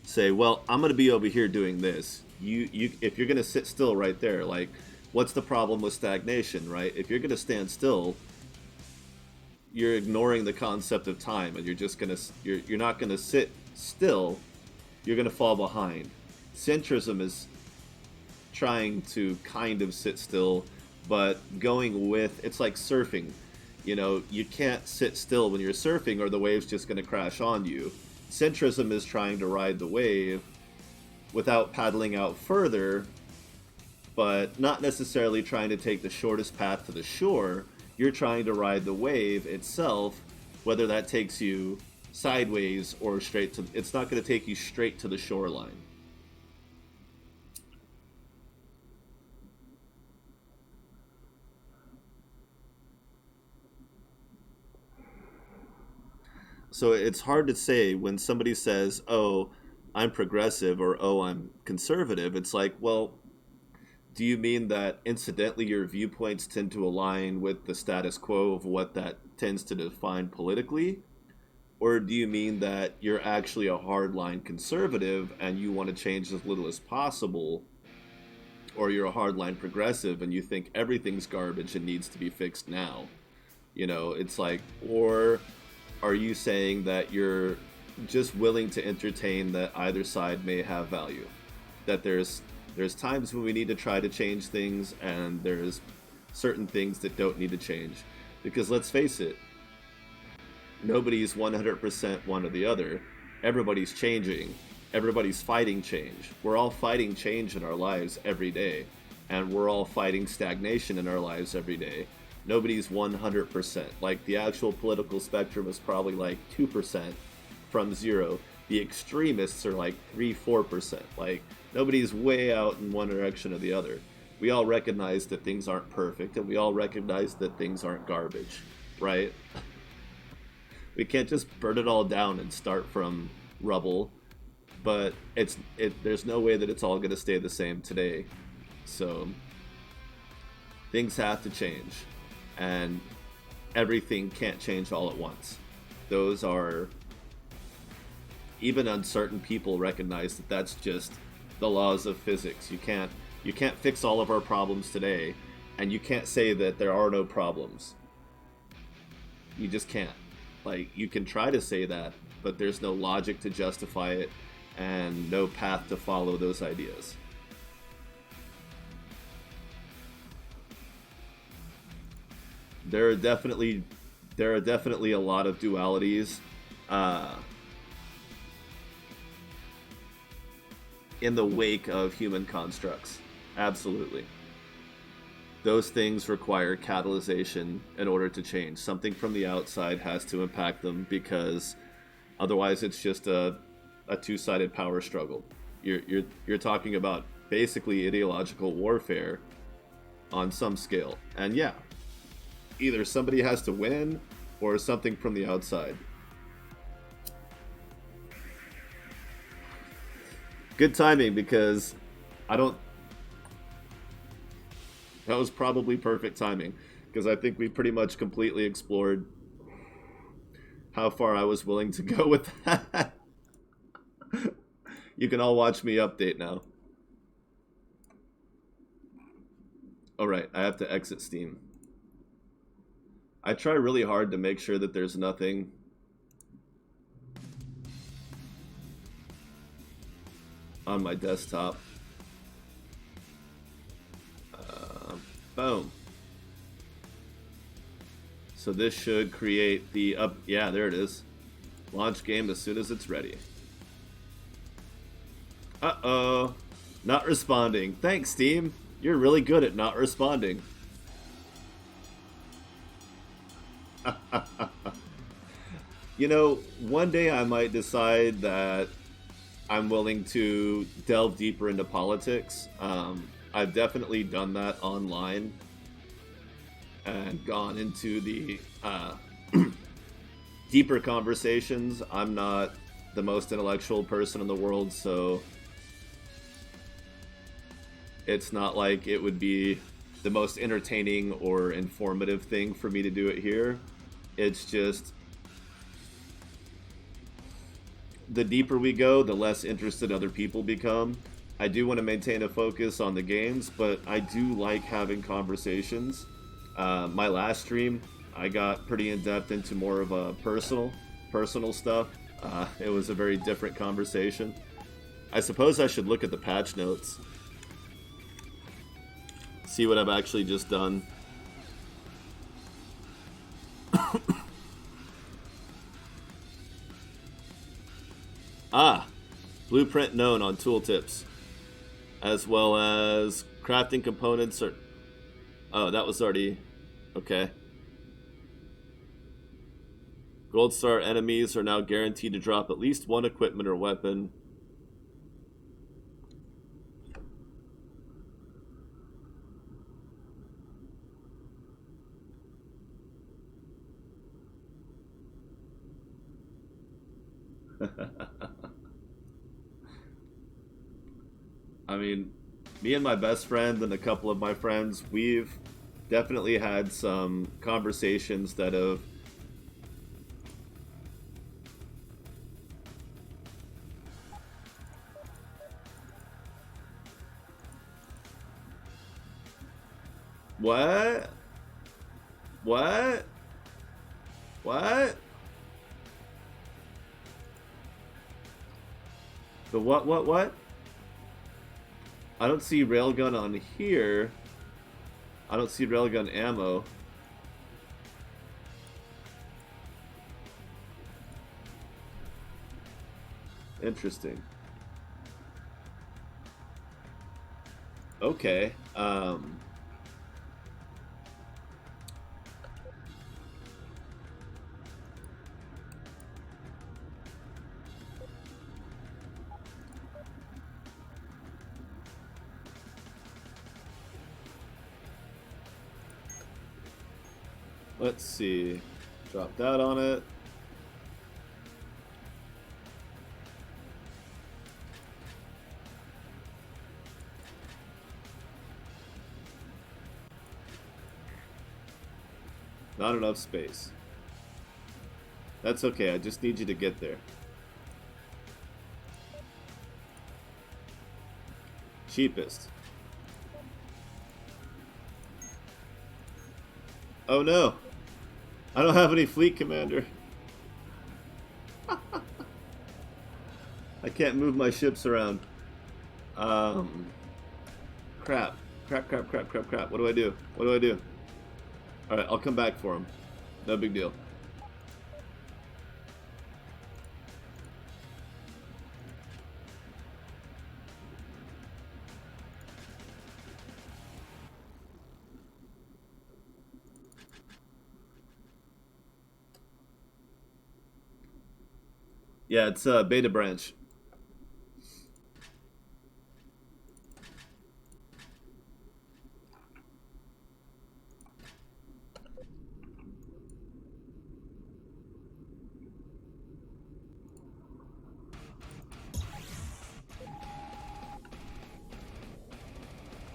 say, "Well, I'm going to be over here doing this. If you're going to sit still right there, like, what's the problem with stagnation, right? If you're going to stand still, you're ignoring the concept of time, and you're not going to sit still. You're going to fall behind. Centrism is trying to kind of sit still, but going with it's like surfing. You can't sit still when you're surfing or the wave's just going to crash on you. Centrism is trying to ride the wave without paddling out further, but not necessarily trying to take the shortest path to the shore. You're trying to ride the wave itself, whether that takes you sideways or straight to... It's not going to take you straight to the shoreline. So it's hard to say when somebody says, "Oh, I'm progressive," or "Oh, I'm conservative." It's like, well, do you mean that incidentally your viewpoints tend to align with the status quo of what that tends to define politically? Or do you mean that you're actually a hardline conservative and you want to change as little as possible? Or you're a hardline progressive and you think everything's garbage and needs to be fixed now? It's like, or are you saying that you're just willing to entertain that either side may have value? That there's times when we need to try to change things, and there's certain things that don't need to change. Because let's face it, nobody's 100% one or the other. Everybody's changing. Everybody's fighting change. We're all fighting change in our lives every day. And we're all fighting stagnation in our lives every day. Nobody's 100%. Like, the actual political spectrum is probably like 2% from zero. The extremists are like 3-4%. Like, nobody's way out in one direction or the other. We all recognize that things aren't perfect, and we all recognize that things aren't garbage, right? We can't just burn it all down and start from rubble, but there's no way that it's all going to stay the same today. So things have to change, and everything can't change all at once. Those are, even uncertain people recognize that that's just the laws of physics. You can't fix all of our problems today, and you can't say that there are no problems. You just can't. Like, you can try to say that, but there's no logic to justify it and no path to follow those ideas. There are definitely a lot of dualities in the wake of human constructs. Absolutely. Those things require catalyzation in order to change. Something from the outside has to impact them, because otherwise it's just a two-sided power struggle. You're talking about basically ideological warfare on some scale. And yeah, either somebody has to win or something from the outside. Good timing, because I don't... That was probably perfect timing, because I think we pretty much completely explored how far I was willing to go with that. You can all watch me update now. Alright, I have to exit Steam. I try really hard to make sure that there's nothing on my desktop. Boom. So this should create the up... Yeah, there it is. Launch game as soon as it's ready. Uh-oh. Not responding. Thanks, Steam. You're really good at not responding. You know, one day I might decide that I'm willing to delve deeper into politics. I've definitely done that online and gone into the deeper conversations. I'm not the most intellectual person in the world, so it's not like it would be the most entertaining or informative thing for me to do it here. It's just, the deeper we go, the less interested other people become. I do want to maintain a focus on the games, but I do like having conversations. My last stream, I got pretty in-depth into more of a personal stuff. It was a very different conversation. I suppose I should look at the patch notes. See what I've actually just done. Blueprint known on tooltips, as well as crafting components. Or oh, that was already okay. Gold star enemies are now guaranteed to drop at least one equipment or weapon. I mean, me and my best friend and a couple of my friends, we've definitely had some conversations that have What? What? What? The what? I don't see railgun on here. I don't see railgun ammo. Interesting. Okay. Let's see. Drop that on it. Not enough space. That's okay, I just need you to get there. Cheapest. Oh no! I don't have any fleet commander. I can't move my ships around. Crap. Crap, crap, crap, crap, crap. What do I do? What do I do? Alright, I'll come back for him. No big deal. Yeah, it's beta branch.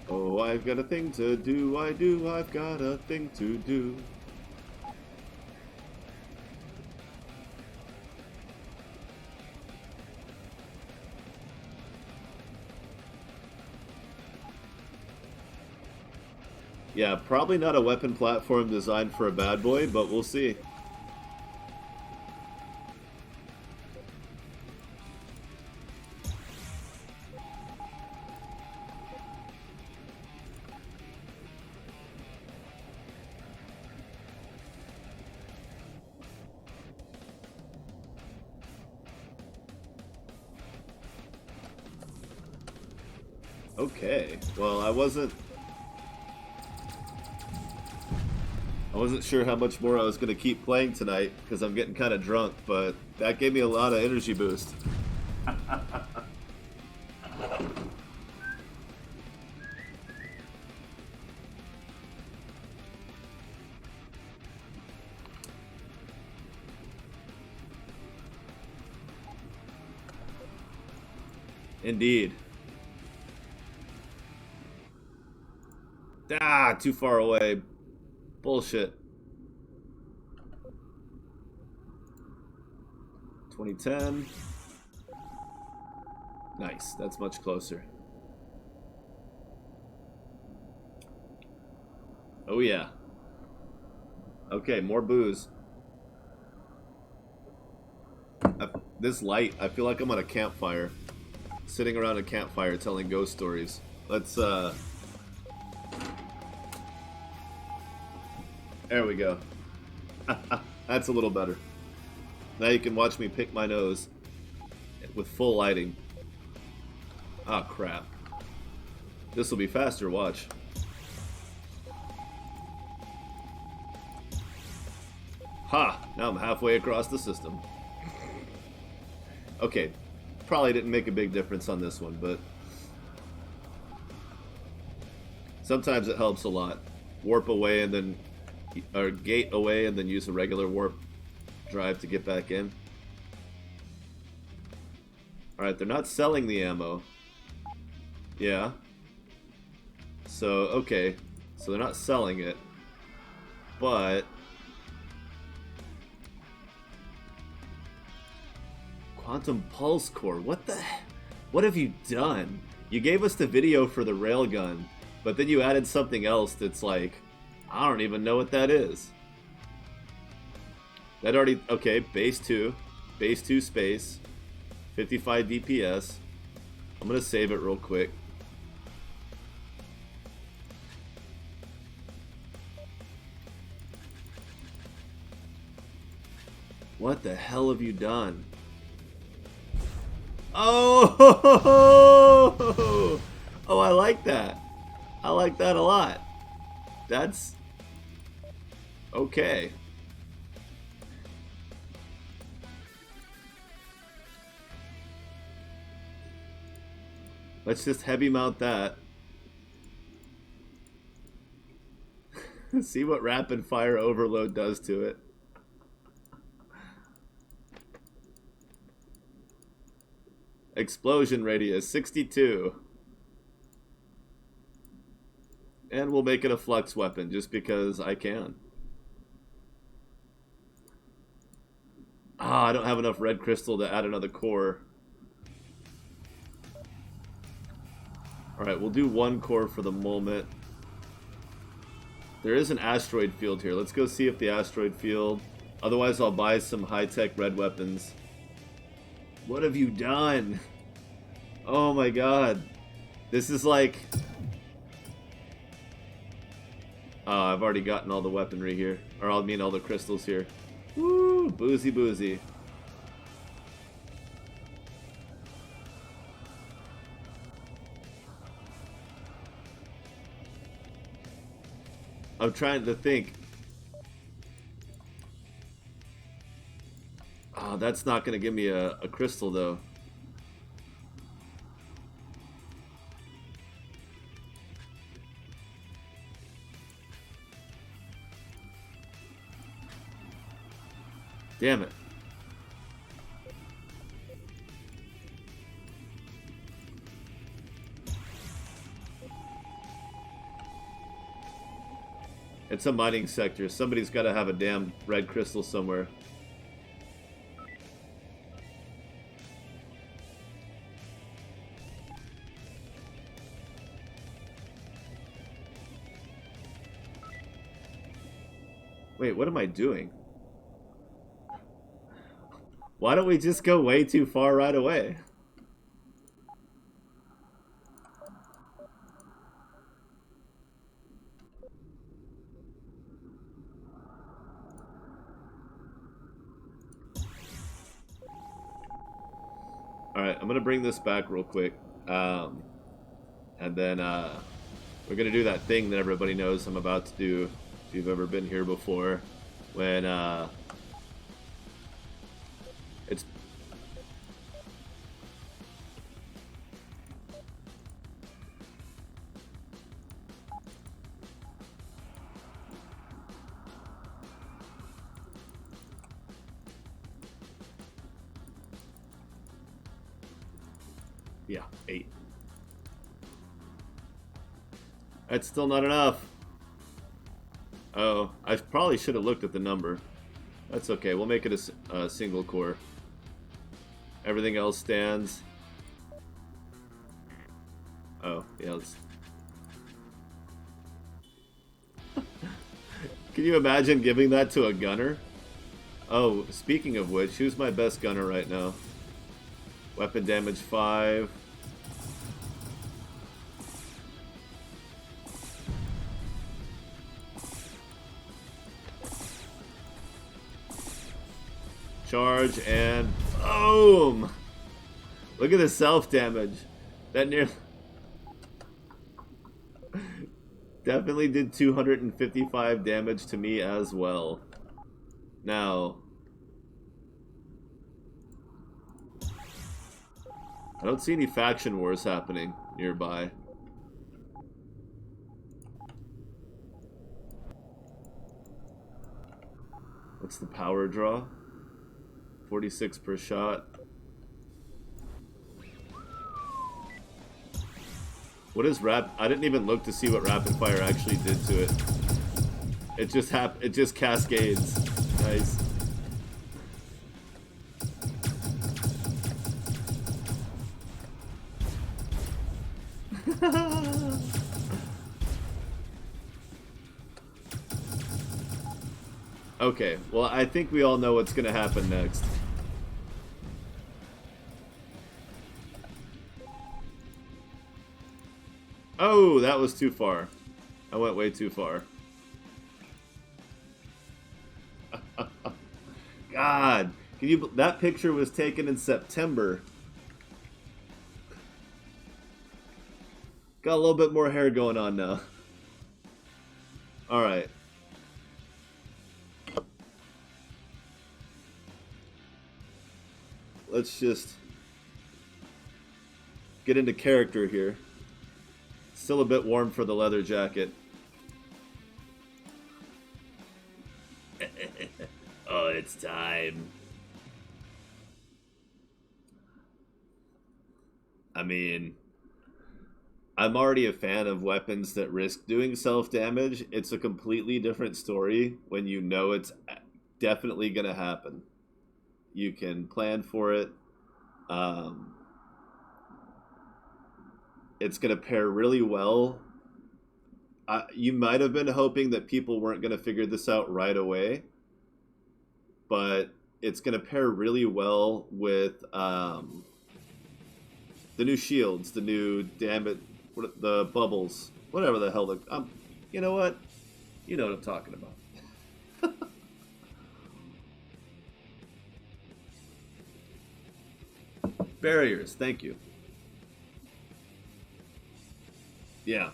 Oh, I've got a thing to do, I've got a thing to do. Yeah, probably not a weapon platform designed for a bad boy, but we'll see. Okay, well, I wasn't sure how much more I was going to keep playing tonight because I'm getting kind of drunk, but that gave me a lot of energy boost. Indeed. Ah, too far away. Bullshit. 2010. Nice, that's much closer. Oh yeah. Okay, more booze. This light, I feel like I'm on a campfire. Sitting around a campfire telling ghost stories. Let's, There we go. That's a little better. Now you can watch me pick my nose with full lighting. Ah, crap. This will be faster, watch. Ha! Now I'm halfway across the system. Okay, probably didn't make a big difference on this one, but sometimes it helps a lot. Warp away and then, or gate away and then use a regular warp drive to get back in. Alright, they're not selling the ammo. Yeah. So, okay. So they're not selling it. But Quantum Pulse Core, what have you done? You gave us the video for the railgun, but then you added something else that's like, I don't even know what that is. That already, okay, base 2 space, 55 DPS. I'm gonna save it real quick. What the hell have you done? Oh, oh, I like that. I like that a lot. That's okay. Let's just heavy mount that. See what rapid fire overload does to it. Explosion radius 62. And we'll make it a flux weapon just because I can. Ah, I don't have enough red crystal to add another core. Alright, we'll do one core for the moment. There is an asteroid field here. Let's go see if the asteroid field... Otherwise, I'll buy some high-tech red weapons. What have you done? Oh my god. This is like... I've already gotten all the weaponry here. Or I mean all the crystals here. Woo! Boozy boozy. I'm trying to think. Oh, that's not going to give me a crystal, though. Damn it. It's a mining sector. Somebody's got to have a damn red crystal somewhere. Wait, what am I doing? Why don't we just go way too far right away? Alright, I'm gonna bring this back real quick. And then we're gonna do that thing that everybody knows I'm about to do, if you've ever been here before. When it's... Yeah, 8. That's still not enough. Oh, I probably should have looked at the number. That's okay. We'll make it a single core. Everything else stands. Oh, yeah. Let's... Can you imagine giving that to a gunner? Oh, speaking of which, who's my best gunner right now? Weapon damage 5. Charge and boom! Look at the self-damage. That nearly... Definitely did 255 damage to me as well. Now... I don't see any faction wars happening nearby. What's the power draw? 46 per shot. What is I didn't even look to see what rapid fire actually did to it. It just cascades. Nice. Okay, well, I think we all know what's gonna happen next. Oh, that was too far. I went way too far. God, can you? That picture was taken in September. Got a little bit more hair going on now. All right. Let's just get into character here. Still a bit warm for the leather jacket. it's time. I mean, I'm already a fan of weapons that risk doing self-damage. It's a completely different story when you know it's definitely going to happen. You can plan for it. It's going to pair really well. You might have been hoping that people weren't going to figure this out right away, but it's going to pair really well with the new shields, the new the bubbles, whatever the hell. You know what? You know what I'm talking about. Barriers, thank you. Yeah.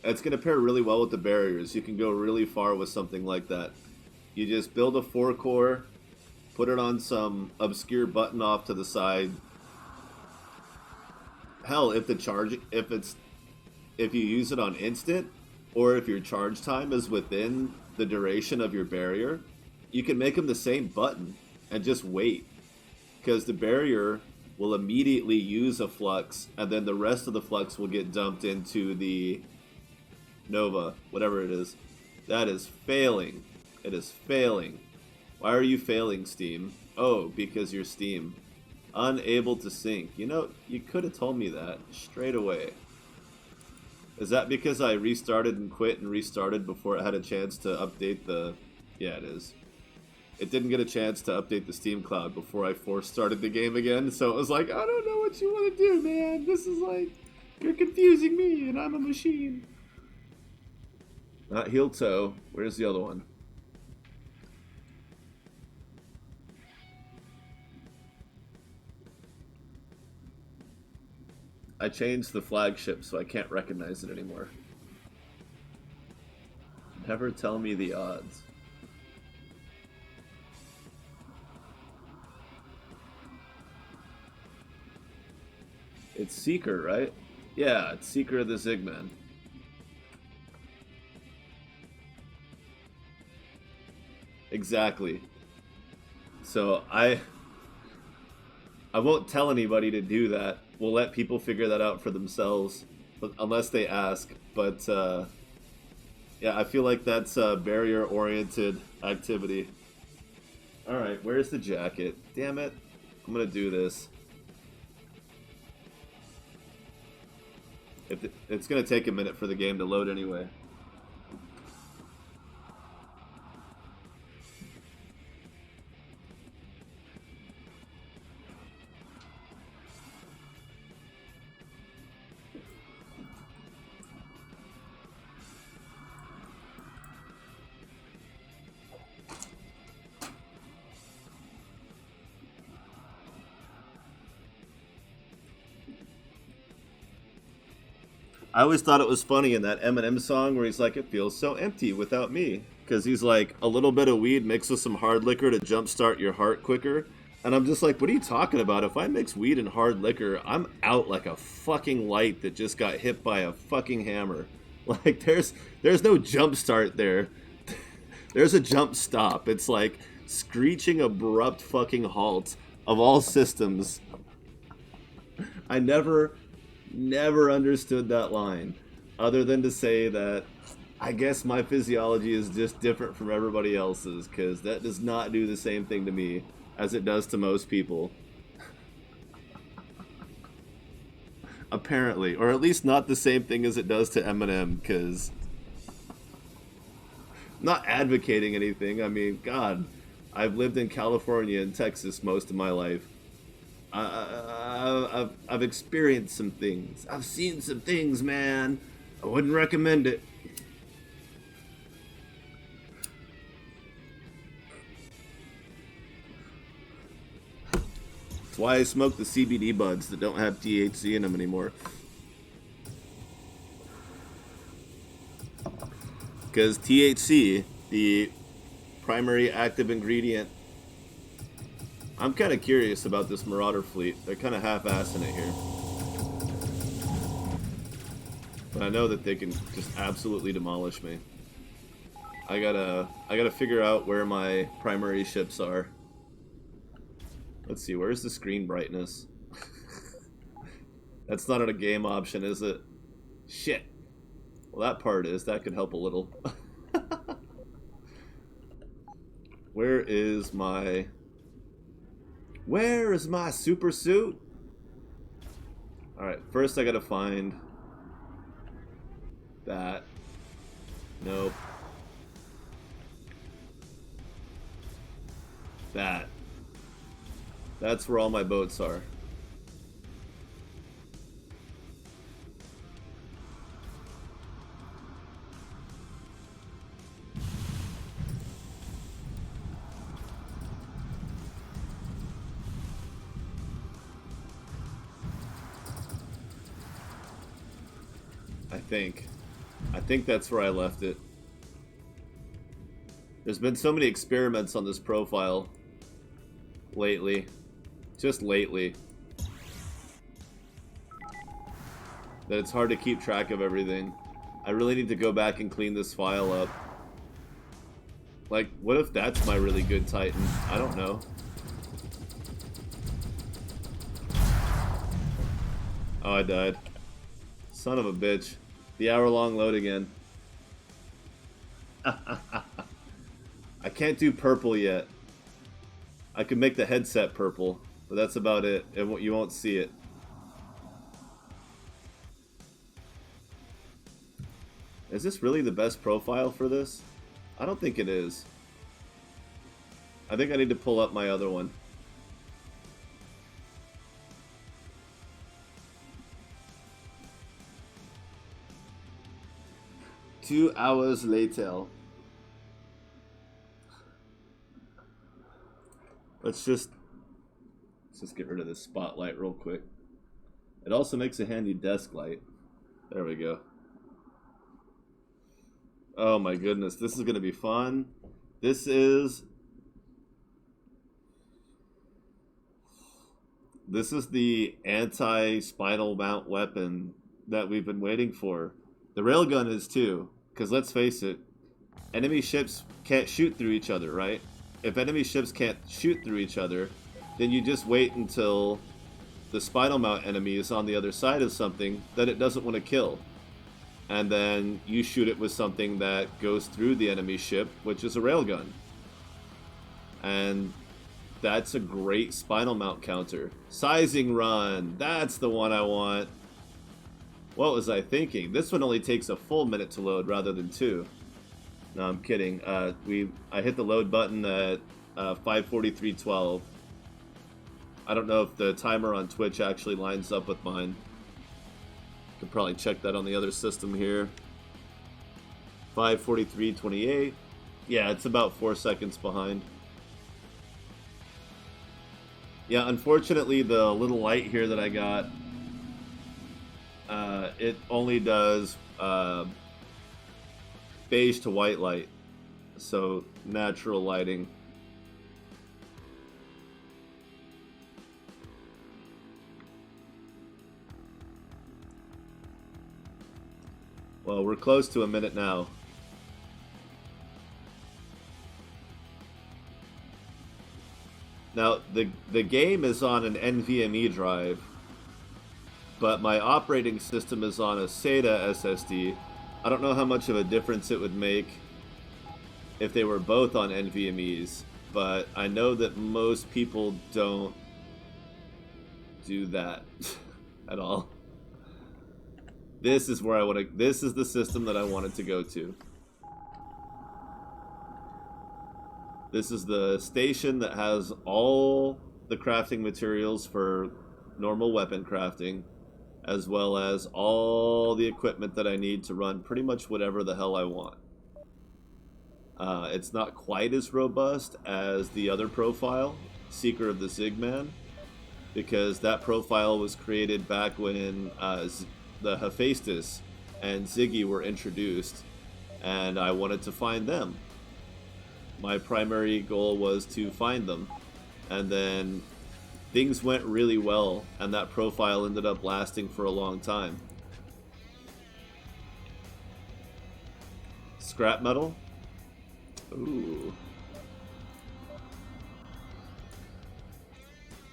It's going to pair really well with the barriers. You can go really far with something like that. You just build a 4-core, put it on some obscure button off to the side. Hell, if you use it on instant, or if your charge time is within the duration of your barrier, you can make them the same button and just wait. Because the barrier will immediately use a flux, and then the rest of the flux will get dumped into the Nova, whatever it is. That is failing. It is failing. Why are you failing, Steam? Oh, because you're Steam. Unable to sync. You know, you could have told me that straight away. Is that because I restarted and quit and restarted before it had a chance to update the... Yeah, it is. It didn't get a chance to update the Steam Cloud before I force started the game again, so it was like, I don't know what you want to do, man. This is like, you're confusing me, and I'm a machine. Not heel toe. Where's the other one? I changed the flagship, so I can't recognize it anymore. Never tell me the odds. It's Seeker, right? Yeah, it's Seeker of the Zigman. Exactly. So I won't tell anybody to do that. We'll let people figure that out for themselves, unless they ask. But yeah, I feel like that's a barrier-oriented activity. All right, where's the jacket? Damn it! I'm gonna do this. It's gonna take a minute for the game to load anyway. I always thought it was funny in that Eminem song where he's like, it feels so empty without me. Because he's like, a little bit of weed mixed with some hard liquor to jumpstart your heart quicker. And I'm just like, what are you talking about? If I mix weed and hard liquor, I'm out like a fucking light that just got hit by a fucking hammer. Like, there's no jumpstart there. There's a jump stop. It's like screeching abrupt fucking halt of all systems. I never understood that line, other than to say that I guess my physiology is just different from everybody else's, because that does not do the same thing to me as it does to most people. Apparently, or at least not the same thing as it does to Eminem, because I'm not advocating anything. I mean, God, I've lived in California and Texas most of my life. I've experienced some things. I've seen some things, man. I wouldn't recommend it. That's why I smoke the CBD buds that don't have THC in them anymore. Because THC, the primary active ingredient... I'm kind of curious about this Marauder fleet. They're kind of half-assing it here. But I know that they can just absolutely demolish me. I gotta figure out where my primary ships are. Let's see, where's the screen brightness? That's not a game option, is it? Shit. Well, that part is. That could help a little. Where is my... Where is my super suit? Alright, first I gotta find... that. Nope. That. That's where all my boats are. I think that's where I left it. There's been so many experiments on this profile lately. Just lately. That it's hard to keep track of everything. I really need to go back and clean this file up. Like, what if that's my really good Titan? I don't know. Oh, I died. Son of a bitch. The hour-long load again. I can't do purple yet. I could make the headset purple, but that's about it. You won't see it. Is this really the best profile for this? I don't think it is. I think I need to pull up my other one. Two hours later. Let's just get rid of this spotlight real quick. It also makes a handy desk light. There we go. Oh my goodness, this is gonna be fun. This is the anti-spinal mount weapon that we've been waiting for. The railgun is too, because let's face it, enemy ships can't shoot through each other, right? If enemy ships can't shoot through each other, then you just wait until the spinal mount enemy is on the other side of something that it doesn't want to kill. And then you shoot it with something that goes through the enemy ship, which is a railgun. And that's a great spinal mount counter. Sizing run, that's the one I want. What was I thinking? This one only takes a full minute to load rather than 2. No, I'm kidding. I hit the load button at 5:43:12. I don't know if the timer on Twitch actually lines up with mine. Could probably check that on the other system here. 5:43:28. Yeah, it's about 4 seconds behind. Yeah, unfortunately, the little light here that I got, it only does beige to white light, so natural lighting. Well, we're close to a minute now. Now, the game is on an NVMe drive, but my operating system is on a SATA SSD. I don't know how much of a difference it would make if they were both on NVMe's, but I know that most people don't do that at all. This is where I want to. This is the system that I wanted to go to. This is the station that has all the crafting materials for normal weapon crafting, as well as all the equipment that I need to run pretty much whatever the hell I want. It's not quite as robust as the other profile, Seeker of the Zigman, because that profile was created back when the Hephaestus and Ziggy were introduced, and I wanted to find them. My primary goal was to find them, and then things went really well, and that profile ended up lasting for a long time. Scrap metal? Ooh.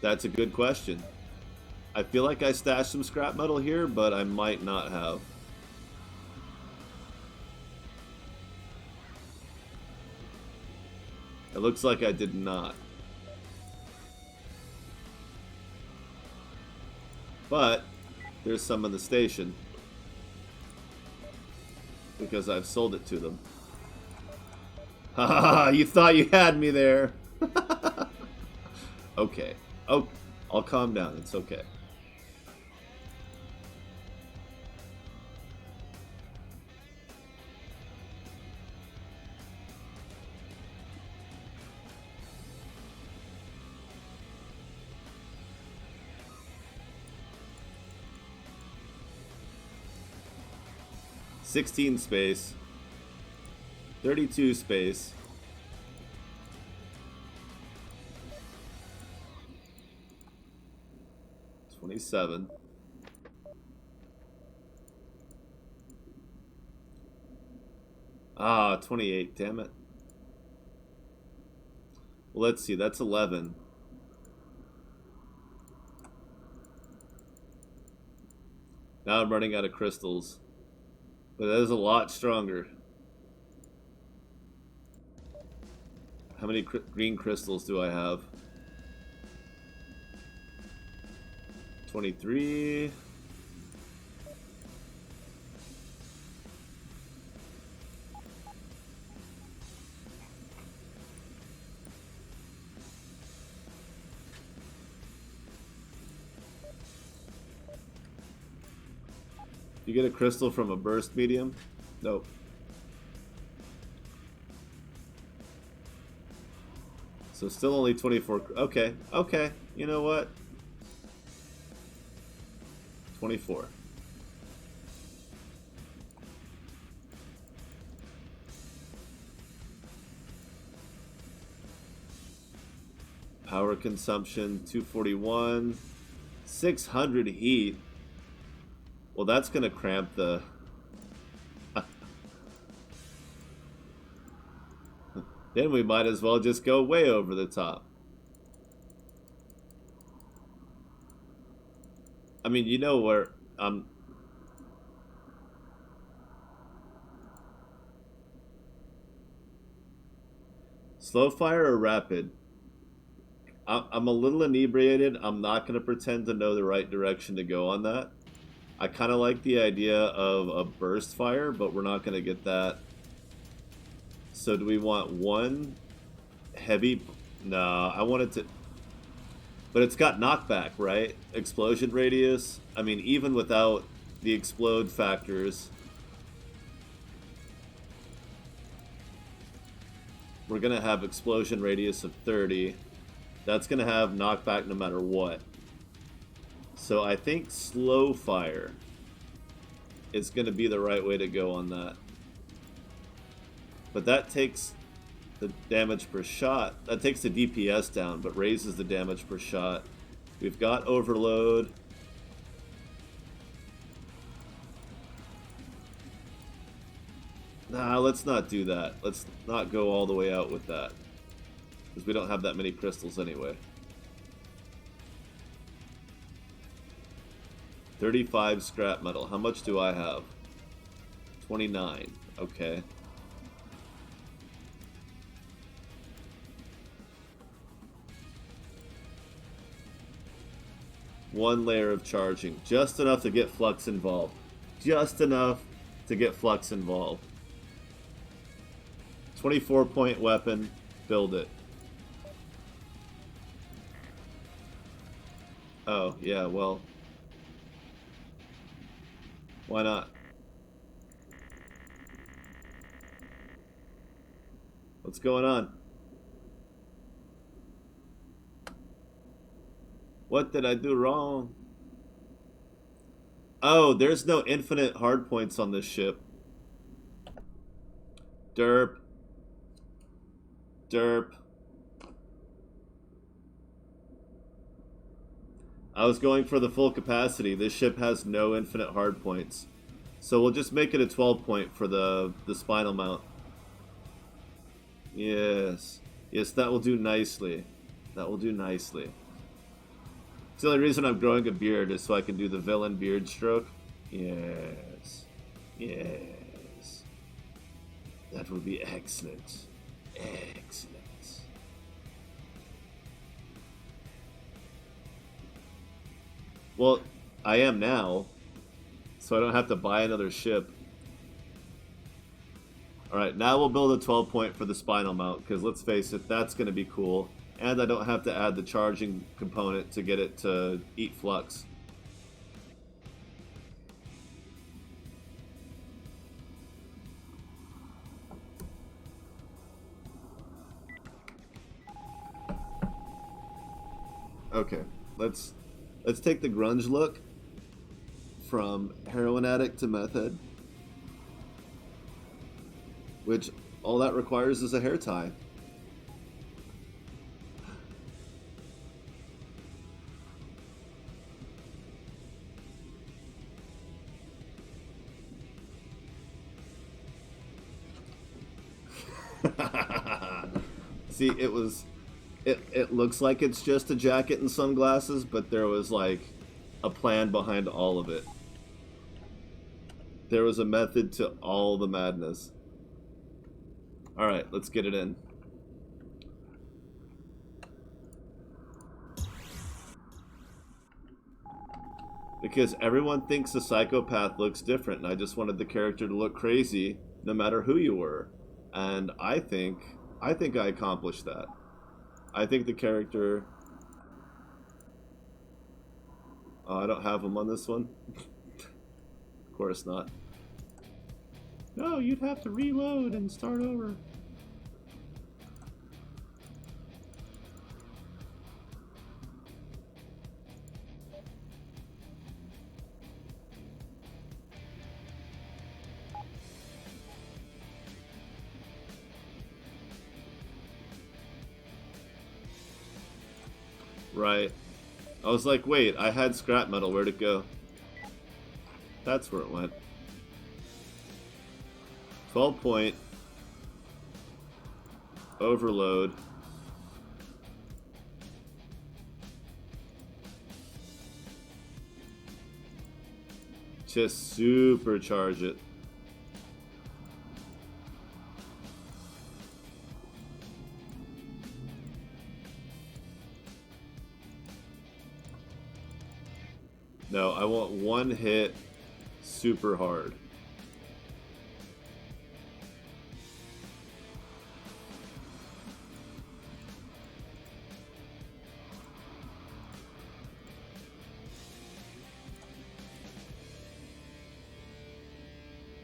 That's a good question. I feel like I stashed some scrap metal here, but I might not have. It looks like I did not. But there's some in the station because I've sold it to them. Ha ha ha! You thought you had me there. Okay. Oh, I'll calm down. It's okay. $16 space. 32 space. $27. Ah, 28. Damn it. Well, let's see. That's 11. Now I'm running out of crystals. But that is a lot stronger. How many green crystals do I have? 23. You get a crystal from a burst medium? Nope. So still only 24. Okay, okay. You know what? 24. Power consumption, 241. 600 heat. Well, that's going to cramp the... Then we might as well just go way over the top. I mean, you know where... Slow fire or rapid? I'm a little inebriated. I'm not going to pretend to know the right direction to go on that. I kind of like the idea of a burst fire, but we're not going to get that. So do we want one heavy? No, I want it to... But it's got knockback, right? Explosion radius. I mean, even without the explode factors, we're going to have explosion radius of 30. That's going to have knockback no matter what. So I think slow fire is going to be the right way to go on that. But that takes the damage per shot. That takes the DPS down, but raises the damage per shot. We've got overload. Nah, let's not do that. Let's not go all the way out with that. Because we don't have that many crystals anyway. 35 scrap metal. How much do I have? 29. Okay. One layer of charging. Just enough to get flux involved. Just enough to get flux involved. 24-point weapon. Build it. Oh, yeah, well... Why not? What's going on? What did I do wrong? Oh, there's no infinite hard points on this ship. Derp. Derp. I was going for the full capacity. This ship has no infinite hard points. So we'll just make it a 12 point for the spinal mount. Yes. Yes, that will do nicely. That will do nicely. It's the only reason I'm growing a beard is so I can do the villain beard stroke. Yes. Yes. That will be excellent. Excellent. Well, I am now, so I don't have to buy another ship. Alright, now we'll build a 12 point for the spinal mount, because let's face it, that's going to be cool. And I don't have to add the charging component to get it to eat flux. Okay, let's take the grunge look from heroin addict to meth head, which all that requires is a hair tie. See, it looks like it's just a jacket and sunglasses, but there was like a plan behind all of it. There was a method to all the madness. Alright, let's get it in. Because everyone thinks a psychopath looks different, and I just wanted the character to look crazy no matter who you were. And I think I accomplished that. I think the character... Oh, I don't have him on this one. Of course not. No, you'd have to reload and start over. Right. I was like, wait, I had scrap metal, where'd it go? That's where it went. 12 point. Overload. Just supercharge it. No, I want one hit super hard.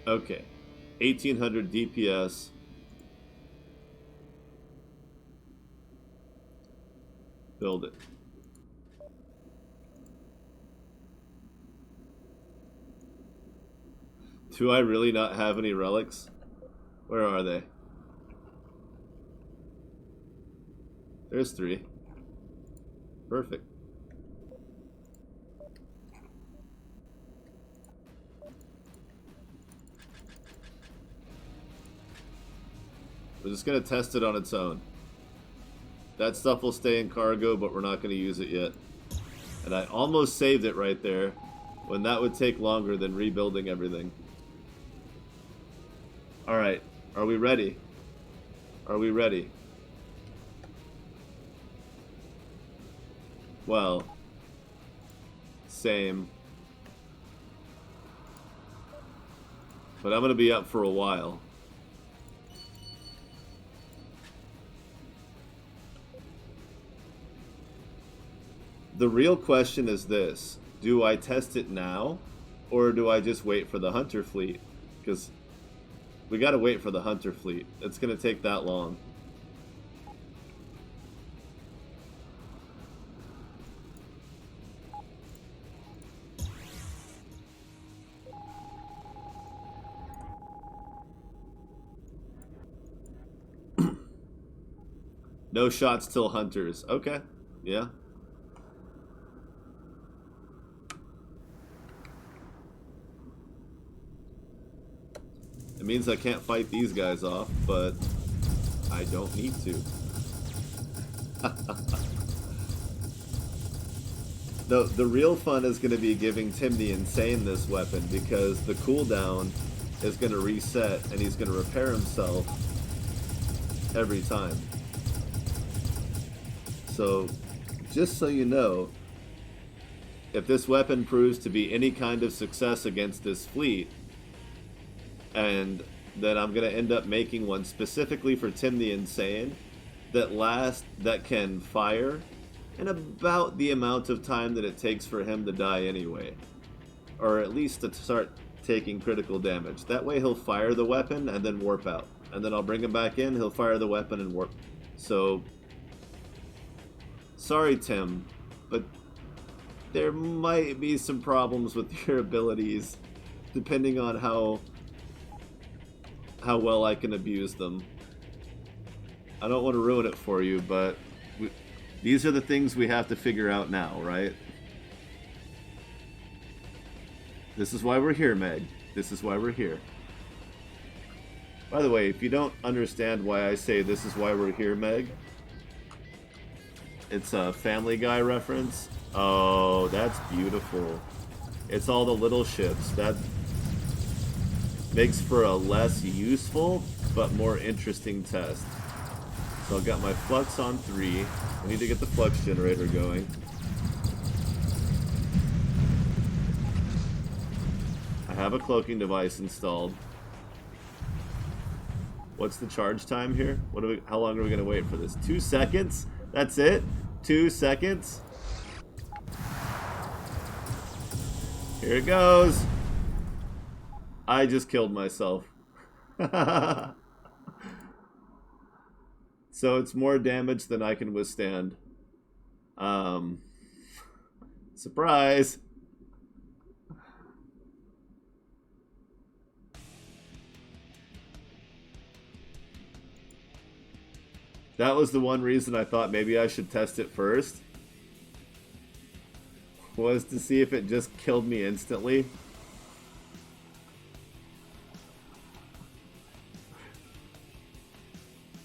Okay. 1800 DPS. Build it. Do I really not have any relics? Where are they? There's 3. Perfect. We're just going to test it on its own. That stuff will stay in cargo, but we're not going to use it yet. And I almost saved it right there, when that would take longer than rebuilding everything. Alright, are we ready? Are we ready? Well, same. But I'm going to be up for a while. The real question is this. Do I test it now? Or do I just wait for the Hunter fleet? Because we gotta wait for the Hunter fleet. It's gonna take that long. No shots till Hunters. Okay. Yeah. It means I can't fight these guys off, but I don't need to. The real fun is going to be giving Tim the Insane this weapon, because the cooldown is going to reset and he's going to repair himself every time. So, just so you know, if this weapon proves to be any kind of success against this fleet, and then I'm going to end up making one specifically for Tim the Insane that can fire in about the amount of time that it takes for him to die anyway. Or at least to start taking critical damage. That way he'll fire the weapon and then warp out. And then I'll bring him back in, he'll fire the weapon and warp. So, sorry Tim, but there might be some problems with your abilities depending on how well I can abuse them. I don't want to ruin it for you, but these are the things we have to figure out now, right? This is why we're here, Meg. This is why we're here. By the way, if you don't understand why I say this is why we're here, Meg, it's a Family Guy reference. Oh, that's beautiful. It's all the little ships. That makes for a less useful, but more interesting test. So I've got my flux on 3. I need to get the flux generator going. I have a cloaking device installed. What's the charge time here? How long are we going to wait for this? 2 seconds? That's it? 2 seconds? Here it goes. I just killed myself. So it's more damage than I can withstand. Surprise! That was the one reason I thought maybe I should test it first. Was to see if it just killed me instantly.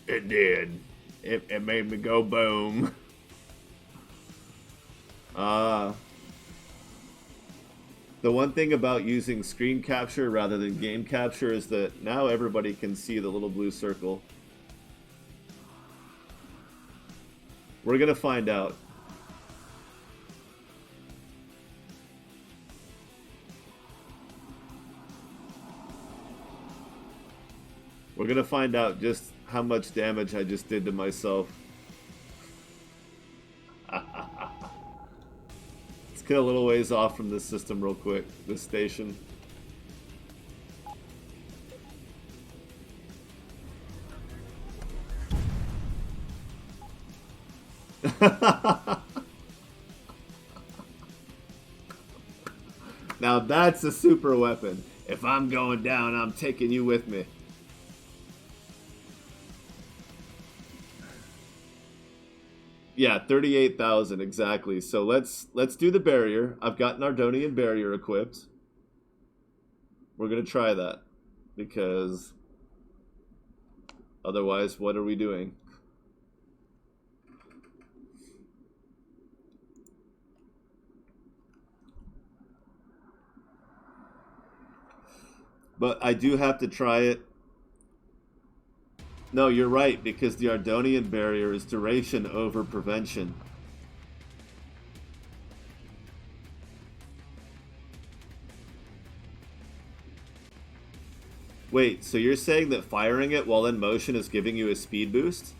It did. It made me go boom. The one thing about using screen capture rather than game capture is that now everybody can see the little blue circle. We're gonna find out. We're gonna find out just how much damage I just did to myself. Let's get a little ways off from this system real quick, this station. Now that's a super weapon. If I'm going down, I'm taking you with me. Yeah, 38,000 exactly. So let's do the barrier. I've got an Ardonian barrier equipped. We're gonna try that because otherwise, what are we doing? But I do have to try it. No, you're right, because the Ardonian barrier is duration over prevention. Wait, so you're saying that firing it while in motion is giving you a speed boost?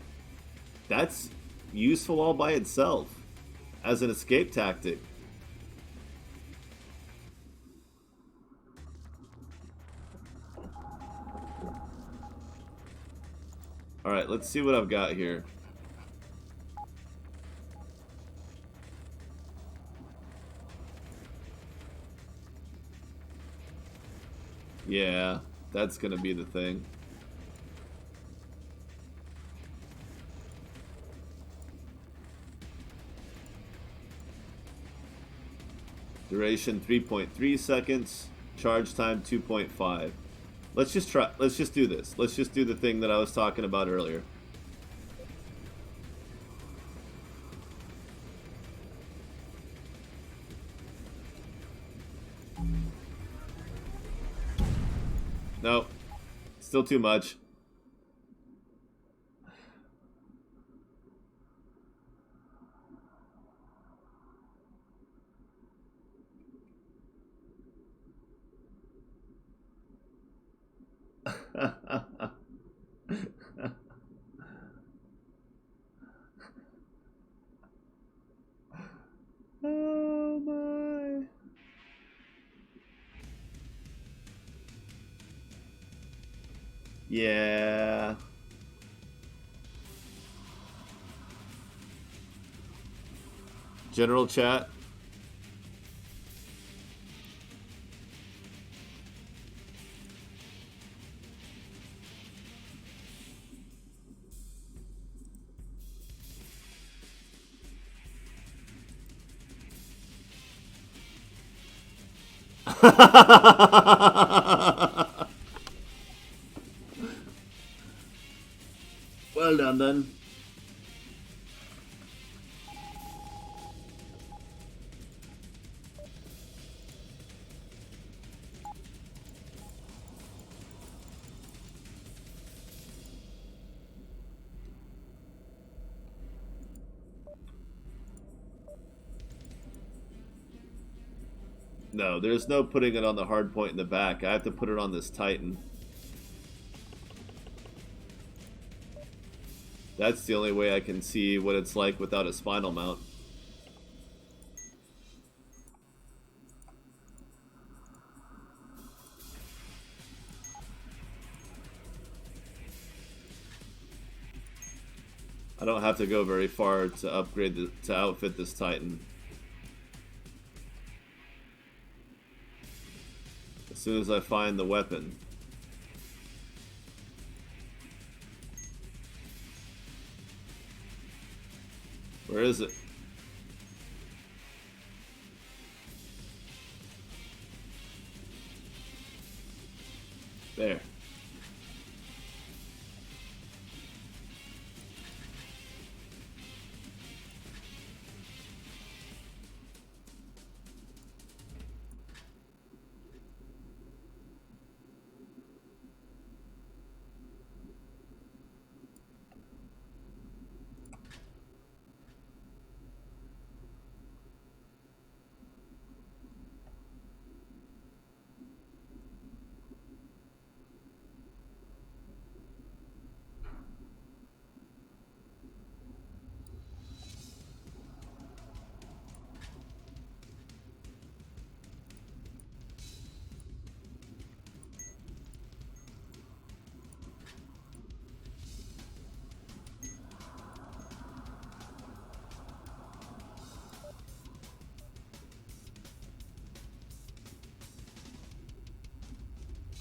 That's useful all by itself, as an escape tactic. Alright, let's see what I've got here. Yeah, that's gonna be the thing. Duration 3.3 seconds. Charge time 2.5. Let's just do this. Let's just do the thing that I was talking about earlier. Nope. Still too much. Oh my. Yeah. General chat. Well done, then. No, there's no putting it on the hard point in the back. I have to put it on this Titan. That's the only way I can see what it's like without a spinal mount. I don't have to go very far to to outfit this Titan. As soon as I find the weapon. Where is it? There.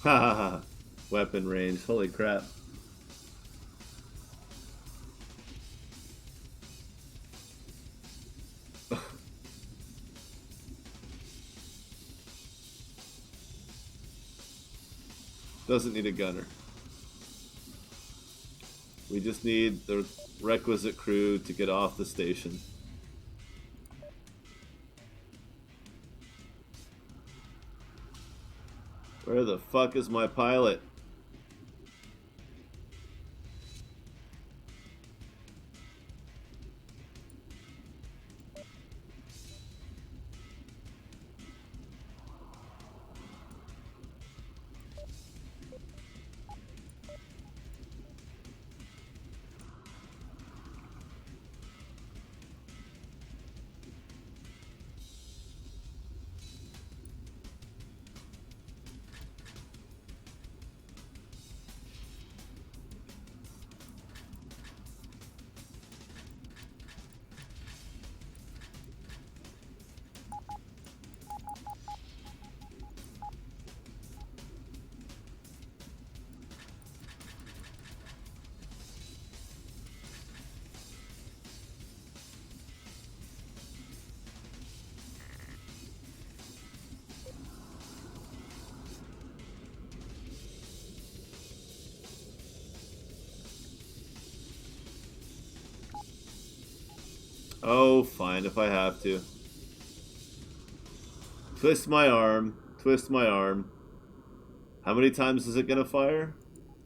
Ha ha ha. Weapon range. Holy crap. Doesn't need a gunner. We just need the requisite crew to get off the station. Where the fuck is my pilot? Oh, fine, if I have to. Twist my arm. Twist my arm. How many times is it gonna fire?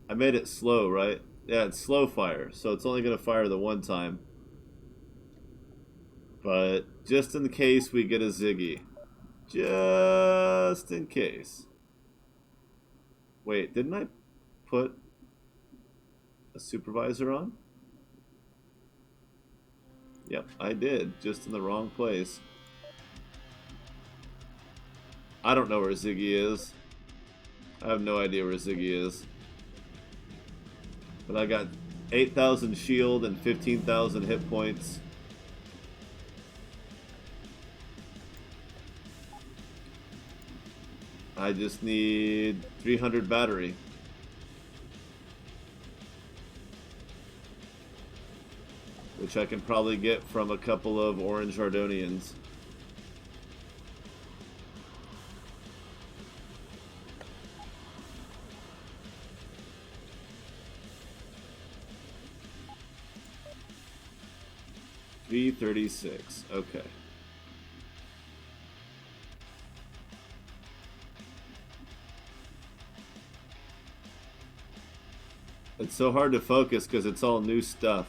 I made it slow, right? Yeah, it's slow fire, so it's only gonna fire the one time. But just in case we get a Ziggy. Just in case. Wait, didn't I put a supervisor on? Yep, I did. Just in the wrong place. I don't know where Ziggy is. I have no idea where Ziggy is. But I got 8,000 shield and 15,000 hit points. I just need 300 battery. Which I can probably get from a couple of orange Ardonians. $336. Okay. It's so hard to focus because it's all new stuff.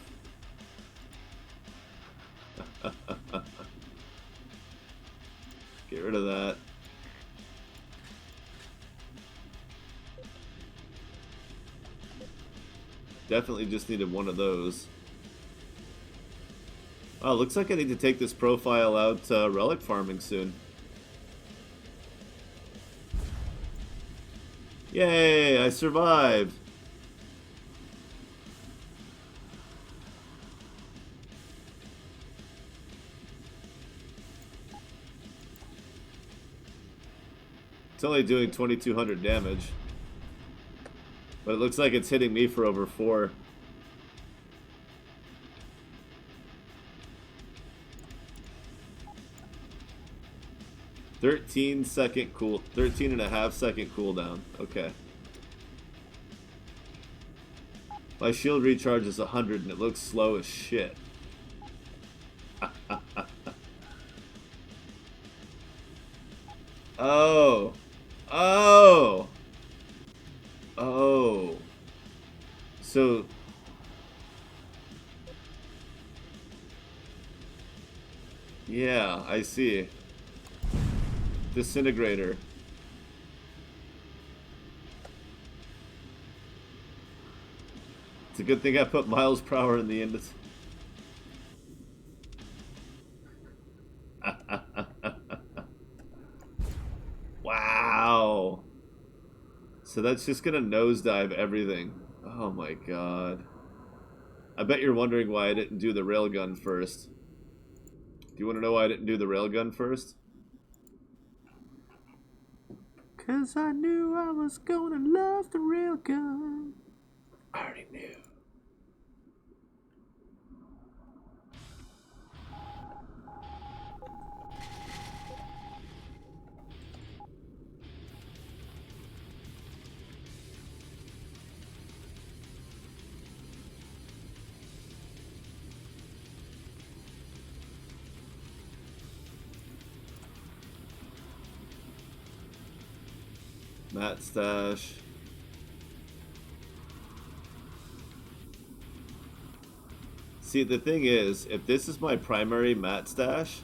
Get rid of that. Definitely just needed one of those. Oh, looks like I need to take this profile out relic farming soon. Yay, I survived. It's only doing 2,200 damage. But it looks like it's hitting me for over 4. Thirteen and a half second cooldown. Okay. My shield recharge is 100 and it looks slow as shit. Oh. Oh. Oh. So. Yeah, I see. Disintegrator. It's a good thing I put miles per hour in the end. Wow. So that's just gonna nosedive everything. Oh my god. I bet you're wondering why I didn't do the railgun first. Do you want to know why I didn't do the railgun first? 'Cause I knew I was gonna love the railgun. I already knew. Mat stash. See, the thing is, if this is my primary mat stash,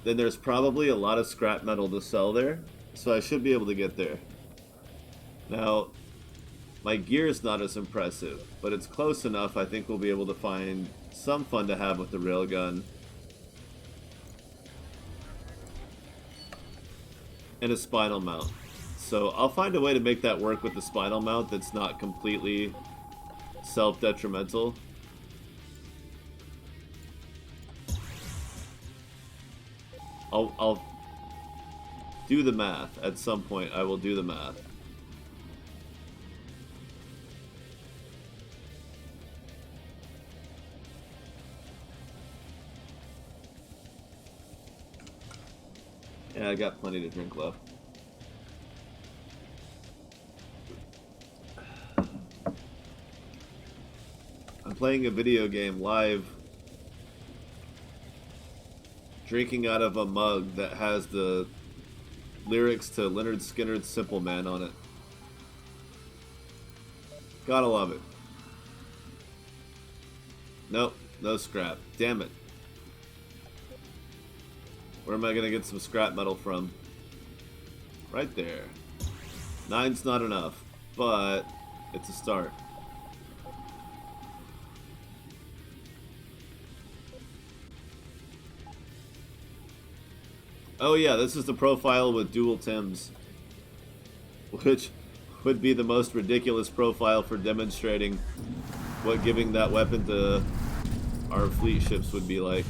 then there's probably a lot of scrap metal to sell there, so I should be able to get there. Now, my gear is not as impressive, but it's close enough. I think we'll be able to find some fun to have with the railgun. And a spinal mount. So I'll find a way to make that work with the spinal mount that's not completely self-detrimental. I'll do the math. At some point, I will do the math. Yeah, I got plenty to drink left. I'm playing a video game live, drinking out of a mug that has the lyrics to Leonard Skinner's Simple Man on it. Gotta love it. Nope, no scrap. Damn it. Where am I gonna get some scrap metal from? Right there. 9's not enough, but it's a start. Oh yeah, this is the profile with dual Tims, which would be the most ridiculous profile for demonstrating what giving that weapon to our fleet ships would be like.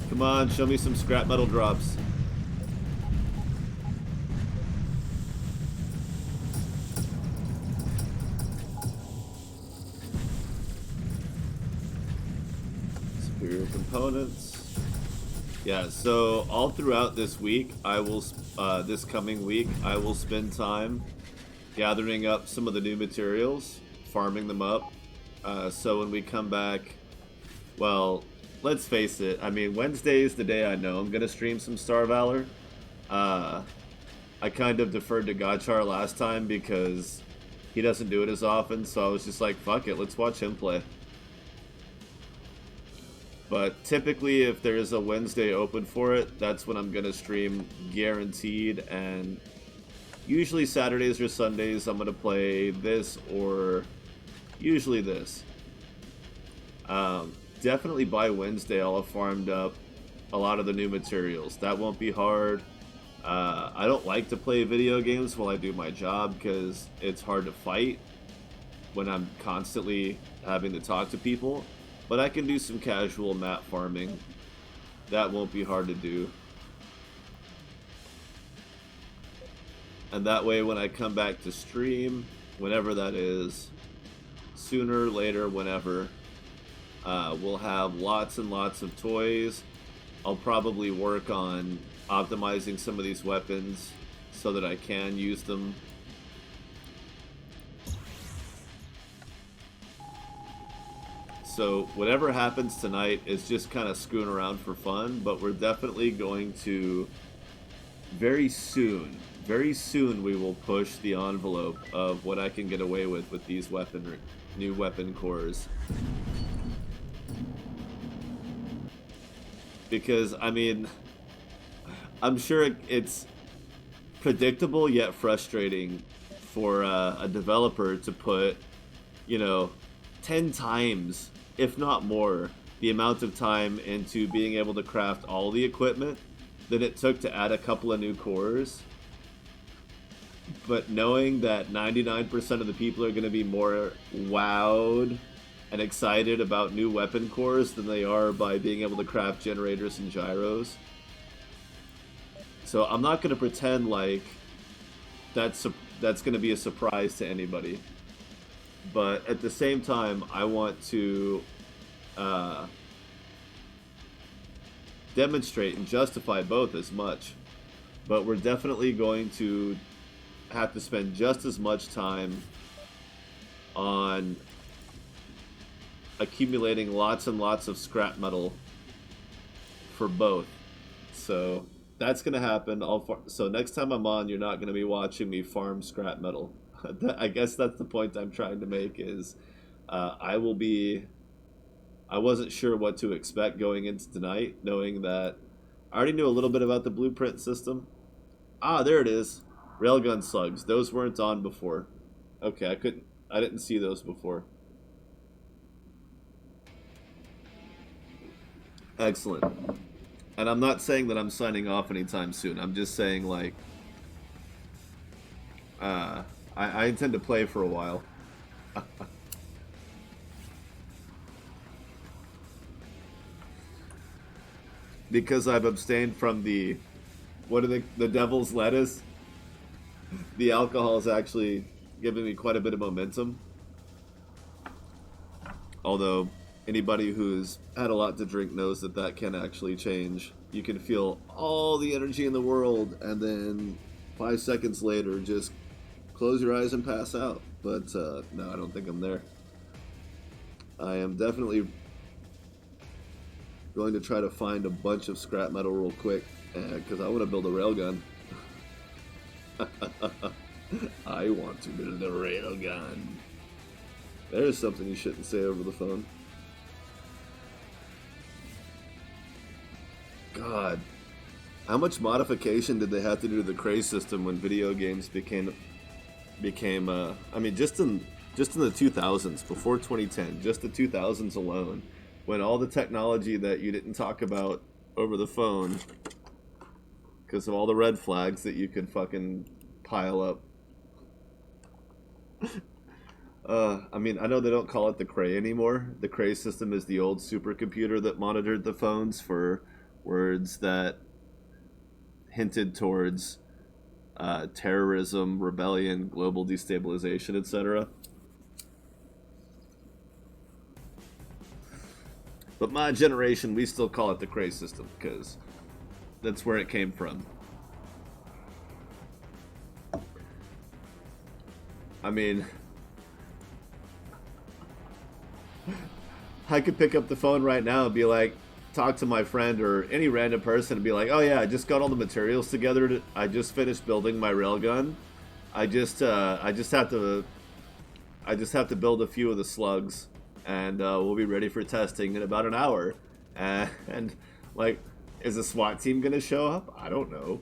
Come on, show me some scrap metal drops. Superior components. Yeah, so all throughout this week, this coming week, I will spend time gathering up some of the new materials, farming them up. So when we come back, well, let's face it, I mean, Wednesday is the day I know I'm going to stream some Star Valor. I kind of deferred to Gotchar last time because he doesn't do it as often, so I was just like, fuck it, let's watch him play. But typically, if there's a Wednesday open for it, that's when I'm going to stream guaranteed, and usually Saturdays or Sundays I'm going to play this or usually this. Definitely by Wednesday I'll have farmed up a lot of the new materials. That won't be hard. I don't like to play video games while I do my job because it's hard to fight when I'm constantly having to talk to people. But I can do some casual map farming. That won't be hard to do. And that way when I come back to stream, whenever that is, sooner, later, whenever, we'll have lots and lots of toys. I'll probably work on optimizing some of these weapons so that I can use them. So whatever happens tonight is just kind of screwing around for fun, but we're definitely going to very soon we will push the envelope of what I can get away with these new weapon cores. Because, I mean, I'm sure it's predictable yet frustrating for a developer to put, 10 times, if not more, the amount of time into being able to craft all the equipment that it took to add a couple of new cores. But knowing that 99% of the people are going to be more wowed and excited about new weapon cores than they are by being able to craft generators and gyros. So I'm not going to pretend like that's going to be a surprise to anybody. But at the same time, I want to demonstrate and justify both as much. But we're definitely going to have to spend just as much time on accumulating lots and lots of scrap metal for both. So that's going to happen. So next time I'm on, you're not going to be watching me farm scrap metal. I guess that's the point I'm trying to make is I wasn't sure what to expect going into tonight, knowing that I already knew a little bit about the blueprint system. Ah, there it is. Railgun slugs. Those weren't on before. Okay, I didn't see those before. Excellent. And I'm not saying that I'm signing off anytime soon. I'm just saying, like, I intend to play for a while. Because I've abstained from the devil's lettuce. The alcohol is actually giving me quite a bit of momentum. Although anybody who's had a lot to drink knows that can actually change. You can feel all the energy in the world, and then 5 seconds later, just close your eyes and pass out. But no, I don't think I'm there. I am definitely Going to try to find a bunch of scrap metal real quick because I want to build a railgun. I want to build a railgun. There's something you shouldn't say over the phone. God, how much modification did they have to do to the Cray system when video games became? I mean, just in the 2000s, before 2010, just the 2000s alone, when all the technology that you didn't talk about over the phone because of all the red flags that you could fucking pile up. I mean, I know they don't call it the Cray anymore. The Cray system is the old supercomputer that monitored the phones for words that hinted towards terrorism, rebellion, global destabilization, etc. But my generation, we still call it the Cray system because that's where it came from. I mean, I could pick up the phone right now and be like, talk to my friend or any random person and be like, oh yeah, I just got all the materials together. I just finished building my railgun. I just have to build a few of the slugs, and we'll be ready for testing in about an hour. And like, is a SWAT team gonna show up? I don't know.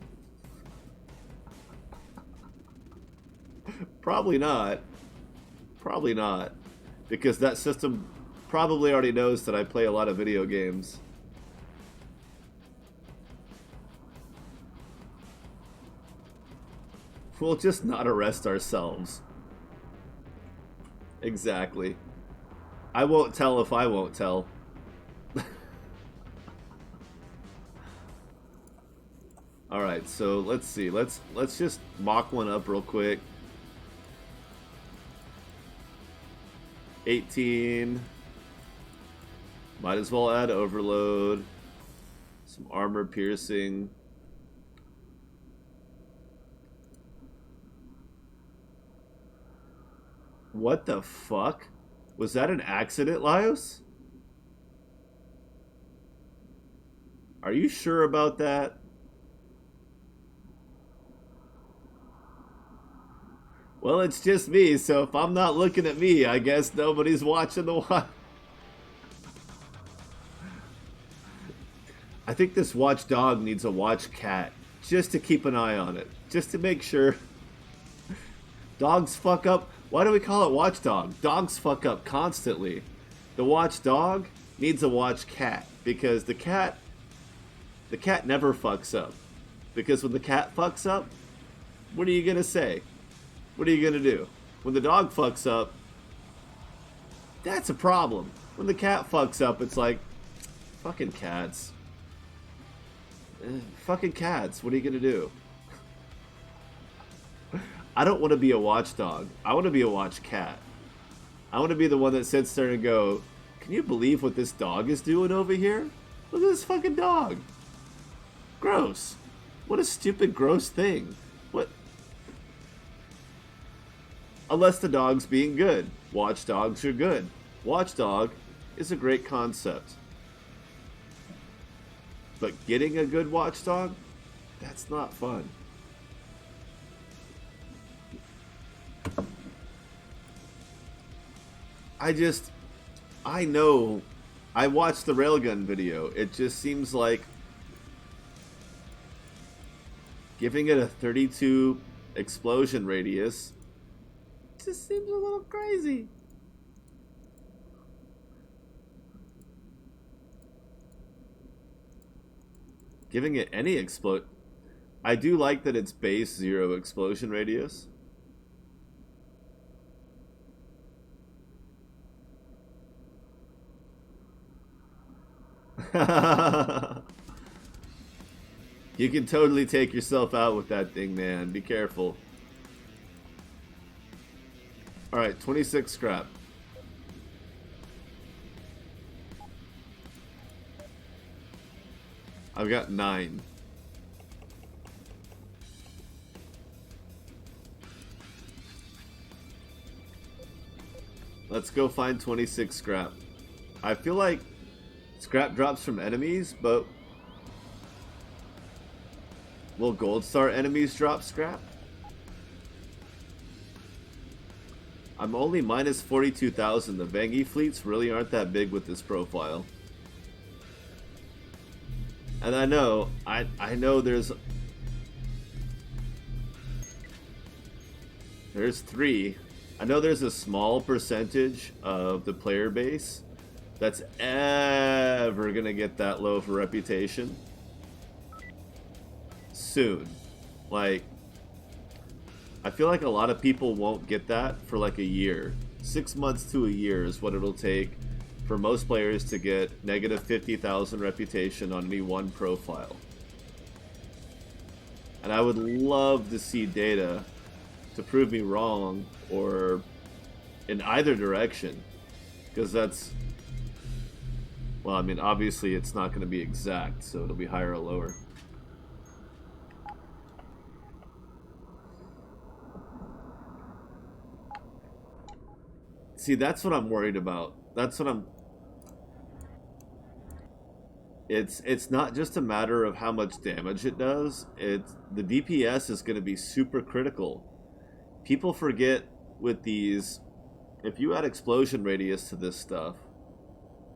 Probably not. Probably not, because that system probably already knows that I play a lot of video games. We'll just not arrest ourselves. Exactly. I won't tell if I won't tell. Alright, so let's see. Let's just mock one up real quick. 18. Might as well add overload. Some armor piercing. What the fuck? Was that an accident, Laios? Are you sure about that? Well, it's just me, so if I'm not looking at me, I guess nobody's watching the watch. I think this watchdog needs a watch cat, just to keep an eye on it, just to make sure. Dogs fuck up. Why do we call it watchdog? Dogs fuck up constantly. The watchdog needs a watch cat, because the cat never fucks up. Because when the cat fucks up, what are you gonna say? What are you gonna do? When the dog fucks up, that's a problem. When the cat fucks up, it's like, fucking cats. Fucking cats, what are you gonna do? I don't want to be a watchdog. I want to be a watch cat. I want to be the one that sits there and go, can you believe what this dog is doing over here? Look at this fucking dog. Gross. What a stupid, gross thing. What? Unless the dog's being good. Watchdogs are good. Watchdog is a great concept. But getting a good watchdog, that's not fun. I know, I watched the railgun video. It just seems like giving it a 32 explosion radius just seems a little crazy. Giving it any explode. I do like that it's base 0 explosion radius. You can totally take yourself out with that thing, man. Be careful. Alright, 26 scrap. I've got 9. Let's go find 26 scrap. I feel like Scrap drops from enemies, but will gold star enemies drop scrap? I'm only minus 42,000. The Vangi fleets really aren't that big with this profile. And I know there's 3. I know there's a small percentage of the player base that's ever gonna get that low of a reputation soon. Like, I feel like a lot of people won't get that for like a year. 6 months to a year is what it'll take for most players to get negative 50,000 reputation on any one profile. And I would love to see data to prove me wrong or in either direction. Because that's... Well, I mean, obviously it's not going to be exact, so it'll be higher or lower. See, that's what I'm worried about. That's what I'm... It's not just a matter of how much damage it does. It's the DPS is going to be super critical. People forget with these, if you add explosion radius to this stuff,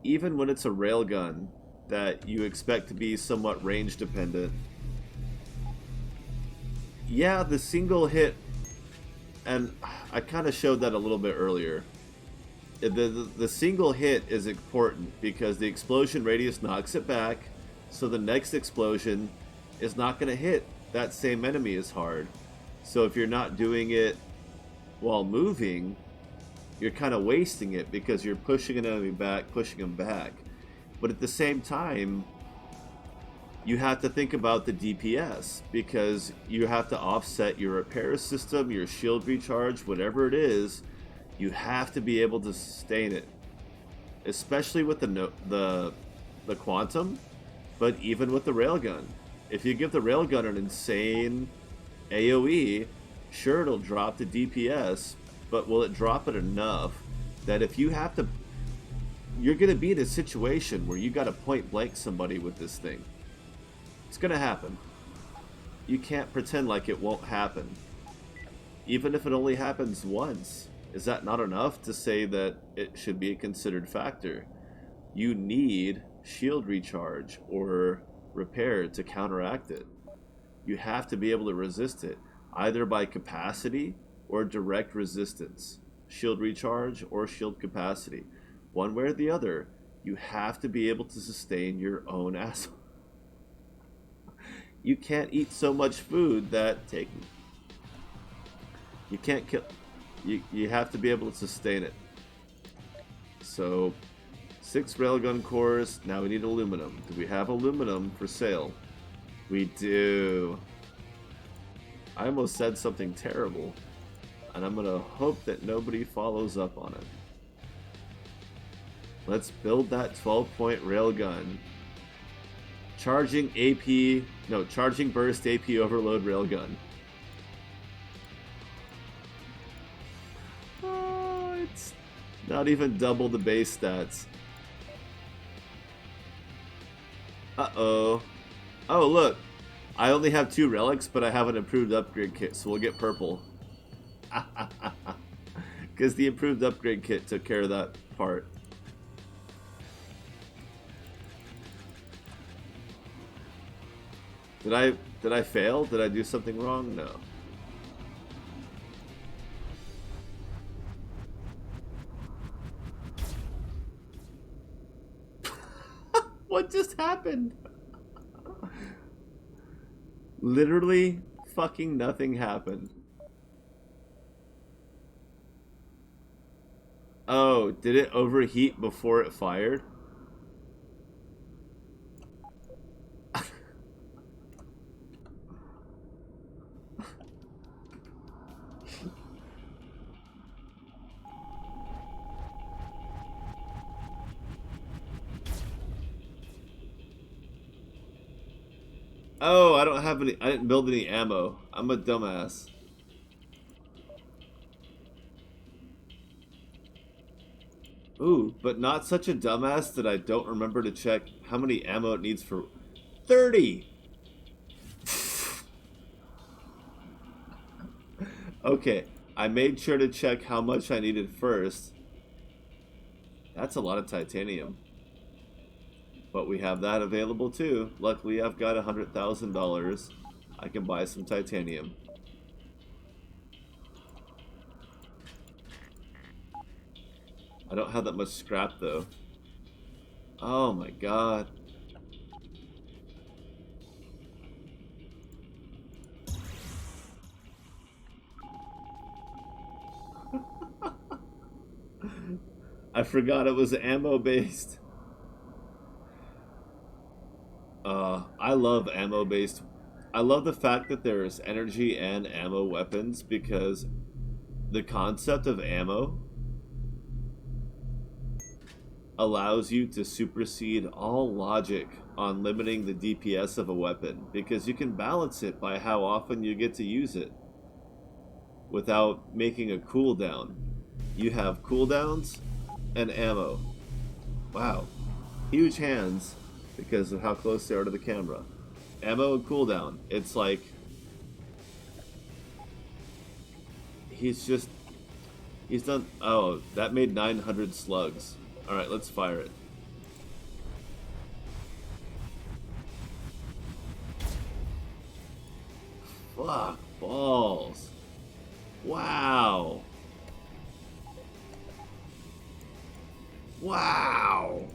even when it's a railgun that you expect to be somewhat range dependent, yeah, the single hit, and I kind of showed that a little bit earlier. The single hit is important because the explosion radius knocks it back, so the next explosion is not going to hit that same enemy as hard. So if you're not doing it while moving, you're kind of wasting it because you're pushing an enemy back, pushing them back. But at the same time, you have to think about the DPS because you have to offset your repair system, your shield recharge, whatever it is. You have to be able to sustain it, especially with the quantum, but even with the railgun. If you give the railgun an insane AoE, sure, it'll drop the DPS, but will it drop it enough that if you have to, you're going to be in a situation where you got to point blank somebody with this thing. It's going to happen. You can't pretend like it won't happen. Even if it only happens once. Is that not enough to say that it should be a considered factor? You need shield recharge or repair to counteract it. You have to be able to resist it, either by capacity or direct resistance. Shield recharge or shield capacity. One way or the other, you have to be able to sustain your own asshole. You can't eat so much food that you can't kill... You have to be able to sustain it. So, 6 railgun cores. Now we need aluminum. Do we have aluminum for sale? We do. I almost said something terrible. And I'm going to hope that nobody follows up on it. Let's build that 12-point railgun. Charging burst AP overload railgun. Not even double the base stats. Uh-oh. Oh, look. I only have 2 relics, but I have an improved upgrade kit, so we'll get purple. Because the improved upgrade kit took care of that part. Did I fail? Did I do something wrong? No. What just happened? Literally fucking nothing happened. Oh, did it overheat before it fired? Oh, I don't have any. I didn't build any ammo. I'm a dumbass. Ooh, but not such a dumbass that I don't remember to check how many ammo it needs for 30! Okay, I made sure to check how much I needed first. That's a lot of titanium. But we have that available too. Luckily, I've got $100,000. I can buy some titanium. I don't have that much scrap though. Oh my god. I forgot it was ammo based. I love ammo based. I love the fact that there's energy and ammo weapons because the concept of ammo allows you to supersede all logic on limiting the DPS of a weapon because you can balance it by how often you get to use it without making a cooldown. You have cooldowns and ammo. Wow. Huge hands because of how close they are to the camera. Ammo and cooldown. It's like he's done. Oh, that made 900 slugs. Alright, let's fire it. Fuck balls. Wow. Wow.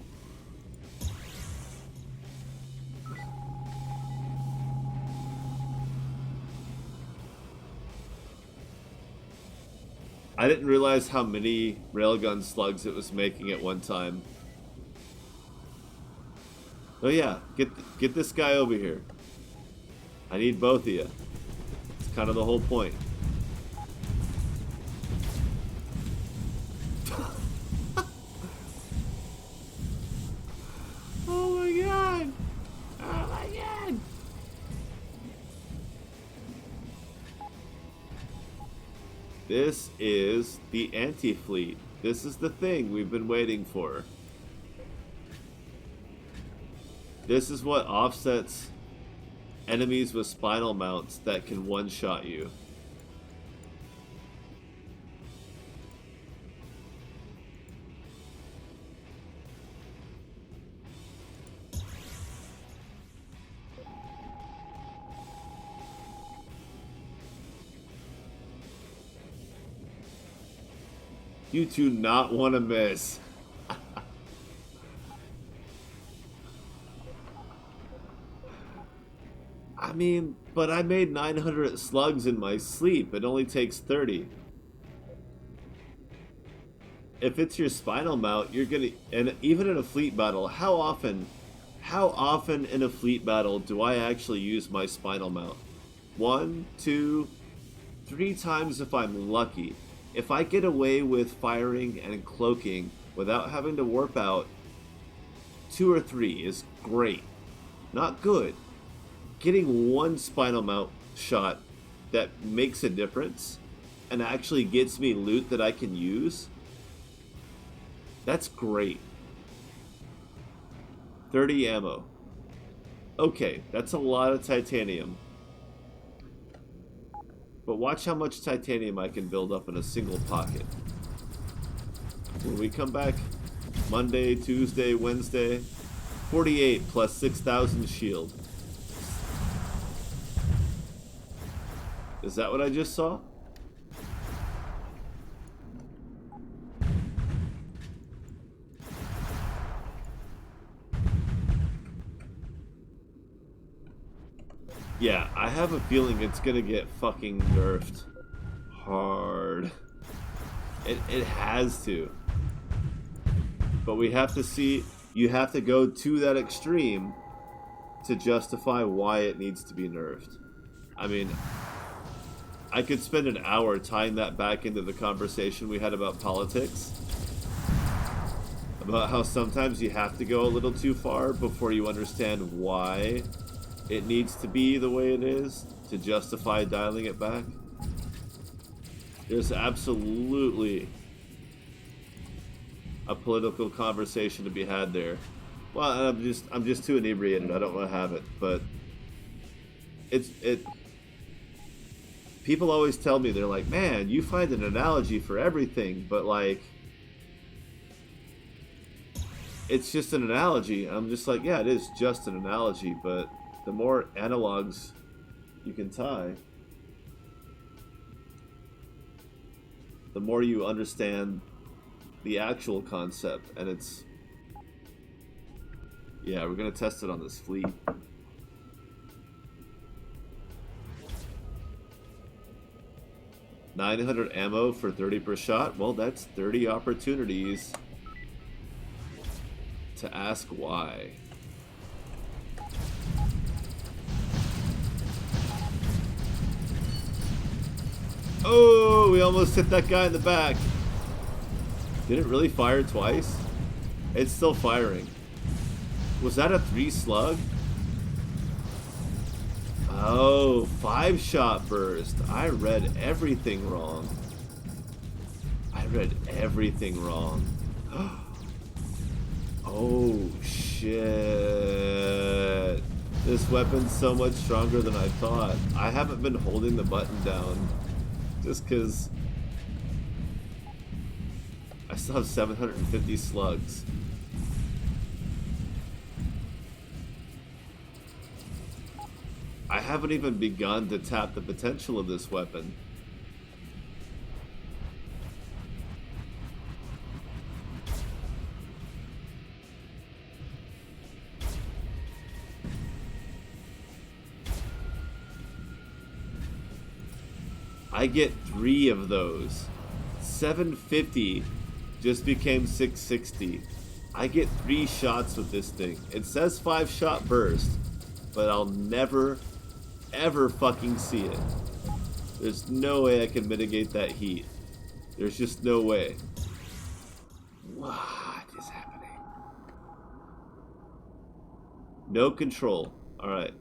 I didn't realize how many railgun slugs it was making at one time. Oh yeah, get this guy over here. I need both of you. It's kind of the whole point. Oh my god! Oh my god! This is the anti-fleet. This is the thing we've been waiting for. This is what offsets enemies with spinal mounts that can one-shot you. You do not want to miss. I mean, but I made 900 slugs in my sleep. It only takes 30. If it's your spinal mount, you're gonna... And even in a fleet battle, how often in a fleet battle do I actually use my spinal mount? 1, 2, 3 times if I'm lucky. If I get away with firing and cloaking without having to warp out, 2 or 3 is great. Not good. Getting one spinal mount shot that makes a difference and actually gets me loot that I can use, that's great. 30 ammo. Okay, that's a lot of titanium. But watch how much titanium I can build up in a single pocket. When we come back Monday, Tuesday, Wednesday, 48 plus 6,000 shield. Is that what I just saw? Yeah, I have a feeling it's gonna get fucking nerfed hard. It has to. But we have to see, you have to go to that extreme to justify why it needs to be nerfed. I mean, I could spend an hour tying that back into the conversation we had about politics. About how sometimes you have to go a little too far before you understand why it needs to be the way it is to justify dialing it back. There's absolutely a political conversation to be had there. Well, I'm just too inebriated. I don't want to have it, but it. People always tell me, they're like, "Man, you find an analogy for everything," but like, it's just an analogy. I'm just like, yeah, it is just an analogy, but the more analogs you can tie, the more you understand the actual concept, and it's, yeah, we're gonna test it on this fleet. $900 ammo for 30 per shot. Well, that's 30 opportunities to ask why. Oh, we almost hit that guy in the back. Did it really fire twice? It's still firing. Was that a 3 slug? Oh, 5-shot burst. I read everything wrong. I read everything wrong. Oh, shit. This weapon's so much stronger than I thought. I haven't been holding the button down just because I still have 750 slugs. I haven't even begun to tap the potential of this weapon. I get 3 of those. 750 just became 660. I get 3 shots with this thing. It says 5-shot burst, but I'll never, ever fucking see it. There's no way I can mitigate that heat. There's just no way. What is happening? No control. Alright.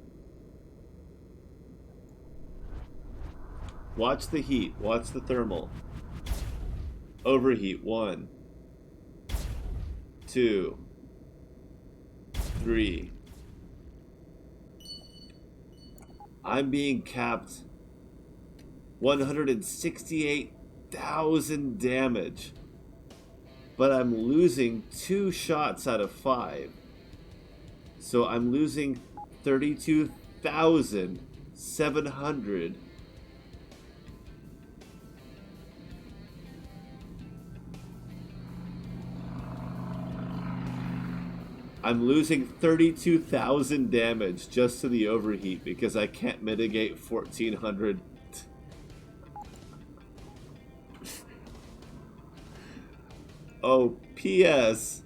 Watch the heat. Watch the thermal. Overheat. 1, 2, 3. I'm being capped 168,000 damage. But I'm losing 2 shots out of 5. So I'm losing 32,700. I'm losing 32,000 damage just to the overheat because I can't mitigate 1,400. Oh, P.S.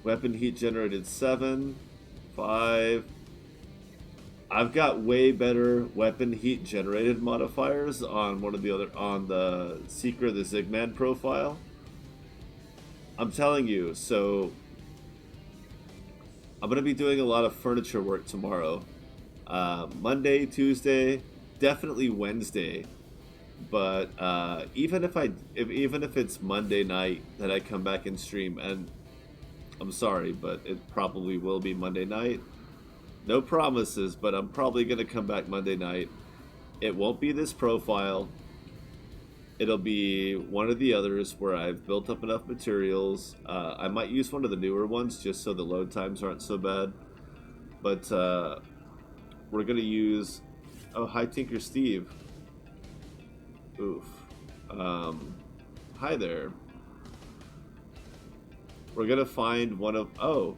Weapon heat generated 7, 5. I've got way better weapon heat generated modifiers on one of the other, on the Seeker of the Zigman profile. I'm telling you, so I'm gonna be doing a lot of furniture work tomorrow. Monday, Tuesday, definitely Wednesday. But even if it's Monday night that I come back and stream, and I'm sorry, but it probably will be Monday night. No promises, but I'm probably going to come back Monday night. It won't be this profile. It'll be one of the others where I've built up enough materials. I might use one of the newer ones just so the load times aren't so bad. But we're going to use... Oh, hi Tinker Steve. Oof. Hi there. We're going to find one of... Oh,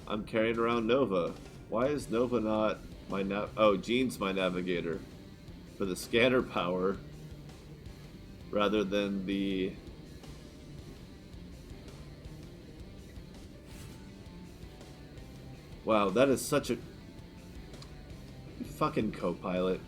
I'm carrying around Nova. Why is Nova not my Oh, Gene's my navigator for the scanner power rather than the... Wow, that is such a fucking co-pilot.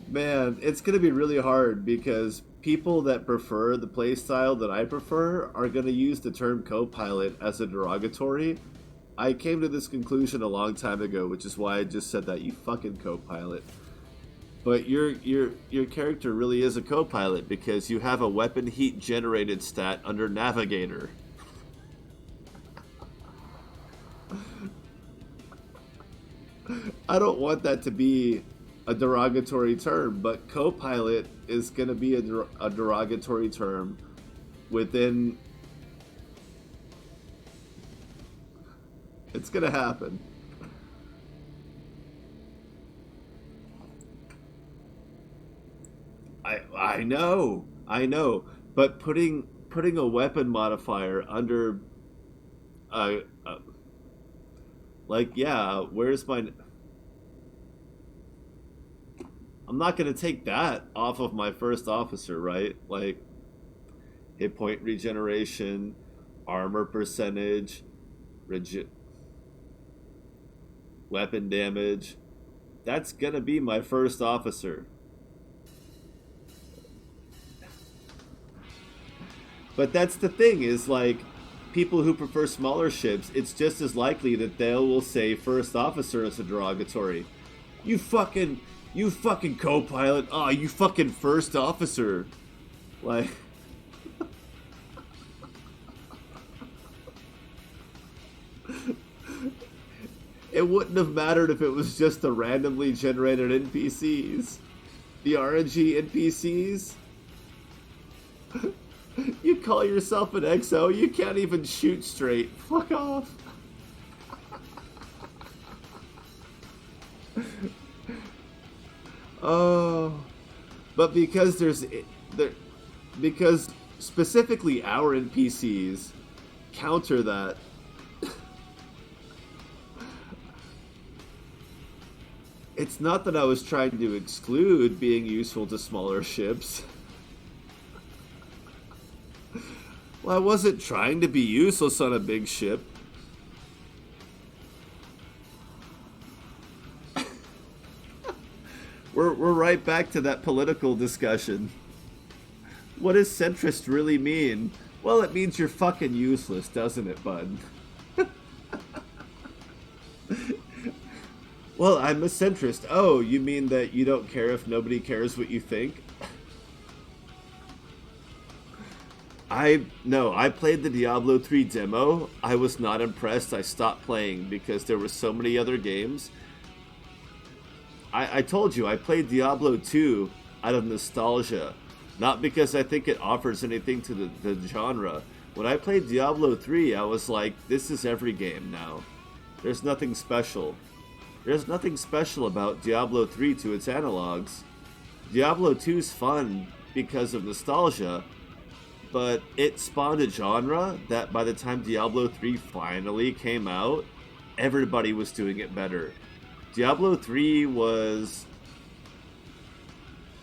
Man, it's gonna be really hard because people that prefer the playstyle that I prefer are going to use the term co-pilot as a derogatory, I came to this conclusion a long time ago, which is why I just said that, you fucking co-pilot. But your character really is a co-pilot because you have a weapon heat generated stat under Navigator. I don't want that to be a derogatory term, but co-pilot is going to be a derogatory term within... It's going to happen. I know, but putting a weapon modifier under, uh, uh like, yeah, where's my? I'm not gonna take that off of my first officer, right? Like, hit point regeneration, armor percentage, weapon damage. That's gonna be my first officer. But that's the thing, is like, people who prefer smaller ships, it's just as likely that they will say first officer as a derogatory. You fucking co-pilot. Oh, you fucking first officer. Like, it wouldn't have mattered if it was just the randomly generated NPCs. The RNG NPCs. You call yourself an XO, you can't even shoot straight. Fuck off. Oh, but because because specifically our NPCs counter that. It's not that I was trying to exclude being useful to smaller ships. Well, I wasn't trying to be useless on a big ship. We're right back to that political discussion. What does centrist really mean? Well, it means you're fucking useless, doesn't it, bud? Well, I'm a centrist. Oh, you mean that you don't care if nobody cares what you think? I played the Diablo 3 demo. I was not impressed. I stopped playing because there were so many other games. I told you, I played Diablo 2 out of nostalgia. Not because I think it offers anything to the genre. When I played Diablo 3, I was like, this is every game now. There's nothing special. There's nothing special about Diablo 3 to its analogs. Diablo 2's fun because of nostalgia, but it spawned a genre that by the time Diablo 3 finally came out, everybody was doing it better. Diablo 3 was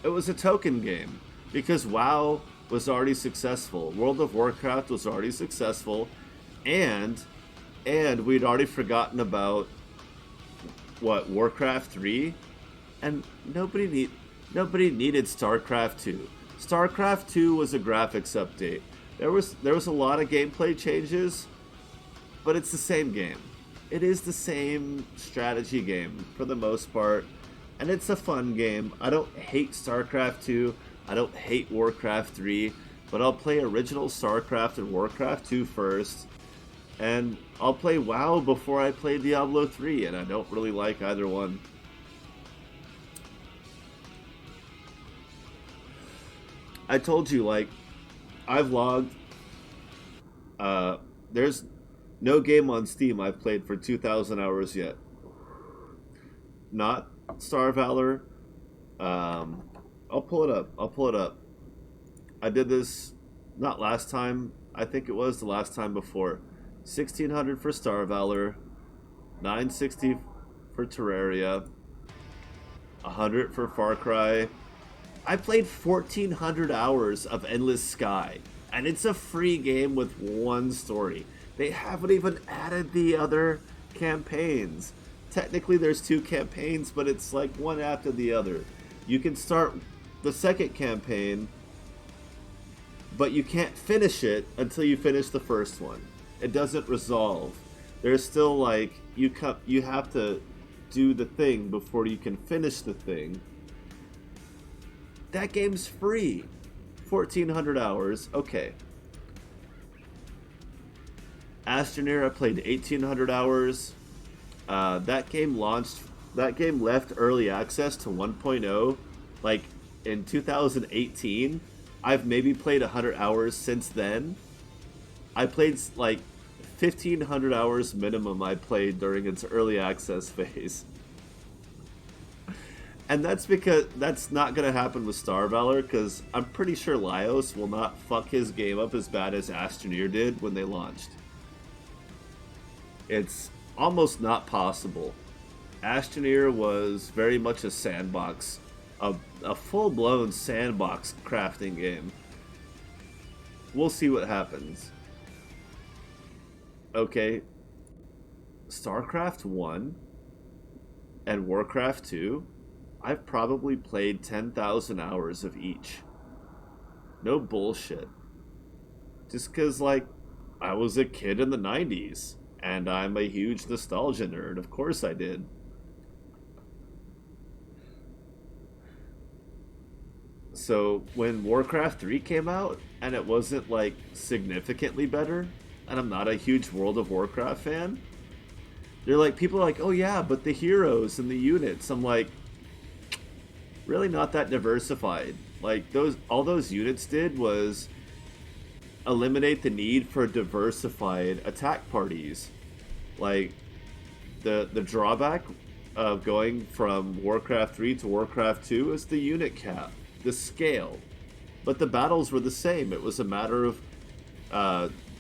a token game because WoW was already successful. World of Warcraft was already successful, and we'd already forgotten about Warcraft 3, and nobody needed StarCraft 2. StarCraft 2 was a graphics update. There was a lot of gameplay changes, but it's the same game. It is the same strategy game for the most part, and it's a fun game. I don't hate StarCraft 2. I don't hate Warcraft 3, but I'll play original StarCraft and Warcraft 2 first, and I'll play WoW before I play Diablo 3, and I don't really like either one. I told you, like, I've logged, there's no game on Steam I've played for 2,000 hours yet. Not Star Valor. I'll pull it up. I did this, not last time, I think it was the last time before. 1,600 for Star Valor, 960 for Terraria, 100 for Far Cry. I played 1,400 hours of Endless Sky, and it's a free game with one story. They haven't even added the other campaigns. Technically there's 2 campaigns, but it's like one after the other. You can start the second campaign, but you can't finish it until you finish the first one. It doesn't resolve. There's still like you have to do the thing before you can finish the thing. That game's free. 1,400 hours. Okay. Astroneer, I played 1,800 hours. That game launched. That game left early access to 1.0, like in 2018. I've maybe played 100 hours since then. I played like 1,500 hours minimum. I played during its early access phase, and that's because that's not gonna happen with Star Valor. Because I'm pretty sure Laios will not fuck his game up as bad as Astroneer did when they launched. It's almost not possible. Astroneer was very much a sandbox, a full-blown sandbox crafting game. We'll see what happens. Okay, StarCraft 1 and Warcraft 2, I've probably played 10,000 hours of each. No bullshit. Just because, like, I was a kid in the 90s, and I'm a huge nostalgia nerd. Of course I did. So when Warcraft 3 came out and it wasn't like significantly better, and I'm not a huge World of Warcraft fan, they're like, people are like, oh yeah, but the heroes and the units. I'm like, really not that diversified. Like all those units did was eliminate the need for diversified attack parties. Like the drawback of going from Warcraft 3 to Warcraft 2 is the unit cap, the scale. But the battles were the same. It was a matter of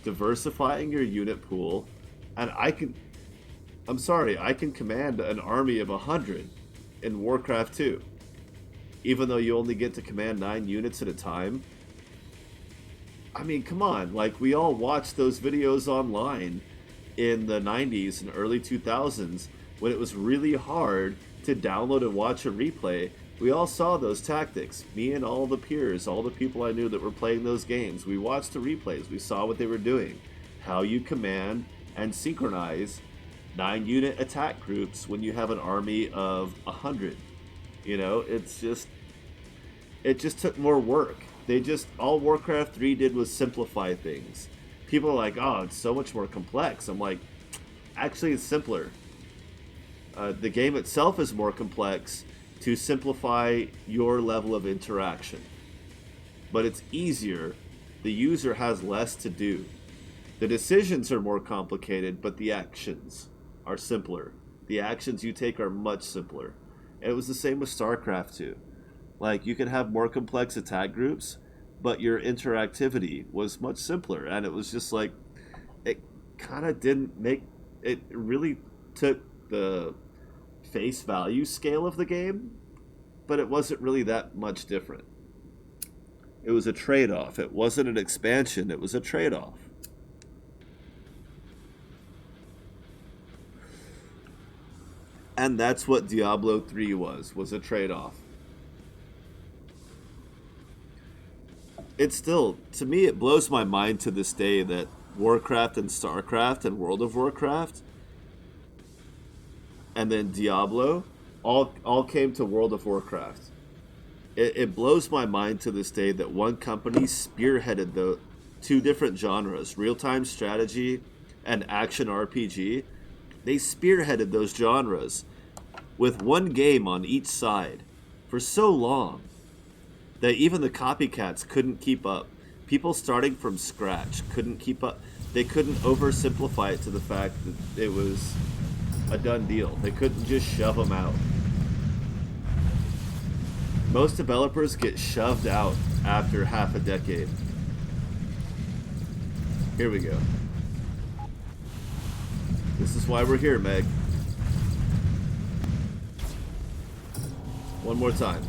diversifying your unit pool. And I can command an army of 100 in Warcraft 2. Even though you only get to command 9 units at a time. I mean, come on. Like, we all watched those videos online in the 90s and early 2000s when it was really hard to download and watch a replay. We all saw those tactics. Me and all the peers, all the people I knew that were playing those games. We watched the replays. We saw what they were doing. How you command and synchronize 9-unit attack groups when you have an army of 100. You know, it just took more work. All Warcraft 3 did was simplify things. People are like, oh, it's so much more complex. I'm like, actually, it's simpler. The game itself is more complex to simplify your level of interaction. But it's easier. The user has less to do. The decisions are more complicated, but the actions are simpler. The actions you take are much simpler. And it was the same with StarCraft 2. Like, you can have more complex attack groups, but your interactivity was much simpler. And it was just like, it kind of didn't make, it really took the face value scale of the game, but it wasn't really that much different. It was a trade-off. It wasn't an expansion, it was a trade-off. And that's what Diablo 3 was a trade-off. It's still, to me, it blows my mind to this day that Warcraft and StarCraft and World of Warcraft and then Diablo all came to World of Warcraft. It blows my mind to this day that one company spearheaded the two different genres, real-time strategy and action RPG. They spearheaded those genres with one game on each side for so long that even the copycats couldn't keep up. People starting from scratch couldn't keep up. They couldn't oversimplify it to the fact that it was a done deal. They couldn't just shove them out. Most developers get shoved out after half a decade. Here we go. This is why we're here, Meg. One more time.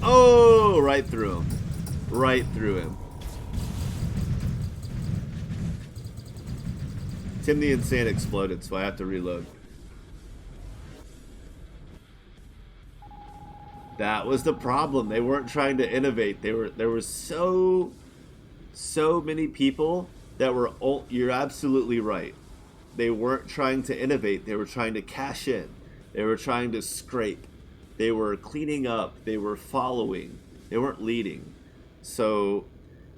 Oh, right through him. Right through him. Tim the Insane exploded, so I have to reload. That was the problem. They weren't trying to innovate. There were so many people that were. You're absolutely right. They weren't trying to innovate. They were trying to cash in. They were trying to scrape. They were cleaning up. They were following. They weren't leading. So,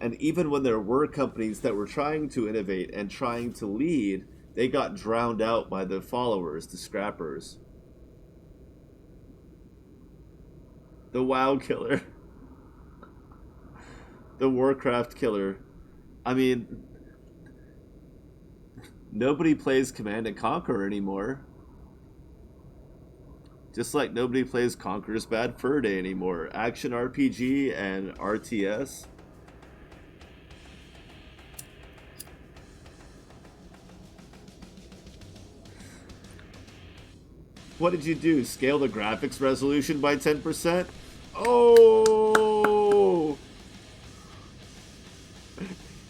and even when there were companies that were trying to innovate and trying to lead, they got drowned out by the followers, the scrappers. The WoW killer. The Warcraft killer. I mean, nobody plays Command and Conquer anymore. Just like nobody plays Conquer's Bad Fur Day anymore. Action RPG and RTS. What did you do? Scale the graphics resolution by 10%? Oh!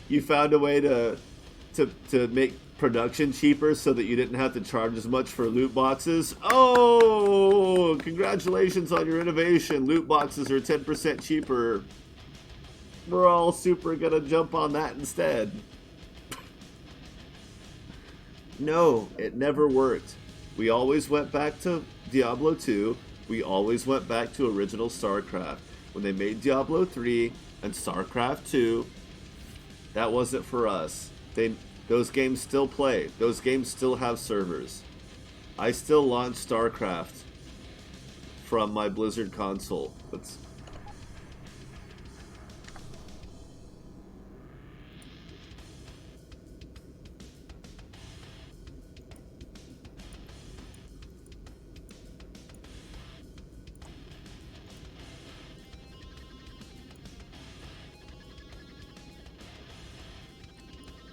You found a way to make production cheaper so that you didn't have to charge as much for loot boxes. Oh, congratulations on your innovation. Loot boxes are 10% cheaper. We're all super gonna jump on that instead. No, it never worked. We always went back to Diablo 2. We always went back to original StarCraft. When they made Diablo 3 and StarCraft 2, that wasn't for us. Those games still play. Those games still have servers. I still launch StarCraft from my Blizzard console.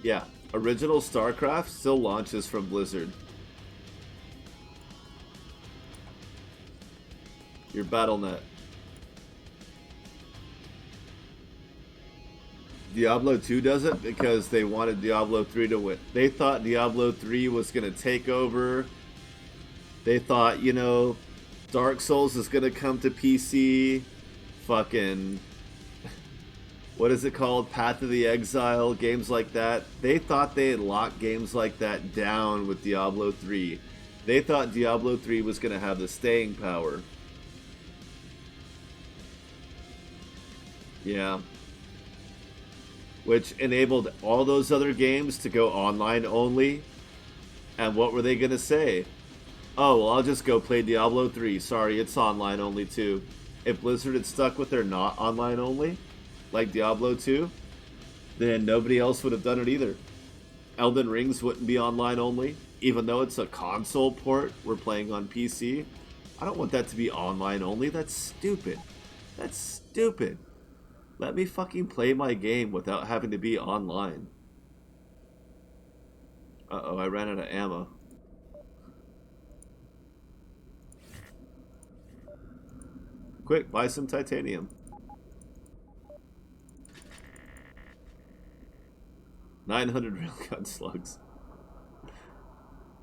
Yeah, original StarCraft still launches from Blizzard. Your BattleNet. Diablo 2 doesn't because they wanted Diablo 3 to win. They thought Diablo 3 was going to take over. They thought, you know, Dark Souls is going to come to PC. Fucking... what is it called? Path of the Exile, games like that. They thought they had locked games like that down with Diablo 3. They thought Diablo 3 was going to have the staying power. Yeah. Which enabled all those other games to go online only. And what were they going to say? Oh, well, I'll just go play Diablo 3. Sorry, it's online only too. If Blizzard had stuck with their not online only, like Diablo 2, then nobody else would have done it either. Elden Rings wouldn't be online only, even though it's a console port we're playing on PC. I don't want that to be online only. That's stupid. That's stupid. Let me fucking play my game without having to be online. Uh-oh, I ran out of ammo. Quick, buy some titanium. 900 railgun slugs.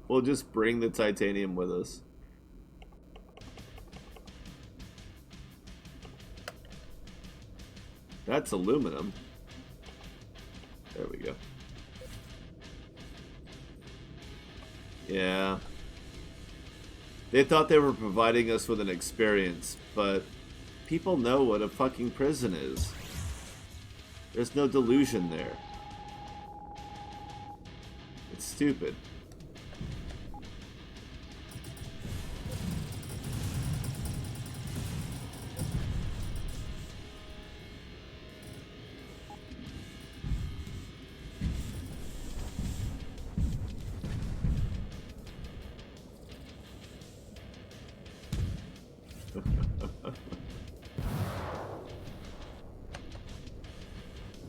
We'll just bring the titanium with us. That's aluminum. There we go. Yeah. They thought they were providing us with an experience, but people know what a fucking prison is. There's no delusion there. It's stupid.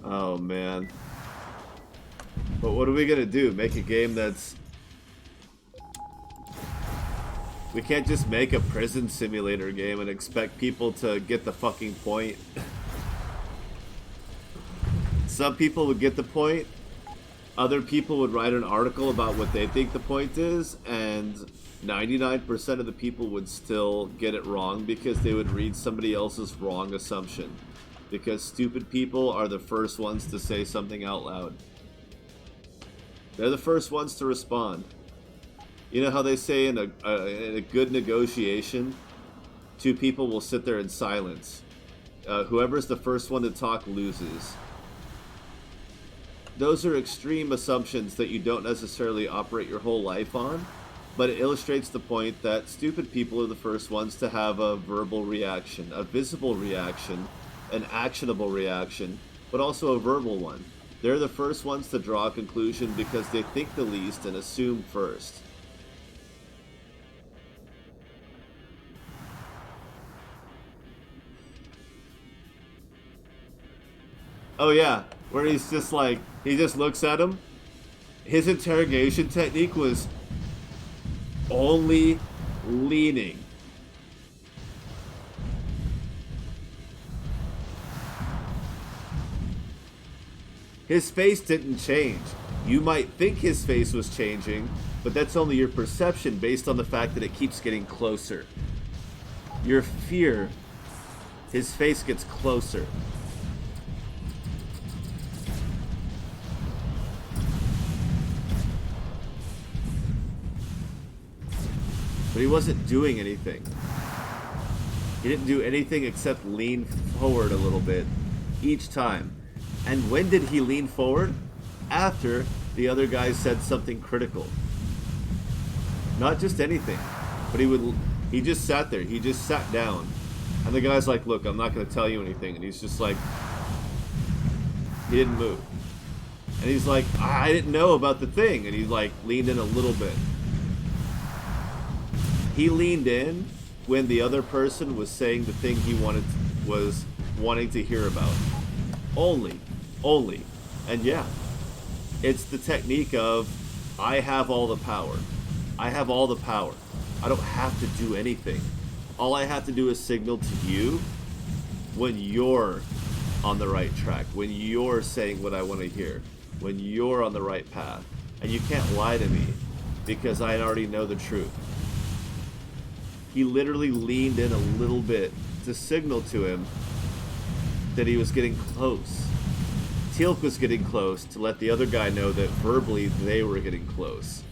Oh man. But what are we gonna do? Make a game that's... We can't just make a prison simulator game and expect people to get the fucking point. Some people would get the point. Other people would write an article about what they think the point is, and 99% of the people would still get it wrong because they would read somebody else's wrong assumption. Because stupid people are the first ones to say something out loud. They're the first ones to respond. You know how they say in a good negotiation, two people will sit there in silence. Whoever's the first one to talk loses. Those are extreme assumptions that you don't necessarily operate your whole life on, but it illustrates the point that stupid people are the first ones to have a verbal reaction, a visible reaction, an actionable reaction, but also a verbal one. They're the first ones to draw a conclusion because they think the least and assume first. Oh yeah, where he's just like, he just looks at him. His interrogation technique was only leaning. His face didn't change. You might think his face was changing, but that's only your perception based on the fact that it keeps getting closer. Your fear, his face gets closer. But he wasn't doing anything. He didn't do anything except lean forward a little bit each time. And when did he lean forward? After the other guy said something critical. Not just anything, but he just sat there. He just sat down. And the guy's like, look, I'm not going to tell you anything. And he's just like, he didn't move. And he's like, I didn't know about the thing. And he like leaned in a little bit. He leaned in when the other person was saying the thing he was wanting to hear about. Only. And yeah, it's the technique of, I have all the power. I have all the power. I don't have to do anything. All I have to do is signal to you when you're on the right track, when you're saying what I want to hear, when you're on the right path. And you can't lie to me because I already know the truth. He literally leaned in a little bit to signal to him that he was getting close. Teal'c was getting close to let the other guy know that verbally they were getting close.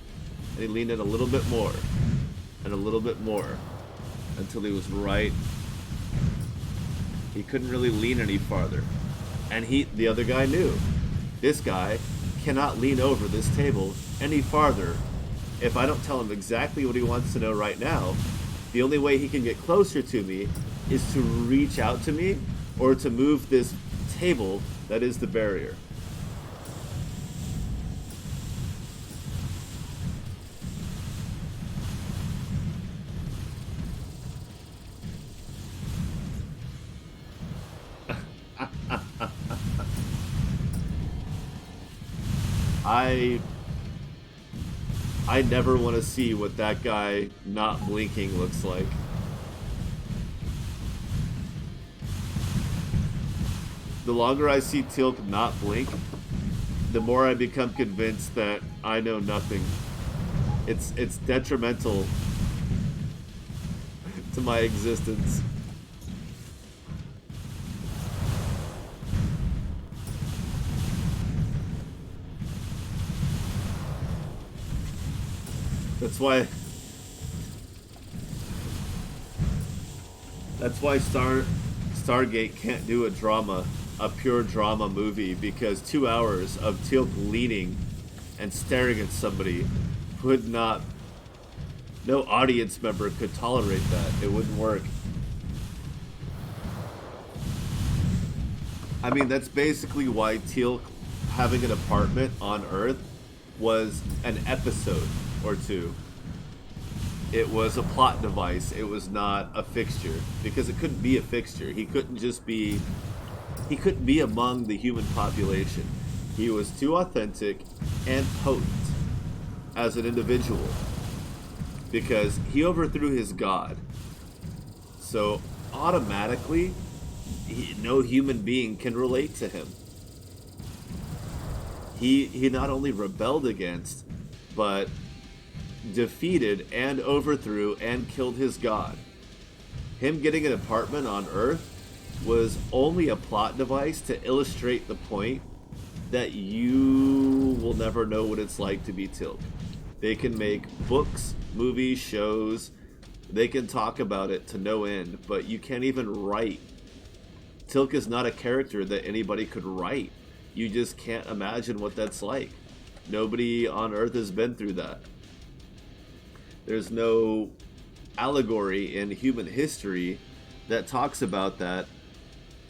And he leaned in a little bit more, and a little bit more, until he was right. He couldn't really lean any farther. And the other guy knew. This guy cannot lean over this table any farther. If I don't tell him exactly what he wants to know right now, the only way he can get closer to me is to reach out to me or to move this table that is the barrier. I never want to see what that guy not blinking looks like. The longer I see Teal'c not blink, the more I become convinced that I know nothing. It's detrimental to my existence. That's why Stargate can't do a pure drama movie, because 2 hours of Teal'c leaning and staring at somebody would not. No audience member could tolerate that. It wouldn't work. I mean, that's basically why Teal'c having an apartment on Earth was an episode or two. It was a plot device. It was not a fixture, because it couldn't be a fixture. He couldn't be among the human population. He was too authentic and potent as an individual, because he overthrew his god. So automatically, no human being can relate to him. He not only rebelled against, but defeated and overthrew and killed his god. Him getting an apartment on Earth was only a plot device to illustrate the point that you will never know what it's like to be Tilk. They can make books, movies, shows. They can talk about it to no end, but you can't even write. Tilk is not a character that anybody could write. You just can't imagine what that's like. Nobody on Earth has been through that. There's no allegory in human history that talks about that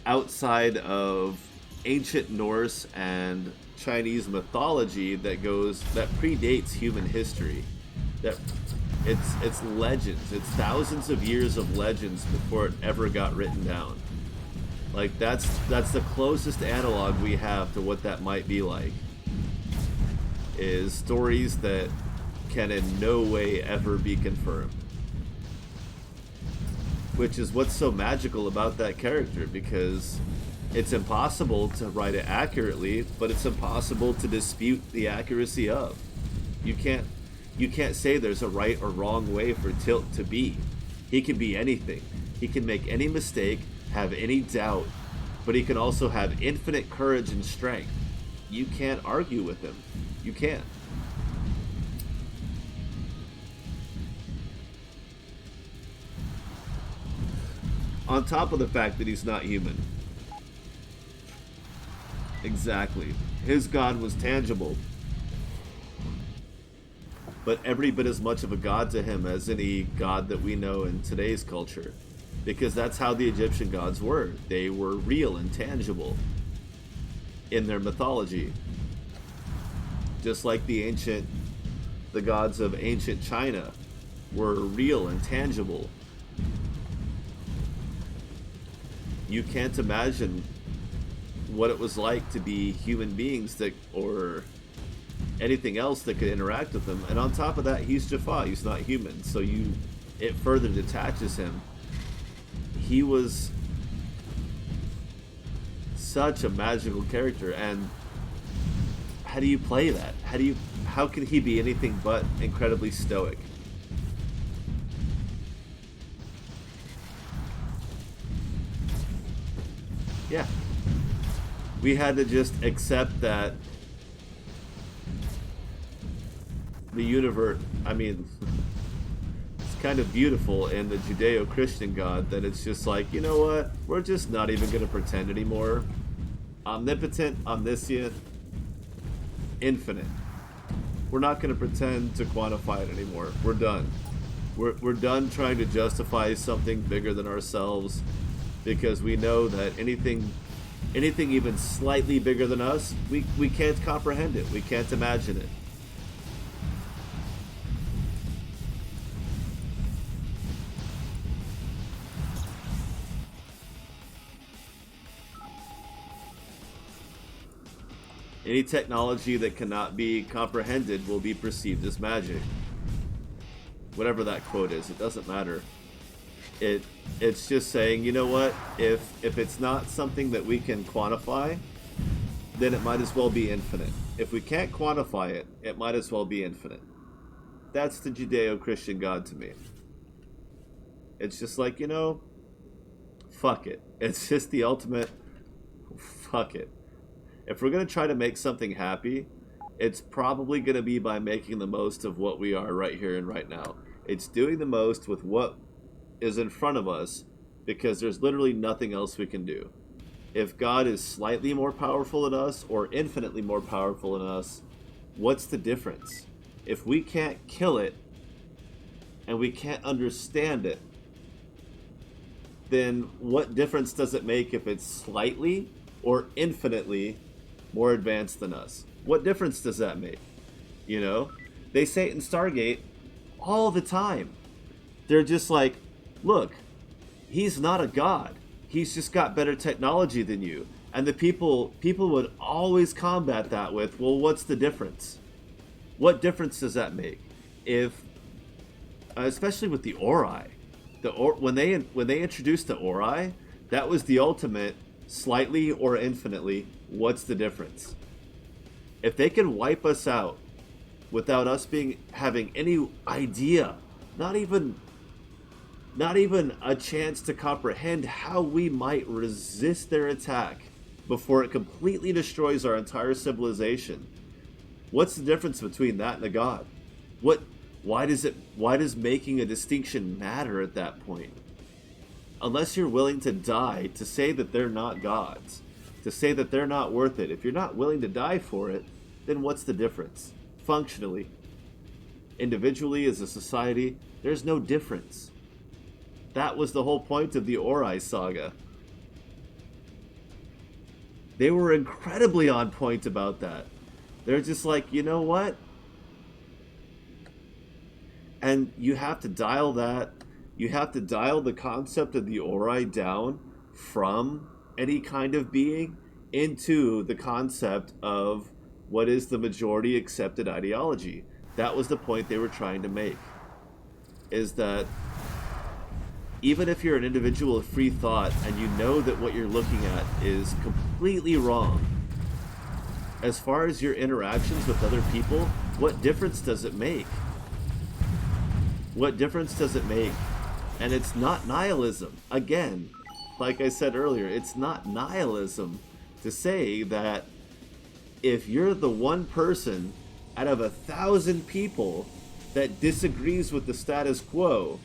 outside of ancient Norse and Chinese mythology that predates human history. That it's legends. It's thousands of years of legends before it ever got written down. Like that's the closest analog we have to what that might be like. Is stories that can in no way ever be confirmed. Which is what's so magical about that character, because it's impossible to write it accurately, but it's impossible to dispute the accuracy of. You can't say there's a right or wrong way for Tilt to be. He can be anything. He can make any mistake, have any doubt, but he can also have infinite courage and strength. You can't argue with him. You can't. On top of the fact that he's not human. Exactly. His god was tangible, but every bit as much of a god to him as any god that we know in today's culture. Because that's how the Egyptian gods were. They were real and tangible in their mythology. Just like the gods of ancient China were real and tangible. You can't imagine what it was like to be human beings that, or anything else that could interact with them. And on top of that, he's Jaffa. He's not human. So it further detaches him. He was such a magical character, and how do you play that? How can he be anything but incredibly stoic? Yeah. We had to just accept that the universe, I mean, it's kind of beautiful in the Judeo-Christian God that it's just like, you know what? We're just not even going to pretend anymore. Omnipotent, omniscient, infinite. We're not going to pretend to quantify it anymore. We're done. We're done trying to justify something bigger than ourselves, because we know that anything even slightly bigger than us, we can't comprehend it. We can't imagine it. Any technology that cannot be comprehended will be perceived as magic. Whatever that quote is, it doesn't matter. It's just saying, you know what, if it's not something that we can quantify, then it might as well be infinite. If we can't quantify it, it might as well be infinite. That's the Judeo-Christian God to me. It's just like, you know, fuck it. It's just the ultimate fuck it. If we're going to try to make something happy, it's probably going to be by making the most of what we are right here and right now. It's doing the most with what is in front of us, because there's literally nothing else we can do. If God is slightly more powerful than us or infinitely more powerful than us, what's the difference? If we can't kill it and we can't understand it, then what difference does it make if it's slightly or infinitely more advanced than us? What difference does that make? You know? They say it in Stargate all the time. They're just like, look, he's not a god. He's just got better technology than you. And the people would always combat that with, well, what's the difference? What difference does that make? If, especially with the Ori, when they introduced the Ori, that was the ultimate slightly or infinitely. What's the difference? If they can wipe us out without us having any idea, not even a chance to comprehend how we might resist their attack, before it completely destroys our entire civilization. What's the difference between that and a god? What why does making a distinction matter at that point? Unless you're willing to die to say that they're not gods, to say that they're not worth it. If you're not willing to die for it, then what's the difference? Functionally, individually, as a society, there's no difference. That was the whole point of the Ori saga. They were incredibly on point about that. They're just like, you know what? And you have to dial that, you have to dial the concept of the Ori down from any kind of being into the concept of what is the majority accepted ideology. That was the point they were trying to make. Is that even if you're an individual of free thought and you know that what you're looking at is completely wrong, as far as your interactions with other people, what difference does it make? What difference does it make? And it's not nihilism. Again, like I said earlier, it's not nihilism to say that if you're the one person out of 1,000 people that disagrees with the status quo,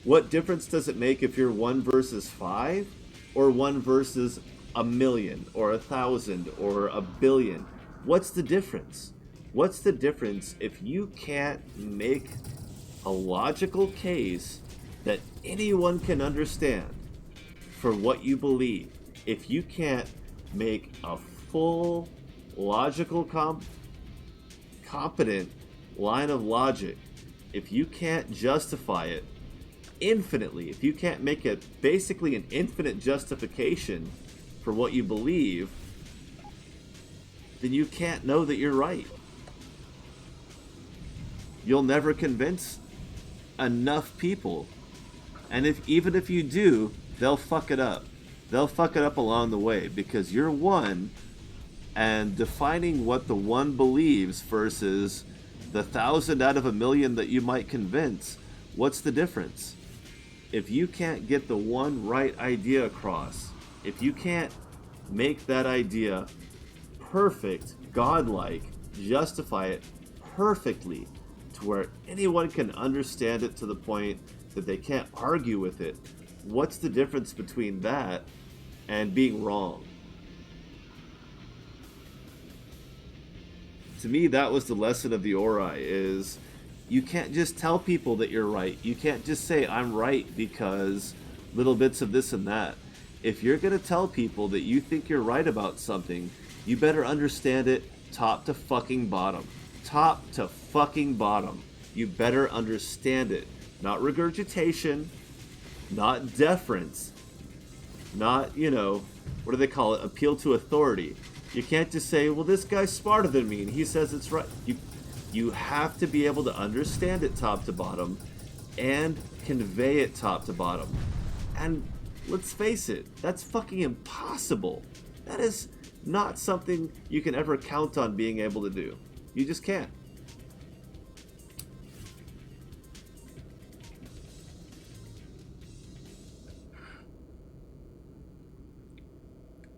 what difference does it make if you're 1 versus 5 or 1 versus 1,000,000 or 1,000 or 1,000,000,000? What's the difference? What's the difference if you can't make a logical case that anyone can understand for what you believe? If you can't make a full, logical, competent line of logic, if you can't justify it infinitely, if you can't make it basically an infinite justification for what you believe, then you can't know that you're right. You'll never convince enough people. And even if you do, they'll fuck it up. They'll fuck it up along the way because you're one, and defining what the one believes versus the 1,000 out of 1,000,000 that you might convince, what's the difference? If you can't get the one right idea across, if you can't make that idea perfect, godlike, justify it perfectly to where anyone can understand it to the point that they can't argue with it, what's the difference between that and being wrong? To me, that was the lesson of the Ori, is you can't just tell people that you're right. You can't just say, I'm right because little bits of this and that. If you're going to tell people that you think you're right about something, you better understand it top to fucking bottom. Top to fucking bottom. You better understand it. Not regurgitation, not deference, not, what do they call it? Appeal to authority. You can't just say, well, this guy's smarter than me and he says it's right. You have to be able to understand it top to bottom and convey it top to bottom. And let's face it, that's fucking impossible. That is not something you can ever count on being able to do. You just can't.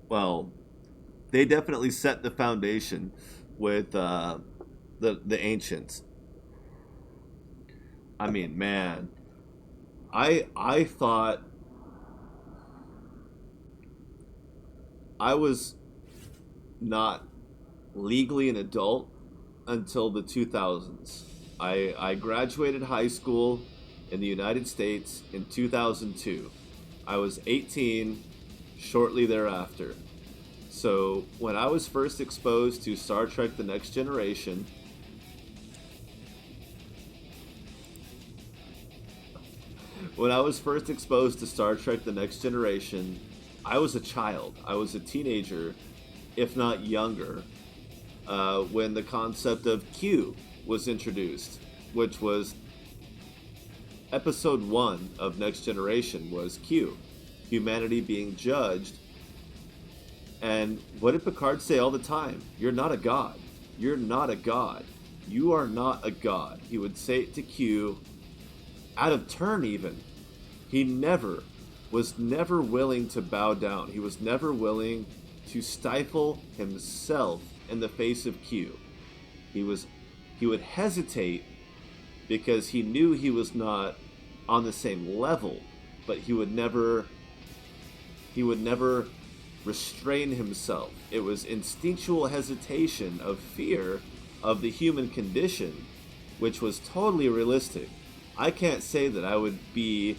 Well, they definitely set the foundation with the ancients. I mean, man, I thought I was not legally an adult until the 2000s. I graduated high school in the United States in 2002. I was 18 shortly thereafter. So when I was first exposed to Star Trek The Next Generation, I was a child. I was a teenager, if not younger, when the concept of Q was introduced, which was episode 1 of Next Generation was Q, humanity being judged. And what did Picard say all the time? You're not a god. You're not a god. You are not a god. He would say it to Q out of turn even. He was never willing to bow down. He was never willing to stifle himself in the face of Q. He was he would hesitate because he knew he was not on the same level, but he would never restrain himself. It was instinctual hesitation of fear of the human condition, which was totally realistic. I can't say that I would be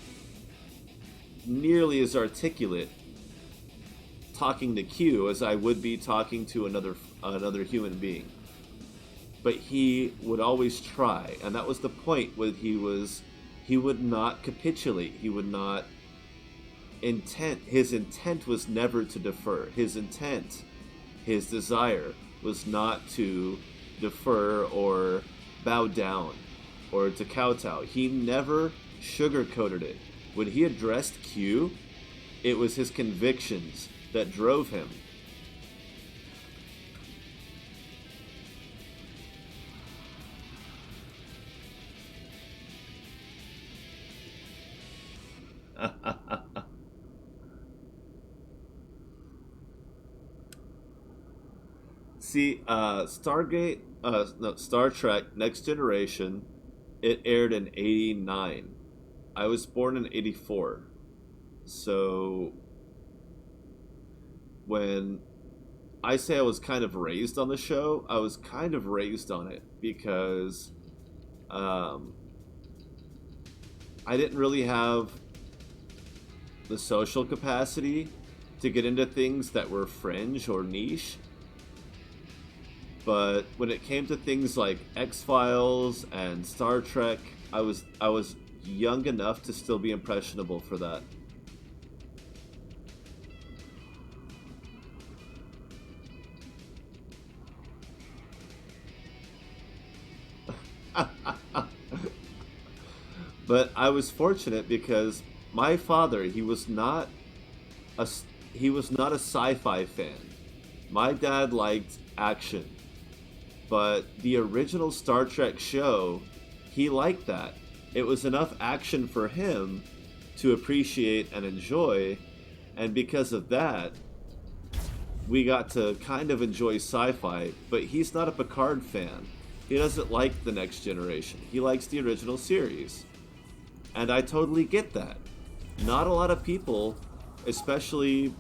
nearly as articulate talking to Q as I would be talking to another human being. But he would always try, and that was the point where he would not capitulate. He would not his intent was never to defer. His desire was not to defer or bow down or to kowtow. He never sugarcoated it. When he addressed Q, it was his convictions that drove him. See, Star Trek Next Generation, it aired in '89. I was born in '84. So when I say I was kind of raised on the show, I was kind of raised on it because um, I didn't really have the social capacity to get into things that were fringe or niche. But when it came to things like X-Files and Star Trek, I was young enough to still be impressionable for that. But I was fortunate because my father, a he was not a sci-fi fan. My dad liked action, but the original Star Trek show, he liked that. It was enough action for him to appreciate and enjoy, and because of that, we got to kind of enjoy sci-fi, but he's not a Picard fan. He doesn't like The Next Generation. He likes the original series. And I totally get that. Not a lot of people, especially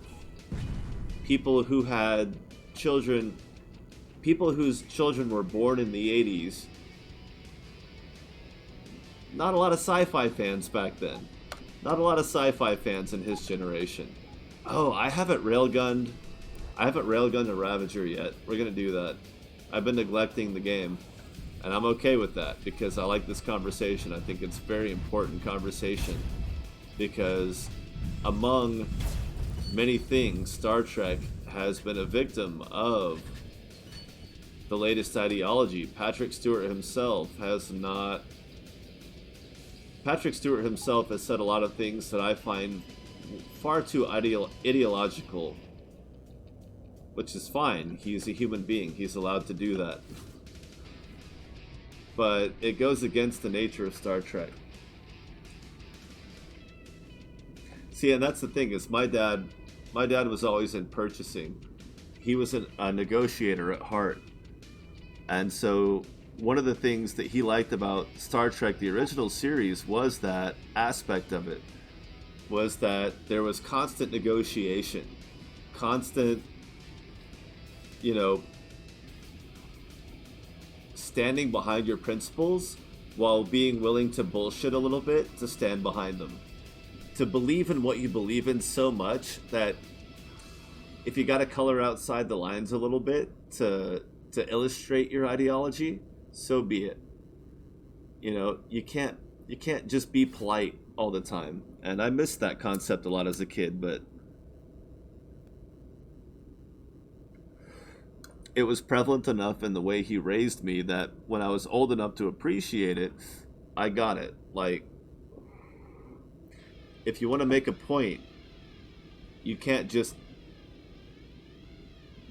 people who had children, people whose children were born in the 80s, not a lot of sci-fi fans back then. Not a lot of sci-fi fans in his generation. Oh, I haven't railgunned a Ravager yet. We're gonna do that. I've been neglecting the game. And I'm okay with that because I like this conversation. I think it's a very important conversation because among many things, Star Trek has been a victim of the latest ideology. Patrick Stewart himself has said a lot of things that I find far too ideological, which is fine. He's a human being. He's allowed to do that. But it goes against the nature of Star Trek. See, and that's the thing is my dad was always in purchasing. He was a negotiator at heart. And so one of the things that he liked about Star Trek, the original series, was that aspect of it. Was that there was constant negotiation. Constant, you know, standing behind your principles while being willing to bullshit a little bit to stand behind them. To believe in what you believe in so much that if you got to color outside the lines a little bit to illustrate your ideology, so be it. You know, you can't just be polite all the time. And I missed that concept a lot as a kid, but it was prevalent enough in the way he raised me that when I was old enough to appreciate it, I got it. Like, if you want to make a point, you can't just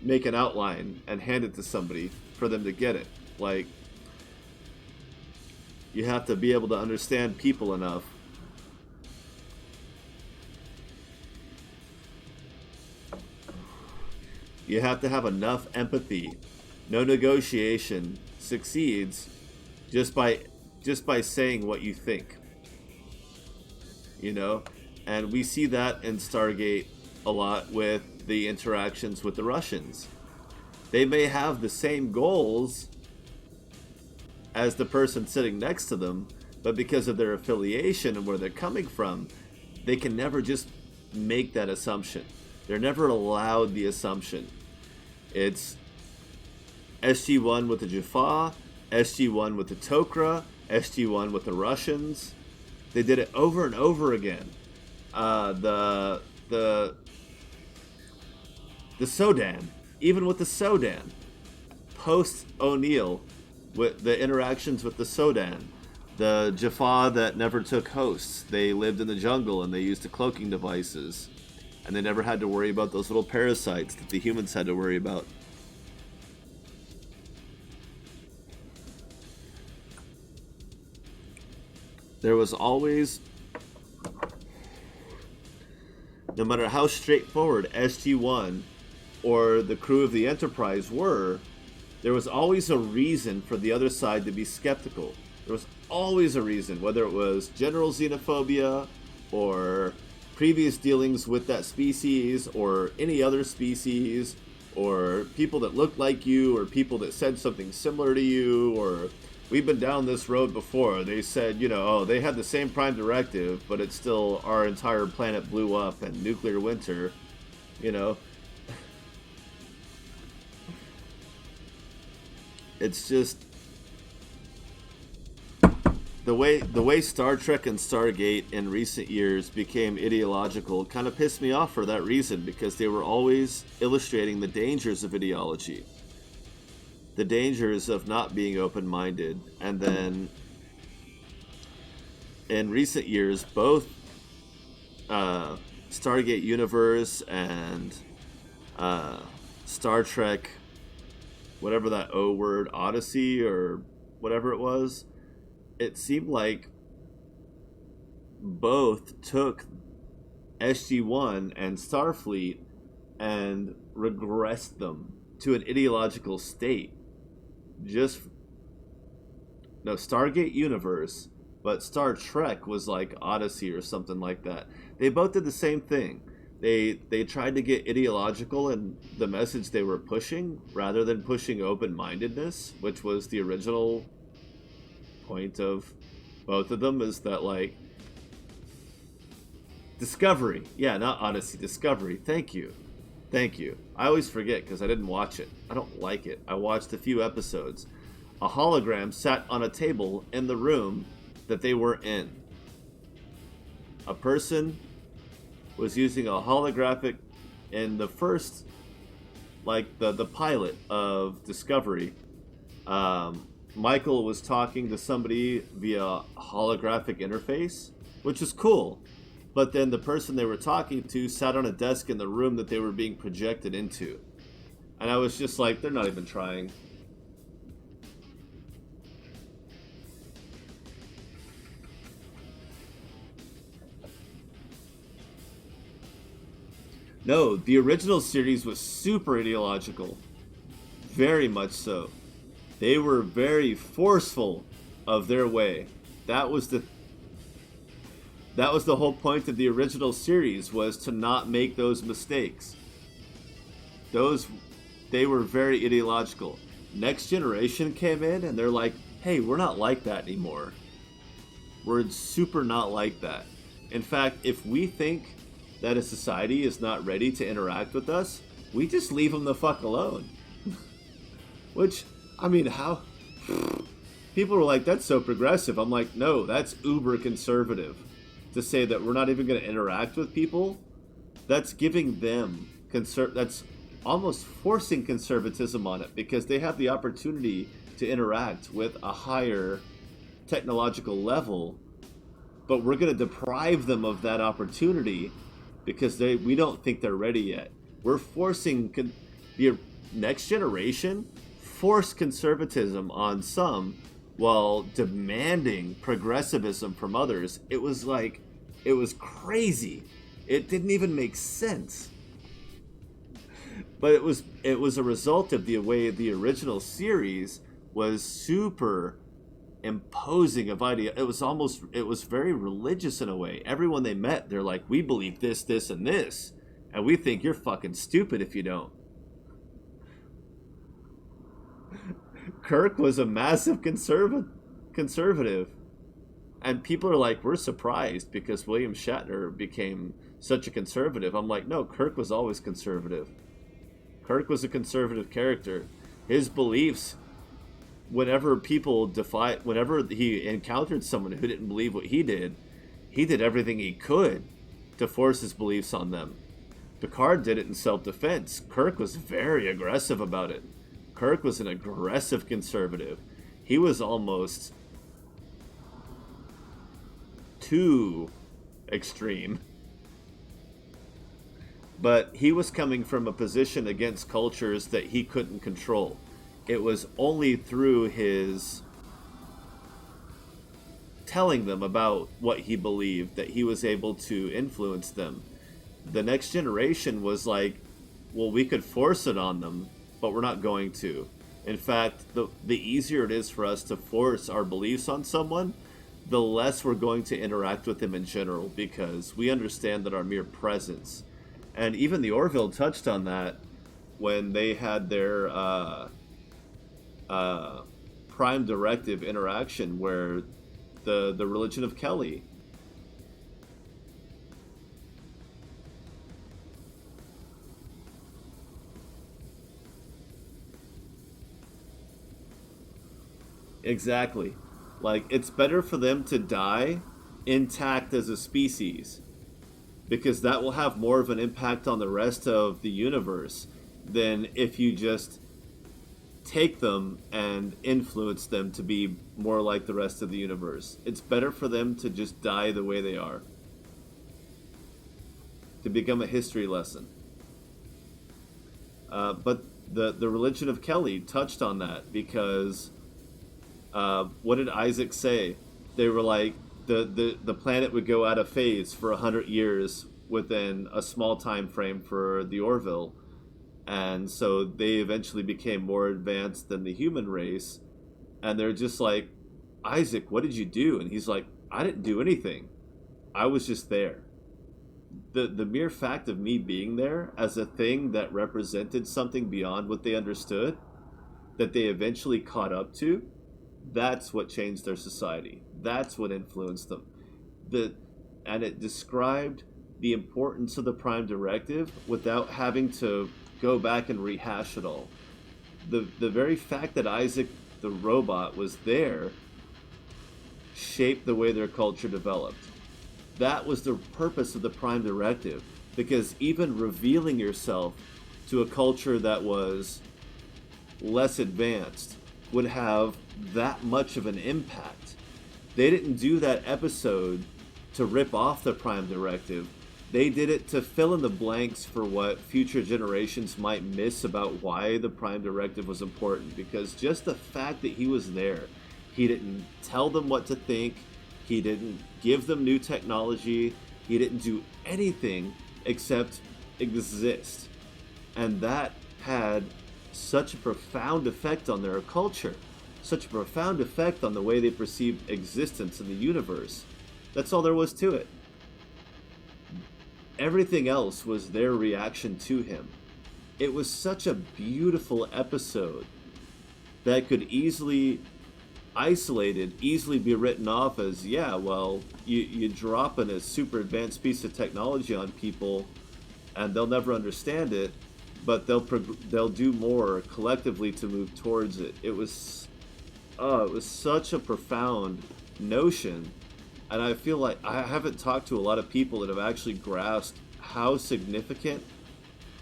make an outline and hand it to somebody for them to get it. Like, you have to be able to understand people enough You have to have enough empathy. No negotiation succeeds just by saying what you think. You know? And we see that in Stargate a lot with the interactions with the Russians. They may have the same goals as the person sitting next to them, but because of their affiliation and where they're coming from, they can never just make that assumption. They're never allowed the assumption. It's SG-1 with the Jaffa, SG-1 with the Tok'ra, SG-1 with the Russians. They did it over and over again. The Sodan, even with the Sodan, post O'Neill, with the interactions with the Sodan, the Jaffa that never took hosts. They lived in the jungle and they used the cloaking devices, and they never had to worry about those little parasites that the humans had to worry about. There was always, no matter how straightforward SG-1 or the crew of the Enterprise were, there was always a reason for the other side to be skeptical. There was always a reason, whether it was general xenophobia or previous dealings with that species or any other species or people that looked like you or people that said something similar to you, or we've been down this road before. They said, oh, they had the same prime directive, but it's still our entire planet blew up and nuclear winter, It's just the way Star Trek and Stargate in recent years became ideological kind of pissed me off for that reason, because they were always illustrating the dangers of ideology, the dangers of not being open-minded. And then in recent years, both Stargate Universe and Star Trek, whatever that O word, Odyssey or whatever it was, it seemed like both took SG-1 and Starfleet and regressed them to an ideological state. Stargate Universe, but Star Trek was like Odyssey or something like that. They both did the same thing. They tried to get ideological in the message they were pushing, rather than pushing open-mindedness, which was the original point of both of them, is that, like, Discovery. Yeah, not Odyssey, Discovery. Thank you. I always forget because I didn't watch it. I don't like it. I watched a few episodes. A hologram sat on a table in the room that they were in. A person was using a holographic in the first, like, the pilot of Discovery. Michael was talking to somebody via holographic interface, which is cool. But then the person they were talking to sat on a desk in the room that they were being projected into. And I was just like, they're not even trying. No, the original series was super ideological. Very much so. They were very forceful of their way. That was the whole point of the original series, was to not make those mistakes. They were very ideological. Next Generation came in and they're like, hey, we're not like that anymore. We're super not like that. In fact, if we think that a society is not ready to interact with us, we just leave them the fuck alone. Which, I mean, how? People were like, that's so progressive. I'm like, no, that's uber conservative. To say that we're not even going to interact with people, that's giving them that's almost forcing conservatism on it, because they have the opportunity to interact with a higher technological level, but we're going to deprive them of that opportunity because we don't think they're ready yet. We're forcing the Next Generation forced conservatism on some while demanding progressivism from others. It was crazy. It didn't even make sense. But it was a result of the way the original series was super imposing of idea. It was very religious in a way. Everyone they met, they're like, we believe this, this, and this, and we think you're fucking stupid if you don't. Kirk was a massive conservative, and people are like, we're surprised because William Shatner became such a conservative. I'm like, no, Kirk was always conservative. Kirk was a conservative character. His beliefs, whenever he encountered someone who didn't believe what he did everything he could to force his beliefs on them. Picard did it in self-defense. Kirk was very aggressive about it. Kirk was an aggressive conservative. He was almost too extreme. But he was coming from a position against cultures that he couldn't control. It was only through his telling them about what he believed that he was able to influence them. The next generation was like, well, we could force it on them, but we're not going to. In fact, the easier it is for us to force our beliefs on someone, the less we're going to interact with them in general, because we understand that our mere presence, and even the Orville touched on that when they had their Prime Directive interaction, where the religion of Kelly. Exactly. Like, it's better for them to die intact as a species, because that will have more of an impact on the rest of the universe than if you just take them and influence them to be more like the rest of the universe. It's better for them to just die the way they are, to become a history lesson. But the religion of Kelly touched on that because what did Isaac say? They were like, the planet would go out of phase for 100 years within a small time frame for the Orville, and so they eventually became more advanced than the human race. And they're just like, Isaac, what did you do? And he's like, I didn't do anything. I was just there. The mere fact of me being there as a thing that represented something beyond what they understood, that they eventually caught up to, that's what changed their society. That's what influenced them. And it described the importance of the Prime Directive without having to go back and rehash it all. The very fact that Isaac the robot was there shaped the way their culture developed. That was the purpose of the Prime Directive, because even revealing yourself to a culture that was less advanced would have that much of an impact. They didn't do that episode to rip off the Prime Directive. They did it to fill in the blanks for what future generations might miss about why the Prime Directive was important, because just the fact that he was there, he didn't tell them what to think, he didn't give them new technology, he didn't do anything except exist. And that had such a profound effect on their culture, such a profound effect on the way they perceived existence in the universe. That's all there was to it. Everything else was their reaction to him. It was such a beautiful episode that could easily, isolated, easily be written off as, yeah, well, you drop in a super advanced piece of technology on people and they'll never understand it, but they'll do more collectively to move towards it. It was such a profound notion, and I feel like I haven't talked to a lot of people that have actually grasped how significant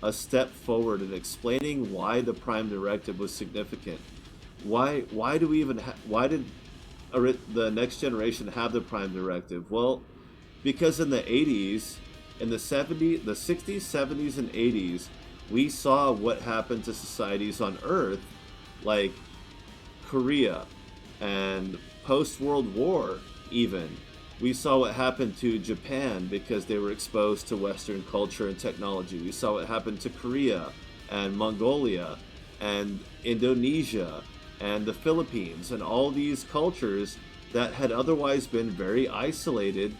a step forward in explaining why the Prime Directive was significant. Why do we even why did the next generation have the Prime Directive? Well, because in the 80s, in the 60s, 70s, and 80s, we saw what happened to societies on Earth, like Korea and post-World War even. We saw what happened to Japan because they were exposed to Western culture and technology. We saw what happened to Korea and Mongolia and Indonesia and the Philippines and all these cultures that had otherwise been very isolated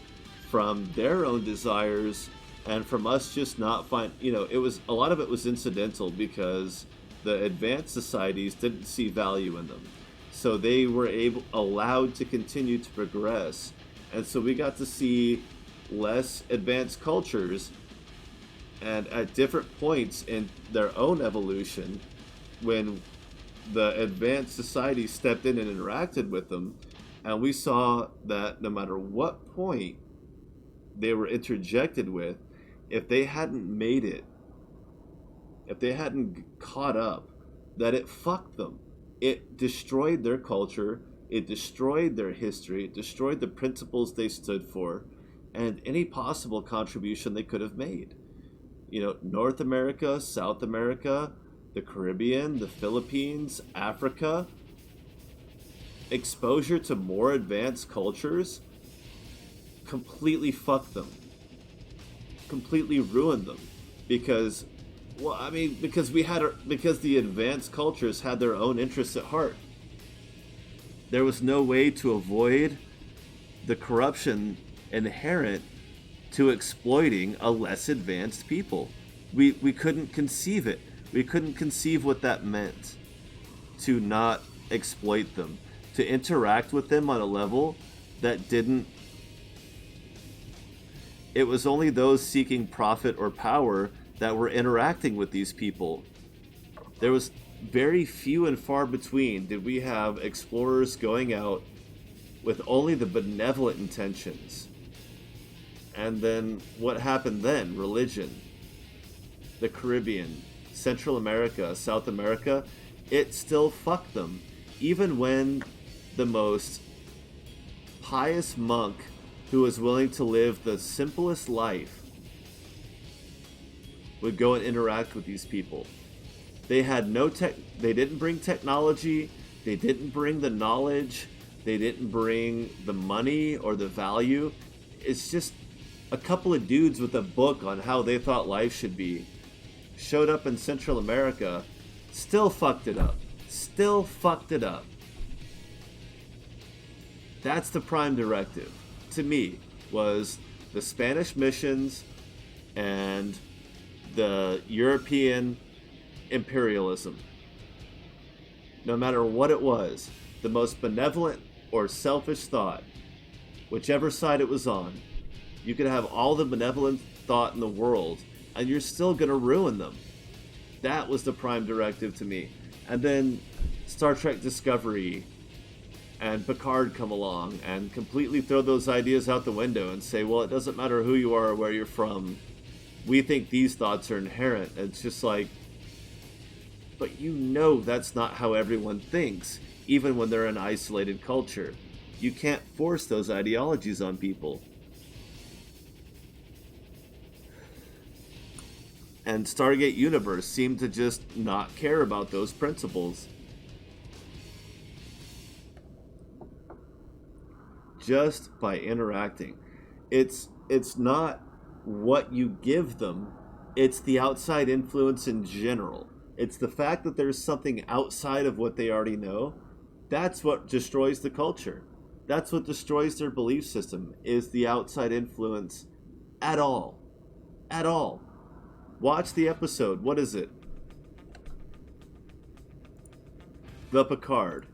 from their own desires and from us just not it was a lot of it was incidental because the advanced societies didn't see value in them. So they were allowed to continue to progress. And so we got to see less advanced cultures, and at different points in their own evolution, when the advanced society stepped in and interacted with them, and we saw that no matter what point they were interjected with, if they hadn't made it, if they hadn't caught up, that it fucked them. It destroyed their culture, it destroyed their history, it destroyed the principles they stood for, and any possible contribution they could have made. North America, South America, the Caribbean, the Philippines, Africa, exposure to more advanced cultures completely fucked them, completely ruined them, because because the advanced cultures had their own interests at heart. There was no way to avoid the corruption inherent to exploiting a less advanced people. We couldn't conceive it. We couldn't conceive what that meant to not exploit them, to interact with them on a level that didn't. It was only those seeking profit or power that were interacting with these people. There was very few and far between did we have explorers going out with only the benevolent intentions. And then what happened then? Religion, the Caribbean, Central America, South America, it still fucked them. Even when the most pious monk who was willing to live the simplest life would go and interact with these people. They had they didn't bring technology, they didn't bring the knowledge, they didn't bring the money or the value. It's just a couple of dudes with a book on how they thought life should be. Showed up in Central America, still fucked it up. Still fucked it up. That's the prime directive, to me, was the Spanish missions and the European imperialism. No matter what it was, the most benevolent or selfish thought, whichever side it was on, you could have all the benevolent thought in the world, and you're still going to ruin them. That was the prime directive to me. And then Star Trek Discovery and Picard come along and completely throw those ideas out the window and say, well, it doesn't matter who you are or where you're from. We think these thoughts are inherent. It's just like, but that's not how everyone thinks, even when they're an isolated culture. You can't force those ideologies on people. And Stargate Universe seemed to just not care about those principles. Just by interacting. It's not what you give them, it's the outside influence in general. It's the fact that there's something outside of what they already know. That's what destroys the culture. That's what destroys their belief system, is the outside influence at all. At all. Watch the episode. What is it? The Picard.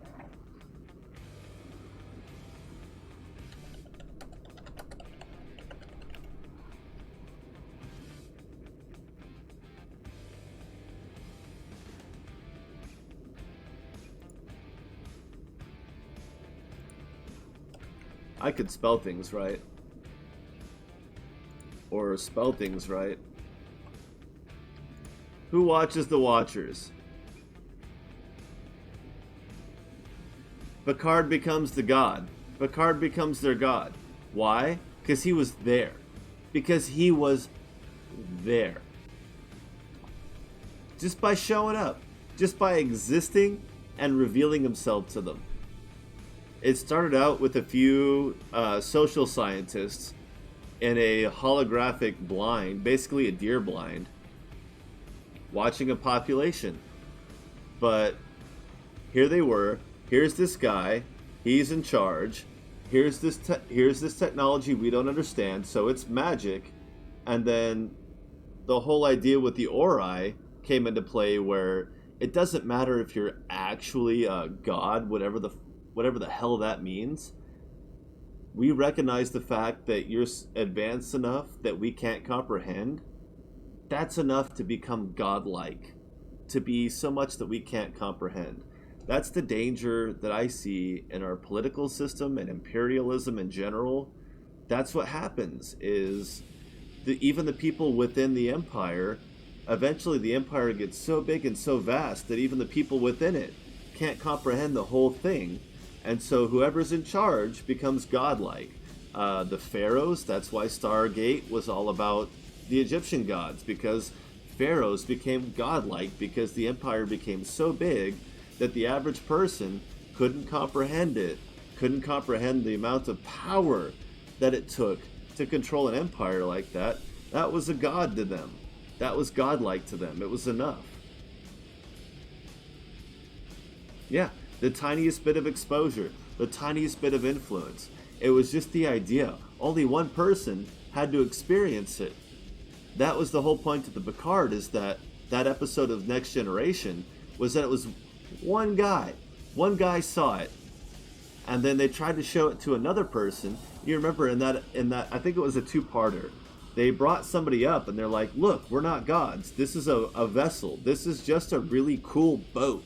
I could spell things right. Or spell things right. Who watches The Watchers? Picard becomes the god. Picard becomes their god. Why? Because he was there. Because he was there. Just by showing up. Just by existing and revealing himself to them. It started out with a few social scientists in a holographic blind, basically a deer blind. watching a population. But here they were. Here's this guy. He's in charge. Here's this technology we don't understand. So it's magic. And then the whole idea with the Ori came into play, where it doesn't matter if you're actually a god, whatever the hell that means. We recognize the fact that you're advanced enough that we can't comprehend. That's enough to become godlike, to be so much that we can't comprehend. That's the danger that I see in our political system and imperialism in general. That's what happens, is even the people within the empire, eventually the empire gets so big and so vast that even the people within it can't comprehend the whole thing. And so whoever's in charge becomes godlike. The pharaohs, that's why Stargate was all about the Egyptian gods, because pharaohs became godlike because the empire became so big that the average person couldn't comprehend it, couldn't comprehend the amount of power that it took to control an empire like that. That was a god to them. That was godlike to them. It was enough. Yeah, the tiniest bit of exposure, the tiniest bit of influence. It was just the idea. Only one person had to experience it. That was the whole point of the Picard, is that episode of Next Generation was that it was one guy. One guy saw it. And then they tried to show it to another person. You remember in that I think it was a two-parter. They brought somebody up and they're like, look, we're not gods. This is a vessel. This is just a really cool boat.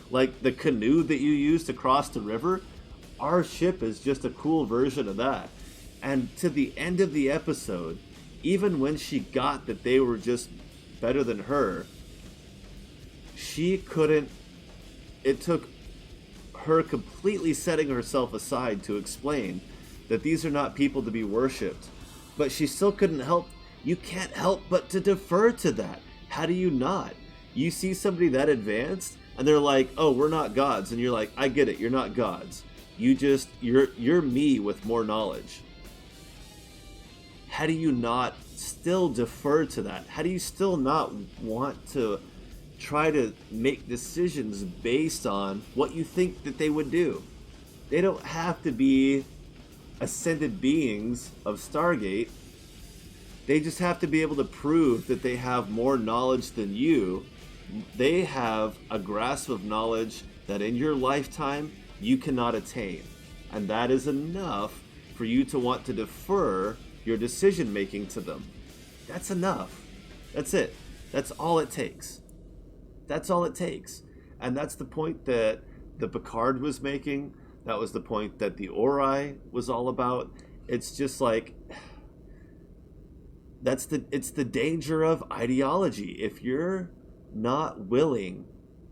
Like the canoe that you use to cross the river, our ship is just a cool version of that. And to the end of the episode, even when she got that they were just better than her, she couldn't. It took her completely setting herself aside to explain that these are not people to be worshipped. But she still couldn't help. You can't help but to defer to that. How do you not? You see somebody that advanced and they're like, oh, we're not gods. And you're like, I get it, you're not gods. You're me with more knowledge. How do you not still defer to that? How do you still not want to try to make decisions based on what you think that they would do? They don't have to be ascended beings of Stargate. They just have to be able to prove that they have more knowledge than you. They have a grasp of knowledge that in your lifetime you cannot attain. And that is enough for you to want to defer your decision making to them. That's enough. That's it. That's all it takes. That's all it takes. And that's the point that the Picard was making. That was the point that the Ori was all about. It's just like, it's the danger of ideology. If you're not willing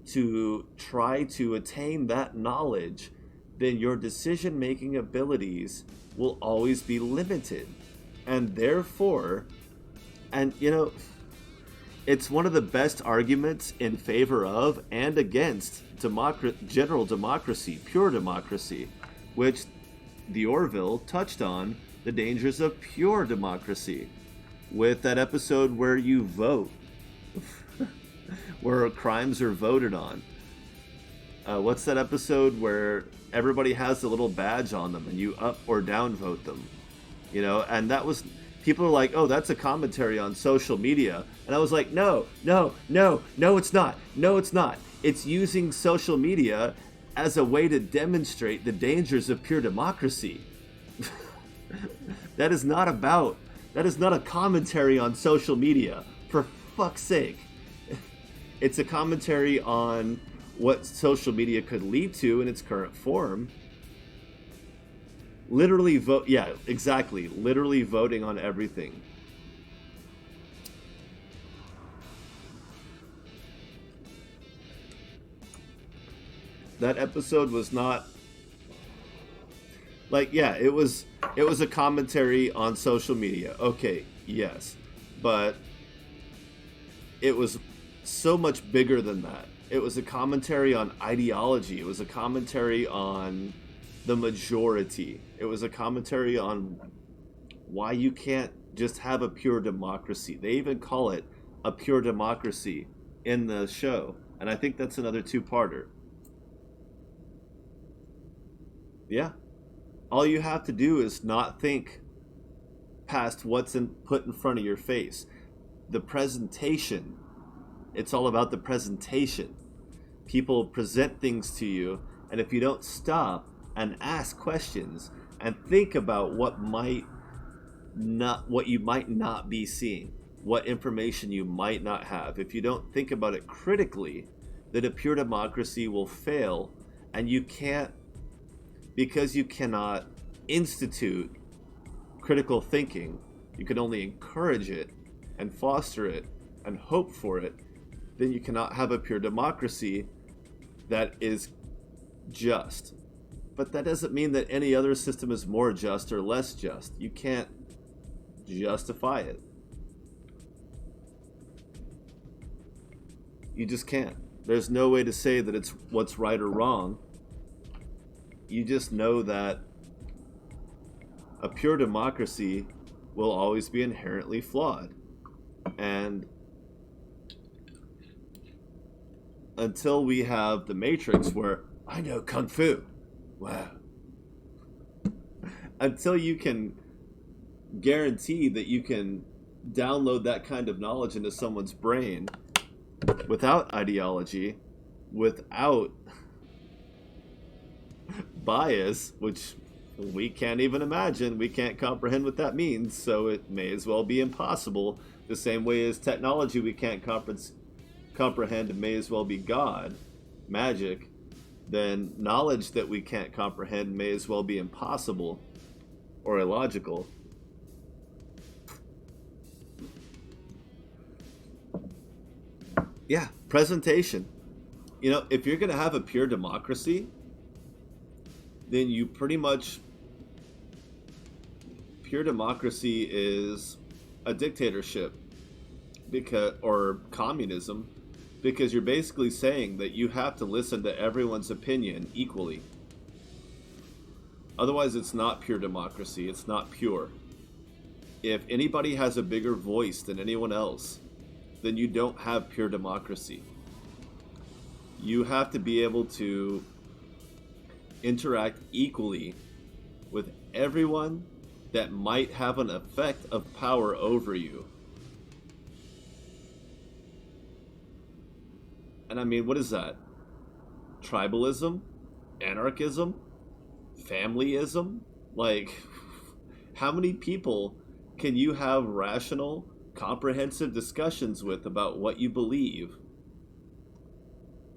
to try to attain that knowledge, then your decision-making abilities will always be limited. And therefore, it's one of the best arguments in favor of and against general democracy, pure democracy, which the Orville touched on the dangers of pure democracy with that episode where you vote, where crimes are voted on. What's that episode where everybody has a little badge on them and you up or down vote them? And that was, people are like, oh, that's a commentary on social media. And I was like, no, it's not. No, it's not. It's using social media as a way to demonstrate the dangers of pure democracy. That is not a commentary on social media, for fuck's sake. It's a commentary on what social media could lead to in its current form. Literally vote, yeah, exactly. Literally voting on everything. That episode was not like, yeah, it was a commentary on social media. Okay, yes. But it was so much bigger than that. It was a commentary on ideology. It was a commentary on the majority. It was a commentary on why you can't just have a pure democracy. They even call it a pure democracy in the show. And I think that's another two-parter. Yeah. All you have to do is not think past what's put in front of your face. The presentation, it's all about the presentation. People present things to you, and if you don't stop and ask questions and think about what you might not be seeing, what information you might not have, if you don't think about it critically, then a pure democracy will fail, and you can't, because you cannot institute critical thinking, you can only encourage it and foster it and hope for it, then you cannot have a pure democracy that is just. But that doesn't mean that any other system is more just or less just. You can't justify it. You just can't. There's no way to say that it's what's right or wrong. You just know that a pure democracy will always be inherently flawed. And until we have the Matrix where I know Kung Fu, wow. Until you can guarantee that you can download that kind of knowledge into someone's brain without ideology, without bias, which we can't even imagine, we can't comprehend what that means, so it may as well be impossible. The same way as technology we can't comprehend may as well be God, magic, then knowledge that we can't comprehend may as well be impossible or illogical. Yeah, presentation. You know, if you're going to have a pure democracy, then you pretty much... Pure democracy is a dictatorship, or communism, because you're basically saying that you have to listen to everyone's opinion equally. Otherwise, it's not pure democracy. It's not pure. If anybody has a bigger voice than anyone else, then you don't have pure democracy. You have to be able to interact equally with everyone that might have an effect of power over you. And I mean, what is that? Tribalism? Anarchism? Familyism? Like, how many people can you have rational, comprehensive discussions with about what you believe?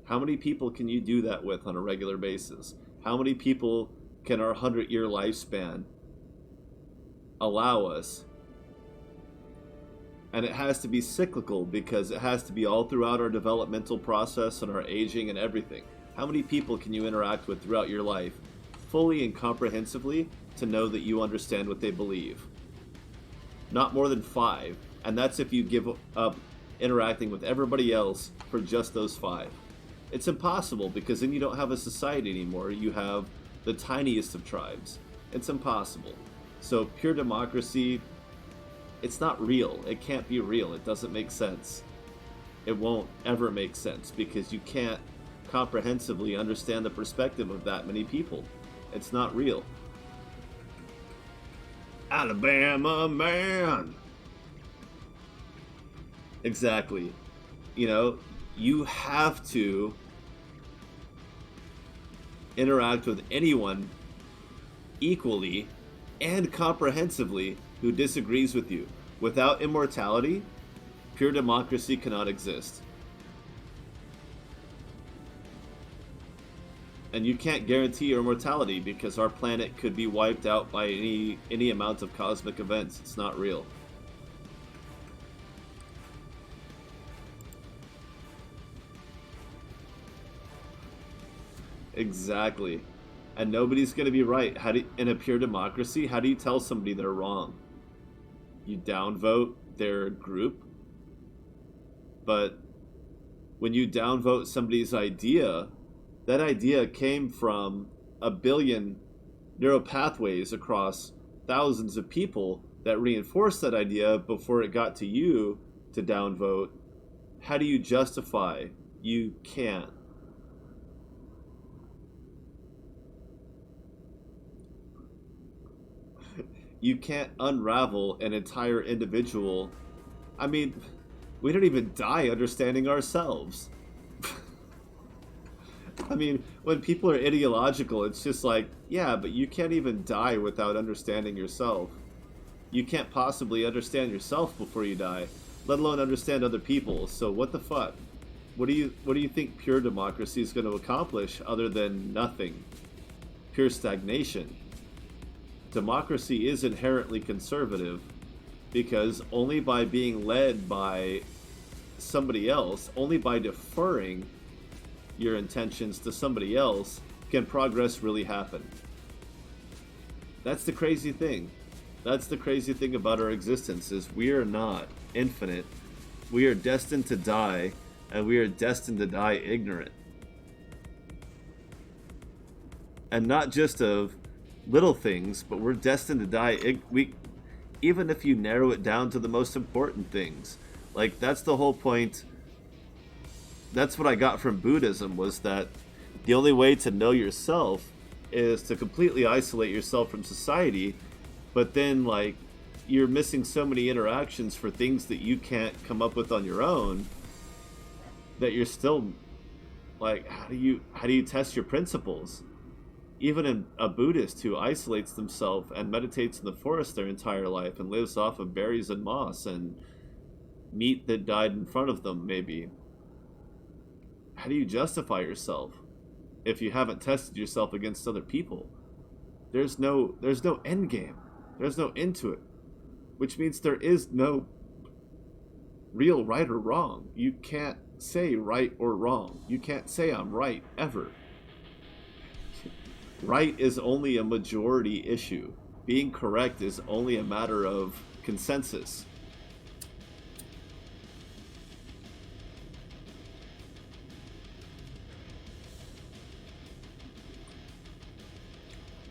How many people can you do that with on a regular basis? How many people can our 100-year lifespan allow us? And it has to be cyclical, because it has to be all throughout our developmental process and our aging and everything. How many people can you interact with throughout your life fully and comprehensively to know that you understand what they believe? Not more than 5. And that's if you give up interacting with everybody else for just those 5. It's impossible, because then you don't have a society anymore. You have the tiniest of tribes. It's impossible. So pure democracy, it's not real. It can't be real. It doesn't make sense. It won't ever make sense, because you can't comprehensively understand the perspective of that many people. It's not real. Alabama man! Exactly. You know, you have to interact with anyone equally and comprehensively who disagrees with you. Without immortality, pure democracy cannot exist. And you can't guarantee your immortality, because our planet could be wiped out by any amount of cosmic events. It's not real. Exactly. And nobody's going to be right. In a pure democracy, how do you tell somebody they're wrong? You downvote their group. But when you downvote somebody's idea, that idea came from a billion neural pathways across thousands of people that reinforced that idea before it got to you to downvote How do you justify? You can't. You can't unravel an entire individual. I mean, we don't even die understanding ourselves. I mean, when people are ideological, it's just like, yeah, but you can't even die without understanding yourself. You can't possibly understand yourself before you die, let alone understand other people. So what the fuck? What do you think pure democracy is going to accomplish other than nothing? Pure stagnation. Democracy is inherently conservative because only by being led by somebody else, only by deferring your intentions to somebody else, can progress really happen. That's the crazy thing. That's the crazy thing about our existence is we are not infinite. We are destined to die, and we are destined to die ignorant. And not just of little things, but we're destined to die. Even if you narrow it down to the most important things, like that's the whole point. That's what I got from Buddhism was that the only way to know yourself is to completely isolate yourself from society, but then like you're missing so many interactions for things that you can't come up with on your own that you're still like how do you test your principles? Even a Buddhist who isolates themselves and meditates in the forest their entire life and lives off of berries and moss and meat that died in front of them, maybe. How do you justify yourself if you haven't tested yourself against other people? There's no end game. There's no end to it, which means there is no real right or wrong. You can't say right or wrong. You can't say I'm right ever. Right is only a majority issue. Being correct is only a matter of consensus.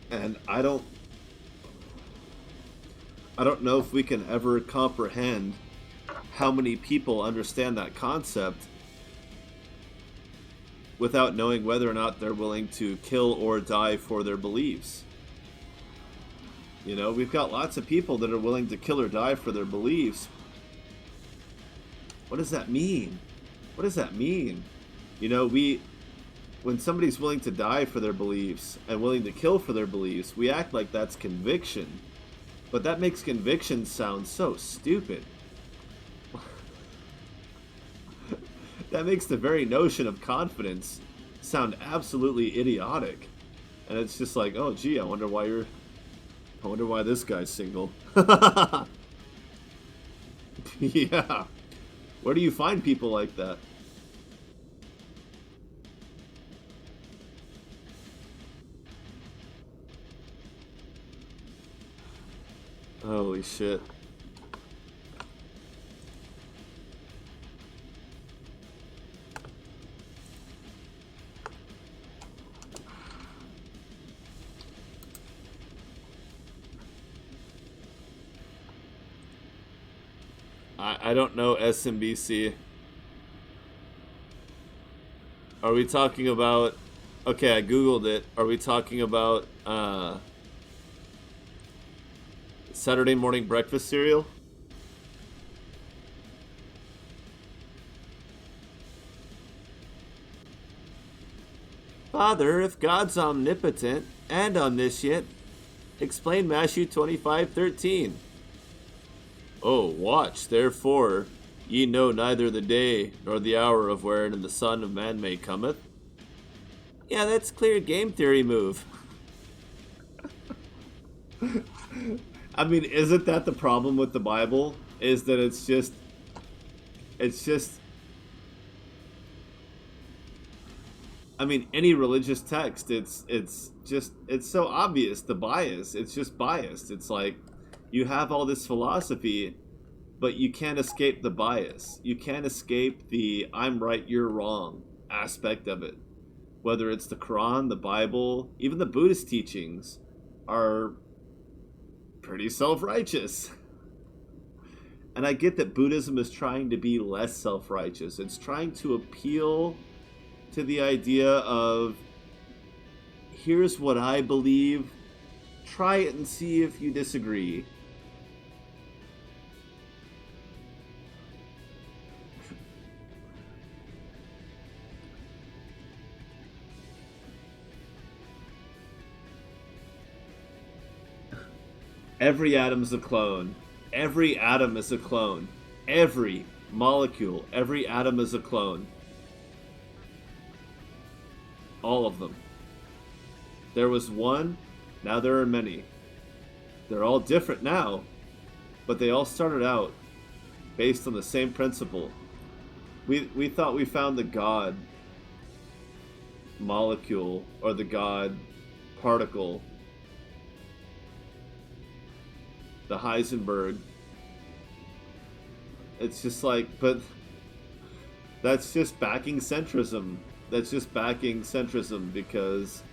And I don't know if we can ever comprehend how many people understand that concept without knowing whether or not they're willing to kill or die for their beliefs. You know, we've got lots of people that are willing to kill or die for their beliefs. What does that mean? What does that mean? You know, when somebody's willing to die for their beliefs and willing to kill for their beliefs, we act like that's conviction. But that makes conviction sound so stupid. That makes the very notion of confidence sound absolutely idiotic. And it's just like, oh gee, I wonder why this guy's single. Yeah. Where do you find people like that? Holy shit. I don't know SMBC. Are we talking about... Okay, I googled it. Are we talking about Saturday morning breakfast cereal? Father, if God's omnipotent and omniscient, explain Matthew 25:13. Oh, watch, therefore, ye know neither the day nor the hour of wherein the Son of Man may cometh. Yeah, that's clear game theory move. I mean, isn't that the problem with the Bible? Is that it's just, I mean, any religious text, it's so obvious, the bias. It's just biased. It's like, you have all this philosophy, but you can't escape the bias. You can't escape the I'm right, you're wrong aspect of it. Whether it's the Quran, the Bible, even the Buddhist teachings are pretty self-righteous. And I get that Buddhism is trying to be less self-righteous. It's trying to appeal to the idea of, here's what I believe, try it and see if you disagree. Every atom is a clone. Every atom is a clone. Every molecule, every atom is a clone. All of them. There was one, now there are many. They're all different now, but they all started out based on the same principle. We thought we found the God molecule or the God particle, the Heisenberg. It's just like, but that's just backing centrism. That's just backing centrism because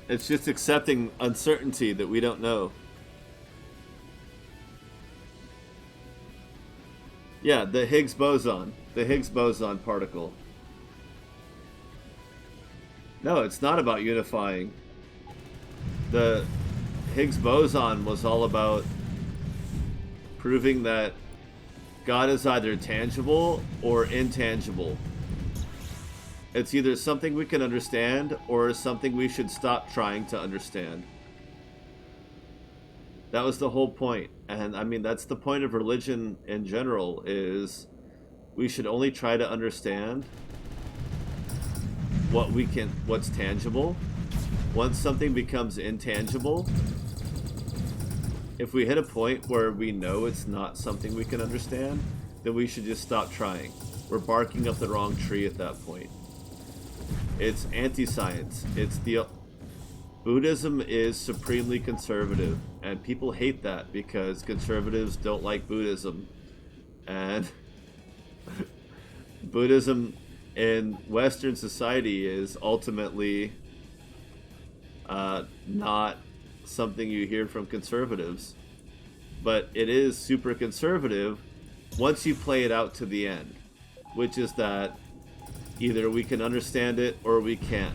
it's just accepting uncertainty that we don't know. Yeah, the Higgs boson. The Higgs boson particle. No, it's not about unifying. The Higgs boson was all about proving that God is either tangible or intangible. It's either something we can understand or something we should stop trying to understand. That was the whole point. And I mean, that's the point of religion in general, is we should only try to understand what's tangible. Once something becomes intangible, if we hit a point where we know it's not something we can understand, then we should just stop trying. We're barking up the wrong tree at that point. It's anti-science. Buddhism is supremely conservative, and people hate that because conservatives don't like Buddhism. And Buddhism in Western society is ultimately not something you hear from conservatives. But it is super conservative once you play it out to the end, which is that either we can understand it or we can't.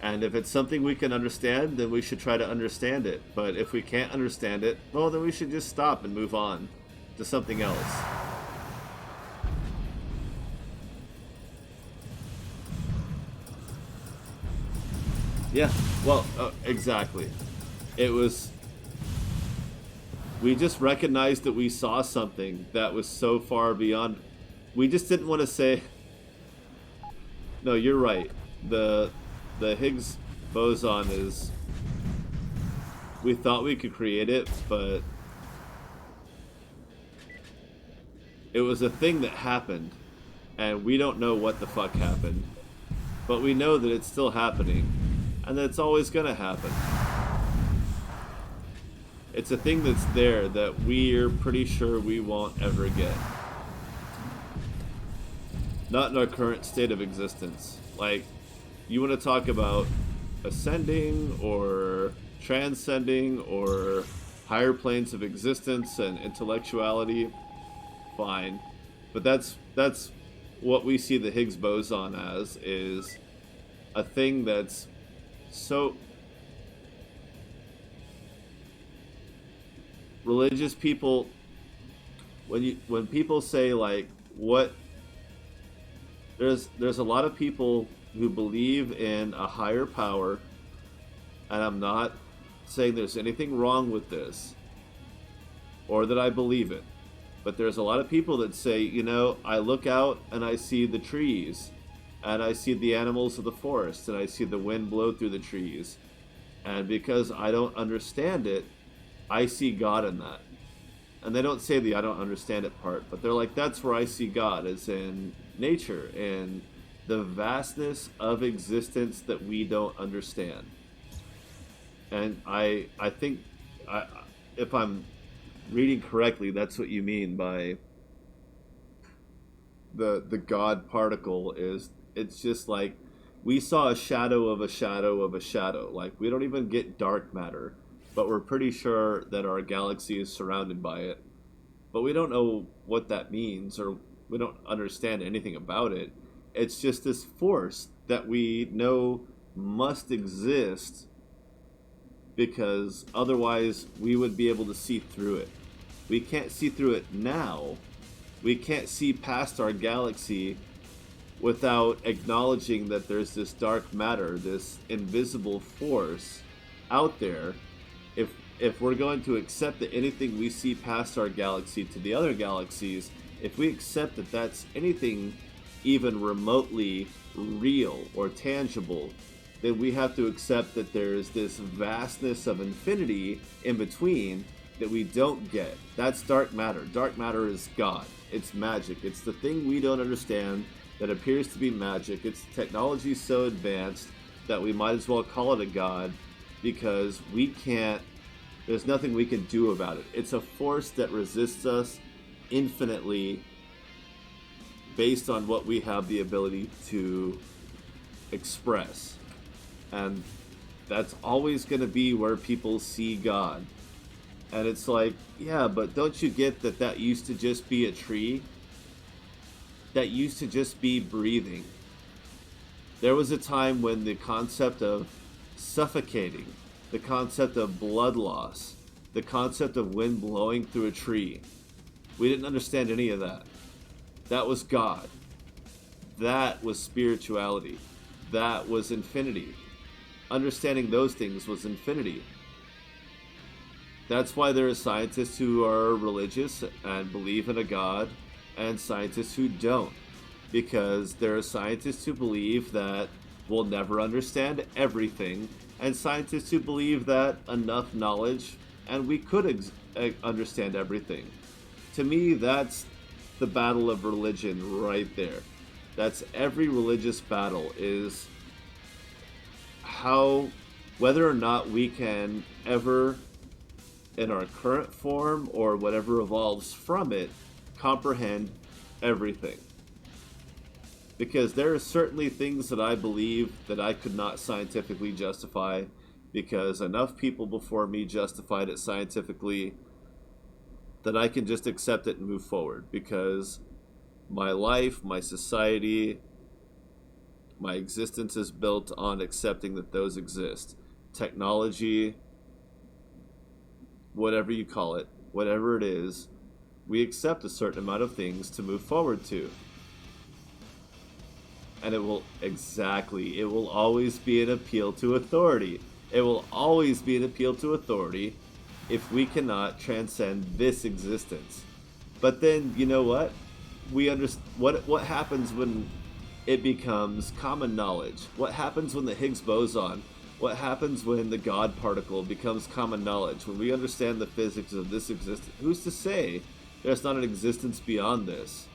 And if it's something we can understand, then we should try to understand it. But if we can't understand it, well, then we should just stop and move on to something else. Yeah, well, exactly. It was... We just recognized that we saw something that was so far beyond... We just didn't want to say... No, you're right. The Higgs boson is... We thought we could create it, but... It was a thing that happened, and we don't know what the fuck happened. But we know that it's still happening, and that it's always gonna happen. It's a thing that's there that we're pretty sure we won't ever get. Not in our current state of existence. Like, you want to talk about ascending or transcending or higher planes of existence and intellectuality, fine. But that's what we see the Higgs boson as, is a thing that's so... Religious people, when people say like, what... There's a lot of people who believe in a higher power, and I'm not saying there's anything wrong with this, or that I believe it, but there's a lot of people that say, you know, I look out and I see the trees, and I see the animals of the forest, and I see the wind blow through the trees, and because I don't understand it, I see God in that. And they don't say the I don't understand it part, but they're like, that's where I see God, is in nature and the vastness of existence that we don't understand. And I think, if I'm reading correctly, that's what you mean by the God particle is, it's just like we saw a shadow of a shadow of a shadow. Like we don't even get dark matter, but we're pretty sure that our galaxy is surrounded by it. But we don't know what that means, or we don't understand anything about it. It's just this force that we know must exist because otherwise we would be able to see through it. We can't see through it now. We can't see past our galaxy without acknowledging that there's this dark matter, this invisible force out there. If we're going to accept that anything we see past our galaxy to the other galaxies, if we accept that that's anything even remotely real or tangible, then we have to accept that there's this vastness of infinity in between that we don't get. That's dark matter. Dark matter is God. It's magic. It's the thing we don't understand that appears to be magic. It's technology so advanced that we might as well call it a god because there's nothing we can do about it. It's a force that resists us infinitely based on what we have the ability to express. And that's always going to be where people see God. And it's like, yeah, but don't you get that that used to just be a tree? That used to just be breathing. There was a time when the concept of suffocating, the concept of blood loss, the concept of wind blowing through a tree, we didn't understand any of that. That was God. That was spirituality. That was infinity. Understanding those things was infinity. That's why there are scientists who are religious and believe in a God, and scientists who don't. Because there are scientists who believe that we'll never understand everything, and scientists who believe that enough knowledge and we could understand everything. To me, that's the battle of religion right there. That's every religious battle, is how, whether or not we can ever, in our current form or whatever evolves from it, comprehend everything. Because there are certainly things that I believe that I could not scientifically justify, because enough people before me justified it scientifically that I can just accept it and move forward. Because my life, my society, my existence is built on accepting that those exist. Technology, whatever you call it, whatever it is, we accept a certain amount of things to move forward to. And it will always be an appeal to authority. It will always be an appeal to authority if we cannot transcend this existence. But then, you know what? What happens when it becomes common knowledge? What happens when the Higgs boson? What happens when the God particle becomes common knowledge? When we understand the physics of this existence, who's to say there's not an existence beyond this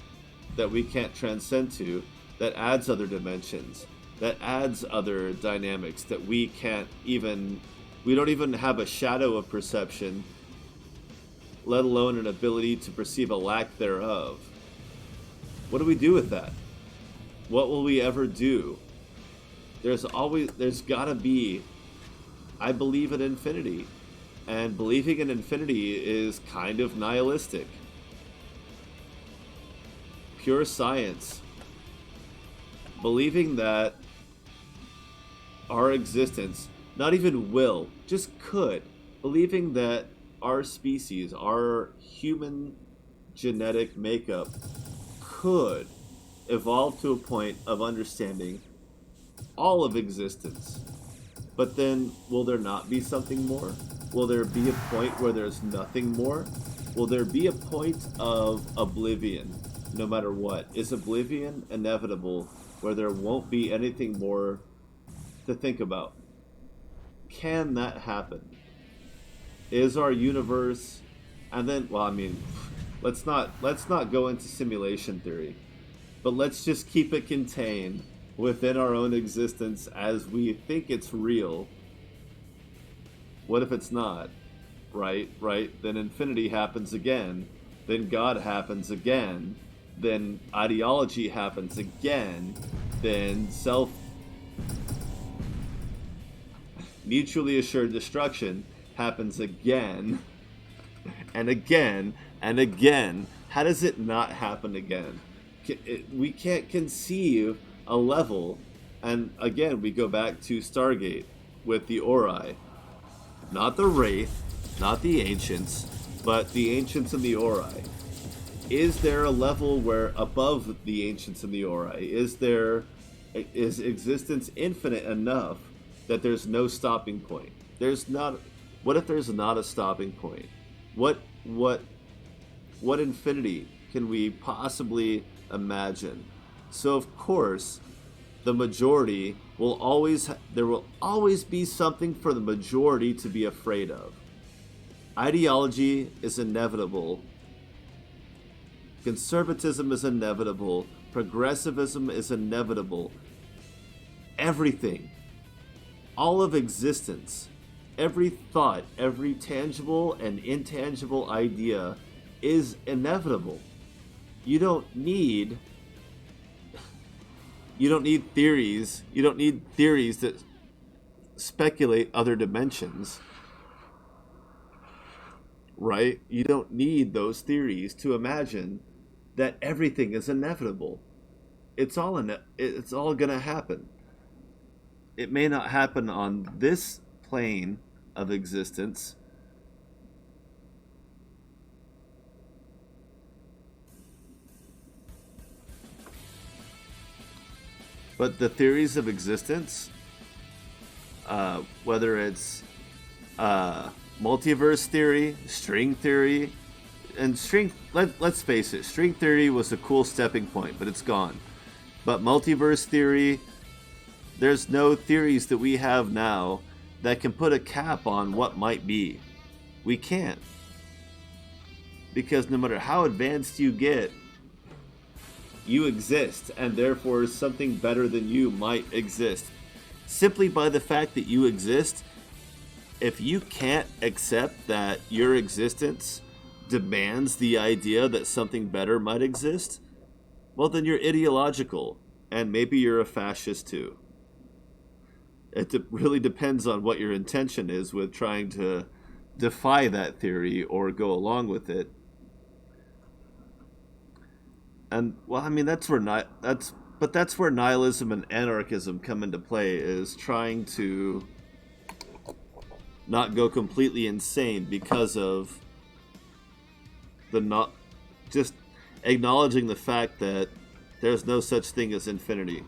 that we can't transcend to, that adds other dimensions, that adds other dynamics that we don't even have a shadow of perception, let alone an ability to perceive a lack thereof. What do we do with that? What will we ever do? There's gotta be, I believe in infinity, and believing in infinity is kind of nihilistic. Pure science. Believing that our existence, not even will, just could, believing that our species, our human genetic makeup could evolve to a point of understanding all of existence. But then, will there not be something more? Will there be a point where there's nothing more? Will there be a point of oblivion, no matter what? Is oblivion inevitable, where there won't be anything more to think about? Can that happen? Is our universe, and then, well, I mean, let's not go into simulation theory, but let's just keep it contained within our own existence as we think it's real. What if it's not? Right? Then infinity happens again. Then God happens again. then ideology happens again, then self mutually assured destruction happens again and again and again. How does it not happen again? We can't conceive a level, and again we go back to Stargate with the Ori, not the Wraith, not the Ancients, but the Ancients and the Ori. Is there a level where above the Ancients and the Ori, is existence infinite enough that there's no stopping point? There's not. What if there's not a stopping point? What infinity can we possibly imagine? So of course, the majority will always there will always be something for the majority to be afraid of. Ideology is inevitable. Conservatism is inevitable. Progressivism is inevitable. Everything, all of existence, every thought, every tangible and intangible idea is inevitable. You don't need theories. You don't need theories that speculate other dimensions. Right? You don't need those theories to imagine that everything is inevitable. It's all going to happen. It may not happen on this plane of existence, but the theories of existence, whether it's multiverse theory, string theory, and let's face it, string theory was a cool stepping point, but it's gone. But multiverse theory, there's no theories that we have now that can put a cap on what might be. We can't. Because no matter how advanced you get, you exist, and therefore something better than you might exist. Simply by the fact that you exist, if you can't accept that your existence demands the idea that something better might exist, well, then you're ideological, and maybe you're a fascist too. It really depends on what your intention is with trying to defy that theory or go along with it. And well, I mean, that's where nihilism and anarchism come into play, is trying to not go completely insane because of the not just acknowledging the fact that there's no such thing as infinity.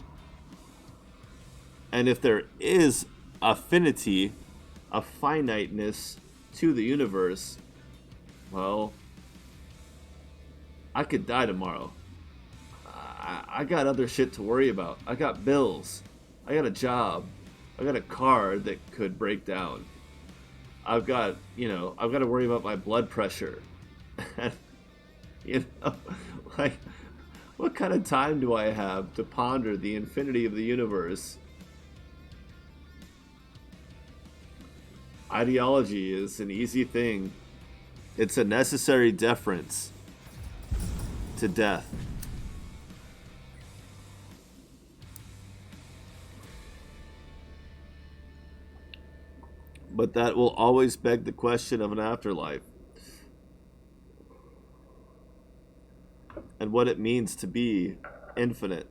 And if there is affinity, a finiteness to the universe, well, I could die tomorrow. I got other shit to worry about. I got bills. I got a job. I got a car that could break down. I've got to worry about my blood pressure. Like, what kind of time do I have to ponder the infinity of the universe? Ideology is an easy thing. It's a necessary deference to death. But that will always beg the question of an afterlife. And what it means to be infinite.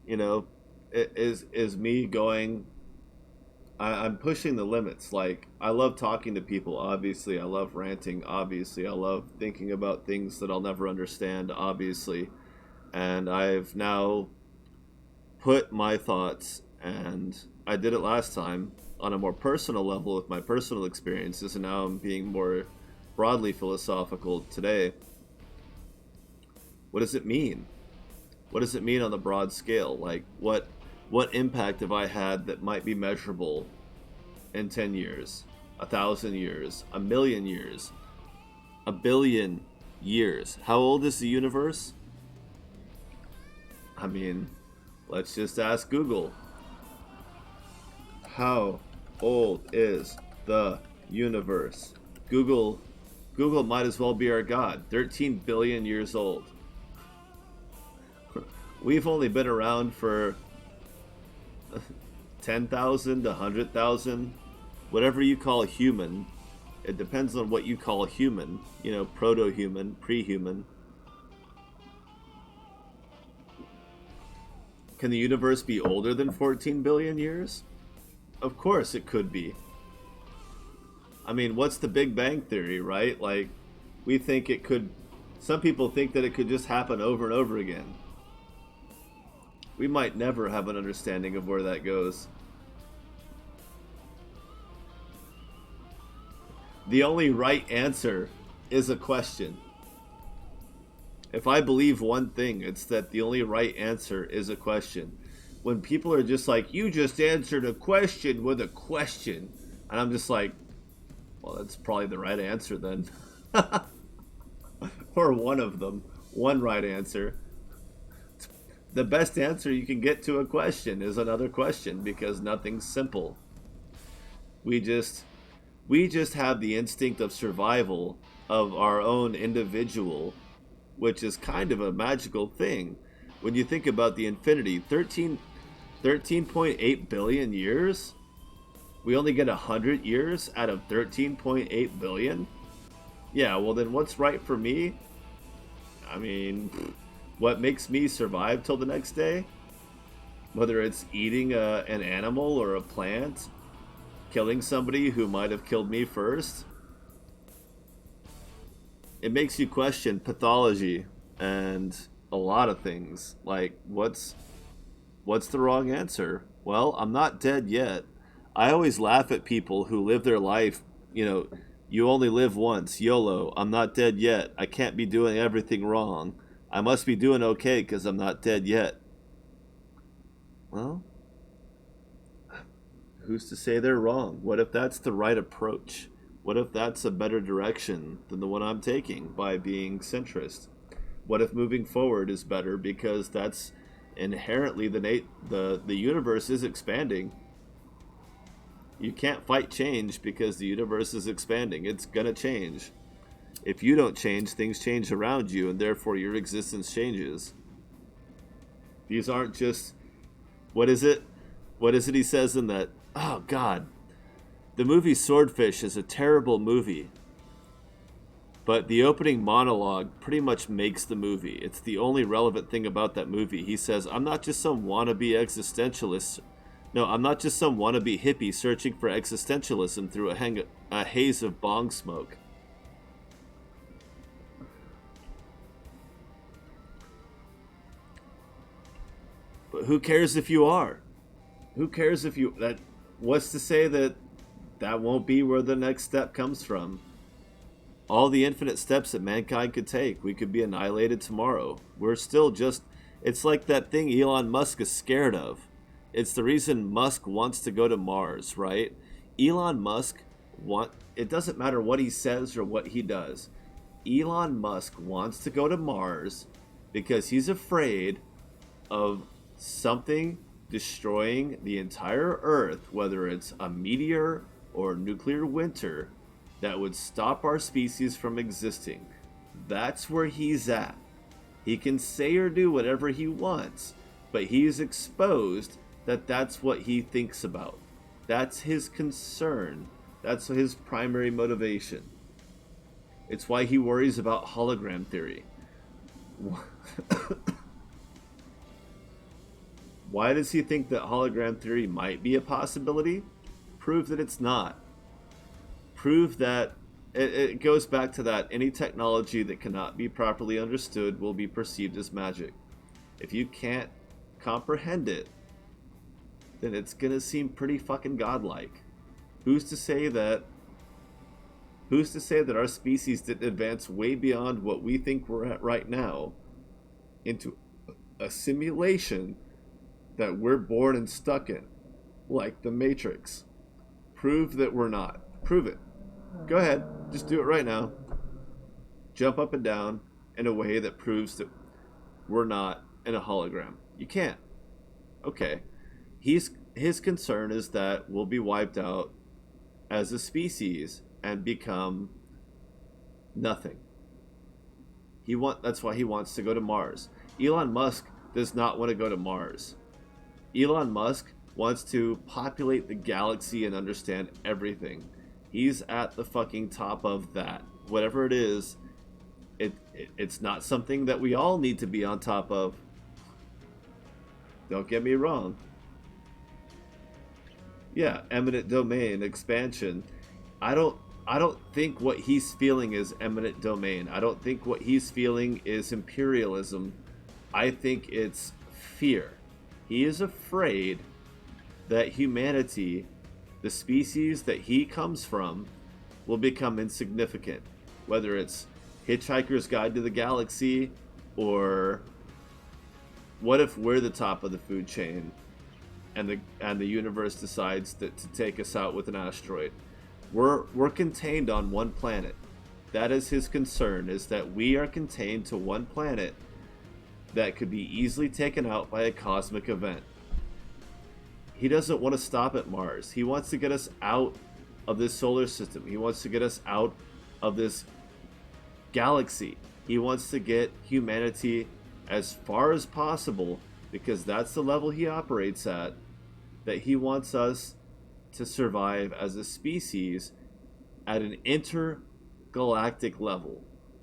You know, it is me going, I'm pushing the limits. Like, I love talking to people, obviously. I love ranting, obviously. I love thinking about things that I'll never understand, obviously. And I've now put my thoughts, and I did it last time, on a more personal level with my personal experiences, and now I'm being more broadly philosophical today. What does it mean? What does it mean on the broad scale? Like, what impact have I had that might be measurable in 10 years, 1,000 years, 1,000,000 years, 1,000,000,000 years? How old is the universe? I mean, let's just ask Google. How old is the universe? Google might as well be our god. 13 billion years old. We've only been around for 10,000 to 100,000, whatever you call human. It depends on what you call human. You know, proto-human, pre-human. Can the universe be older than 14 billion years? Of course it could be. I mean, what's the Big Bang Theory, right? Like, we think it could. Some people think that it could just happen over and over again. We might never have an understanding of where that goes. The only right answer is a question. If I believe one thing, it's that the only right answer is a question. When people are just like, you just answered a question with a question, and I'm just like, well, that's probably the right answer then. Or one of them. One right answer. The best answer you can get to a question is another question because nothing's simple. We just have the instinct of survival of our own individual, which is kind of a magical thing. When you think about the infinity, 13.8 billion years? We only get 100 years out of 13.8 billion? Yeah, well then what's right for me? I mean, what makes me survive till the next day? Whether it's eating an animal or a plant, killing somebody who might have killed me first. It makes you question pathology and a lot of things. Like, what's the wrong answer? Well, I'm not dead yet. I always laugh at people who live their life, you know, you only live once, YOLO. I'm not dead yet. I can't be doing everything wrong. I must be doing okay because I'm not dead yet. Well, who's to say they're wrong? What if that's the right approach? What if that's a better direction than the one I'm taking by being centrist? What if moving forward is better because that's inherently the universe is expanding. You can't fight change because the universe is expanding. It's gonna change. If you don't change, things change around you, and therefore your existence changes. These aren't just what is it? What is it he says in that? Oh God. The movie Swordfish is a terrible movie. But the opening monologue pretty much makes the movie. It's the only relevant thing about that movie. He says, I'm not just some wannabe existentialist. No, I'm not just some wannabe hippie searching for existentialism through a haze of bong smoke. But who cares if you are? Who cares if you... What's to say that that won't be where the next step comes from? All the infinite steps that mankind could take, we could be annihilated tomorrow. We're still just... It's like that thing Elon Musk is scared of. It's the reason Musk wants to go to Mars, right? Elon Musk it doesn't matter what he says or what he does. Elon Musk wants to go to Mars because he's afraid of something destroying the entire Earth, whether it's a meteor or nuclear winter, that would stop our species from existing. That's where he's at. He can say or do whatever he wants, but he's exposed that that's what he thinks about. That's his concern. That's his primary motivation. It's why he worries about hologram theory. Why does he think that hologram theory might be a possibility? Prove that it's not. Prove that it goes back to that any technology that cannot be properly understood will be perceived as magic. If you can't comprehend it, then it's gonna seem pretty fucking godlike. Who's to say that our species didn't advance way beyond what we think we're at right now into a simulation that we're born and stuck in, like the Matrix? Prove that we're not. Prove it. Go ahead, just do it right now. Jump up and down in a way that proves that we're not in a hologram. You can't. Okay. His concern is that we'll be wiped out as a species and become nothing. That's why he wants to go to Mars. Elon Musk does not want to go to Mars. Elon Musk wants to populate the galaxy and understand everything. He's at the fucking top of that. Whatever it is, it's not something that we all need to be on top of. Don't get me wrong. Yeah, eminent domain expansion. I don't think what he's feeling is eminent domain. I don't think what he's feeling is imperialism. I think it's fear. He is afraid that humanity, the species that he comes from, will become insignificant. Whether it's Hitchhiker's Guide to the Galaxy, or what if we're the top of the food chain and the universe decides to take us out with an asteroid? We're contained on one planet. That is his concern, is that we are contained to one planet that could be easily taken out by a cosmic event. He doesn't want to stop at Mars. He wants to get us out of this solar system. He wants to get us out of this galaxy. He wants to get humanity as far as possible, because that's the level he operates at, that he wants us to survive as a species at an intergalactic level,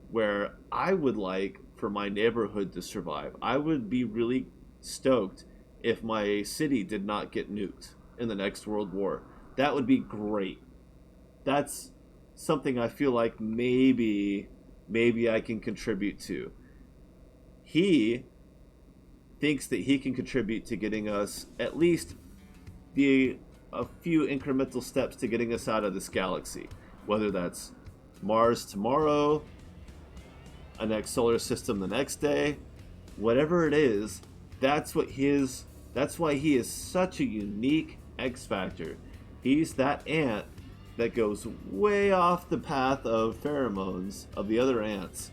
where I would like for my neighborhood to survive. I would be really stoked if my city did not get nuked in the next World War. That would be great. That's something I feel like maybe I can contribute to. He thinks that he can contribute to getting us at least a few incremental steps to getting us out of this galaxy. Whether that's Mars tomorrow, a next solar system the next day, whatever it is, that's why he is such a unique X Factor. He's that ant that goes way off the path of pheromones of the other ants.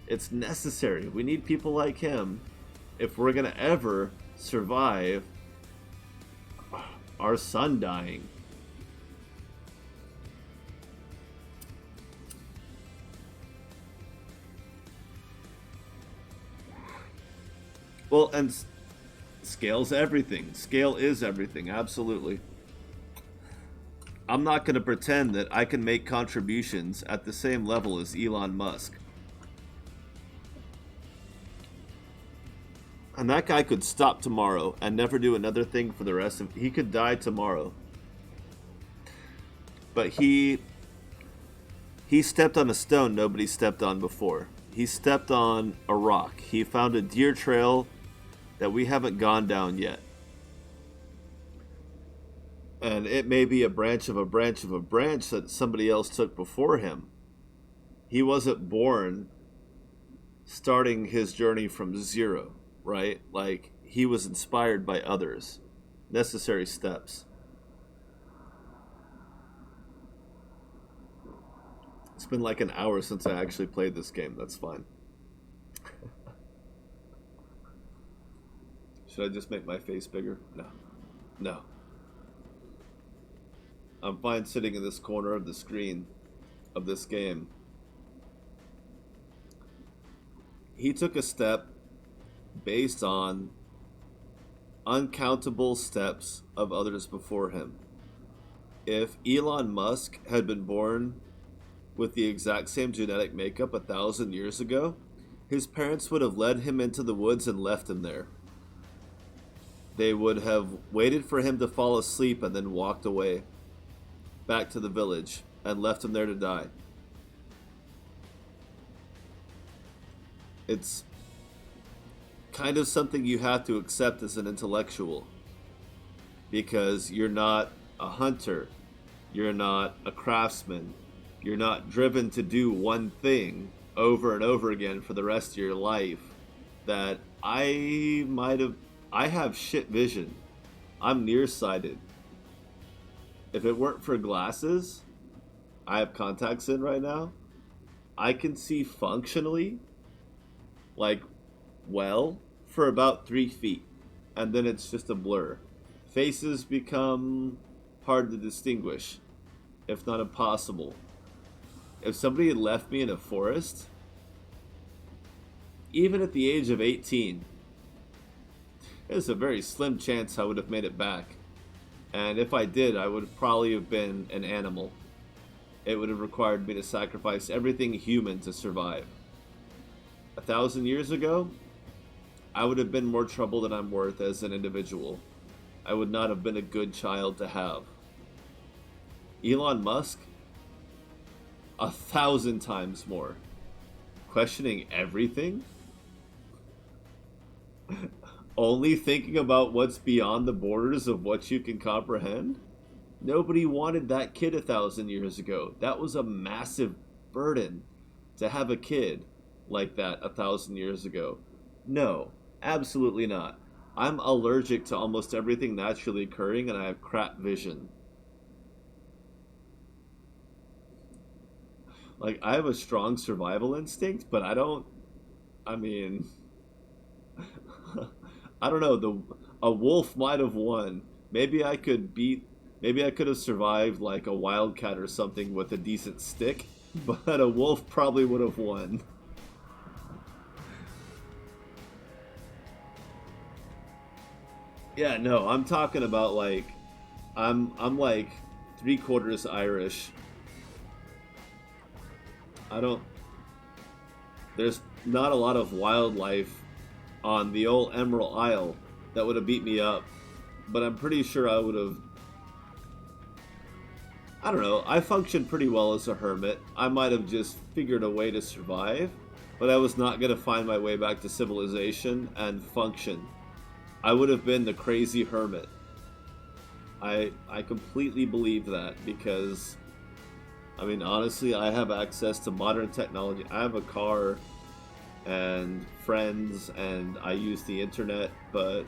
It's necessary. We need people like him if we're going to ever survive our sun dying. Well, and scale's everything. Scale is everything, absolutely. I'm not going to pretend that I can make contributions at the same level as Elon Musk. And that guy could stop tomorrow and never do another thing for the rest of... He could die tomorrow. But he stepped on a stone nobody stepped on before. He stepped on a rock. He found a deer trail that we haven't gone down yet. And it may be a branch of a branch of a branch that somebody else took before him. He wasn't born starting his journey from zero, right? Like, he was inspired by others. Necessary steps. It's been like an hour since I actually played this game. That's fine. Should I just make my face bigger? No. I'm fine sitting in this corner of the screen of this game. He took a step based on uncountable steps of others before him. If Elon Musk had been born with the exact same genetic makeup 1,000 years ago, his parents would have led him into the woods and left him there. They would have waited for him to fall asleep and then walked away back to the village and left him there to die. It's kind of something you have to accept as an intellectual, because you're not a hunter, you're not a craftsman, you're not driven to do one thing over and over again for the rest of your life. That I have shit vision. I'm nearsighted. If it weren't for glasses, I have contacts in right now, I can see functionally, like, well, for about 3 feet. And then it's just a blur. Faces become hard to distinguish, if not impossible. If somebody had left me in a forest, even at the age of 18, there's a very slim chance I would have made it back. And if I did, I would probably have been an animal. It would have required me to sacrifice everything human to survive. 1,000 years ago, I would have been more trouble than I'm worth as an individual. I would not have been a good child to have. Elon Musk, 1,000 times more. Questioning everything? Only thinking about what's beyond the borders of what you can comprehend? Nobody wanted that kid 1,000 years ago. That was a massive burden to have a kid like that 1,000 years ago. No, absolutely not. I'm allergic to almost everything naturally occurring, and I have crap vision. Like, I have a strong survival instinct, but I don't. I mean, I don't know. A wolf might have won. Maybe I could beat. Maybe I could have survived like a wildcat or something with a decent stick, but a wolf probably would have won. Yeah, no, I'm talking about like I'm like 3/4 Irish. I don't. There's not a lot of wildlife on the old Emerald Isle that would have beat me up, but I'm pretty sure I would have. I don't know. I functioned pretty well as a hermit. I might have just figured a way to survive, but I was not going to find my way back to civilization and function. I would have been the crazy hermit. I completely believe that because I mean honestly I have access to modern technology. I have a car and friends and I use the internet, but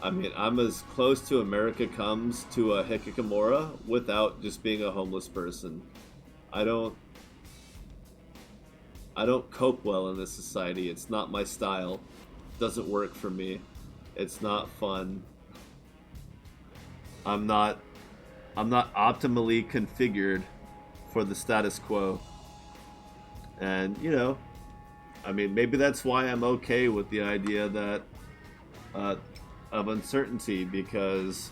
I mean I'm as close to America comes to a hikikomora without just being a homeless person. I don't I don't cope well in this society. It's not my style. It doesn't work for me. It's not fun. I'm not I'm not optimally configured for the status quo. And, I mean, maybe that's why I'm okay with the idea that uh, of uncertainty because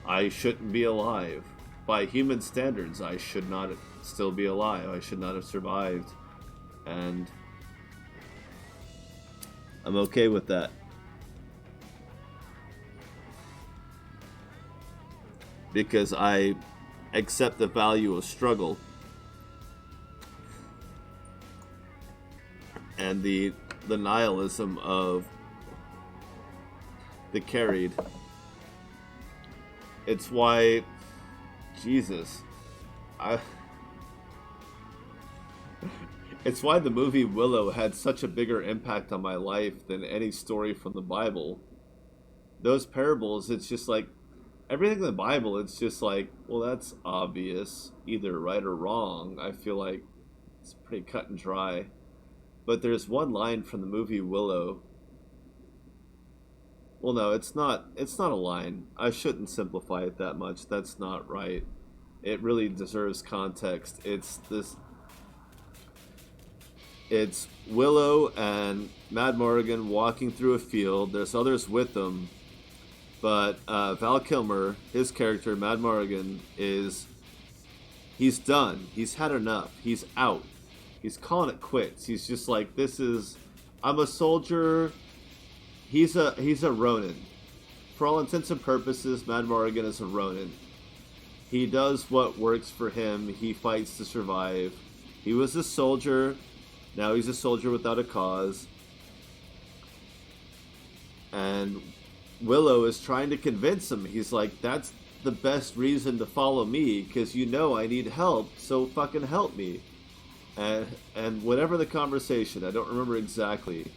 I shouldn't be alive. By human standards, I should not still be alive. I should not have survived. And I'm okay with that. Because I accept the value of struggle and the nihilism of the carried. It's why Jesus I it's why the movie Willow had such a bigger impact on my life than any story from the Bible. Those parables, it's just like everything in the Bible, it's just like, well, that's obvious, either right or wrong. I feel like it's pretty cut and dry. But there's one line from the movie Willow. Well, no, it's not. It's not a line. I shouldn't simplify it that much. That's not right. It really deserves context. It's this. It's Willow and Mad Morgan walking through a field. There's others with them, but Val Kilmer, his character, Mad Morgan, he's done. He's had enough. He's out. He's calling it quits. He's just like, I'm a soldier. He's a Ronin. For all intents and purposes, Mad Morgan is a Ronin. He does what works for him. He fights to survive. He was a soldier. Now he's a soldier without a cause. And Willow is trying to convince him. He's like, that's the best reason to follow me, because I need help, so fucking help me. And whatever the conversation, I don't remember exactly.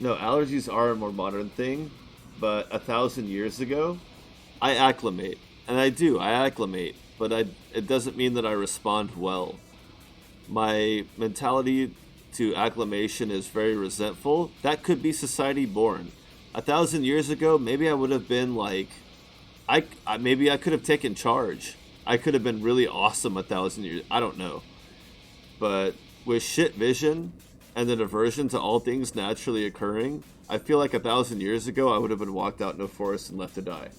No, allergies are a more modern thing, but 1,000 years ago, I acclimate. And I acclimate, but it doesn't mean that I respond well. My mentality to acclimation is very resentful. That could be society born. 1,000 years ago, maybe I would have been like, maybe I could have taken charge. I could have been really awesome 1,000 years. I don't know. But with shit vision and an aversion to all things naturally occurring, I feel like 1,000 years ago I would have been walked out in a forest and left to die.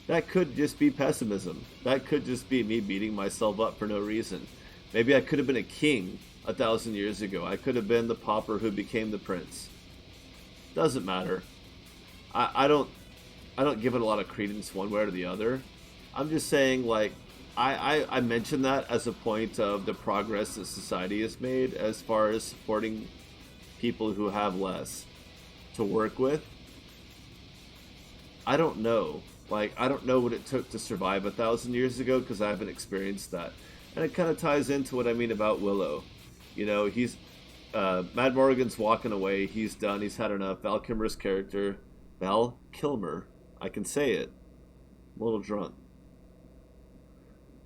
That could just be pessimism. That could just be me beating myself up for no reason. Maybe I could have been a king 1,000 years ago. I could have been the pauper who became the prince. Doesn't matter. I don't give it a lot of credence one way or the other. I'm just saying, like, I mention that as a point of the progress that society has made as far as supporting people who have less to work with. I don't know. Like, I don't know what it took to survive 1,000 years ago because I haven't experienced that. And it kind of ties into what I mean about Willow. You know, Mad Morgan's walking away. He's done. He's had enough. Val Kilmer's character, Val Kilmer, I can say it. I'm a little drunk,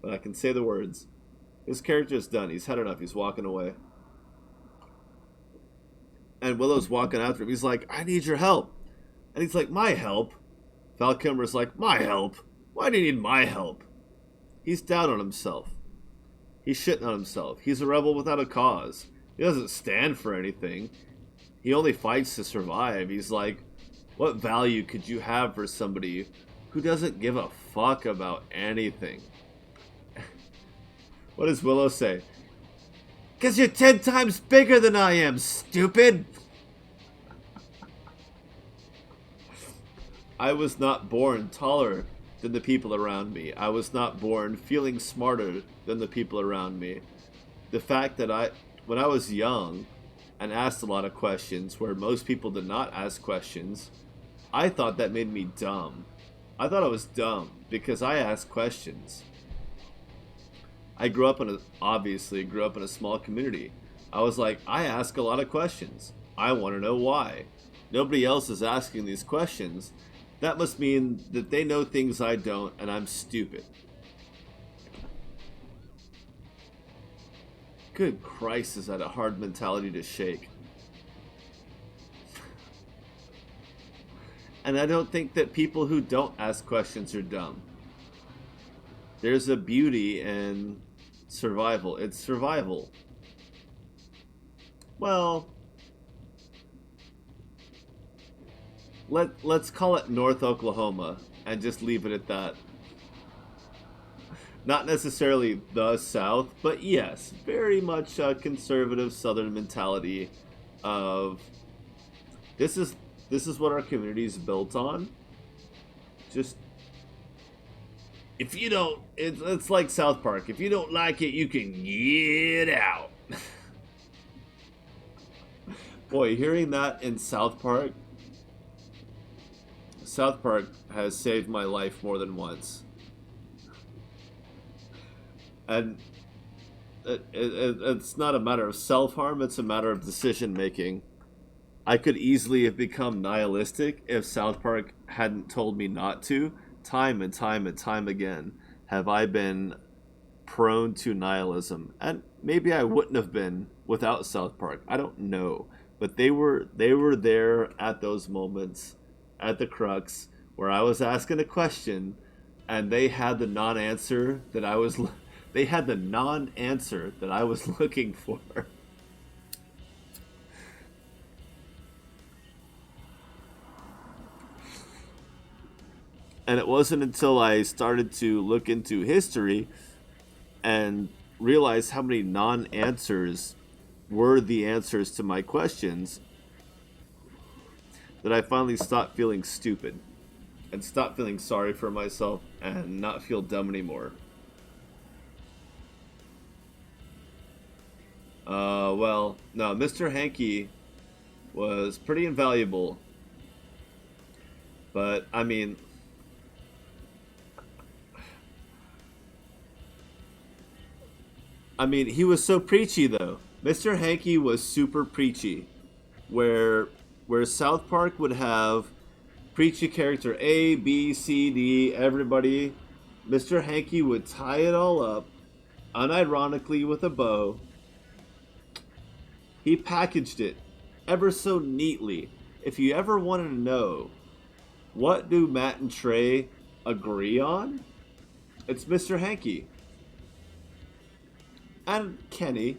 but I can say the words. His character's done. He's had enough. He's walking away. And Willow's walking after him. He's like, I need your help. And he's like, my help? Val Kilmer's like, my help? Why do you need my help? He's down on himself. He's shitting on himself. He's a rebel without a cause. He doesn't stand for anything. He only fights to survive. He's like, what value could you have for somebody who doesn't give a fuck about anything? What does Willow say? 'Cause you're 10 times bigger than I am, stupid! I was not born taller than the people around me. I was not born feeling smarter than the people around me. The fact that when I was young and asked a lot of questions where most people did not ask questions, I thought that made me dumb. I thought I was dumb because I asked questions. I obviously grew up in a small community. I was like, I ask a lot of questions. I want to know why. Nobody else is asking these questions. That must mean that they know things I don't, and I'm stupid. Good Christ, is that a hard mentality to shake. And I don't think that people who don't ask questions are dumb. There's a beauty in survival. It's survival. Well, let's call it North Oklahoma and just leave it at that. Not necessarily the South, but yes, very much a conservative Southern mentality of this is what our community is built on. Just if you don't, it's like South Park. If you don't like it, you can get out. Boy, hearing that in South Park has saved my life more than once. And it's not a matter of self-harm, it's a matter of decision-making. I could easily have become nihilistic if South Park hadn't told me not to. Time and time and time again have I been prone to nihilism. And maybe I wouldn't have been without South Park. I don't know. But they were there at those moments, at the crux, where I was asking a question, and they had the non-answer that I was looking for. And it wasn't until I started to look into history and realize how many non-answers were the answers to my questions that I finally stopped feeling stupid and stopped feeling sorry for myself and not feel dumb anymore. Well, no, Mr. Hanky was pretty invaluable. But, I mean, he was so preachy, though. Mr. Hanky was super preachy. Where South Park would have preachy character A, B, C, D, everybody, Mr. Hanky would tie it all up, unironically with a bow. He packaged it ever so neatly. If you ever wanted to know, what do Matt and Trey agree on? It's Mr. Hanky. And Kenny.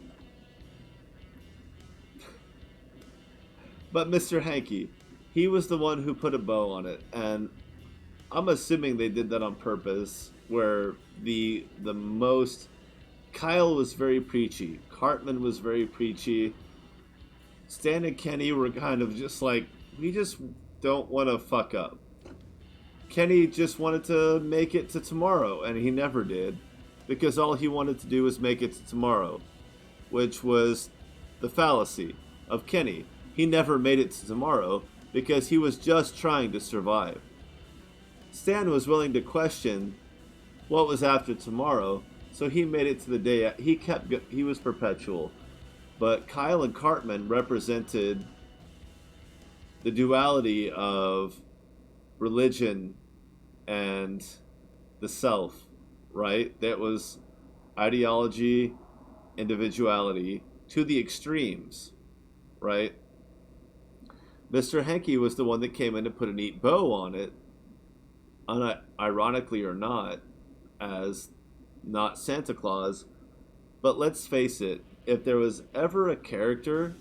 But Mr. Hanky, he was the one who put a bow on it, and I'm assuming they did that on purpose. Where the most Kyle was very preachy, Cartman was very preachy. Stan and Kenny were kind of just like, we just don't want to fuck up. Kenny just wanted to make it to tomorrow, and he never did, because all he wanted to do was make it to tomorrow, which was the fallacy of Kenny. He never made it to tomorrow because he was just trying to survive. Stan was willing to question what was after tomorrow, so he made it to the day. He was perpetual. But Kyle and Cartman represented the duality of religion and the self, right? That was ideology, individuality to the extremes, right? Mr. Hanky was the one that came in and put a neat bow on it, ironically or not, as not Santa Claus. But let's face it, if there was ever a character,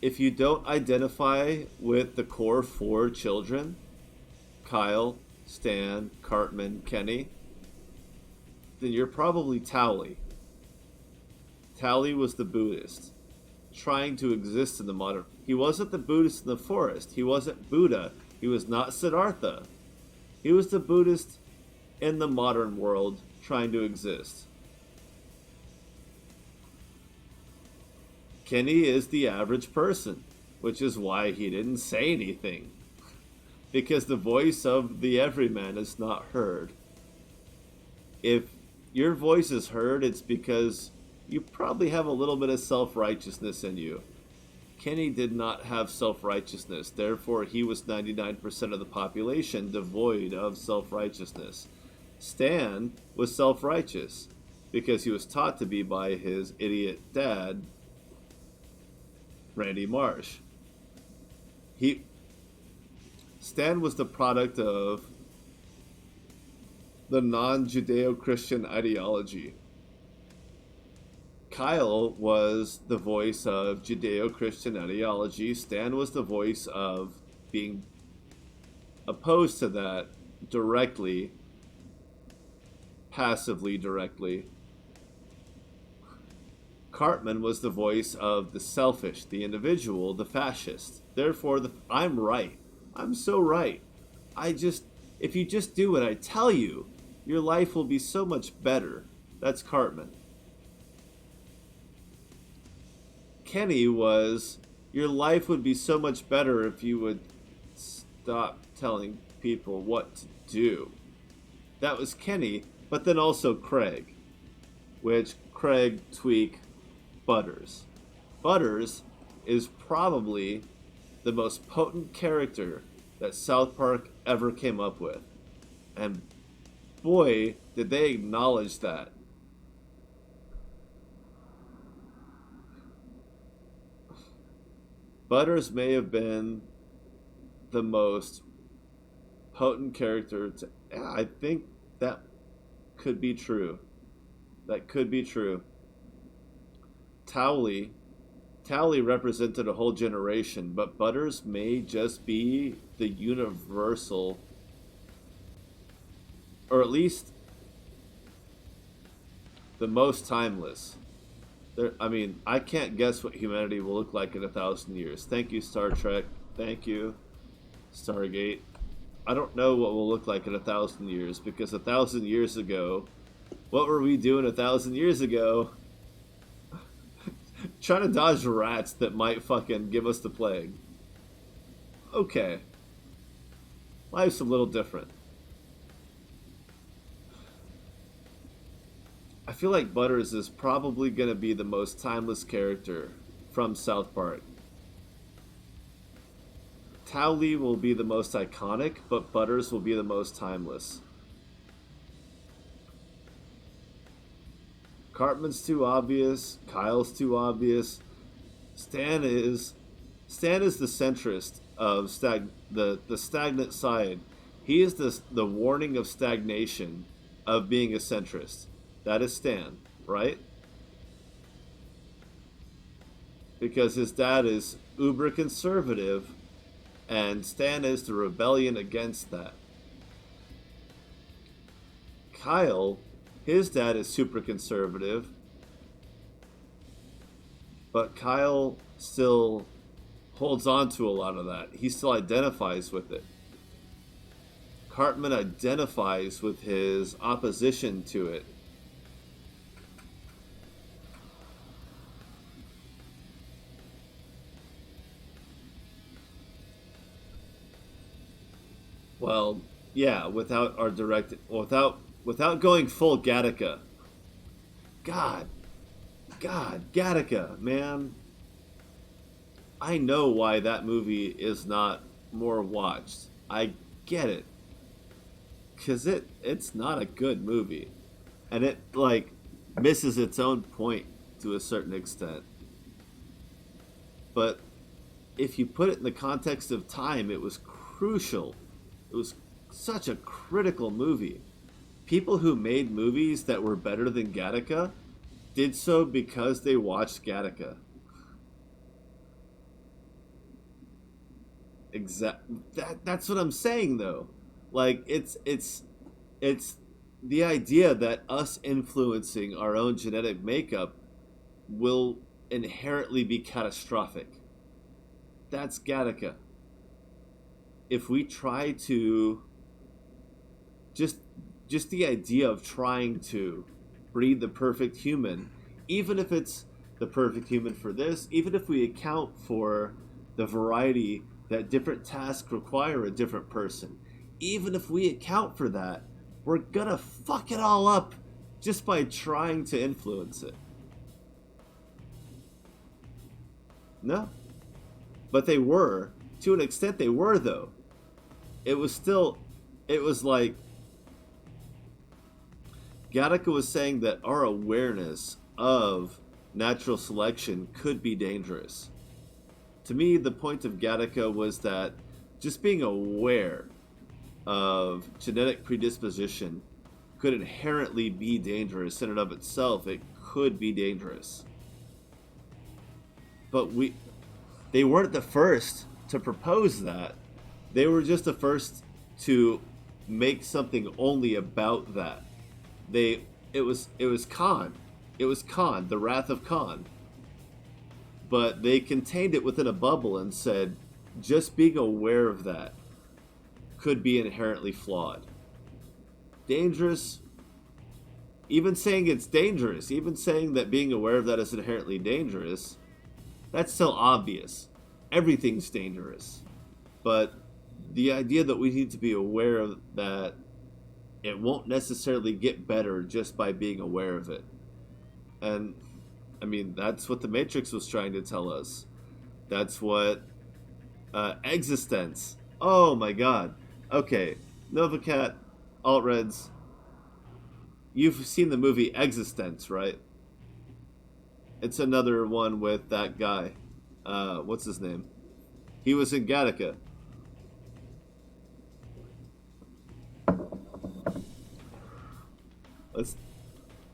if you don't identify with the core four children, Kyle, Stan, Cartman, Kenny, then you're probably Towley. Towley was the Buddhist, trying to exist in the modern. He wasn't the Buddhist in the forest. He wasn't Buddha. He was not Siddhartha. He was the Buddhist in the modern world, trying to exist. Kenny is the average person, which is why he didn't say anything. Because the voice of the everyman is not heard. If your voice is heard, it's because you probably have a little bit of self-righteousness in you. Kenny did not have self-righteousness, therefore he was 99% of the population devoid of self-righteousness. Stan was self-righteous, because he was taught to be by his idiot dad, Randy Marsh. Stan was the product of the non-Judeo-Christian ideology. Kyle was the voice of Judeo-Christian ideology. Stan was the voice of being opposed to that directly, passively directly. Cartman was the voice of the selfish, the individual, the fascist. Therefore, I'm right. I'm so right. If you just do what I tell you, your life will be so much better. That's Cartman. Kenny was, your life would be so much better if you would stop telling people what to do. That was Kenny, but then also Craig, which Craig, Tweak, Butters. Butters is probably the most potent character that South Park ever came up with. And boy, did they acknowledge that. Butters may have been the most potent character to... Yeah, I think that could be true. That could be true. Towley represented a whole generation, but Butters may just be the universal, or at least the most timeless. I can't guess what humanity will look like in 1,000 years. Thank you, Star Trek. Thank you, Stargate. I don't know what we'll look like in 1,000 years, because 1,000 years ago, what were we doing 1,000 years ago? Trying to dodge rats that might fucking give us the plague. Okay. Life's a little different. I feel like Butters is probably going to be the most timeless character from South Park. Towley will be the most iconic, but Butters will be the most timeless. Cartman's too obvious. Kyle's too obvious. Stan is the centrist of the stagnant side. He is the warning of stagnation of being a centrist. That is Stan, right? because his dad is uber conservative, and Stan is the rebellion against that. Kyle, his dad is super conservative, but Kyle still holds on to a lot of that. He still identifies with it. Cartman identifies with his opposition to it. Well, yeah, without going full Gattaca. God, Gattaca, man. I know why that movie is not more watched. I get it. Cause it's not a good movie. And it like misses its own point to a certain extent. But if you put it in the context of time, it was crucial. It was such a critical movie. People who made movies that were better than Gattaca did so because they watched Gattaca. That's what I'm saying though. Like it's the idea that us influencing our own genetic makeup will inherently be catastrophic. That's Gattaca. If we try to just the idea of trying to breed the perfect human, even if it's the perfect human for this, even if we account for the variety that different tasks require a different person, even if we account for that, we're gonna fuck it all up just by trying to influence it. No. But they were. To an extent, they were, though. It was still. It was like. Gattaca was saying that our awareness of natural selection could be dangerous. To me, the point of Gattaca was that just being aware of genetic predisposition could inherently be dangerous in and of itself. It could be dangerous. But they weren't the first to propose that. They were just the first to make something only about that. It was Khan. It was Khan, the Wrath of Khan. But they contained it within a bubble and said, just being aware of that could be inherently flawed. Dangerous. Even saying it's dangerous, even saying that being aware of that is inherently dangerous, that's still obvious. Everything's dangerous. But the idea that we need to be aware of that it won't necessarily get better just by being aware of it. And, I mean, that's what the Matrix was trying to tell us. That's what Existence. Oh my god. Okay, Novacat, Alt-Reds, you've seen the movie Existence, right? It's another one with that guy. What's his name? He was in Gattaca.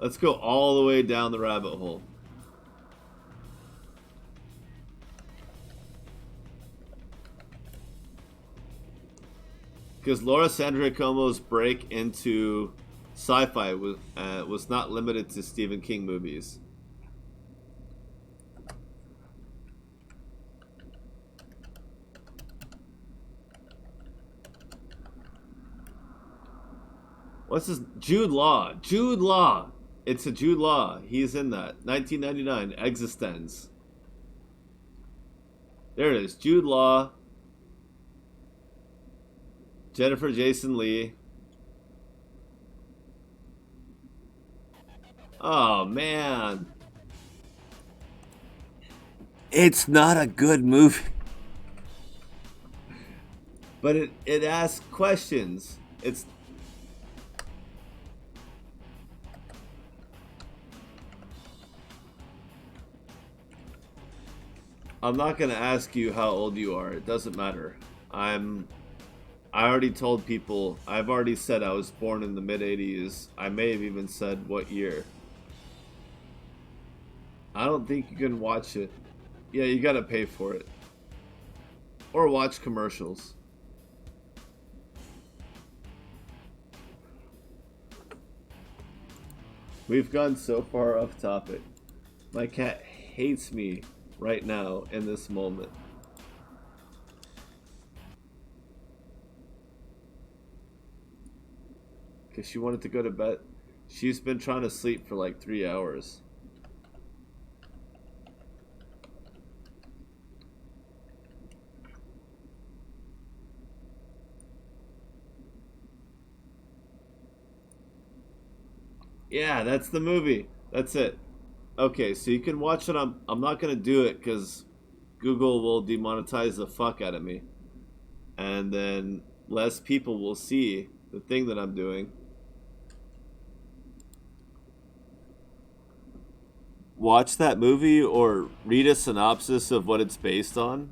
Let's go all the way down the rabbit hole. Because Laura Sandra Como's break into sci-fi was not limited to Stephen King movies. What's his Jude Law? Jude Law. It's a Jude Law. He's in that 1999 Existence. There it is. Jude Law. Jennifer Jason Leigh. Oh man. It's not a good movie. But it asks questions. I'm not going to ask you how old you are. It doesn't matter. I already told people, I've already said I was born in the mid-80s. I may have even said what year. I don't think you can watch it. Yeah, you gotta pay for it. Or watch commercials. We've gone so far off topic. My cat hates me right now in this moment. Because she wanted to go to bed. She's been trying to sleep for like 3 hours. Yeah, that's the movie. That's it. Okay, so you can watch it on. I'm not gonna do it because Google will demonetize the fuck out of me, and then less people will see the thing that I'm doing. Watch that movie or read a synopsis of what it's based on.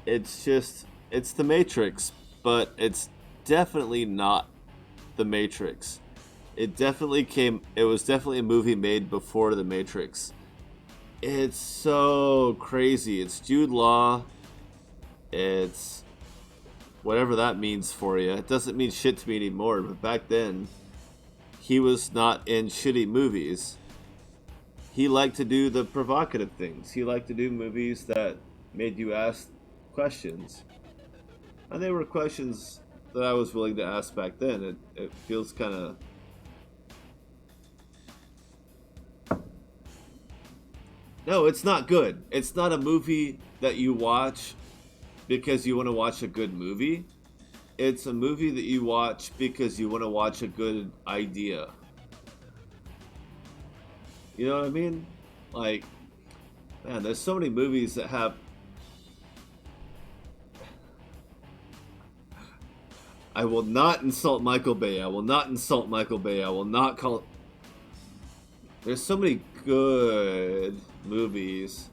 It's The Matrix, but it's definitely not The Matrix. It was definitely a movie made before The Matrix. It's so crazy. It's Jude Law. It's whatever that means for you. It doesn't mean shit to me anymore, but back then, he was not in shitty movies. He liked to do the provocative things. He liked to do movies that made you ask questions. And they were questions that I was willing to ask back then. It feels kind of. No, it's not good. It's not a movie that you watch because you want to watch a good movie. It's a movie that you watch because you want to watch a good idea. You know what I mean? Like, man, there's so many movies that have. I will not insult Michael Bay. I will not insult Michael Bay. I will not call. There's so many good movies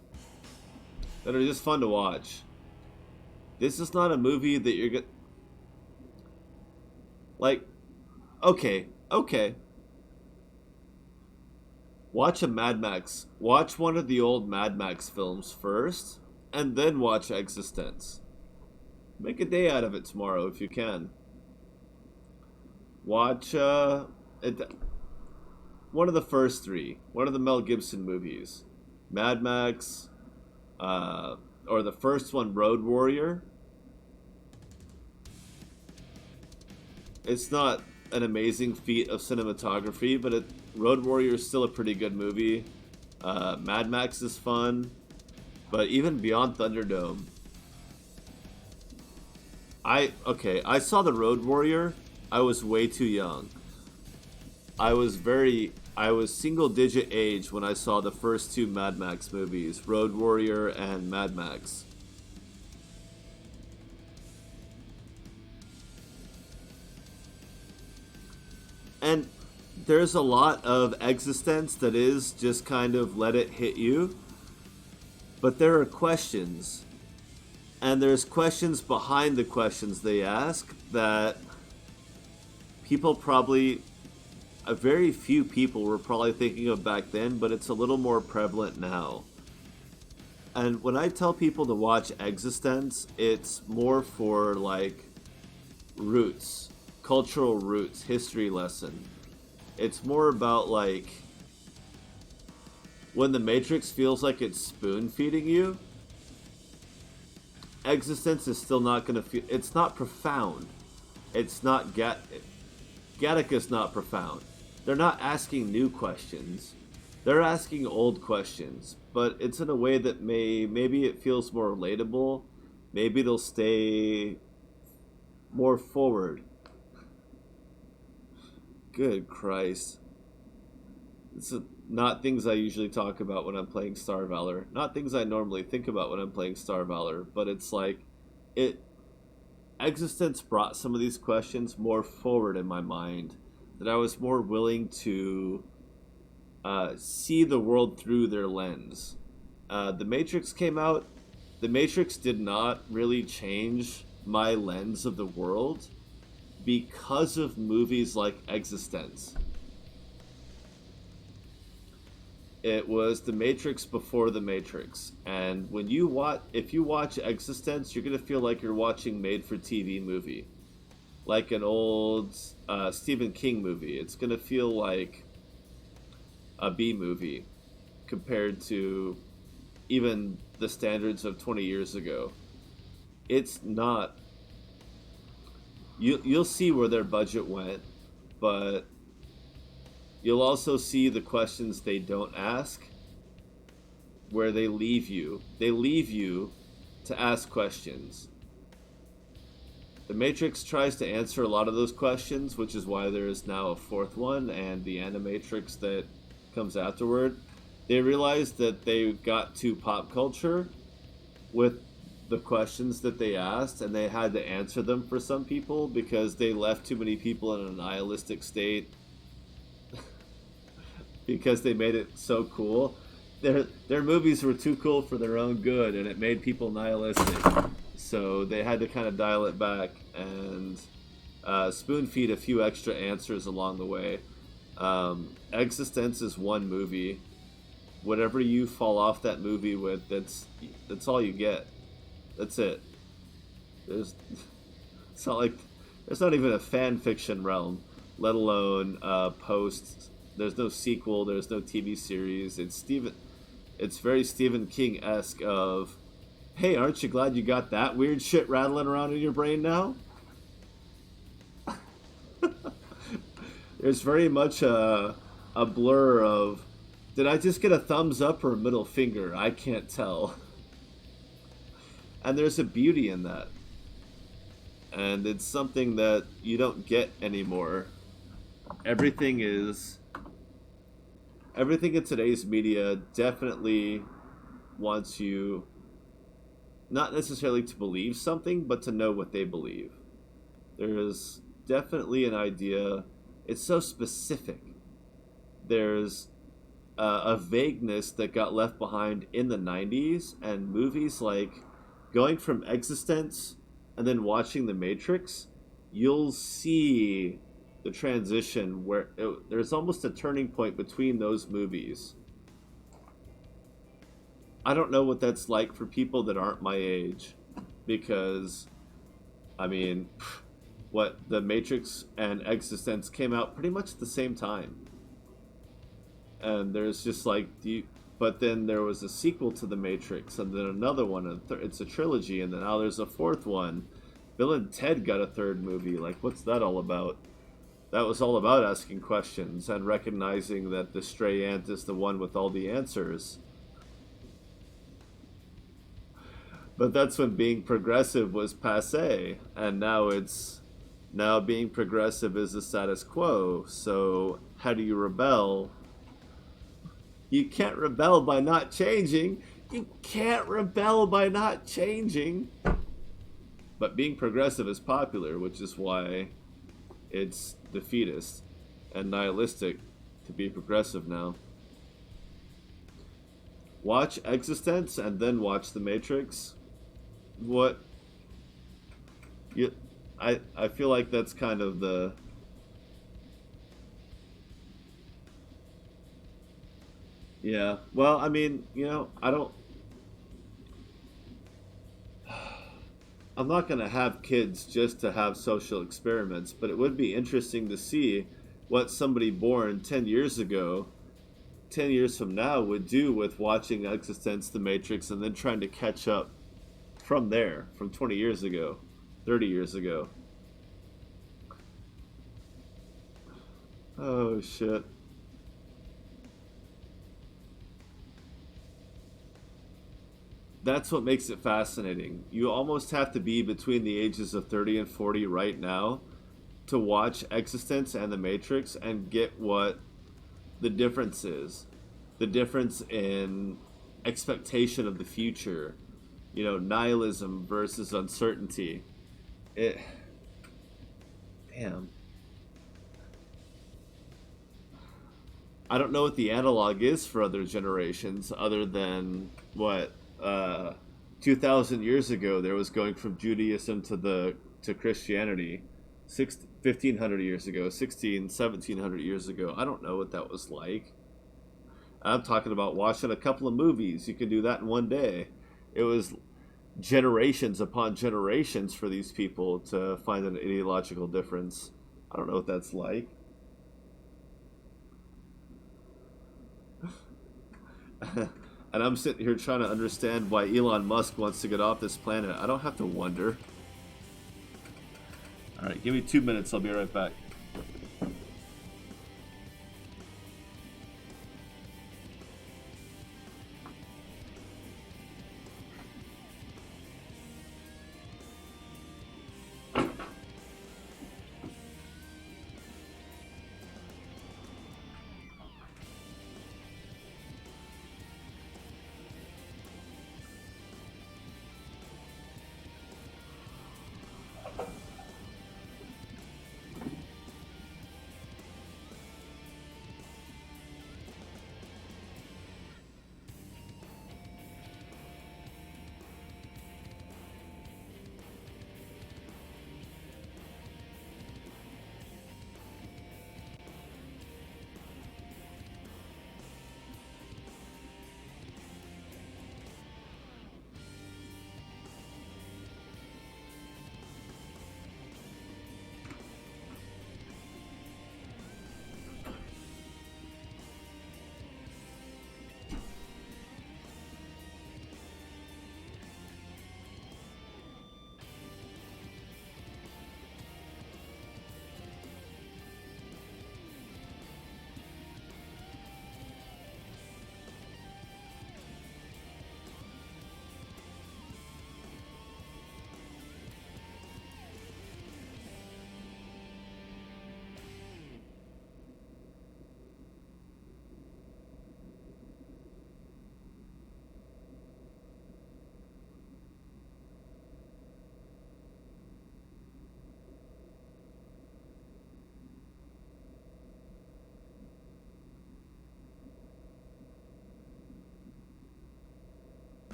that are just fun to watch. This is not a movie that you're gonna. Like, okay. Watch a Mad Max. Watch one of the old Mad Max films first, and then watch Existence. Make a day out of it tomorrow if you can. Watch one of the first three, one of the Mel Gibson movies, Mad Max, or the first one, Road Warrior. It's not an amazing feat of cinematography, but Road Warrior is still a pretty good movie. Mad Max is fun, but even Beyond Thunderdome, I saw the Road Warrior. I was way too young. I was single digit age when I saw the first two Mad Max movies, Road Warrior and Mad Max. And there's a lot of Existence that is just kind of let it hit you. But there are questions. And there's questions behind the questions they ask that people probably, a very few people were probably thinking of back then, but it's a little more prevalent now. And when I tell people to watch Existence, it's more for like roots, cultural roots, history lesson. It's more about like when the Matrix feels like it's spoon feeding you. Existence is still not going to feel. It's not profound. It's not Gattaca's not profound. They're not asking new questions. They're asking old questions, but it's in a way that maybe it feels more relatable. Maybe they'll stay more forward. Good Christ. It's not things I usually talk about when I'm playing Star Valor. Not things I normally think about when I'm playing Star Valor, but it's like it Existence brought some of these questions more forward in my mind, that I was more willing to see the world through their lens. The Matrix came out. The Matrix did not really change my lens of the world because of movies like Existence. It was the Matrix before the Matrix, and when you watch, if you watch Existence, you're gonna feel like you're watching made-for-TV movie, like an old Stephen King movie. It's gonna feel like a B movie compared to even the standards of 20 years ago. It's not. You'll see where their budget went, but you'll also see the questions they don't ask, where they leave you. They leave you to ask questions. The Matrix tries to answer a lot of those questions, which is why there is now a fourth one and the Animatrix that comes afterward. They realized that they got too pop culture with the questions that they asked, and they had to answer them for some people because they left too many people in a nihilistic state because they made it so cool. Their movies were too cool for their own good, and it made people nihilistic. So they had to kind of dial it back and spoon feed a few extra answers along the way. Existence is one movie. Whatever you fall off that movie with, that's all you get. That's it. There's it's not like there's not even a fan fiction realm, let alone post. There's no sequel. There's no TV series. It's very Stephen King esque. Of, hey, aren't you glad you got that weird shit rattling around in your brain now? There's very much a blur of, did I just get a thumbs up or a middle finger? I can't tell. And there's a beauty in that. And it's something that you don't get anymore. Everything is. Everything in today's media definitely wants you not necessarily to believe something, but to know what they believe. There's definitely an idea. It's so specific. There's a vagueness that got left behind in the 90s, and movies like going from Existence and then watching The Matrix, you'll see the transition where there's almost a turning point between those movies. I don't know what that's like for people that aren't my age, because, I mean, what, The Matrix and Existence came out pretty much at the same time. And there's just like, but then there was a sequel to The Matrix, and then another one, and it's a trilogy, and then now there's a fourth one. Bill and Ted got a third movie. Like, what's that all about? That was all about asking questions and recognizing that the stray ant is the one with all the answers. But that's when being progressive was passé, and now being progressive is the status quo. So how do you rebel? You can't rebel by not changing. You can't rebel by not changing. But being progressive is popular, which is why it's defeatist and nihilistic to be progressive now. Watch Existence and then watch The Matrix. What? I feel like that's kind of the. Yeah. Well, I mean, I'm not going to have kids just to have social experiments, but it would be interesting to see what somebody born 10 years ago, 10 years from now, would do with watching Existence, The Matrix, and then trying to catch up from there, from 20 years ago, 30 years ago. Oh, shit. That's what makes it fascinating. You almost have to be between the ages of 30 and 40 right now to watch Existence and The Matrix and get what the difference is. The difference in expectation of the future. Nihilism versus uncertainty. It. Damn. I don't know what the analog is for other generations other than what 2,000 years ago there was going from Judaism to Christianity. 1,500 years ago, 1700 years ago. I don't know what that was like. I'm talking about watching a couple of movies. You can do that in one day. It was generations upon generations for these people to find an ideological difference. I don't know what that's like. And I'm sitting here trying to understand why Elon Musk wants to get off this planet. I don't have to wonder. All right, give me 2 minutes. I'll be right back.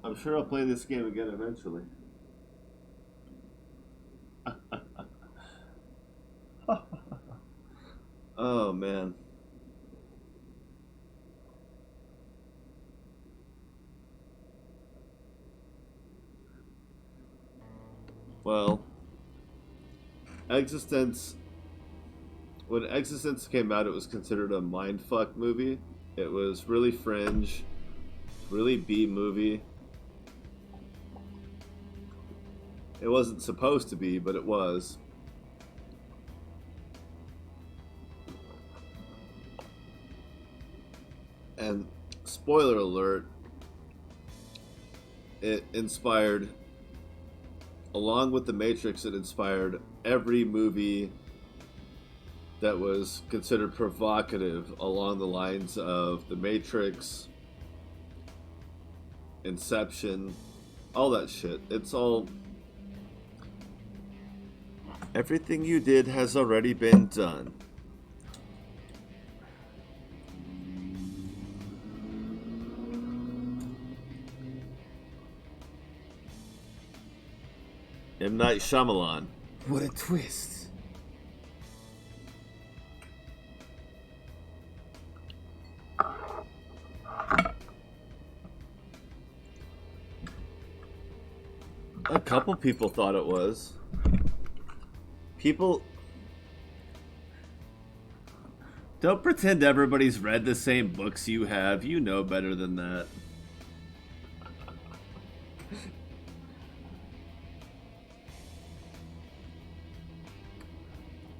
I'm sure I'll play this game again eventually. Oh man. Well, Existence. When Existence came out, it was considered a mindfuck movie. It was really fringe, really B movie. It wasn't supposed to be, but it was. And spoiler alert, it inspired, along with The Matrix, it inspired every movie that was considered provocative along the lines of The Matrix, Inception, all that shit. It's all. Everything you did has already been done. M. Night Shyamalan. What a twist. A couple people thought it was. People... Don't pretend everybody's read the same books you have. You know better than that.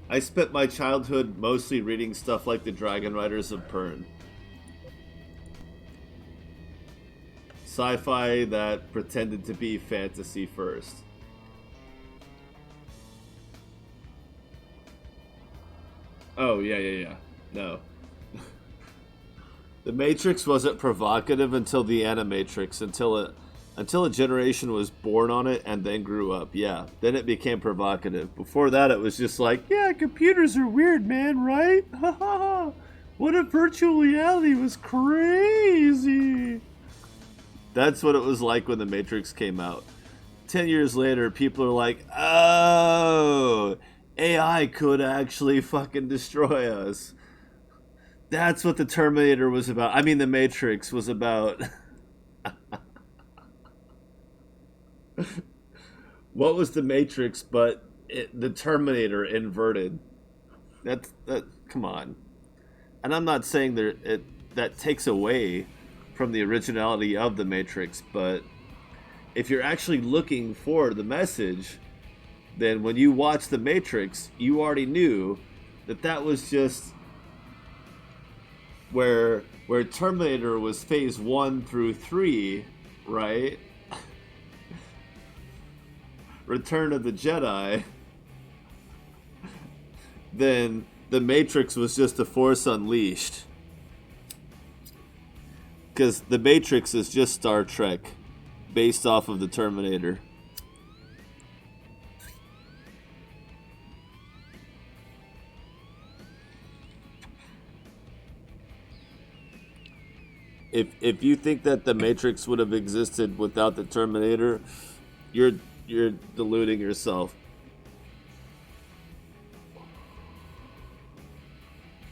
I spent my childhood mostly reading stuff like the Dragon Riders of Pern. Sci-fi that pretended to be fantasy first. Oh, yeah. No. The Matrix wasn't provocative until the Animatrix, until a generation was born on it and then grew up. Yeah, then it became provocative. Before that, it was just like, yeah, computers are weird, man, right? Ha ha ha! What if virtual reality was crazy? That's what it was like when the Matrix came out. 10 years later, people are like, oh, AI could actually fucking destroy us. That's what the Terminator was about. I mean, the Matrix was about. What was the Matrix but the Terminator inverted? That. Come on. And I'm not saying that takes away from the originality of the Matrix, but if you're actually looking for the message, then when you watch the Matrix, you already knew that was just where Terminator was phase 1 through 3, right? Return of the Jedi, then the Matrix was just a Force Unleashed. Because the Matrix is just Star Trek, based off of the Terminator. If you think that the Matrix would have existed without the Terminator, you're deluding yourself.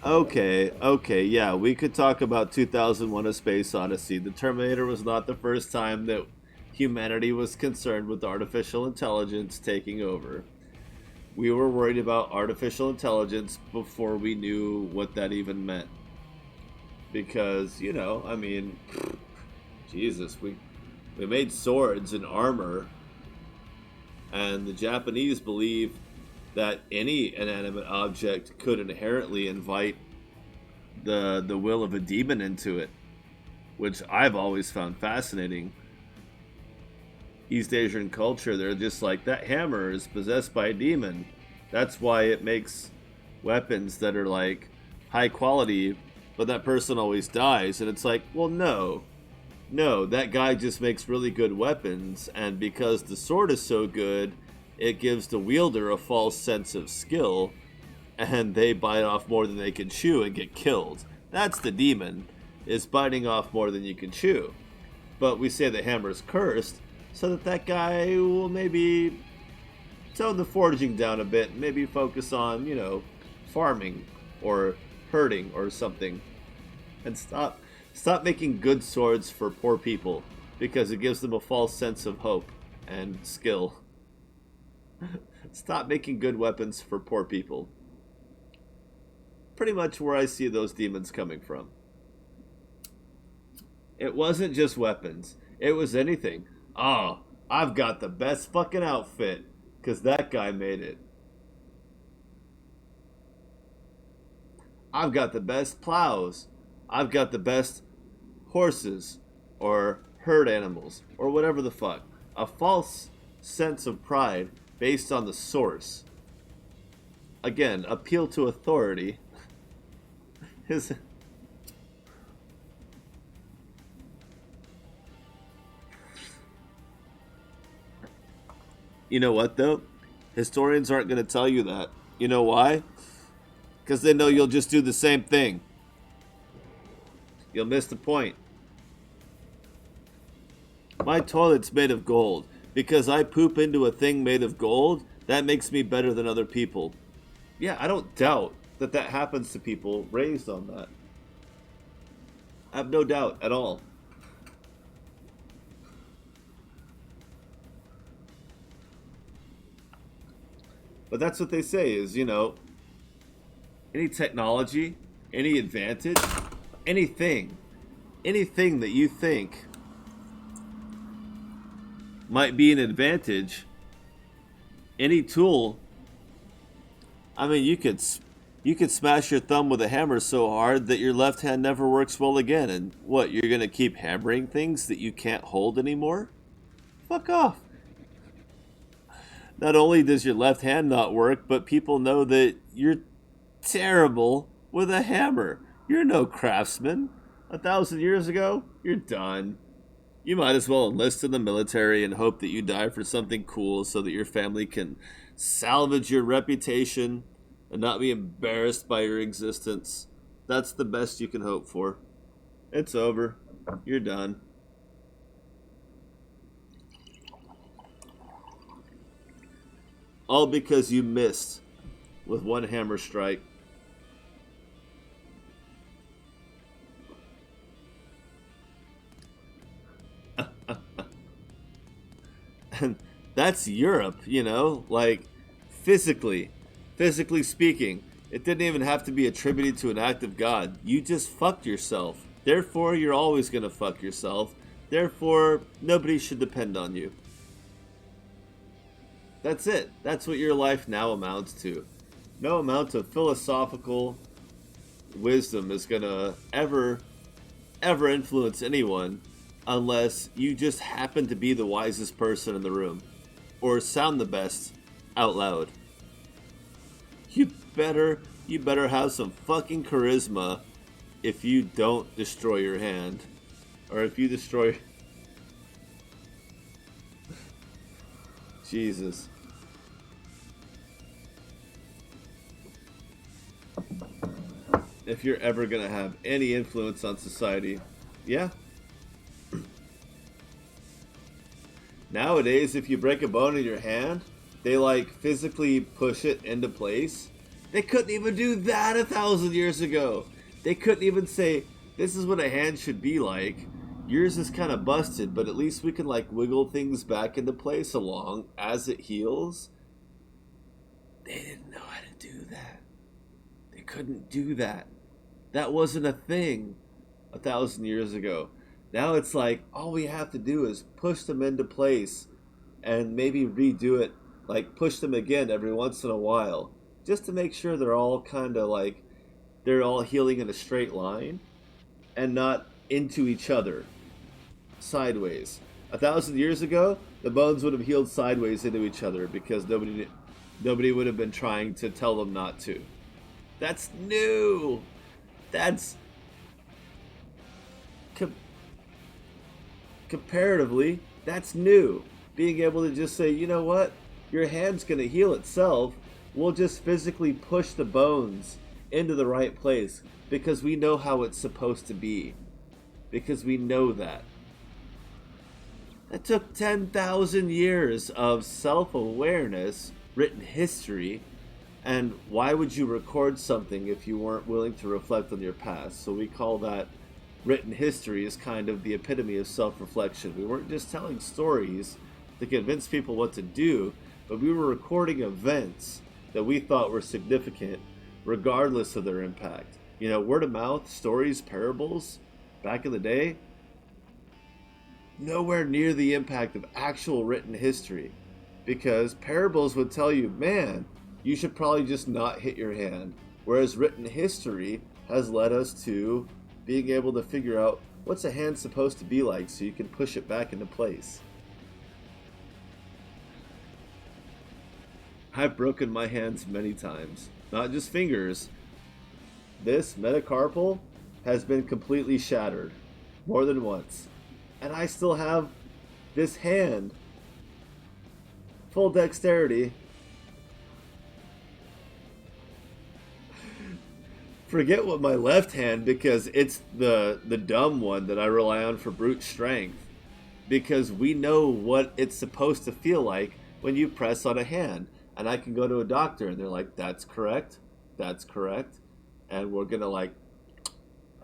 Okay, yeah, we could talk about 2001: A Space Odyssey. The Terminator was not the first time that humanity was concerned with artificial intelligence taking over. We were worried about artificial intelligence before we knew what that even meant. Because, I mean, Jesus, we made swords and armor, and the Japanese believe that any inanimate object could inherently invite the will of a demon into it, which I've always found fascinating. East Asian culture, they're just like, that hammer is possessed by a demon. That's why it makes weapons that are like high quality, but that person always dies. And it's like, well, no, that guy just makes really good weapons, and because the sword is so good, it gives the wielder a false sense of skill, and they bite off more than they can chew and get killed. That's the demon, is biting off more than you can chew. But we say the hammer's cursed, so that guy will maybe tone the forging down a bit, maybe focus on, farming or herding or something, and stop making good swords for poor people, because it gives them a false sense of hope and skill. Stop making good weapons for poor people. Pretty much where I see those demons coming from. It wasn't just weapons. It was anything. Oh, I've got the best fucking outfit, because that guy made it. I've got the best plows. I've got the best horses, or herd animals, or whatever the fuck. A false sense of pride based on the source. Again, appeal to authority. His... You know what, though? Historians aren't going to tell you that. You know why? Because they know you'll just do the same thing. You'll miss the point. My toilet's made of gold. Because I poop into a thing made of gold, that makes me better than other people. Yeah, I don't doubt that that happens to people raised on that. I have no doubt at all. But that's what they say is, any technology, any advantage, anything that you think might be an advantage, any tool. I mean, you could smash your thumb with a hammer so hard that your left hand never works well again. And what, you're going to keep hammering things that you can't hold anymore? Fuck off. Not only does your left hand not work, but people know that you're terrible with a hammer. You're no craftsman. 1,000 years ago, you're done. You might as well enlist in the military and hope that you die for something cool so that your family can salvage your reputation and not be embarrassed by your existence. That's the best you can hope for. It's over. You're done. All because you missed with one hammer strike. And that's Europe, like physically speaking. It didn't even have to be attributed to an act of God. You just fucked yourself. Therefore, you're always going to fuck yourself. Therefore, nobody should depend on you. That's it. That's what your life now amounts to. No amount of philosophical wisdom is going to ever influence anyone unless you just happen to be the wisest person in the room or sound the best out loud. You better have some fucking charisma if you don't destroy your hand. Or if you destroy... Jesus. If you're ever gonna have any influence on society, yeah. Nowadays, if you break a bone in your hand, they physically push it into place. They couldn't even do that 1,000 years ago. They couldn't even say, this is what a hand should be like. Yours is kind of busted, but at least we can wiggle things back into place along as it heals. They didn't know how to do that. They couldn't do that. That wasn't a thing 1,000 years ago. Now it's all we have to do is push them into place and maybe redo it, push them again every once in a while, just to make sure they're all kind of they're all healing in a straight line and not into each other, sideways. 1,000 years ago, the bones would have healed sideways into each other because nobody would have been trying to tell them not to. That's new. That's comparatively, that's new. Being able to just say, you know what, your hand's going to heal itself. We'll just physically push the bones into the right place because we know how it's supposed to be. Because we know that. That took 10,000 years of self-awareness, written history, and why would you record something if you weren't willing to reflect on your past? So we call that written history as kind of the epitome of self-reflection. We weren't just telling stories to convince people what to do, but we were recording events that we thought were significant regardless of their impact. Word of mouth, stories, parables, back in the day, nowhere near the impact of actual written history. Because parables would tell you, man, you should probably just not hit your hand. Whereas written history has led us to being able to figure out what's a hand supposed to be like so you can push it back into place. I've broken my hands many times. Not just fingers. This metacarpal has been completely shattered more than once. And I still have this hand, full dexterity, forget what my left hand, because it's the dumb one that I rely on for brute strength, because we know what it's supposed to feel like when you press on a hand. And I can go to a doctor and they're like, that's correct, that's correct, and we're gonna like,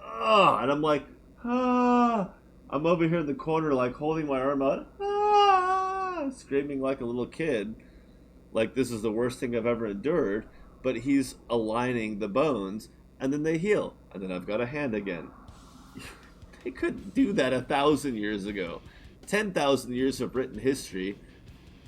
ah, and I'm like, ah, I'm over here in the corner like holding my arm out, ah, screaming like a little kid, like this is the worst thing I've ever endured. But he's aligning the bones, and then they heal, and then I've got a hand again. They couldn't do that 1,000 years ago. 10,000 years of written history.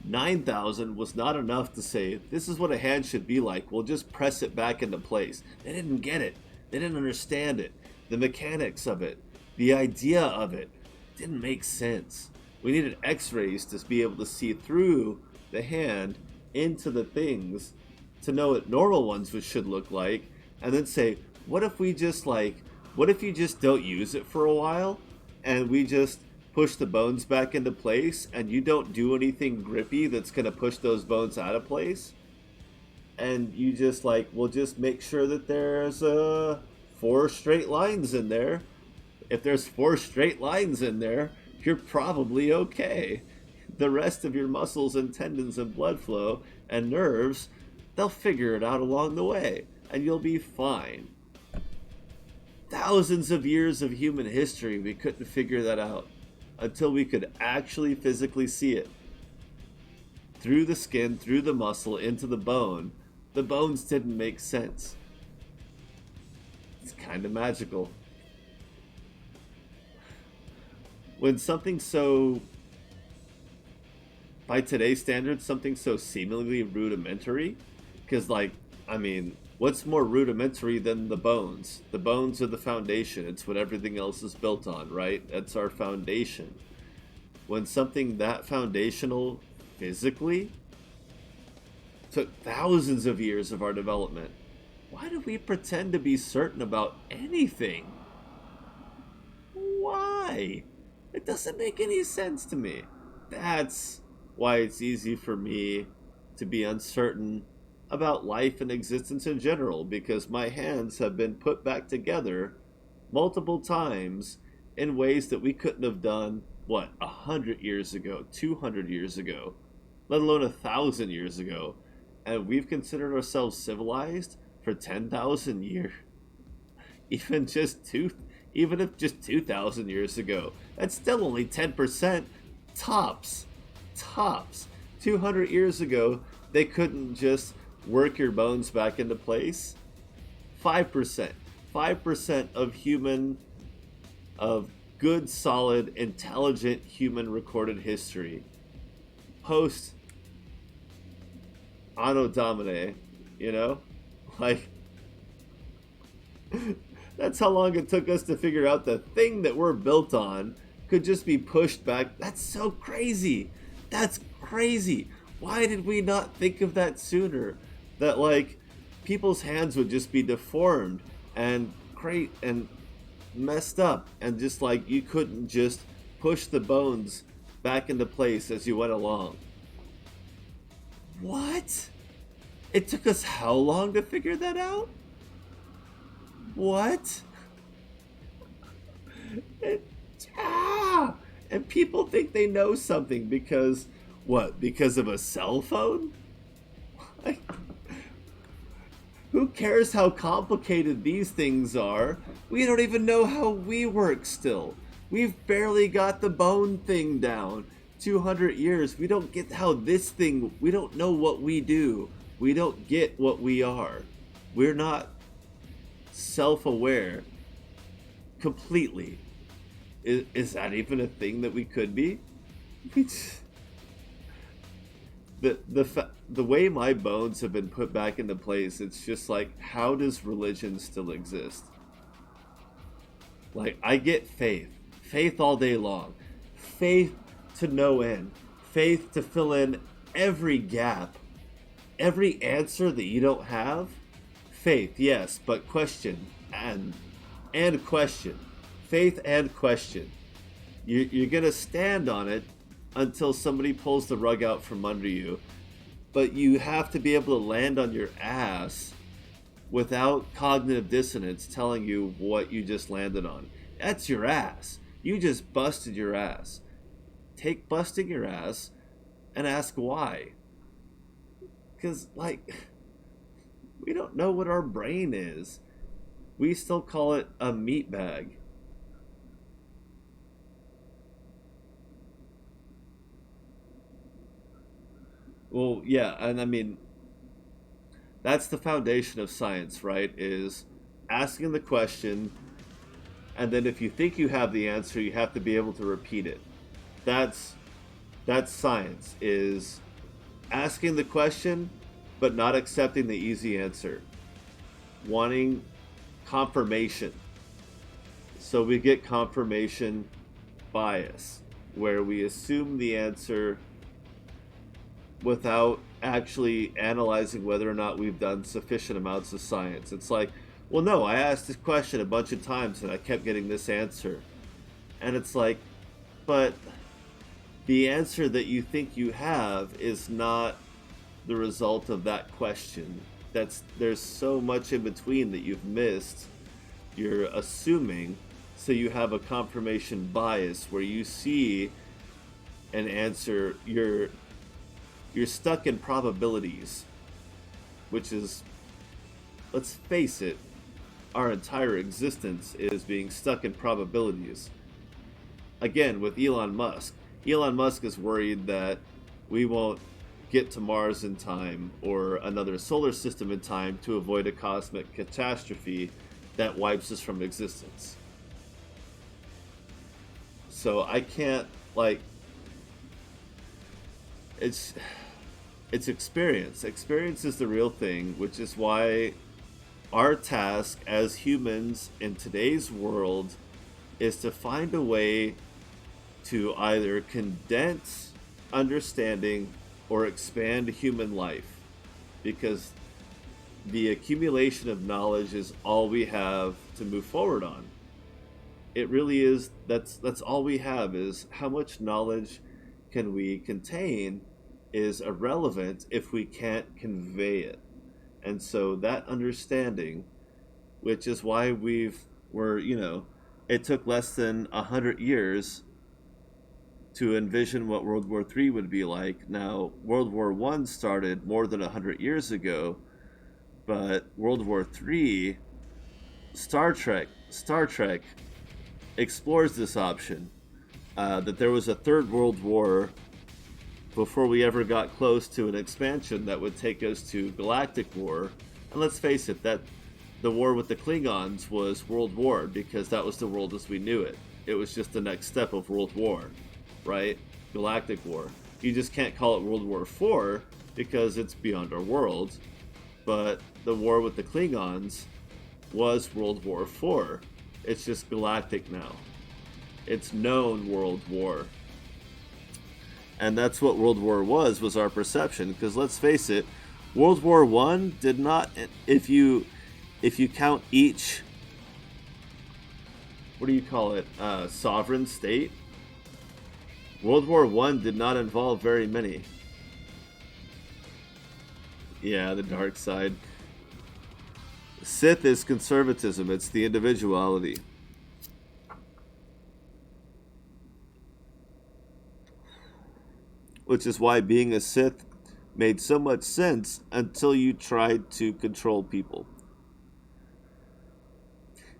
9,000 was not enough to say, this is what a hand should be like. We'll just press it back into place. They didn't get it. They didn't understand it. The mechanics of it. The idea of it didn't make sense. We needed x-rays to be able to see through the hand into the things to know what normal ones should look like, and then say, what if you just don't use it for a while, and we just push the bones back into place, and you don't do anything grippy that's going to push those bones out of place, and you just like, we'll just make sure that there's 4 straight lines in there. If there's 4 straight lines in there, you're probably okay. The rest of your muscles and tendons and blood flow and nerves, they'll figure it out along the way, and you'll be fine. Thousands of years of human history, we couldn't figure that out until we could actually physically see it. Through the skin, through the muscle, into the bone. The bones didn't make sense. It's kind of magical. When something so, by today's standards, something so seemingly rudimentary, because what's more rudimentary than the bones? The bones are the foundation. It's what everything else is built on, right? That's our foundation. When something that foundational physically took thousands of years of our development, why do we pretend to be certain about anything? Why? It doesn't make any sense to me. That's why it's easy for me to be uncertain about life and existence in general, because my hands have been put back together multiple times in ways that we couldn't have done, 100 years ago, 200 years ago, let alone 1,000 years ago, and we've considered ourselves civilized for 10,000 years. Even if just 2,000 years ago, that's still only 10%, tops. 200 years ago, they couldn't just work your bones back into place. 5% of good, solid, intelligent human recorded history post Anno Domini, like that's how long it took us to figure out the thing that we're built on could just be pushed back. That's so crazy. That's crazy. Why did we not think of that sooner? That people's hands would just be deformed and messed up, and just you couldn't just push the bones back into place as you went along. What? It took us how long to figure that out? What? And people think they know something because what? Because of a cell phone? Who cares how complicated these things are? We don't even know how we work still. We've barely got the bone thing down. 200 years. We don't get how this thing, we don't know what we do. We don't get what we are. We're not self-aware completely. Is that even a thing that we could be? The way my bones have been put back into place, it's just how does religion still exist? I get faith all day long, faith to no end, faith to fill in every gap, every answer that you don't have. Faith, yes, but question and question, faith and question. You're gonna stand on it until somebody pulls the rug out from under you, but you have to be able to land on your ass without cognitive dissonance telling you what you just landed on. That's your ass. You just busted your ass. Take busting your ass and ask why. Because, like, we don't know what our brain is. We still call it a meat bag. Well, yeah, and I mean, that's the foundation of science, right? Is asking the question, and then if you think you have the answer, you have to be able to repeat it. That's that's science, is asking the question but not accepting the easy answer. Wanting confirmation. So we get confirmation bias, where we assume the answer without actually analyzing whether or not we've done sufficient amounts of science. It's like, well, no, I asked this question a bunch of times and I kept getting this answer. And it's like, but the answer that you think you have is not the result of that question. There's so much in between that you've missed. You're assuming, so you have a confirmation bias where you see an answer. You're stuck in probabilities, which is, let's face it, our entire existence is being stuck in probabilities. Again, with Elon Musk. Elon Musk is worried that we won't get to Mars in time or another solar system in time to avoid a cosmic catastrophe that wipes us from existence. So I can't, like, it's it's experience. Experience is the real thing, which is why our task as humans in today's world is to find a way to either condense understanding or expand human life, because the accumulation of knowledge is all we have to move forward on. It really is. That's all we have, is how much knowledge can we contain is irrelevant if we can't convey it. And so that understanding, which is why it took less than 100 years to envision what World War III would be like. Now, World War I started more than 100 years ago, but World War III, Star Trek explores this option, that there was a third World War before we ever got close to an expansion that would take us to galactic war. And let's face it, that the war with the Klingons was World War, because that was the world as we knew it. It was just the next step of World War, right? Galactic war. You just can't call it World War IV because it's beyond our world. But the war with the Klingons was World War IV. It's just galactic now. It's known World War. And that's what World War was our perception. Because let's face it, World War I did not, if you count each, what do you call it, sovereign state, World War I did not involve very many. Yeah, the dark side. Sith is conservatism. It's the individuality. Which is why being a Sith made so much sense until you tried to control people.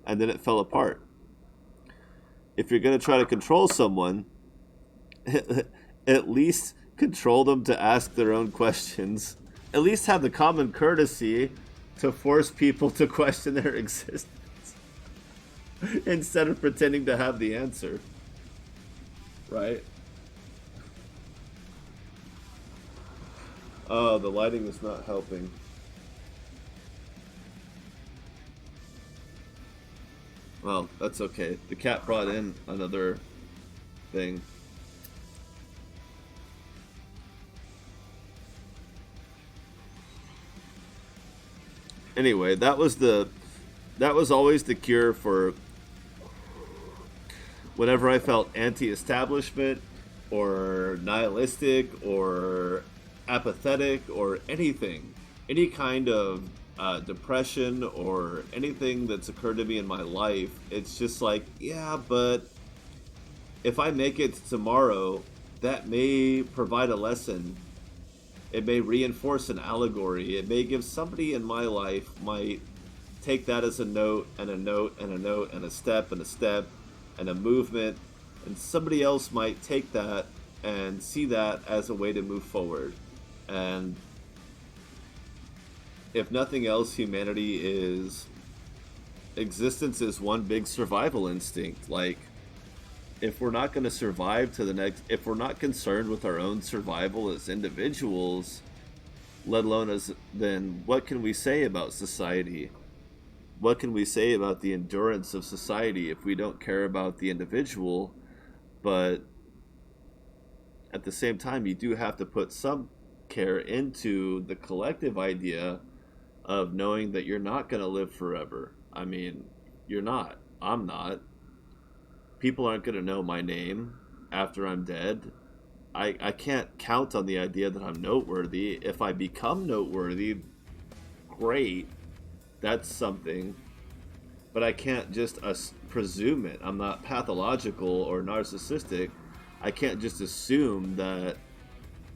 And then it fell apart. If you're going to try to control someone, at least control them to ask their own questions. At least have the common courtesy to force people to question their existence instead of pretending to have the answer. Right? Oh, the lighting is not helping. Well, that's okay. The cat brought in another thing. Anyway, that was always the cure for whenever I felt anti-establishment or nihilistic or apathetic or anything, any kind of depression or anything that's occurred to me in my life, it's just like, yeah, but if I make it to tomorrow, that may provide a lesson. It may reinforce an allegory. It may give somebody in my life might take that as a note and a note and a note and a step and a movement, and somebody else might take that and see that as a way to move forward. And if nothing else, humanity is existence is one big survival instinct. Like, if we're not going to survive to the next, if we're not concerned with our own survival as individuals, let alone as, then what can we say about society? What can we say about the endurance of society if we don't care about the individual? But at the same time, you do have to put some care into the collective idea of knowing that you're not going to live forever. I mean, you're not. I'm not. People aren't going to know my name after I'm dead. I can't count on the idea that I'm noteworthy. If I become noteworthy, great. That's something. But I can't just presume it. I'm not pathological or narcissistic. I can't just assume that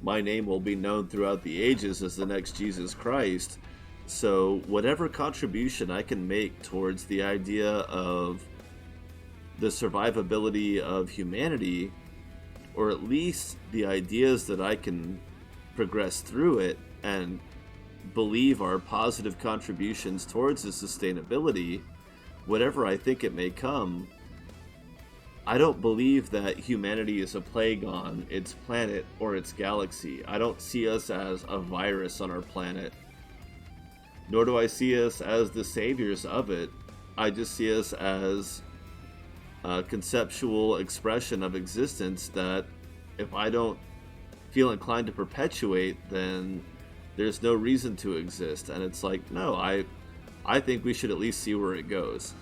my name will be known throughout the ages as the next Jesus Christ. So whatever contribution I can make towards the idea of the survivability of humanity, or at least the ideas that I can progress through it and believe are positive contributions towards its sustainability, whatever I think it may come, I don't believe that humanity is a plague on its planet or its galaxy. I don't see us as a virus on our planet, nor do I see us as the saviors of it. I just see us as a conceptual expression of existence that if I don't feel inclined to perpetuate, then there's no reason to exist. And it's like, no, I think we should at least see where it goes.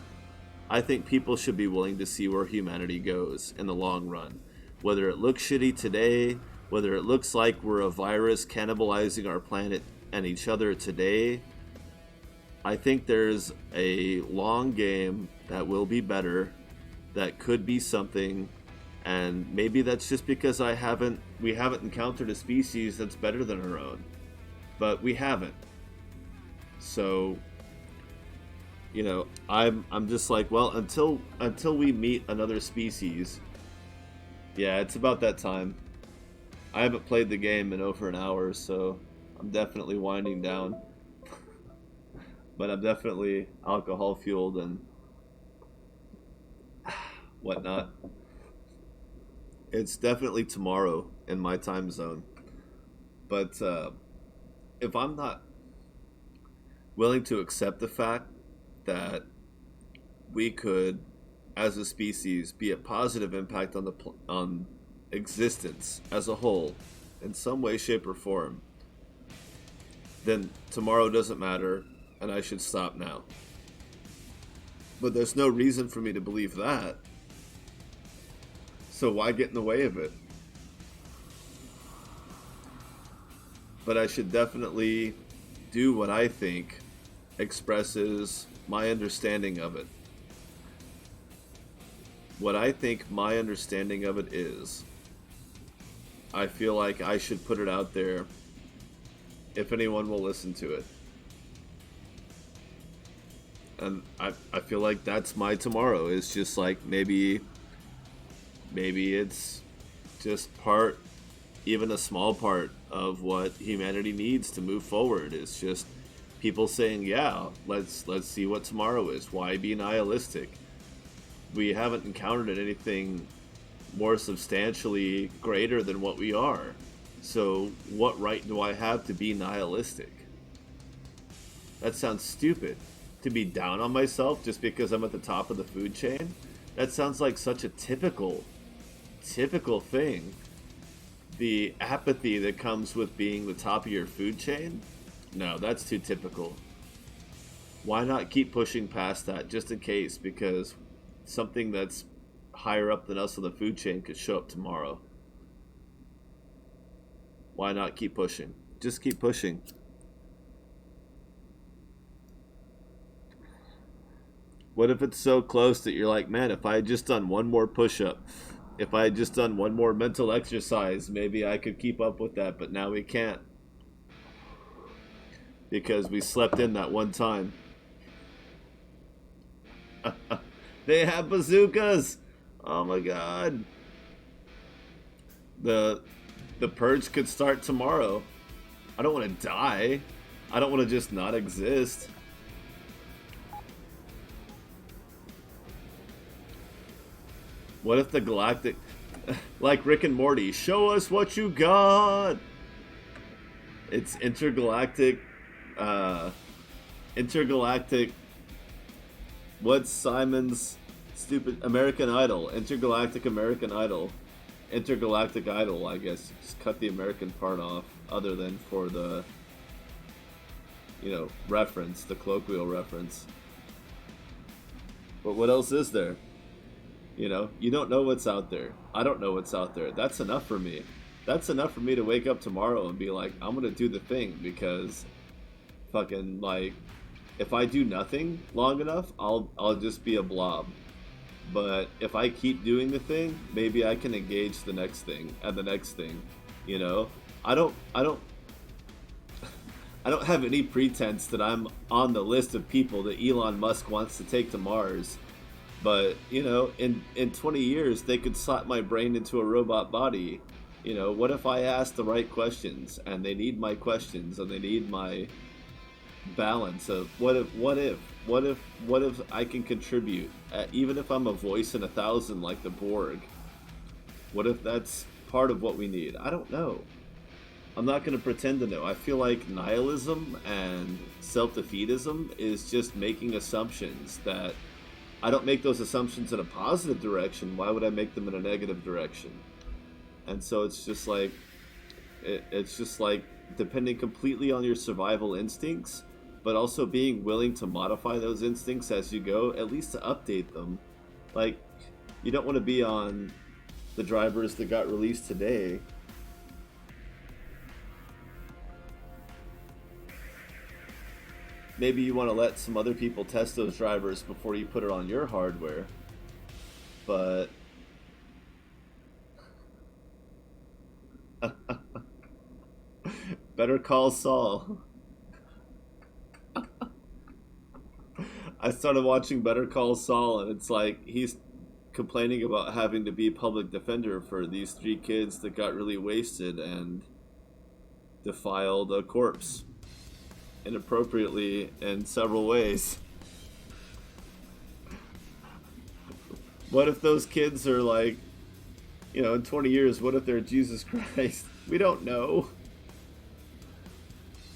I think people should be willing to see where humanity goes in the long run. Whether it looks shitty today, whether it looks like we're a virus cannibalizing our planet and each other today, I think there's a long game that will be better, that could be something, and maybe that's just because we haven't encountered a species that's better than our own. But we haven't. So, I'm just like, well, until we meet another species, yeah, it's about that time. I haven't played the game in over an hour, so I'm definitely winding down. But I'm definitely alcohol fueled and whatnot. It's definitely tomorrow in my time zone. But if I'm not willing to accept the fact that we could, as a species, be a positive impact on existence as a whole, in some way, shape, or form, then tomorrow doesn't matter, and I should stop now. But there's no reason for me to believe that. So why get in the way of it? But I should definitely do what I think expresses my understanding of it. What I think my understanding of it is, I feel like I should put it out there if anyone will listen to it. And I feel like that's my tomorrow. It's just like maybe it's just part, even a small part of what humanity needs to move forward. It's just people saying, yeah, let's see what tomorrow is. Why be nihilistic? We haven't encountered anything more substantially greater than what we are. So what right do I have to be nihilistic? That sounds stupid. To be down on myself just because I'm at the top of the food chain? That sounds like such a typical thing. The apathy that comes with being the top of your food chain? No, that's too typical. Why not keep pushing past that just in case? Because something that's higher up than us on the food chain could show up tomorrow. Why not keep pushing? Just keep pushing. What if it's so close that you're like, man, if I had just done one more push-up, if I had just done one more mental exercise, maybe I could keep up with that, but now we can't because we slept in that one time. They have bazookas. Oh my god. The the purge could start tomorrow. I don't want to die. I don't want to just not exist. What if the galactic, like Rick and Morty, show us what you got? It's uh, intergalactic, what's Simon's stupid American Idol? Intergalactic American Idol. Intergalactic Idol, I guess. Just cut the American part off, other than for the, reference, the colloquial reference. But what else is there? You don't know what's out there. I don't know what's out there. That's enough for me. That's enough for me to wake up tomorrow and be like, I'm gonna do the thing, because fucking, like, if I do nothing long enough, I'll just be a blob. But if I keep doing the thing, maybe I can engage the next thing and the next thing. I don't I don't have any pretense that I'm on the list of people that Elon Musk wants to take to Mars. But, in 20 years, they could slap my brain into a robot body. What if I ask the right questions, and they need my questions, and they need my balance of what if I can contribute, even if I'm a voice in 1,000 like the Borg. What if that's part of what we need? I don't know. I'm not going to pretend to know. I feel like nihilism and self-defeatism is just making assumptions that I don't make those assumptions in a positive direction. Why would I make them in a negative direction? And so it's just like depending completely on your survival instincts, but also being willing to modify those instincts as you go, at least to update them. Like, you don't want to be on the drivers that got released today. Maybe you want to let some other people test those drivers before you put it on your hardware. But Better Call Saul. I started watching Better Call Saul, and it's like he's complaining about having to be public defender for these 3 kids that got really wasted and defiled a corpse inappropriately in several ways. What if those kids are like, in 20 years, what if they're Jesus Christ? We don't know.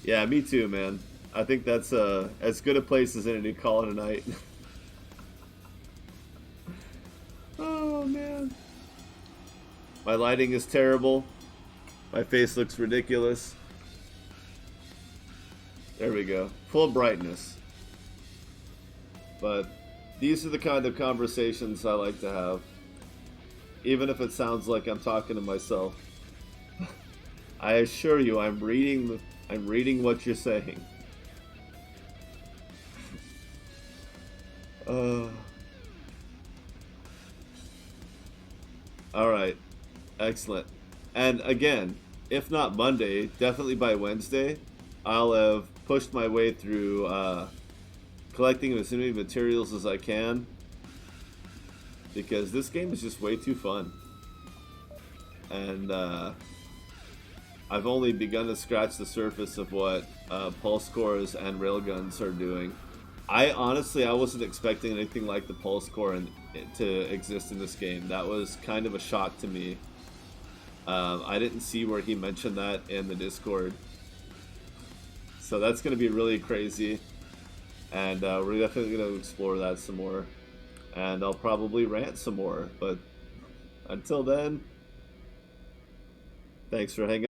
Yeah, me too, man. I think that's as good a place as any to call it a night. Oh, man. My lighting is terrible. My face looks ridiculous. There we go. Full brightness. But these are the kind of conversations I like to have. Even if it sounds like I'm talking to myself. I assure you, I'm reading what you're saying. Alright. Excellent. And again, if not Monday, definitely by Wednesday, I'll have pushed my way through collecting as many materials as I can, because this game is just way too fun. And I've only begun to scratch the surface of what pulse cores and railguns are doing. I wasn't expecting anything like the pulse core to exist in this game. That was kind of a shock to me. I didn't see where he mentioned that in the Discord. So that's going to be really crazy. And we're definitely going to explore that some more. And I'll probably rant some more. But until then, thanks for hanging out.